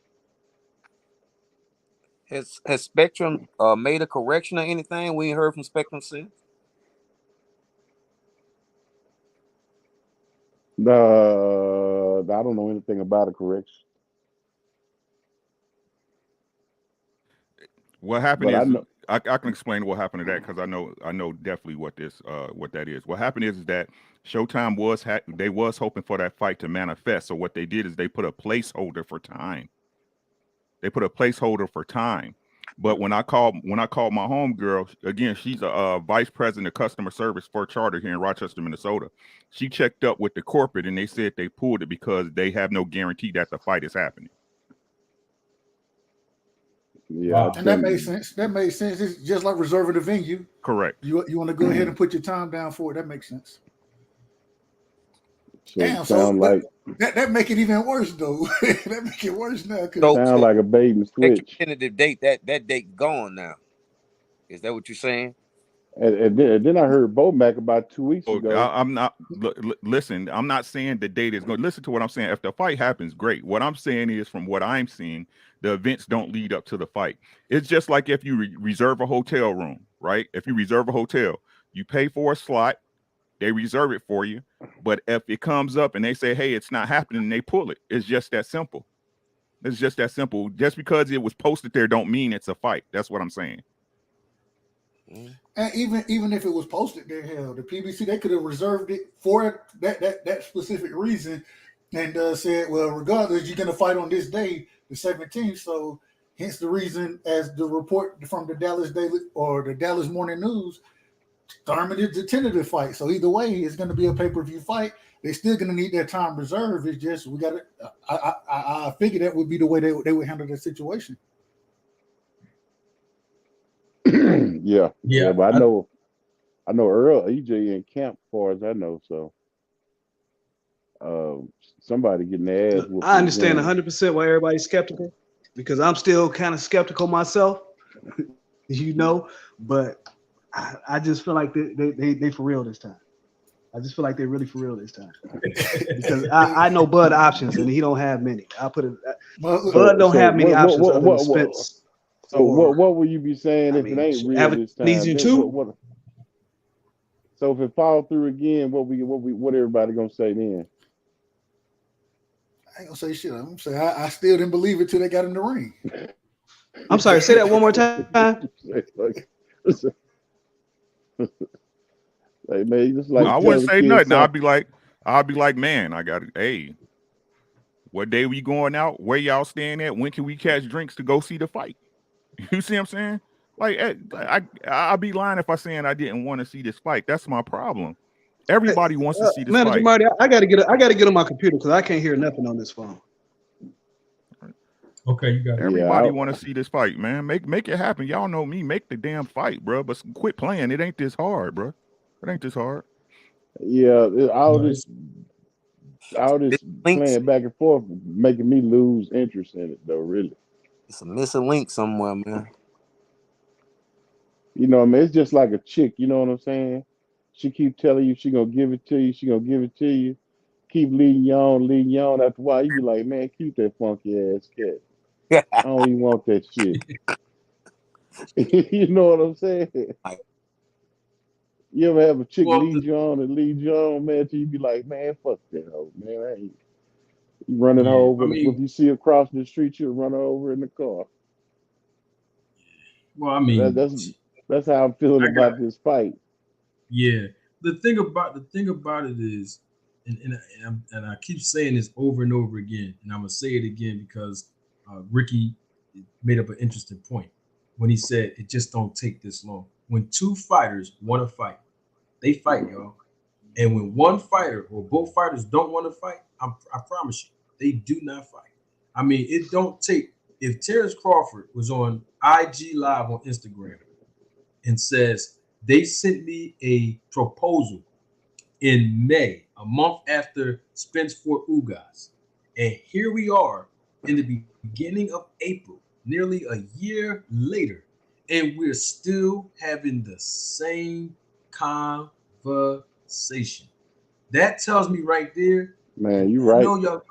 Has Spectrum made a correction or anything? We ain't heard from Spectrum since. I don't know anything about a correction. What happened is I can explain what happened to that because I know definitely what that is. What happened is that Showtime was hoping for that fight to manifest. So what they did is they put a placeholder for time. But when I called my homegirl, again, she's a vice president of customer service for Charter here in Rochester, Minnesota. She checked up with the corporate and they said they pulled it because they have no guarantee that the fight is happening. Yeah, and that makes sense. That makes sense. It's just like reserving the venue. Correct. You want to go ahead and put your time down for it. That makes sense. So Damn, sound like that make it even worse though. That make it worse now. Sound like a bait and switch. Tentative date, that date gone now. Is that what you're saying? And then I heard Bomac about 2 weeks ago. I'm not listen. I'm not saying the date is going. Listen to what I'm saying. If the fight happens, great. What I'm saying is, from what I'm seeing, the events don't lead up to the fight. It's just like if you reserve a hotel room, right? If you reserve a hotel, you pay for a slot, they reserve it for you. But if it comes up and they say, "Hey, it's not happening," they pull it. It's just that simple. It's just that simple. Just because it was posted there, don't mean it's a fight. That's what I'm saying. And even if it was posted there, hell, the PBC, they could have reserved it for that specific reason and said, well, regardless, you're going to fight on this day, the 17th. So hence the reason, as the report from the Dallas Daily or the Dallas Morning News, Thurman is the tentative fight. So either way, it's going to be a pay-per-view fight. They're still going to need that time reserved. It's just we got to. I figured that would be the way they would handle the situation. Yeah. But I know Earl EJ in camp, as far as I know. So, somebody getting their ass whooped. I understand 100% why everybody's skeptical, because I'm still kind of skeptical myself, But I just feel like they for real this time. I just feel like they're really for real this time because I know Bud options and he don't have many. Bud don't have many options other than Spence. So what will you be saying if it ain't real this time? Needs you too. So if it falls through again, what everybody gonna say then? I ain't gonna say shit. I'm gonna say I still didn't believe it till they got in the ring. I'm sorry. Say that one more time. Like, man, just like I wouldn't say nothing. I'll be like, man, I got it. Hey, what day we going out? Where y'all staying at? When can we catch drinks to go see the fight? You see what I'm saying? Like, I'd be lying if I saying I didn't want to see this fight. That's my problem. Everybody wants to see this Manager fight. Marty, I gotta get on my computer because I can't hear nothing on this phone. Okay, you got it. Everybody want to see this fight, man. Make it happen. Y'all know me. Make the damn fight, bro. But quit playing. It ain't this hard, bro. It ain't this hard. Yeah, all this playing back and forth making me lose interest in it, though. Really, it's a missing link somewhere, man. You know what I mean? It's just like a chick. You know what I'm saying? She keep telling you she gonna give it to you. She gonna give it to you. Keep leading you on. After a while, you be like, man, keep that funky ass cat. I don't even want that shit. You know what I'm saying? You ever have a chick lead you on, man, till you be like, man, fuck that hoe, man. I ain't running her over. If you see her crossing the street, you'll run her over in the car. Well, I mean, that's how I'm feeling about this fight. Yeah, the thing about it is, and I keep saying this over and over again, and I'm gonna say it again because Ricky made up an interesting point when he said it just don't take this long. When two fighters want to fight, they fight, y'all. And when one fighter or both fighters don't want to fight, I promise you, they do not fight. I mean, it don't take. If Terrence Crawford was on IG Live on Instagram and says they sent me a proposal in May, a month after Spence fought Ugas, and here we are in the beginning of April, nearly a year later, and we're still having the same conversation. That tells me right there. Man, you're right. I know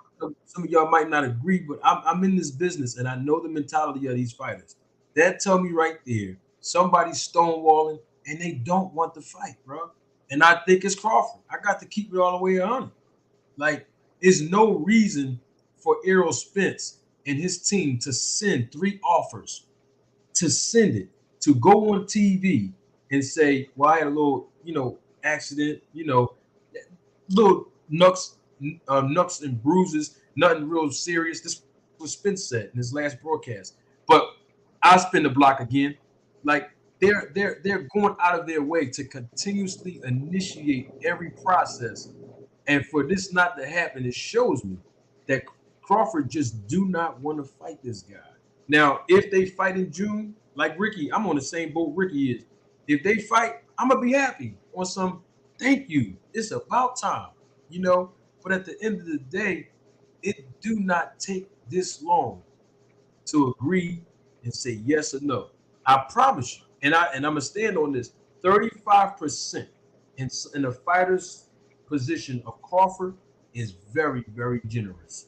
some of y'all might not agree, but I'm in this business and I know the mentality of these fighters. That tell me right there, somebody's stonewalling and they don't want to fight, bro. And I think it's Crawford. I got to keep it all the way on it. Like, there's no reason for Errol Spence and his team to send 3 offers to send it, to go on TV and say, well, I had a little, accident, little nucks and bruises, nothing real serious. This was Spence said in his last broadcast. But I'll spin the block again. Like they're going out of their way to continuously initiate every process. And for this not to happen, it shows me that Crawford just do not want to fight this guy. Now, if they fight in June, like Ricky, I'm on the same boat Ricky is. If they fight, I'm gonna be happy on some thank you. It's about time, But at the end of the day, it do not take this long to agree and say yes or no. I promise you, and I'm gonna stand on this. 35% in the fighter's position of Crawford is very, very generous.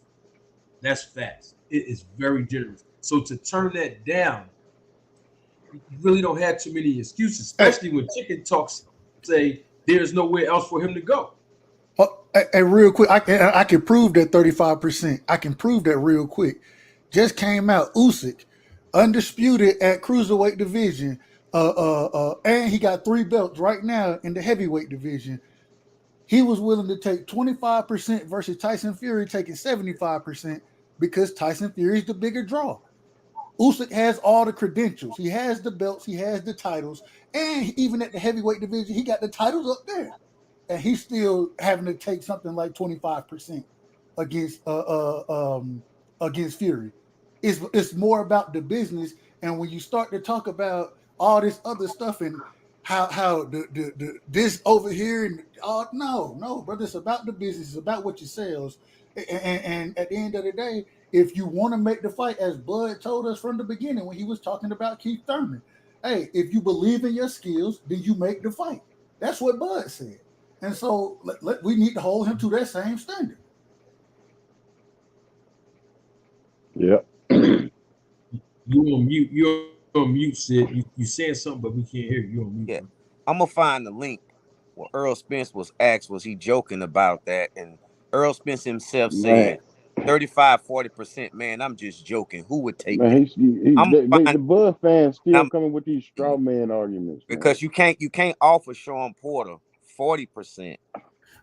That's facts. It is very generous. So to turn that down, you really don't have too many excuses, especially when Chicken Talks say there's nowhere else for him to go. Hey, real quick, I can prove that 35%. I can prove that real quick. Just came out, Usyk, undisputed at cruiserweight division, and he got 3 belts right now in the heavyweight division. He was willing to take 25% versus Tyson Fury taking 75% because Tyson Fury is the bigger draw. Usyk has all the credentials. He has the belts. He has the titles. And even at the heavyweight division, he got the titles up there. And he's still having to take something like 25% against Fury. It's more about the business. And when you start to talk about all this other stuff and how the this over here and no, brother, it's about the business. It's about what you sells. And at the end of the day, if you want to make the fight, as Bud told us from the beginning when he was talking about Keith Thurman, hey, if you believe in your skills, then you make the fight. That's what Bud said. And so we need to hold him to that same standard. Yep. You on mute. You're on mute, Sid. You saying something, but we can't hear you. You're on mute. Yeah. I'm going to find the link where Earl Spence was asked, was he joking about that? And Earl Spence himself said, 35-40%, man, I'm just joking. Who would take that? The Bud fans still coming with these straw man arguments, because you can't offer Sean Porter 40%.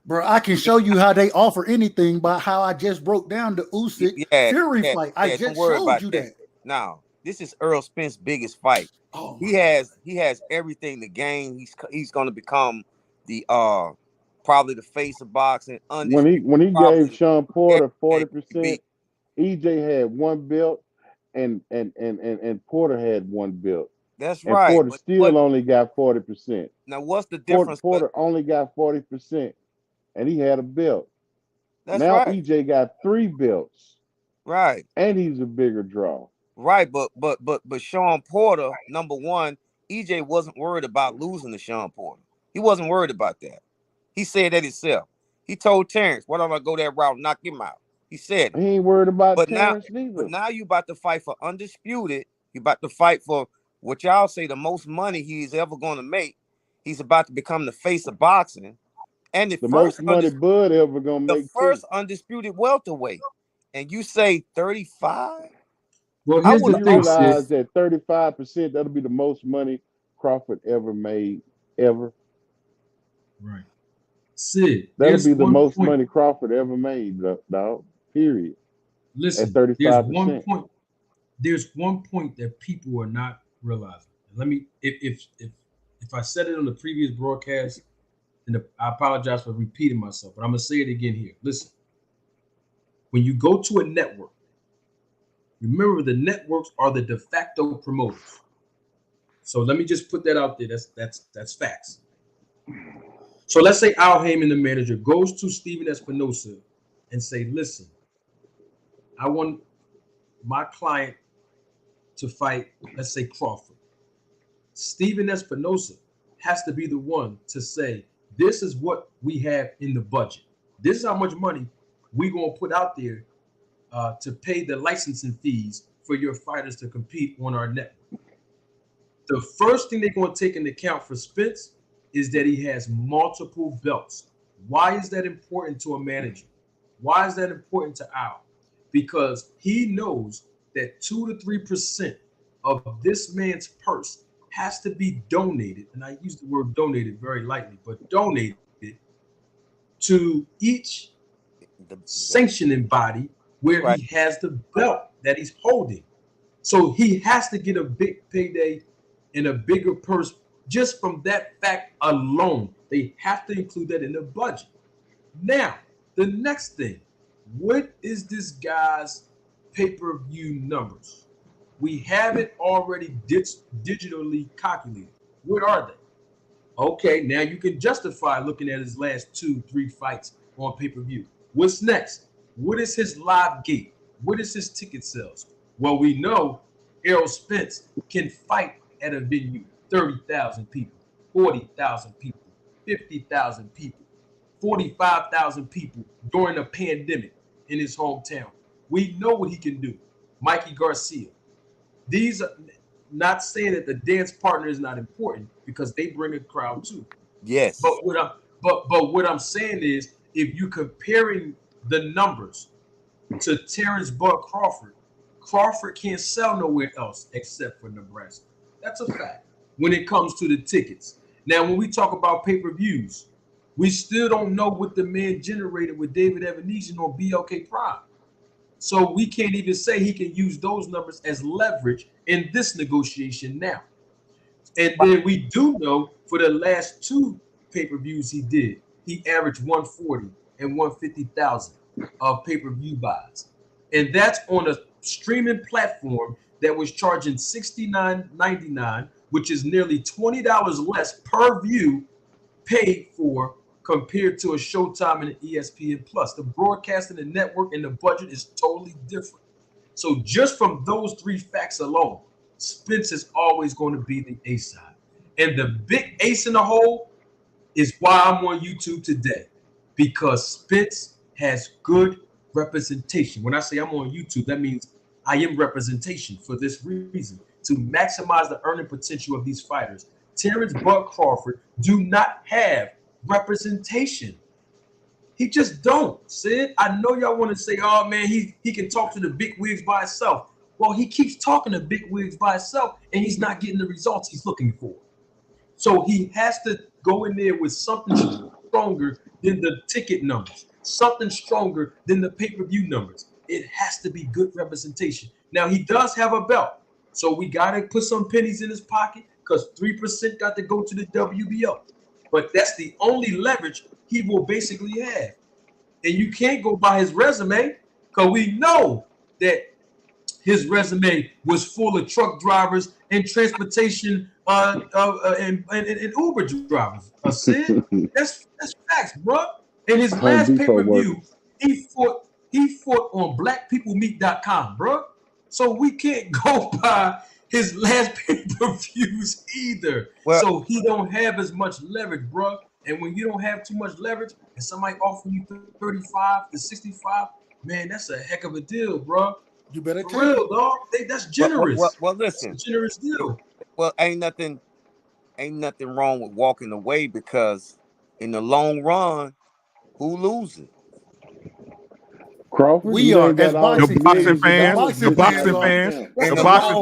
Bro, I can show you how they offer anything by how I just broke down the Usyk Fury fight. I just showed you that. Now, this is Earl Spence's biggest fight. Oh, he has everything to gain. He's going to become the probably the face of boxing. When he gave Sean Porter 40%, EJ had 1 belt and Porter had 1 belt. That's and right. Porter still only got 40%. Now, what's the difference? Porter only got 40%, and he had a belt. That's now right. EJ got 3 belts. Right. And he's a bigger draw. Right, but Sean Porter, number one, EJ wasn't worried about losing to Sean Porter. He wasn't worried about that. He said that himself. He told Terrence, "Why don't I go that route and knock him out?" He said, "He ain't worried about Terrence neither." But now you about to fight for undisputed. You about to fight for what y'all say the most money he's ever going to make. He's about to become the face of boxing, and the most money Bud ever going to make. The first undisputed welterweight, and you say 35. Well, here's the thing, realize that 35%, that'll be the most money Crawford ever made, ever. Right. Sid, that'll be the most money Crawford ever made, dog. Period. Listen, at 35%. There's one point that people are not realizing. Let me, if I said it on the previous broadcast, and I apologize for repeating myself, but I'm gonna say it again here. Listen, when you go to a network, remember the networks are the de facto promoters. So let me just put that out there. That's facts. So let's say Al Heyman, the manager, goes to Steven Espinosa and say, "Listen, I want my client to fight, let's say Crawford." Steven Espinosa has to be the one to say, "This is what we have in the budget. This is how much money we're gonna put out there to pay the licensing fees for your fighters to compete on our network." The first thing they're going to take into account for Spence is that he has multiple belts. Why is that important to a manager? Why is that important to Al? Because he knows that 2 to 3% of this man's purse has to be donated, and I use the word donated very lightly, but donated to each sanctioning body where he has the belt that he's holding. So he has to get a big payday and a bigger purse just from that fact alone. They have to include that in the budget. Now, the next thing, what is this guy's pay-per-view numbers? We have it already digitally calculated. What are they? Okay, now you can justify looking at his last 2-3 fights on pay-per-view. What's next? What is his live gate? What is his ticket sales? Well, we know Errol Spence can fight at a venue, 30,000 people, 40,000 people, 50,000 people, 45,000 people during a pandemic in his hometown. We know what he can do. Mikey Garcia. These are not saying that the dance partner is not important because they bring a crowd too. Yes. But what I'm saying is, if you're comparing the numbers to Terrence Bud Crawford, Crawford can't sell nowhere else except for Nebraska. That's a fact when it comes to the tickets. Now, when we talk about pay-per-views, we still don't know what the man generated with David Evanesian on BLK Prime. So we can't even say he can use those numbers as leverage in this negotiation now. And then we do know for the last 2 pay-per-views he did, he averaged 140 and 150,000 of pay-per-view buys. And that's on a streaming platform that was charging $69.99, which is nearly $20 less per view paid for compared to a Showtime and an ESPN Plus. The broadcasting, the network, and the budget is totally different. So just from those 3 facts alone, Spence is always going to be the A side. And the big ace in the hole is why I'm on YouTube today, because Spence has good representation. When I say I'm on YouTube, that means I am representation for this reason, to maximize the earning potential of these fighters. Terrence Bud Crawford do not have representation. He just don't. Sid, I know y'all want to say, oh man, he can talk to the big wigs by himself. Well, he keeps talking to big wigs by himself and he's not getting the results he's looking for. So he has to go in there with something stronger than the ticket numbers, something stronger than the pay-per-view numbers. It has to be good representation. Now, he does have a belt, so we got to put some pennies in his pocket because 3% got to go to the WBO. But that's the only leverage he will basically have. And you can't go by his resume because we know that his resume was full of truck drivers and transportation and Uber drivers. Sid, that's facts, bro. In his last pay-per-view, he fought on blackpeoplemeet.com, bro. So we can't go by his last pay-per-views either. Well, so he don't have as much leverage, bro. And when you don't have too much leverage and somebody offering you 35 to 65, man, that's a heck of a deal, bro. You better take real, dog. That's generous. Well, listen. That's a generous deal. Well, ain't nothing wrong with walking away because in the long run, who loses? Crawford, we are as boxing fans. The boxing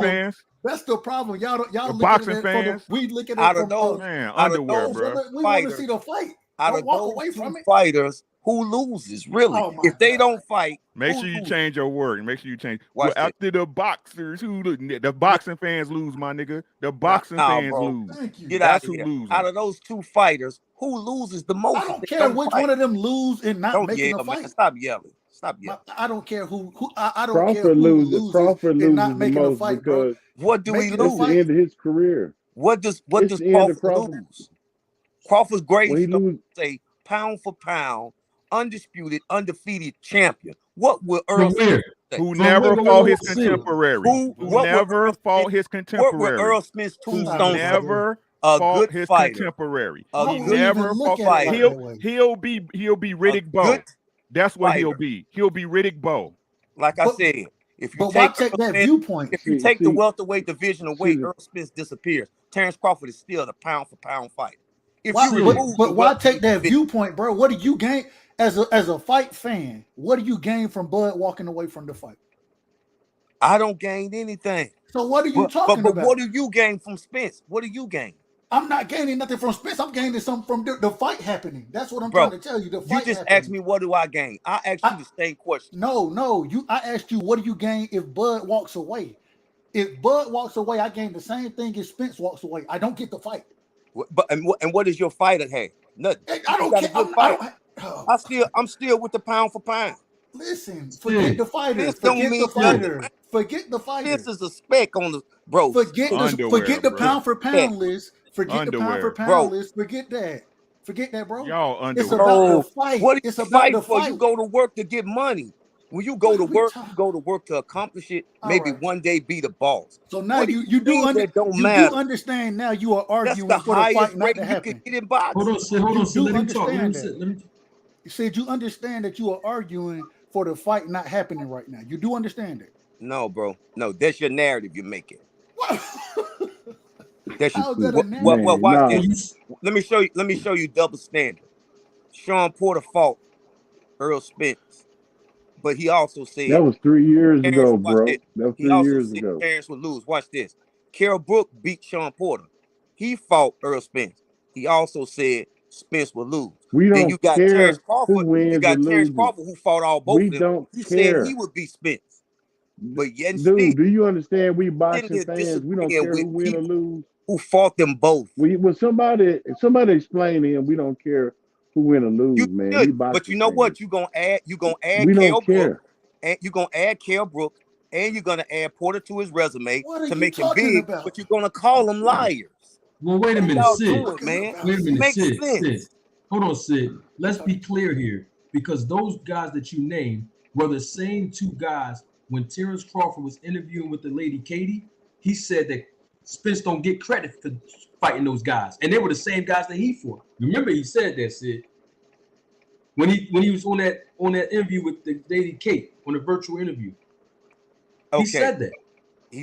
fans. That's the problem. Y'all the boxing fans. We look at it out of those underwear, bro. We want to see the fight. Out of walk away from it. Fighters, who loses really? If they don't fight, make sure you change your word. Make sure you change. Well, after the boxers, the boxing fans lose, my nigga. The boxing fans lose. Get out of here. Out of those 2 fighters, who loses the most? I don't care which one of them lose and not making a fight. Man. Stop yelling. Stop yelling. I don't care who. I don't Crawford care who loses. Crawford loses not making a fight, bro. What do he lose? It's the end of his career. What does Crawford lose? Crawford's greatest say pound for pound, undisputed, undefeated champion. What will Earl Smith say? Who never fought his contemporary? Who never fought his contemporary? What will Earl Smith's tombstone never fought his contemporary? He never fought. He'll be Riddick Bowe. That's what he'll be. He'll be Riddick Bowe. Like I said, if you take that viewpoint, if you take the welterweight division away, Earl Spence disappears. Terrence Crawford is still the pound for pound fighter. But why take that viewpoint, bro? What do you gain as a fight fan? What do you gain from Bud walking away from the fight? I don't gain anything. So what are you talking but about? What do you gain from Spence? What do you gain? I'm not gaining nothing from Spence. I'm gaining something from the fight happening. That's what I'm Bro, trying to tell you. The you fight just happening. asked me what do I gain. I asked you the same question. No. I asked you what do you gain if Bud walks away? If Bud walks away, I gain the same thing if Spence walks away. I don't get the fight. But what is your fight at hand? Nothing. I don't care. I'm still with the pound for pound. Listen, forget the fighter. Forget the fighter. Forget the fighter. This is a speck on the bro. Forget the pound for pound list. Forget the pound for pound list. Forget that. Forget that, bro. Y'all underwear. It's about the fight. What it's you about fight the for? fight. You go to work to get money. When you go to work, you go to work to accomplish it. Maybe one day be the boss. So now you do understand. Now you are arguing That's the for the highest fight not rate to you happen. can get in boxing. Hold on. Let me talk. You said you understand that you are arguing for the fight not happening right now. You do understand it. No, bro. No, that's your narrative you're making. That's How's that a narrative? well, watch this. Let me show you double standard. Sean Porter fought Earl Spence, but he also said that was 3 years ago, watch bro. this. That was He 3 also years said ago. Terrence would lose. Watch this. Carol Brook beat Sean Porter. He fought Earl Spence. He also said Spence would lose. We Then don't you got care Terrence who Crawford. wins You got or Terrence loses. Crawford who fought all both We of them. don't He care. said he would beat Spence. But yet Dude, do you understand? We sitting boxing here fans. We don't disagreeing care who with win or people lose. who fought them both. Somebody explain to him. We don't care who win or lose, man. We boxing But you know fans. what? You're gonna add We Carol don't care. Brook, and you're gonna add Carol Brook, and you're gonna add Porter to his resume to make him talking big. about? But you're gonna call them liars. Well, wait a minute, Y'all Sid. doing, man? Wait a minute, Makes Sid. sense. Hold on, Sid. Let's be clear here, because those guys that you named were the same two guys when Terrence Crawford was interviewing with the lady Katie. He said that Spence don't get credit for fighting those guys, and they were the same guys that he fought. Remember, he said that, Sid, when he was on that interview with the lady Kate on the virtual interview. He said that.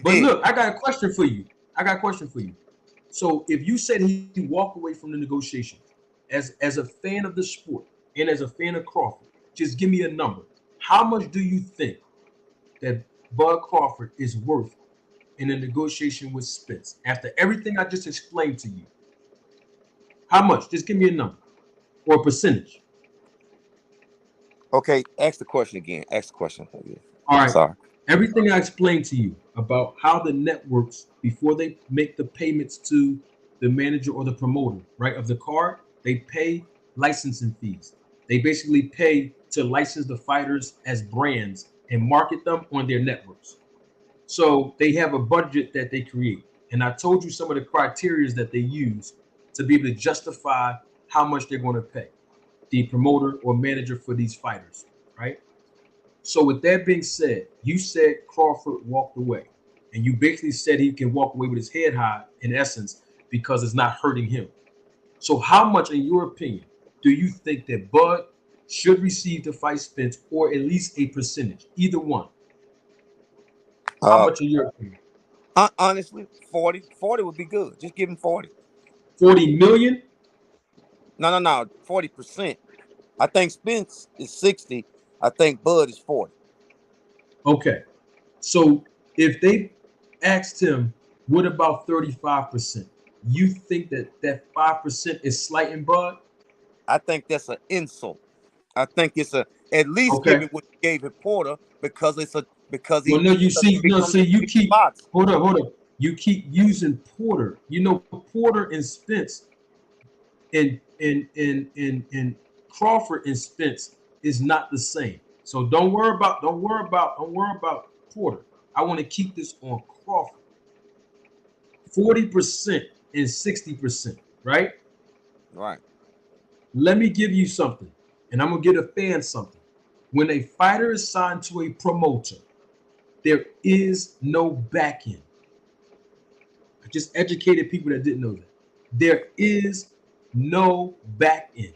Look, I got a question for you. So if you said he walked away from the negotiation, as a fan of the sport and as a fan of Crawford, just give me a number. How much do you think that Bud Crawford is worth in a negotiation with Spence after everything I just explained to you? How much? Just give me a number or a percentage. Okay, ask the question again. All right. Sorry. Everything I explained to you about how the networks, before they make the payments to the manager or the promoter, right, of the card, they pay licensing fees. They basically pay to license the fighters as brands and market them on their networks. So they have a budget that they create. And I told you some of the criteria that they use to be able to justify how much they're going to pay the promoter or manager for these fighters, right? So with that being said, you said Crawford walked away, and you basically said he can walk away with his head high, in essence, because it's not hurting him. So how much, in your opinion, do you think that Bud should receive to fight Spence, or at least a percentage, either one? How much, in your opinion? Honestly, 40 would be good. Just give him 40. 40 million? No, 40%. I think Spence is 60. I think Bud is 40. Okay. So if they asked him, what about 35%? You think that 5% is slighting Bud? I think that's an insult. I think it's at least give him what he gave him Porter because he. Well, no, you keep hold up. You keep using Porter. You know, Porter and Spence and Crawford and Spence is not the same. So don't worry about Porter. I want to keep this on Crawford. 40% and 60%, right? Right. Let me give you something, and I'm gonna give a fan something. When a fighter is signed to a promoter, there is no back end. I just educated people that didn't know that. There is no back end.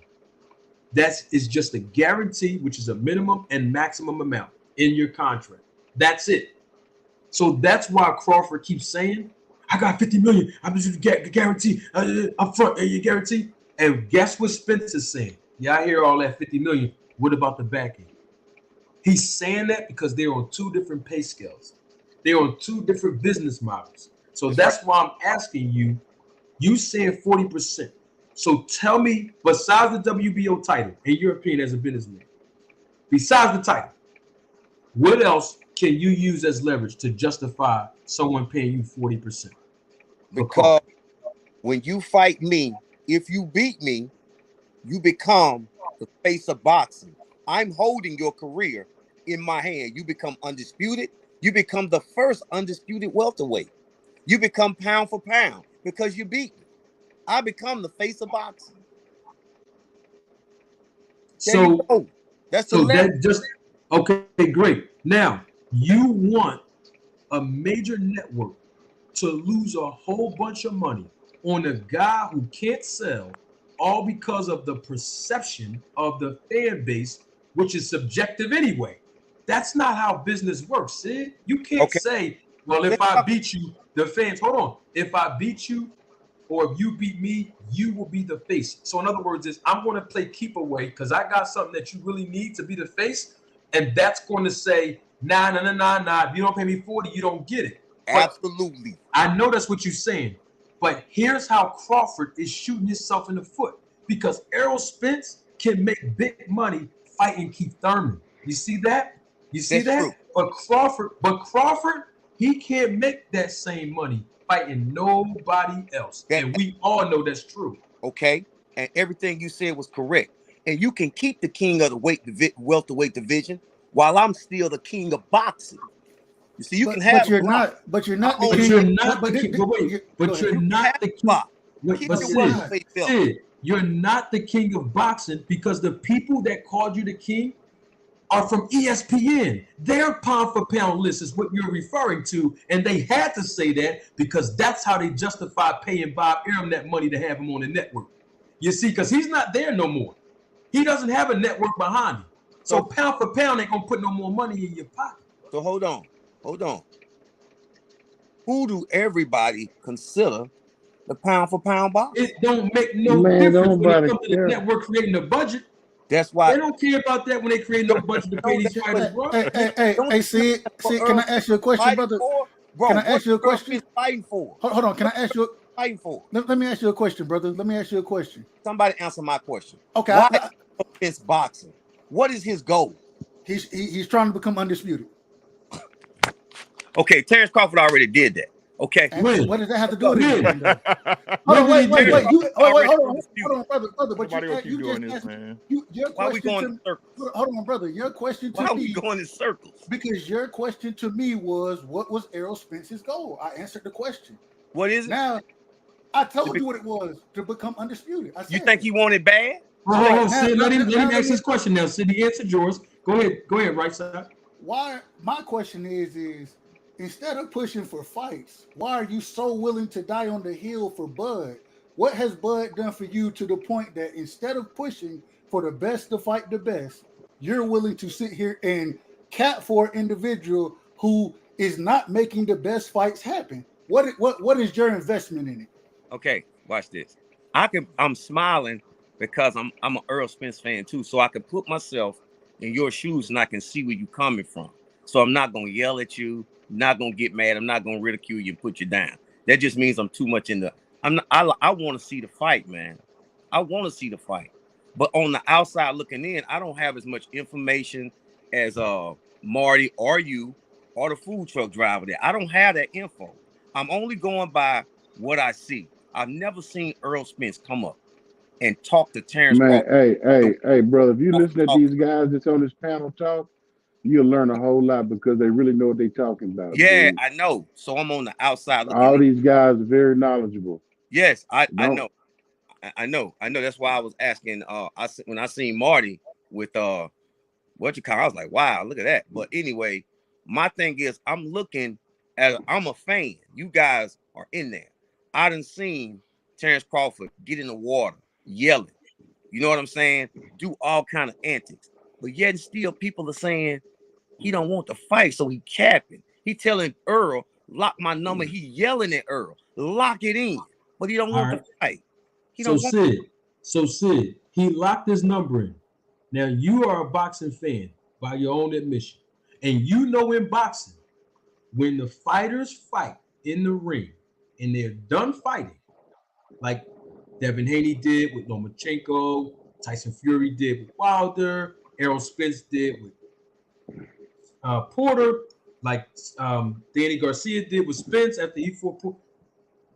Is just a guarantee, which is a minimum and maximum amount in your contract. That's it. So that's why Crawford keeps saying, I got 50 million. I'm just guarantee up front, you guarantee. And guess what Spence is saying? Yeah, I hear all that 50 million. What about the back end? He's saying that because they're on two different pay scales. They're on two different business models. So that's why I'm asking you. You saying 40%. So tell me, besides the WBO title, in your opinion, as a businessman, besides the title, what else can you use as leverage to justify someone paying you 40%? Because when you fight me, if you beat me, you become the face of boxing. I'm holding your career in my hand. You become undisputed. You become the first undisputed welterweight. You become pound for pound because you beat me. I become the face of boxing. There you go. That's the level. That just okay, great. Now you want a major network to lose a whole bunch of money on a guy who can't sell, all because of the perception of the fan base, which is subjective anyway. That's not how business works, Sid. You can't say, well, if I beat you, the fans, hold on. If I beat you or if you beat me, you will be the face. So in other words, I'm going to play keep away because I got something that you really need to be the face. And that's going to say, nah. If you don't pay me 40, you don't get it. Absolutely. I know that's what you're saying. But here's how Crawford is shooting himself in the foot. Because Errol Spence can make big money fighting Keith Thurman. You see that? You see that? True. But Crawford, he can't make that same money fighting nobody else. And we all know that's true. Okay. And everything you said was correct. And you can keep the king of the welterweight division while I'm still the king of boxing. You see, you can have. You're not the king. You're not the king. But you're not the king. Sid, you're not the king of boxing because the people that called you the king are from ESPN. Their pound for pound list is what you're referring to, and they had to say that because that's how they justify paying Bob Arum that money to have him on the network. You see, because he's not there no more. He doesn't have a network behind him. So pound for pound ain't gonna put no more money in your pocket. So hold on. Who do everybody consider the pound for pound boxer? It don't make no difference when it comes to the network creating a budget. That's why they don't care about that when they create no budget to pay these fighters, bro. Hey, Sid, can I ask you a question, brother? Can I ask you a question? Fighting for? Hold on, can I ask you? Fighting for? Let me ask you a question, brother. Let me ask you a question. Somebody answer my question. Okay. Why is boxing? What is his goal? He's trying to become undisputed. Okay, Terrence Crawford already did that. Okay. What does that have to do with anything? Hold on, wait. Hold on, brother. But you just asked me. Why are we going in circles? Hold on, brother. Your question to me. Why are we going in circles? Because your question to me was, what was Errol Spence's goal? I answered the question. What is it? Now, I told you what it was, to become undisputed. You think he wanted bad? Sid, let him ask his question now. Sid, he answered yours. Go ahead, right side. Why? My question is instead of pushing for fights, why are you so willing to die on the hill for Bud? What has Bud done for you to the point that instead of pushing for the best to fight the best, you're willing to sit here and cap for an individual who is not making the best fights happen? What is your investment in it? Okay, watch this. I'm smiling because I'm an Earl Spence fan too, so I can put myself in your shoes and I can see where you're coming from. So I'm not gonna yell at you, not gonna get mad, I'm not gonna ridicule you and put you down. That just means I'm too much in the. I want to see the fight, man. I want to see the fight, but on the outside looking in, I don't have as much information as Marty or you or the food truck driver there. I don't have that info. I'm only going by what I see. I've never seen Earl Spence come up and talk to Terrence Crawford. Hey, brother, if you listen to these guys that's on this panel talk, you'll learn a whole lot because they really know what they're talking about. Yeah, dude. I know. So I'm on the outside looking all these guys are very knowledgeable. Yes, I know. I know. That's why I was asking. When I seen Marty with what you call, I was like, wow, look at that. But anyway, my thing is, I'm a fan. You guys are in there. I done seen Terrence Crawford get in the water, yelling. You know what I'm saying? Do all kind of antics. But yet still people are saying he don't want to fight, so he capping. He telling Earl, lock my number. He yelling at Earl, lock it in. But he don't want to fight. Sid, he locked his number in. Now, you are a boxing fan by your own admission. And you know in boxing, when the fighters fight in the ring and they're done fighting, like Devin Haney did with Lomachenko, Tyson Fury did with Wilder, Errol Spence did with Porter, like Danny Garcia did with Spence after he fought Porter.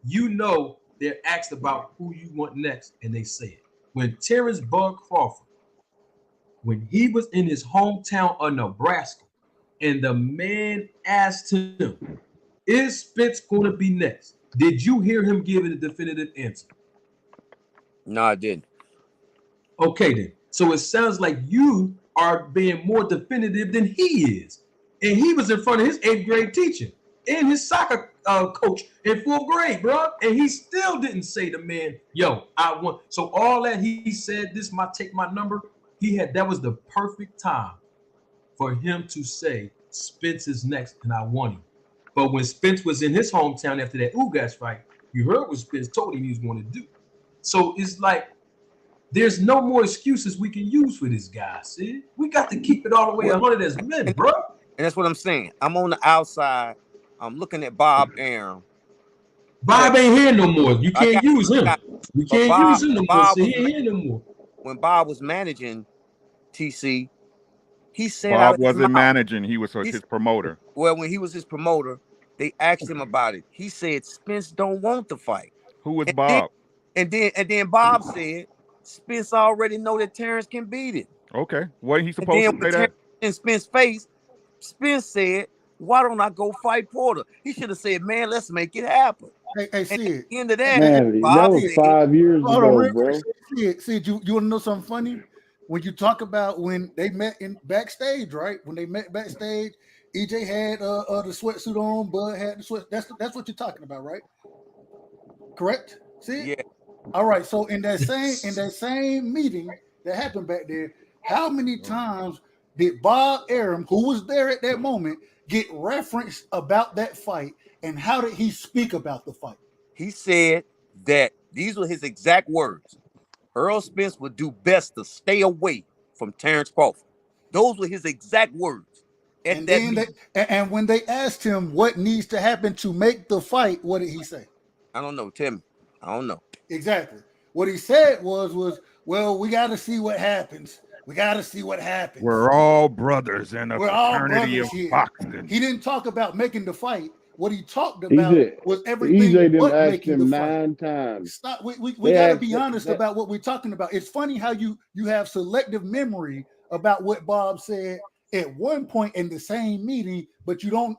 You know they're asked about who you want next, and they say it. When Terrence Bud Crawford, when he was in his hometown of Nebraska, and the man asked him, is Spence going to be next? Did you hear him give it a definitive answer? No, I didn't. Okay, then. So it sounds like you are being more definitive than he is. And he was in front of his 8th grade teacher and his soccer coach in 4th grade, bro. And he still didn't say to man, yo, I want. So all that he said, this might take my number. That was the perfect time for him to say, Spence is next and I want him. But when Spence was in his hometown after that Ugas fight, you heard what Spence told him he was going to do. So it's like, there's no more excuses we can use for this guy. See, we got to keep it all the way 100 as men, bro. And that's what I'm saying. I'm on the outside. I'm looking at Bob Arum. Bob ain't here no more. You can't use him. You can't use him no more. See, he ain't here no more. When Bob was managing TC, he said Bob wasn't managing. He was his promoter. Well, when he was his promoter, they asked him about it. He said Spence don't want to fight. Who was Bob? And then Bob said Spence already know that Terrence can beat it. Okay. Wasn't he supposed to say that? In Spence's face, Spence said, why don't I go fight Porter? He should have said, man, let's make it happen. Hey, Sid. At the end of that, Man, that was 5 years ago, bro. Sid, you want to know something funny? When you talk about when they met in backstage, right? When they met backstage, EJ had the sweatsuit on, Bud had the sweat. That's what you're talking about, right? Correct? See? Yeah. All right. So in that same meeting that happened back there, how many times did Bob Arum, who was there at that moment, get referenced about that fight, and how did he speak about the fight? He said that these were his exact words. Earl Spence would do best to stay away from Terrence Crawford. Those were his exact words. And when they asked him what needs to happen to make the fight, what did he say? I don't know, Tim. I don't know. Exactly. What he said was, well, we got to see what happens. We got to see what happens. We're all brothers in a fraternity of boxing. He didn't talk about making the fight. What he talked about was everything EJ but asked making him the fight. 9 times. Stop. We got to be honest about what we're talking about. It's funny how you have selective memory about what Bob said at one point in the same meeting, but you don't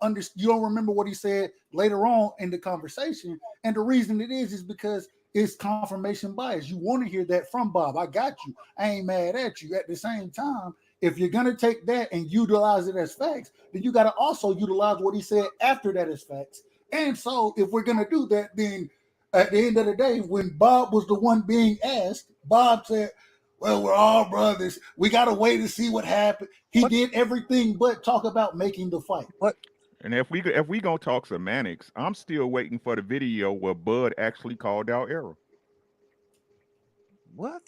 remember what he said later on in the conversation. And the reason it is because it's confirmation bias. You want to hear that from Bob. I got you. I ain't mad at you. At the same time, if you're going to take that and utilize it as facts, then you got to also utilize what he said after that as facts. And so if we're going to do that, then at the end of the day, when Bob was the one being asked, Bob said, well, we're all brothers. We got to wait to see what happened. He did everything but talk about making the fight. And if we gonna talk semantics, I'm still waiting for the video where Bud actually called out Errol. What?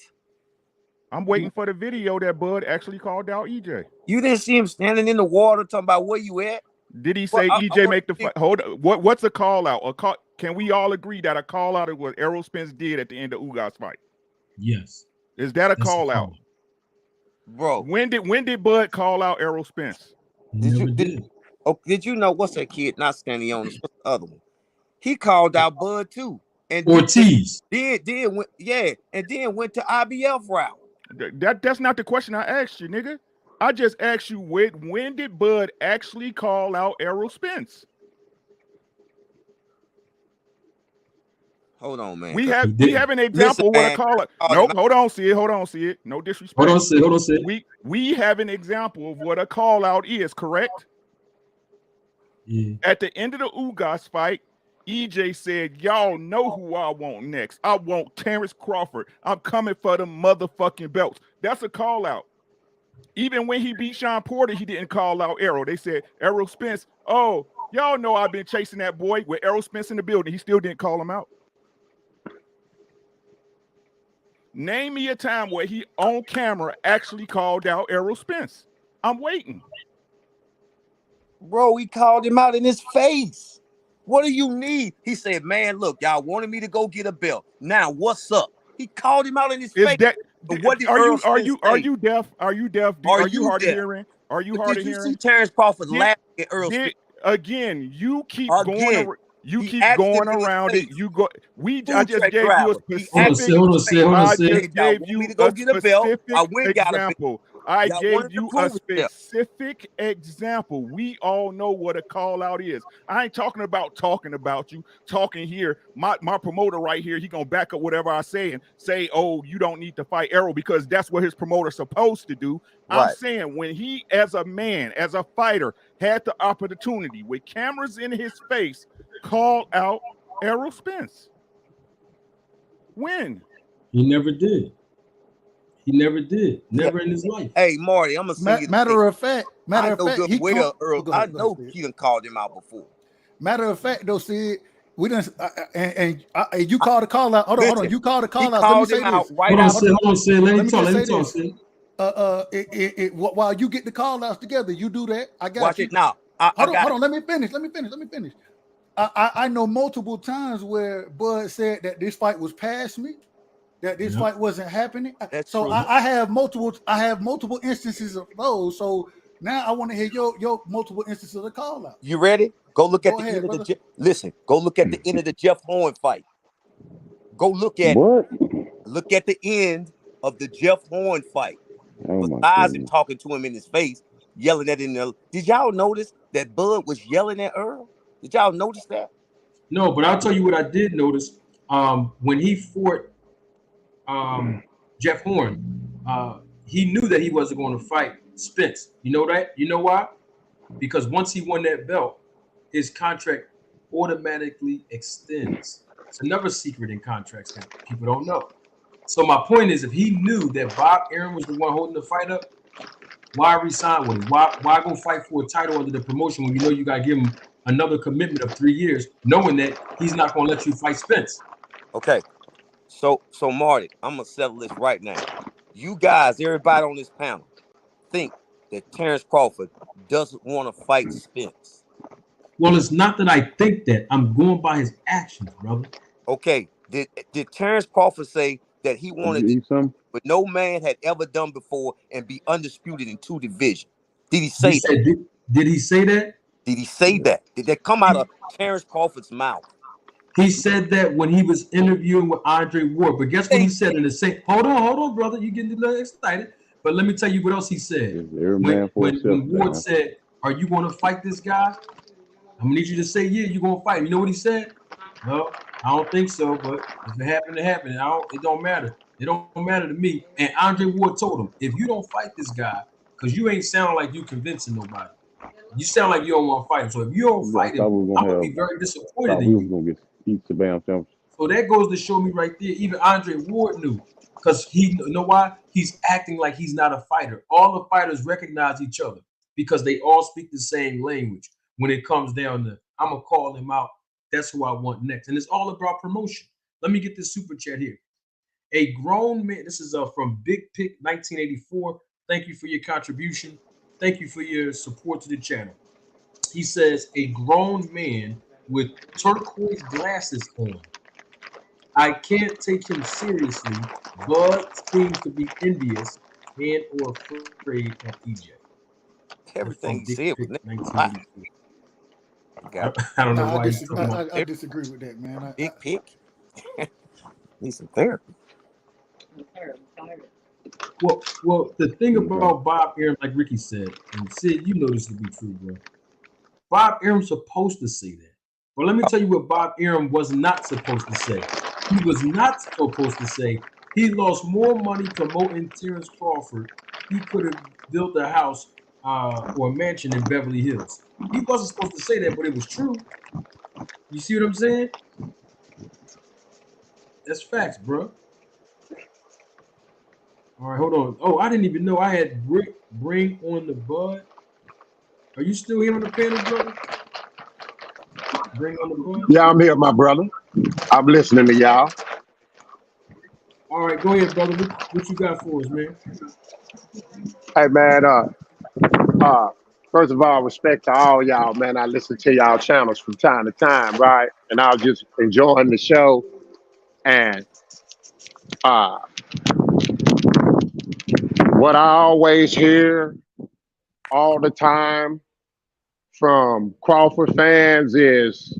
I'm waiting for the video that Bud actually called out EJ. You didn't see him standing in the water talking about where you at? Did he say EJ make the fight? Hold on. What's a call out? Can we all agree that a call out is what Errol Spence did at the end of Ugas fight? Yes. Is that a call out? Bro. When did Bud call out Errol Spence? Did you know what's that kid not standing on? What's the other one? He called out Bud too. And Ortiz. Then went to IBF route. That's not the question I asked you, nigga. I just asked you when did Bud actually call out Errol Spence? Hold on, man. We have an example what I call it. Nope, hold on, see it. No disrespect. Hold on, Sid. We have an example of what a call out is, correct? Yeah. At the end of the Ugas fight, EJ said, y'all know who I want next. I want Terrence Crawford. I'm coming for the motherfucking belts. That's a call out. Even when he beat Sean Porter, he didn't call out Errol. They said, Errol Spence, oh, y'all know I've been chasing that boy with Errol Spence in the building. He still didn't call him out. Name me a time where he on camera actually called out Errol Spence. I'm waiting. Bro, he called him out in his face. What do you need? He said, man, look, y'all wanted me to go get a belt. Now, what's up? He called him out in his face. That, but what did are Earl you Spence deaf? Are you deaf? Are you hard of hearing? Are you hard of hearing? Did you see Terrence Crawford laughing at Earl Spence? Again, you keep going. You keep going around it. You go. I just gave you a specific. I just gave you a specific example. I gave you a specific example. We all know what a call out is. I ain't talking about you. Talking here. My promoter right here, he gonna back up whatever I say and say, oh, you don't need to fight Errol because that's what his promoter's supposed to do. I'm saying when he, as a man, as a fighter, had the opportunity with cameras in his face, call out Errol Spence. When? He never did. He never did. Never in his life. Hey, Marty, I'm gonna say matter of fact, I know he done called him out before. Matter of fact, though, Sid, we done and you called the call out. Hold on. You called the call out. Let me say this. Hold on, Sid. Let me talk, Sid. While you get the call outs together, you do that. I got Watch you. it now. Hold on. Let me finish. I know multiple times where Bud said that this fight was past me, that this fight wasn't happening. So I have multiple instances of those. So now I want to hear your multiple instances of the call out. You ready? Go look at the end of the listen. Go look at the end of the Jeff Horn fight. Go look at look at the end of the Jeff Horn fight. Besides him talking to him in his face, yelling at him. Did y'all notice that Bud was yelling at Earl? Did y'all notice that? No, but I'll tell you what I did notice. When he fought Jeff Horn, he knew that he wasn't going to fight Spence. You know that? You know why? Because once he won that belt, his contract automatically extends. It's another secret in contracts that people don't know. So my point is, if he knew that Bob Arum was the one holding the fight up, why resign with him? Why go fight for a title under the promotion when you know you got to give him another commitment of 3 years, knowing that he's not going to let you fight Spence? Okay. So Marty, I'm going to settle this right now. You guys, everybody on this panel, think that Terrence Crawford doesn't want to fight Spence. Well, it's not that I think that. I'm going by his actions, brother. Okay. Did Terrence Crawford say that he wanted to do what no man had ever done before and be undisputed in 2 divisions? Did he say that? Did he say that? Did he say that? Did that come out of Terrence Crawford's mouth? He said that when he was interviewing with Andre Ward. But guess what he said in the same? Hold on, brother. You're getting a little excited. But let me tell you what else he said. When Ward said, "Are you going to fight this guy?" I'm gonna need you to say, "Yeah, you're gonna fight." You know what he said? No, I don't think so. But if it happened, it happened. It don't matter. It don't matter to me. And Andre Ward told him, "If you don't fight this guy, because you ain't sound like you convincing nobody. You sound like you don't want to fight him. So if you don't fight him, I'm gonna be very disappointed in you." So that goes to show me right there. Even Andre Ward knew, because you know why? He's acting like he's not a fighter. All the fighters recognize each other because they all speak the same language. When it comes down to, I'm gonna call him out. That's who I want next, and it's all about promotion. Let me get this super chat here. A grown man. This is from Big Pick 1984. Thank you for your contribution. Thank you for your support to the channel. He says, a grown man with turquoise glasses on. I can't take him seriously. Bud seems to be envious and or afraid of EJ. Everything he said was I don't know why. I disagree with that, man. Big Pick. Need some therapy. Well, the thing about Bob Arum, like Ricky said, and Sid, you know this to be true, bro. Bob Arum's supposed to say that. Well, let me tell you what Bob Arum was not supposed to say. He was not supposed to say he lost more money promoting Terrence Crawford. He could have built a house or a mansion in Beverly Hills. He wasn't supposed to say that, but it was true. You see what I'm saying? That's facts, bro. All right, hold on. Oh, I didn't even know I had bring on the Bud. Are you still here on the panel, brother? Bring on the Bud? Yeah, I'm here, my brother. I'm listening to y'all. All right, go ahead, brother. What you got for us, man? Hey, man. First of all, respect to all y'all, man. I listen to y'all channels from time to time, right? And I was just enjoying the show. And what I always hear all the time from Crawford fans is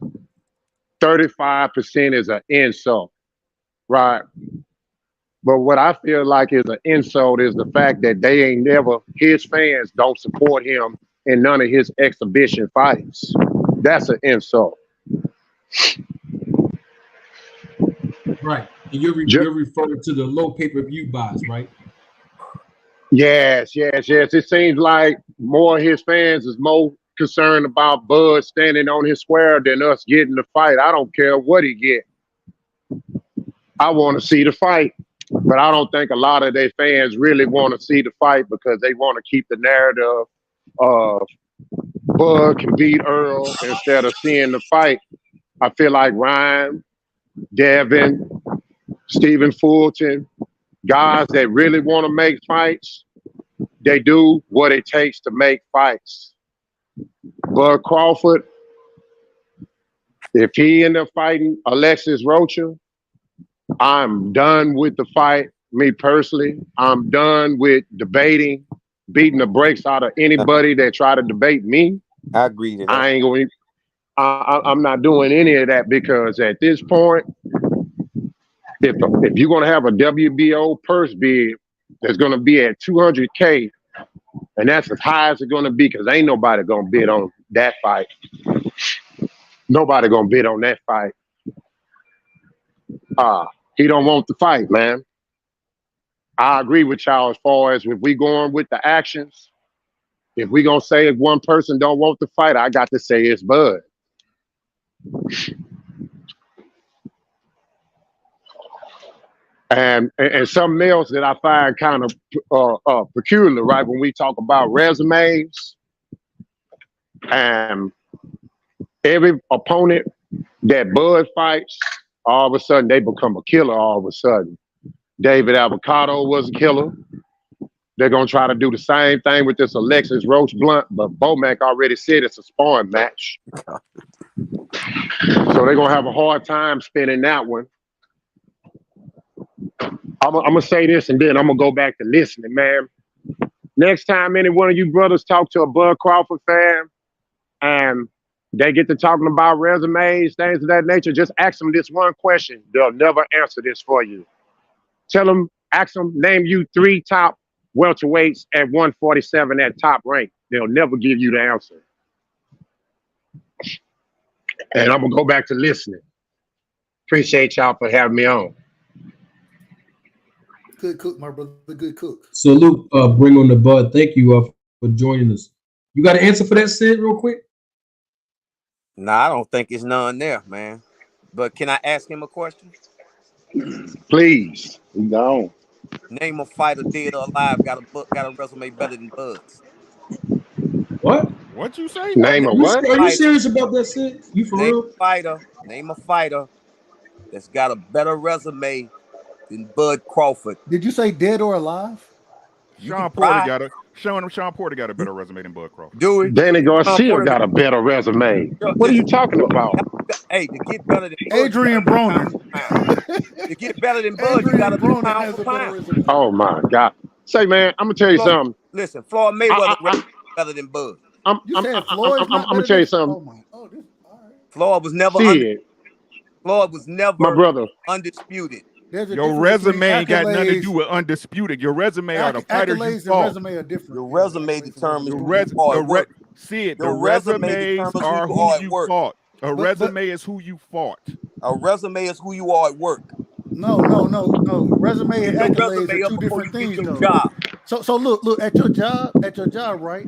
35% is an insult, right? But what I feel like is an insult is the fact that his fans don't support him in none of his exhibition fights. That's an insult. Right. And you're referring to the low pay-per-view buys, right? Yes. It seems like more of his fans is more concerned about Bud standing on his square than us getting the fight. I don't care what he get. I want to see the fight. But I don't think a lot of their fans really want to see the fight because they want to keep the narrative of Bud can beat Earl instead of seeing the fight. I feel like Ryan, Devin, Stephen Fulton, guys that really want to make fights, they do what it takes to make fights. Bud Crawford, if he end up fighting Alexis Rocha, I'm done with the fight. Me personally, I'm done with debating, beating the brakes out of anybody that try to debate me. I agree to that. I ain't going. I'm not doing any of that because at this point, if you're gonna have a WBO purse bid that's gonna be at $200K, and that's as high as it's gonna be, because ain't nobody gonna bid on that fight. Nobody gonna bid on that fight. He don't want the fight, man. I agree with y'all as far as if we going with the actions. If we gonna say if one person don't want the fight, I got to say it's Bud. And something else that I find kind of peculiar, right? When we talk about resumes, and every opponent that Bud fights, all of a sudden they become a killer. All of a sudden, David Avocado was a killer. They're gonna try to do the same thing with this Alexis Roach Blunt, but Bomac already said it's a sparring match, so they're gonna have a hard time spinning that one. I'm gonna say this and then I'm gonna go back to listening, man. Next time any one of you brothers talk to a Bud Crawford fan and they get to talking about resumes, things of that nature, just ask them this one question. They'll never answer this for you. Ask them, name you 3 top welterweights at 147 at top rank. They'll never give you the answer. And I'm gonna go back to listening. Appreciate y'all for having me on. Good cook, my brother. Good cook. Salute, bring on the Bud. Thank you for joining us. You got an answer for that, Sid, real quick? Nah, I don't think it's none there, man. But can I ask him a question? Please. No. Name a fighter, dead or alive, got a resume better than Bud's. What? What you say? Name a what? Are you serious about that, Sid? You for real? Name a fighter that's got a better resume than Bud Crawford. Did you say dead or alive? Sean Porter got a better resume than Bud Crawford. Do it. Danny Garcia got a better resume. What are you talking about? Hey, to get better than Bud, Adrian Broner. To get better than Bud, you got to be pound for pound. Oh my God! Say, man, I'm gonna tell you something. Listen, Floyd Mayweather better than Bud. I'm gonna tell you something. Floyd was never my brother undisputed. Your resume ain't got nothing to do with undisputed. Your resume are the fighters you fought. Resume are different. Your resume determines the resumes are who you fought. A resume is who you fought. A resume is who you are at work. No. Resume and accolades are 2 different things, though. Job. So look at your job, right?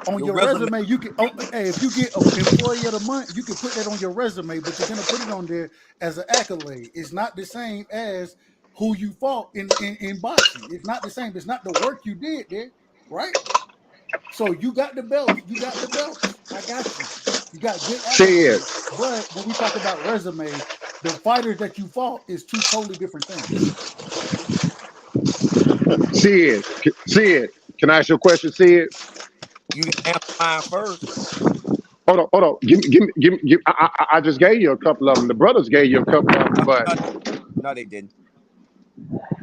On your resume, you can. If you get an employee of the month, you can put that on your resume, but you're gonna put it on there as an accolade. It's not the same as who you fought in boxing. It's not the same. It's not the work you did there, right? So you got the belt. I got you. You got good accolades. But when we talk about resume, the fighters that you fought is 2 totally different things. Sid, can I ask you a question, Sid? You didn't answer mine first. Hold on. Give me. I just gave you a couple of them. The brothers gave you a couple of them, but no, they didn't.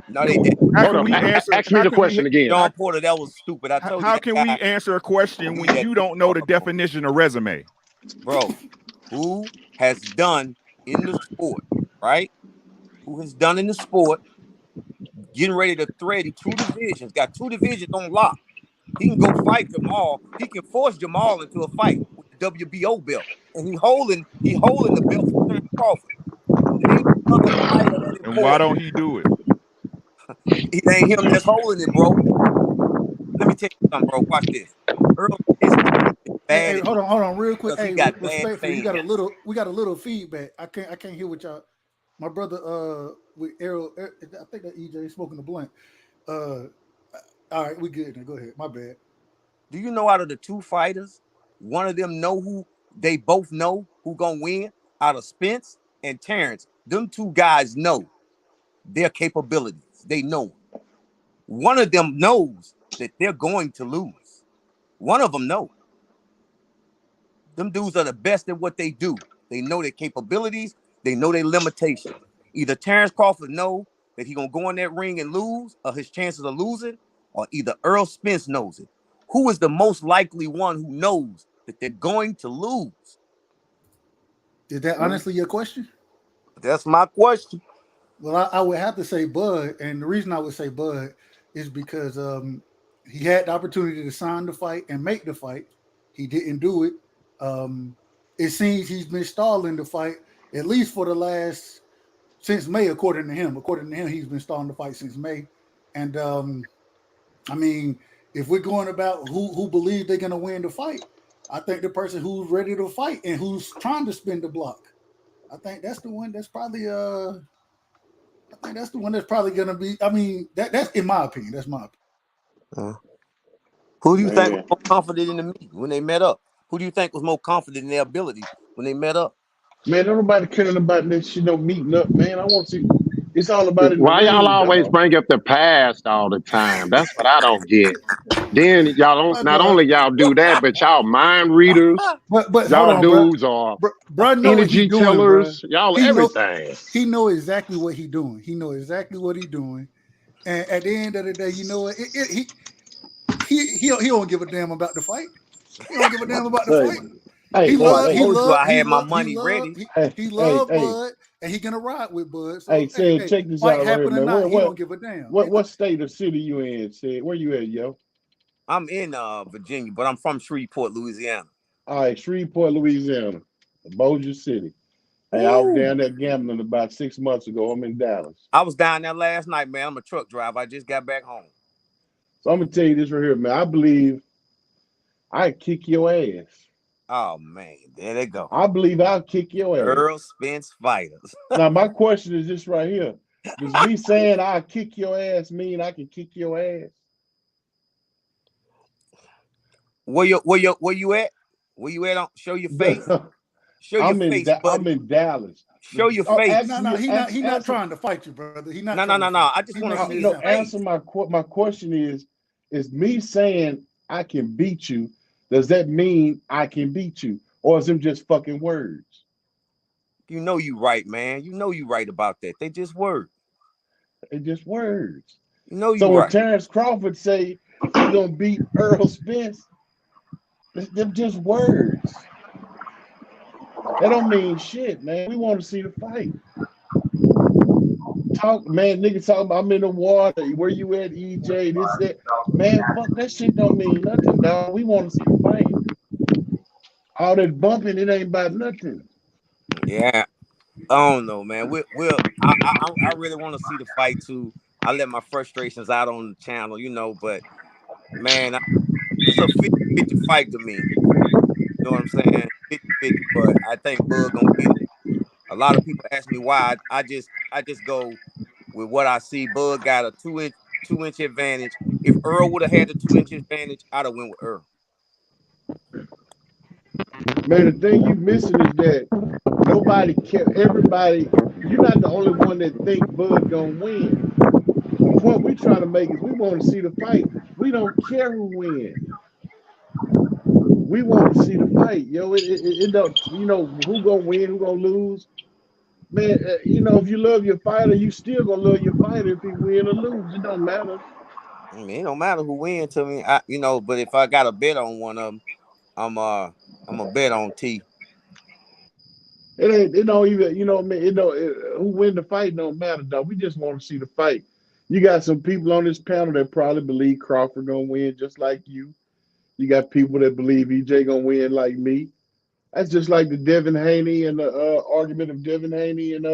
No, they didn't. How hold can on. we answer? Ask me How the can we? question again. John Porter, that was stupid. I told you How that can guy. we answer a question when you don't know the definition of resume? Bro, who has done in the sport, right? Who has done in the sport, getting ready to thread 2 divisions, got 2 divisions on lock. He can go fight Jamal. He can force Jamal into a fight with the WBO belt. And he holding the belt for Terence Crawford. Name another fighter that And why important. don't he do it? It ain't him that's holding it, bro. Let me tell you something, bro. Watch this. Earl Spence Hey, bad. hold on, real quick. Hey, He got bad respectfully, fame. we got a little feedback. I can't hear what y'all. My brother, with Errol, I think that EJ smoking the blunt. All right, we good now. Go ahead. My bad. Do you know out of the 2 fighters, one of them they both know who gonna win? Out of Spence and Terence, them 2 guys know their capabilities. They know them. One of them knows that they're going to lose. One of them know. Them dudes are the best at what they do. They know their capabilities. They know their limitations. Either Terence Crawford know that he's gonna go in that ring and lose, or his chances of losing, or either Earl Spence knows it. Who is the most likely one who knows that they're going to lose? Is that honestly your question? That's my question. Well, I would have to say Bud, and the reason I would say Bud is because he had the opportunity to sign the fight and make the fight. He didn't do it. It seems he's been stalling the fight at least for the last since May, according to him. According to him, he's been stalling the fight since May. And I mean, if we're going about who believes they're going to win the fight, I think the person who's ready to fight and who's trying to spin the block, I think that's the one that's probably going to be. I mean, that's in my opinion. That's my opinion. Who do you think was more confident in the meet when they met up? Who do you think was more confident in their ability when they met up? Man, nobody caring about this shit, no meeting up, man. I want to see. It's all about it in the Why y'all ring, always dog. bring up the past all the time? That's what I don't get. Then y'all don't. Not only y'all do that, but y'all mind readers. But y'all hold on, dudes bro. are Bro, know what energy he doing, bro. killers. Y'all everything. He know exactly what he doing. He know exactly what he doing. And at the end of the day, you know what? He don't give a damn about the fight. He don't give a damn about the fight. He love Bud, and he gonna ride with Bud. So, hey, Sid, check this fight out right here, man. not, he don't give a damn. What state or city you in, Sid? Where you at, yo? I'm in Virginia, but I'm from Shreveport, Louisiana. All right, Shreveport, Louisiana, Bossier City. Hey, I was down there gambling about 6 months ago. I'm in Dallas. I was down there last night, man. I'm a truck driver. I just got back home. So I'm gonna tell you this right here, man. I believe I kick your ass. Oh man, there they go. I believe I'll kick your ass. Earl Spence fighters. Now my question is this right here: does me saying I'll kick your ass mean I can kick your ass? Where you at? Where you at? Show your face. Show your face, buddy. I'm in Dallas. Show your face. No, he not trying to fight you, brother. He not. No. I just want to see his face. Answer my question is me saying I can beat you, does that mean I can beat you? Or is them just fucking words? You know you right, man. You know you right about that. They just words. They just words. You know you so right. when Terence Crawford say he's gonna beat Earl Spence, them just words. That don't mean shit, man. We want to see the fight. Talk, man, niggas talking about I'm in the water. Where you at, EJ? This, that. Man, fuck that shit don't mean nothing, dog. We want to see the fight. All that bumping, it ain't about nothing. Yeah. I don't know, man. I really want to see the fight too. I let my frustrations out on the channel, you know, but man, it's a 50-50 fight to me. You know what I'm saying? 50-50, but I think Bud gonna get it. A lot of people ask me why. I just go with what I see. Bud got a 2-inch advantage. If Earl would have had the 2-inch advantage, I'd have went with Earl. Man, the thing you missing is that nobody care. Everybody, you're not the only one that think Bud gonna win. The point we trying to make is we want to see the fight. We don't care who wins. we want to see the fight, yo. It don't, you know, who gonna win, who gonna lose, man. You know, if you love your fighter, you still gonna love your fighter if he win or lose. It don't matter. I mean, it don't matter who wins to me. But if I got a bet on one of them, I'm a bet on T. It don't even, you know, man. Who win the fight don't matter, dog. We just want to see the fight. You got some people on this panel that probably believe Crawford gonna win, just like you. You got people that believe EJ gonna win, like me. That's just like the Devin Haney and the argument of Devin Haney and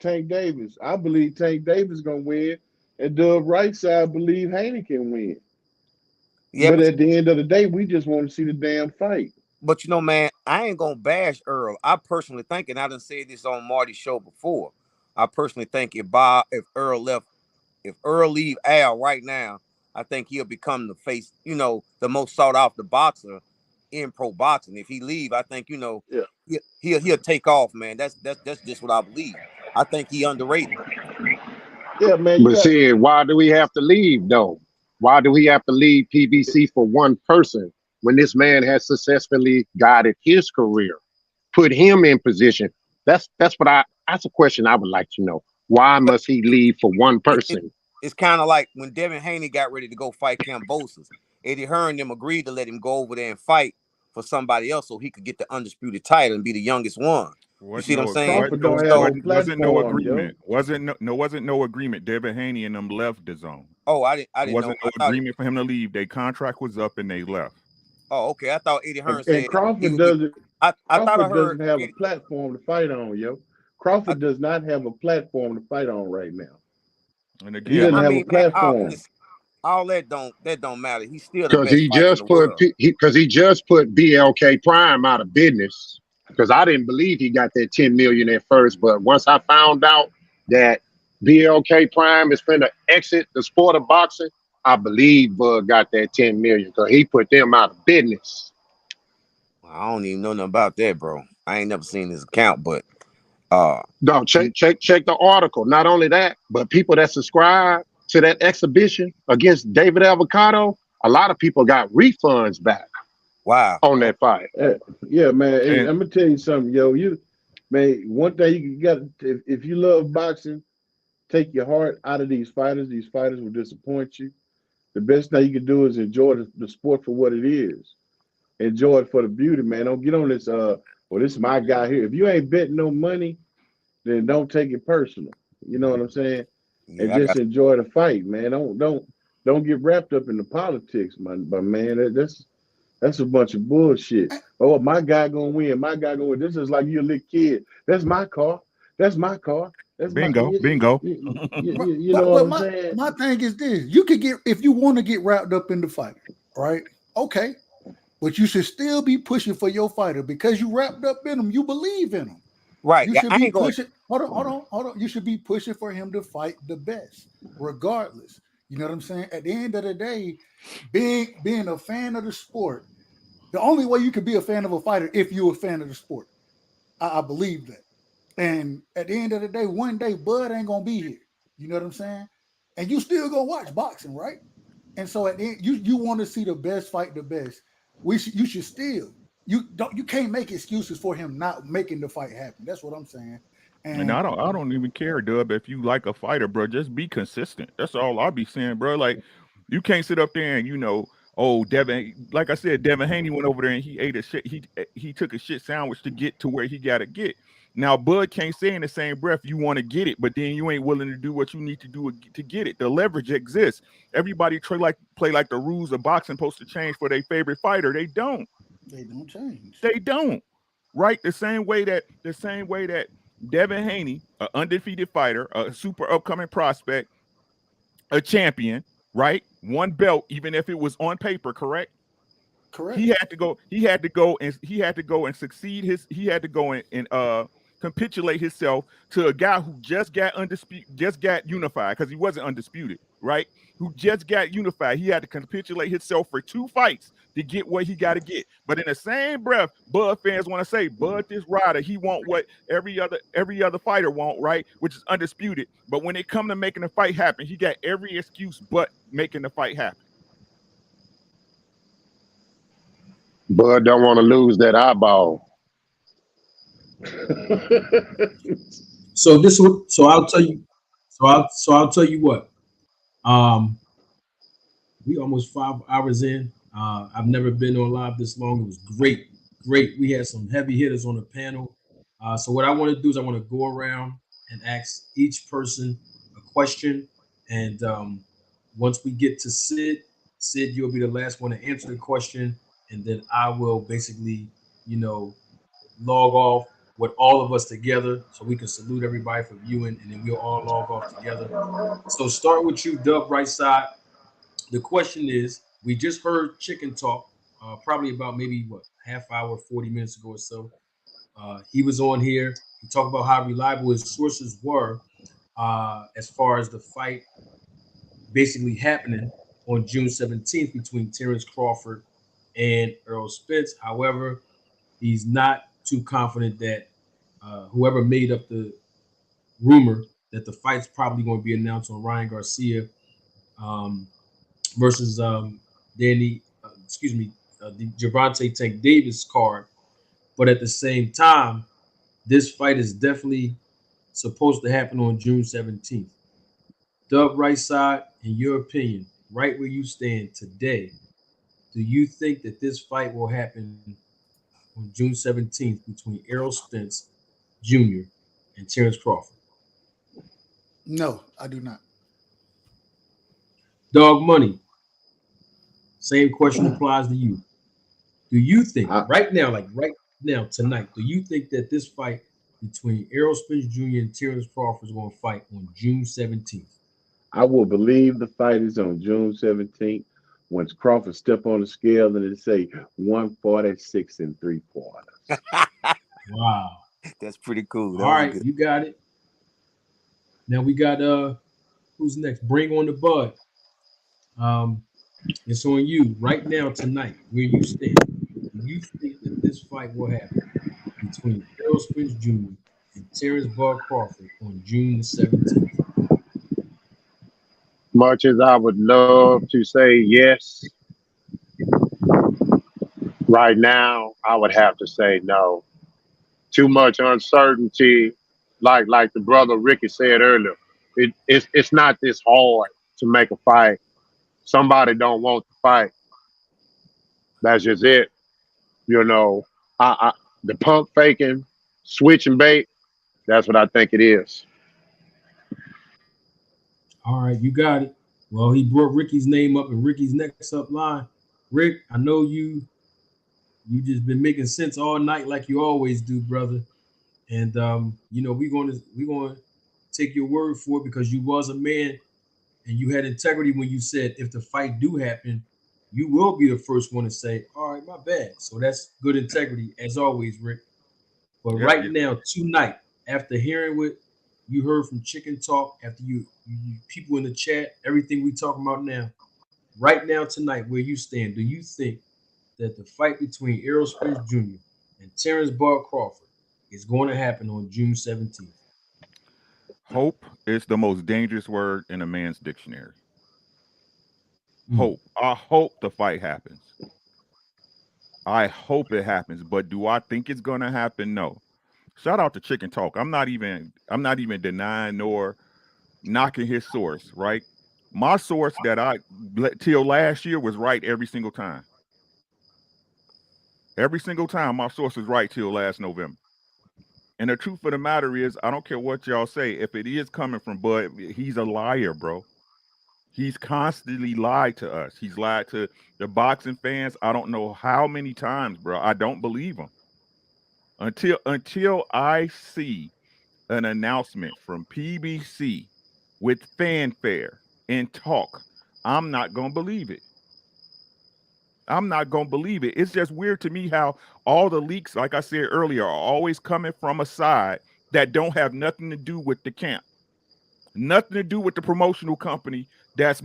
Tank Davis. I believe Tank Davis gonna win, and Doug Right side believe Haney can win. Yeah, but at the end of the day, we just want to see the damn fight. But you know, man, I ain't gonna bash Earl. I personally think, and I done said this on Marty's show before. I personally think if Earl leave Al right now, I think he'll become the face, the most sought after boxer in pro boxing. If he leave, I think, he'll take off, man. That's just what I believe. I think he underrated. Yeah, man. But see, why do we have to leave though? Why do we have to leave PBC for one person when this man has successfully guided his career, put him in position? That's a question I would like to know. Why must he leave for one person? It's kind of like when Devin Haney got ready to go fight Kambosos. Eddie Hearn and them agreed to let him go over there and fight for somebody else so he could get the undisputed title and be the youngest one. You see what I'm saying? Crawford don't have a platform, wasn't no agreement. Wasn't no agreement. Devin Haney and them left the zone. Oh, I didn't wasn't know. No agreement for him to leave. Their contract was up and they left. Oh, okay. I thought Eddie Hearn and said Crawford doesn't. I thought I heard doesn't have a platform to fight on, yo. Crawford does not have a platform to fight on right now. And again, he doesn't have a platform. All that don't matter. He's still the because best fighter in the world. Because he just put BLK Prime out of business. Because I didn't believe he got that 10 million at first, but once I found out that BLK Prime is going to exit the sport of boxing, I believe Bud got that 10 million because he put them out of business. I don't even know nothing about that, bro. I ain't never seen his account, but no, check the article. Not only that, but people that subscribe to that exhibition against David Avocado, a lot of people got refunds back. Wow. On that fight. Yeah, man. Hey, I'm gonna tell you something, yo. One thing you got, if you love boxing, take your heart out of these fighters. These fighters will disappoint you. The best thing you can do is enjoy the sport for what it is. Enjoy it for the beauty, man. Don't get on this. Well, this is my guy here. If you ain't betting no money, then don't take it personal. You know what I'm saying? Yeah, and just enjoy the fight, man. Don't get wrapped up in the politics, man. But man, that's a bunch of bullshit. Oh, my guy gonna win. My guy gonna win. This is like you a little kid. That's my car. That's my car. That's bingo. You know what I'm saying? My thing is this: you could get, if you want to get wrapped up in the fight, right? Okay, but you should still be pushing for your fighter because you wrapped up in him. You believe in him, right? You should be pushing. Hold on. You should be pushing for him to fight the best, regardless. You know what I'm saying? At the end of the day, being a fan of the sport, the only way you can be a fan of a fighter if you're a fan of the sport. I believe that. And at the end of the day, one day Bud ain't gonna be here. You know what I'm saying? And you still gonna watch boxing, right? And so at the end, you want to see the best fight the best. You should still. You can't make excuses for him not making the fight happen. That's what I'm saying. And I don't even care, Dub, if you like a fighter, bro. Just be consistent. That's all I'll be saying, bro. Like, you can't sit up there and Devin, like I said, Devin Haney went over there and he ate a shit. He took a shit sandwich to get to where he gotta get. Now, Bud can't say in the same breath you want to get it, but then you ain't willing to do what you need to do to get it. The leverage exists. Everybody play like the rules of boxing supposed to change for their favorite fighter. They don't. They don't change. They don't. Right? The same way that Devin Haney, an undefeated fighter, a super upcoming prospect, a champion, right? One belt, even if it was on paper, correct? Correct. He had to go and succeed he had to go and capitulate himself to a guy who just got unified, because he wasn't undisputed, right? Who just got unified. He had to capitulate himself for 2 fights to get what he got to get. But in the same breath, Bud fans want to say, Bud, this rider, he want what every other fighter want, right? Which is undisputed. But when it come to making the fight happen, he got every excuse but making the fight happen. Bud don't want to lose that eyeball. So this would. So I'll tell you. So I'll tell you what. We almost 5 hours in. I've never been on live this long. It was great, great. We had some heavy hitters on the panel. So what I want to do is I want to go around and ask each person a question, and once we get to Sid, you'll be the last one to answer the question, and then I will basically, you know, log off with all of us together so we can salute everybody for viewing, and then we'll all log off together. So start with you, Dub, right side. The question is, we just heard Chicken talk, probably about maybe what half hour, 40 minutes ago or so. He was on here. He talked about how reliable his sources were as far as the fight basically happening on June 17th between Terrence Crawford and Earl Spence. However, he's not too confident that whoever made up the rumor that the fight's probably going to be announced on Ryan Garcia um, versus the Gervonta Tank Davis card. But at the same time, this fight is definitely supposed to happen on June 17th. Dub, right side, in your opinion, right where you stand today, do you think that this fight will happen on June 17th between Errol Spence Jr. and Terrence Crawford? No, I do not. Dog Money, same question applies to you. Do you think right now, like right now, tonight, do you think that this fight between Errol Spence Jr. and Terrence Crawford is going to fight on June 17th? I will believe the fight is on June 17th once Crawford step on the scale and it say 146 3/4. Wow. That's pretty cool. All right, you got it. Now we got who's next? Bring on the Bud. It's on you right now tonight where you stand. Do you think that this fight will happen between Errol Spence Jr. and Terrence Bud Crawford on June the 17th? Much as I would love to say yes, right now I would have to say no. Too much uncertainty. Like the brother Ricky said earlier, it's not this hard to make a fight. Somebody don't want to fight. That's just it. You know, the pump faking, switching bait. That's what I think it is. All right, you got it. Well, he brought Ricky's name up, and Ricky's next up line. Rick, I know you just been making sense all night like you always do, brother. And you know, we're gonna take your word for it because you was a man and you had integrity when you said if the fight do happen, you will be the first one to say, all right, my bad. So that's good integrity as always, Rick. But right now, tonight, after hearing what you heard from Chicken Talk, after you people in the chat, everything we talking about now, right now tonight, where you stand, do you think that the fight between Errol Spence Jr. and Terrence Bud Crawford is going to happen on June 17th? Hope is the most dangerous word in a man's dictionary. Hope. I hope the fight happens. I hope it happens, but do I think it's going to happen? No. Shout out to Chicken Talk. I'm not even denying nor knocking his source, right? My source that I till last year was right every single time. Every single time my source was right till last November. And the truth of the matter is, I don't care what y'all say. If it is coming from Bud, he's a liar, bro. He's constantly lied to us. He's lied to the boxing fans. I don't know how many times, bro. I don't believe him. Until I see an announcement from PBC with fanfare and talk, I'm not going to believe it. I'm not going to believe it. It's just weird to me how all the leaks, like I said earlier, are always coming from a side that don't have nothing to do with the camp. Nothing to do with the promotional company that's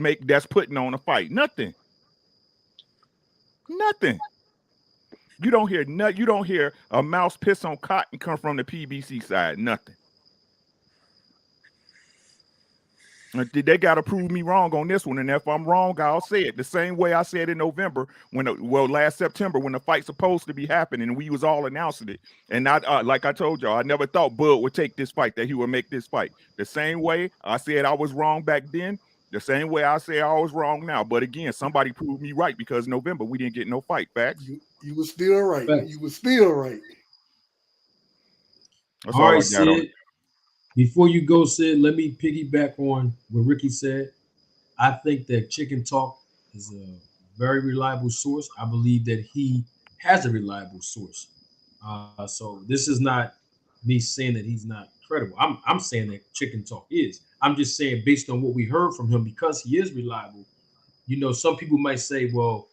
putting on a fight. Nothing. You don't hear a mouse piss on cotton come from the PBC side. Nothing. They got to prove me wrong on this one, and if I'm wrong, I'll say it the same way I said in November last September when the fight's supposed to be happening, and we was all announcing it. And like I told y'all, I never thought Bud would take this fight, that he would make this fight. The same way I said I was wrong back then, the same way I say I was wrong now. But again, somebody proved me right because November we didn't get no fight. Facts. You were still right. Facts. You were still right. That's all right, Sid. Before you go, Sid, let me piggyback on what Ricky said. I think that Chicken Talk is a very reliable source. I believe that he has a reliable source. So this is not me saying that he's not credible. I'm saying that Chicken Talk is. I'm just saying based on what we heard from him, because he is reliable. You know, some people might say, well,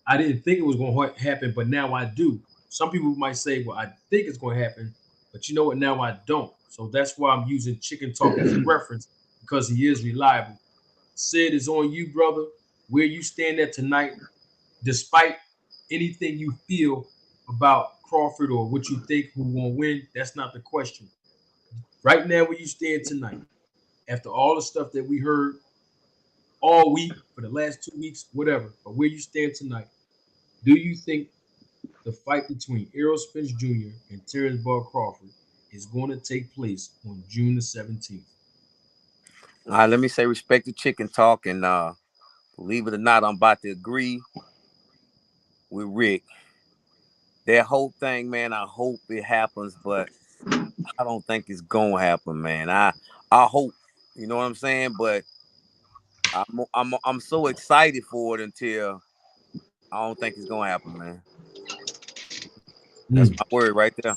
I didn't think it was going to happen, but now I do. Some people might say, well, I think it's going to happen, but you know what? Now I don't. So that's why I'm using Chicken Talk as a reference, because he is reliable. Sid, is on you, brother. Where you stand at tonight, despite anything you feel about Crawford or what you think who will win, that's not the question. Right now, where you stand tonight, after all the stuff that we heard all week, for the last 2 weeks, whatever, but where you stand tonight, do you think the fight between Errol Spence Jr. and Terrence Bud Crawford is going to take place on June the 17th? Let me say respect to Chicken Talk, and believe it or not, I'm about to agree with Rick. That whole thing, man, I hope it happens, but I don't think it's gonna happen, man. I hope, you know what I'm saying, but I'm so excited for it until I don't think it's gonna happen, man. That's my word right there.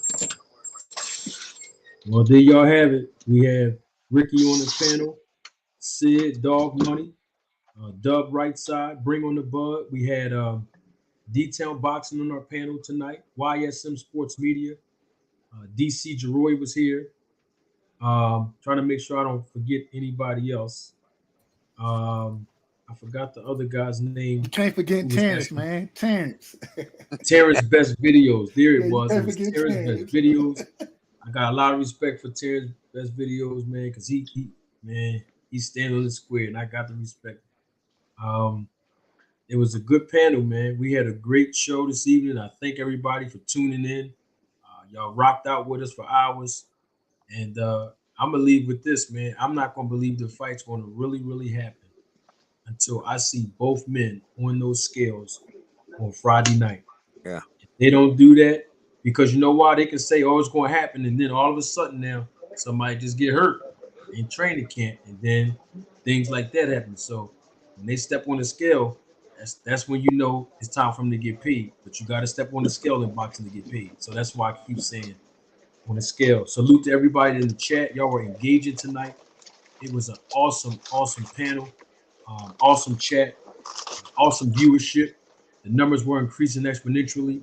Well, there y'all have it. We have Ricky on the panel, Sid, Dog Money, Dub right side, Bring on the Bud. We had Detailed Boxing on our panel tonight, YSM Sports Media. DC Jeroy was here. Trying to make sure I don't forget anybody else. I forgot the other guy's name. You can't forget Terrence, man. Terrence. Terrence Best Videos. There it was. It was Terrence Best Videos. I got a lot of respect for Terrence Best Videos, man, because he's standing on the square, and I got the respect. It was a good panel, man. We had a great show this evening. I thank everybody for tuning in. Y'all rocked out with us for hours. And I'm going to leave with this, man. I'm not going to believe the fight's going to really, really happen until I see both men on those scales on Friday night. Yeah. If they don't do that, because you know why? They can say, oh, it's going to happen. And then all of a sudden now, somebody just get hurt in training camp. And then things like that happen. So when they step on the scale, that's when you know it's time for them to get paid. But you got to step on the scale in boxing to get paid. So that's why I keep saying on the scale. Salute to everybody in the chat. Y'all were engaging tonight. It was an awesome, awesome panel. Awesome chat. Awesome viewership. The numbers were increasing exponentially.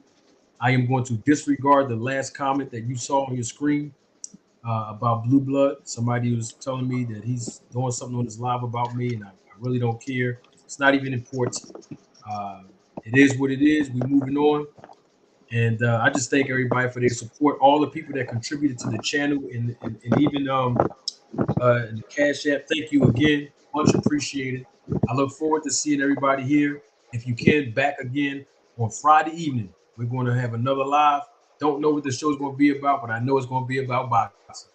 I am going to disregard the last comment that you saw on your screen about Blue Blood. Somebody was telling me that he's doing something on his live about me, and I really don't care. It's not even important. It is what it is. We're moving on. And I just thank everybody for their support. All the people that contributed to the channel and even in the Cash App. Thank you again. Much appreciated. I look forward to seeing everybody here. If you can, back again on Friday evening. We're going to have another live. Don't know what the show is going to be about, but I know it's going to be about boxing.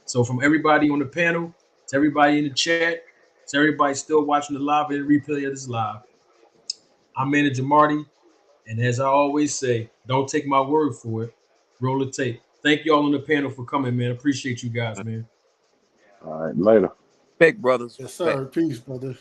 So from everybody on the panel, to everybody in the chat, to everybody still watching the live and the replay of this live, I'm Manager Marty. And as I always say, don't take my word for it. Roll the tape. Thank you all on the panel for coming, man. Appreciate you guys, man. All right, later. Respect, brothers. Yes, sir. Peace, brothers.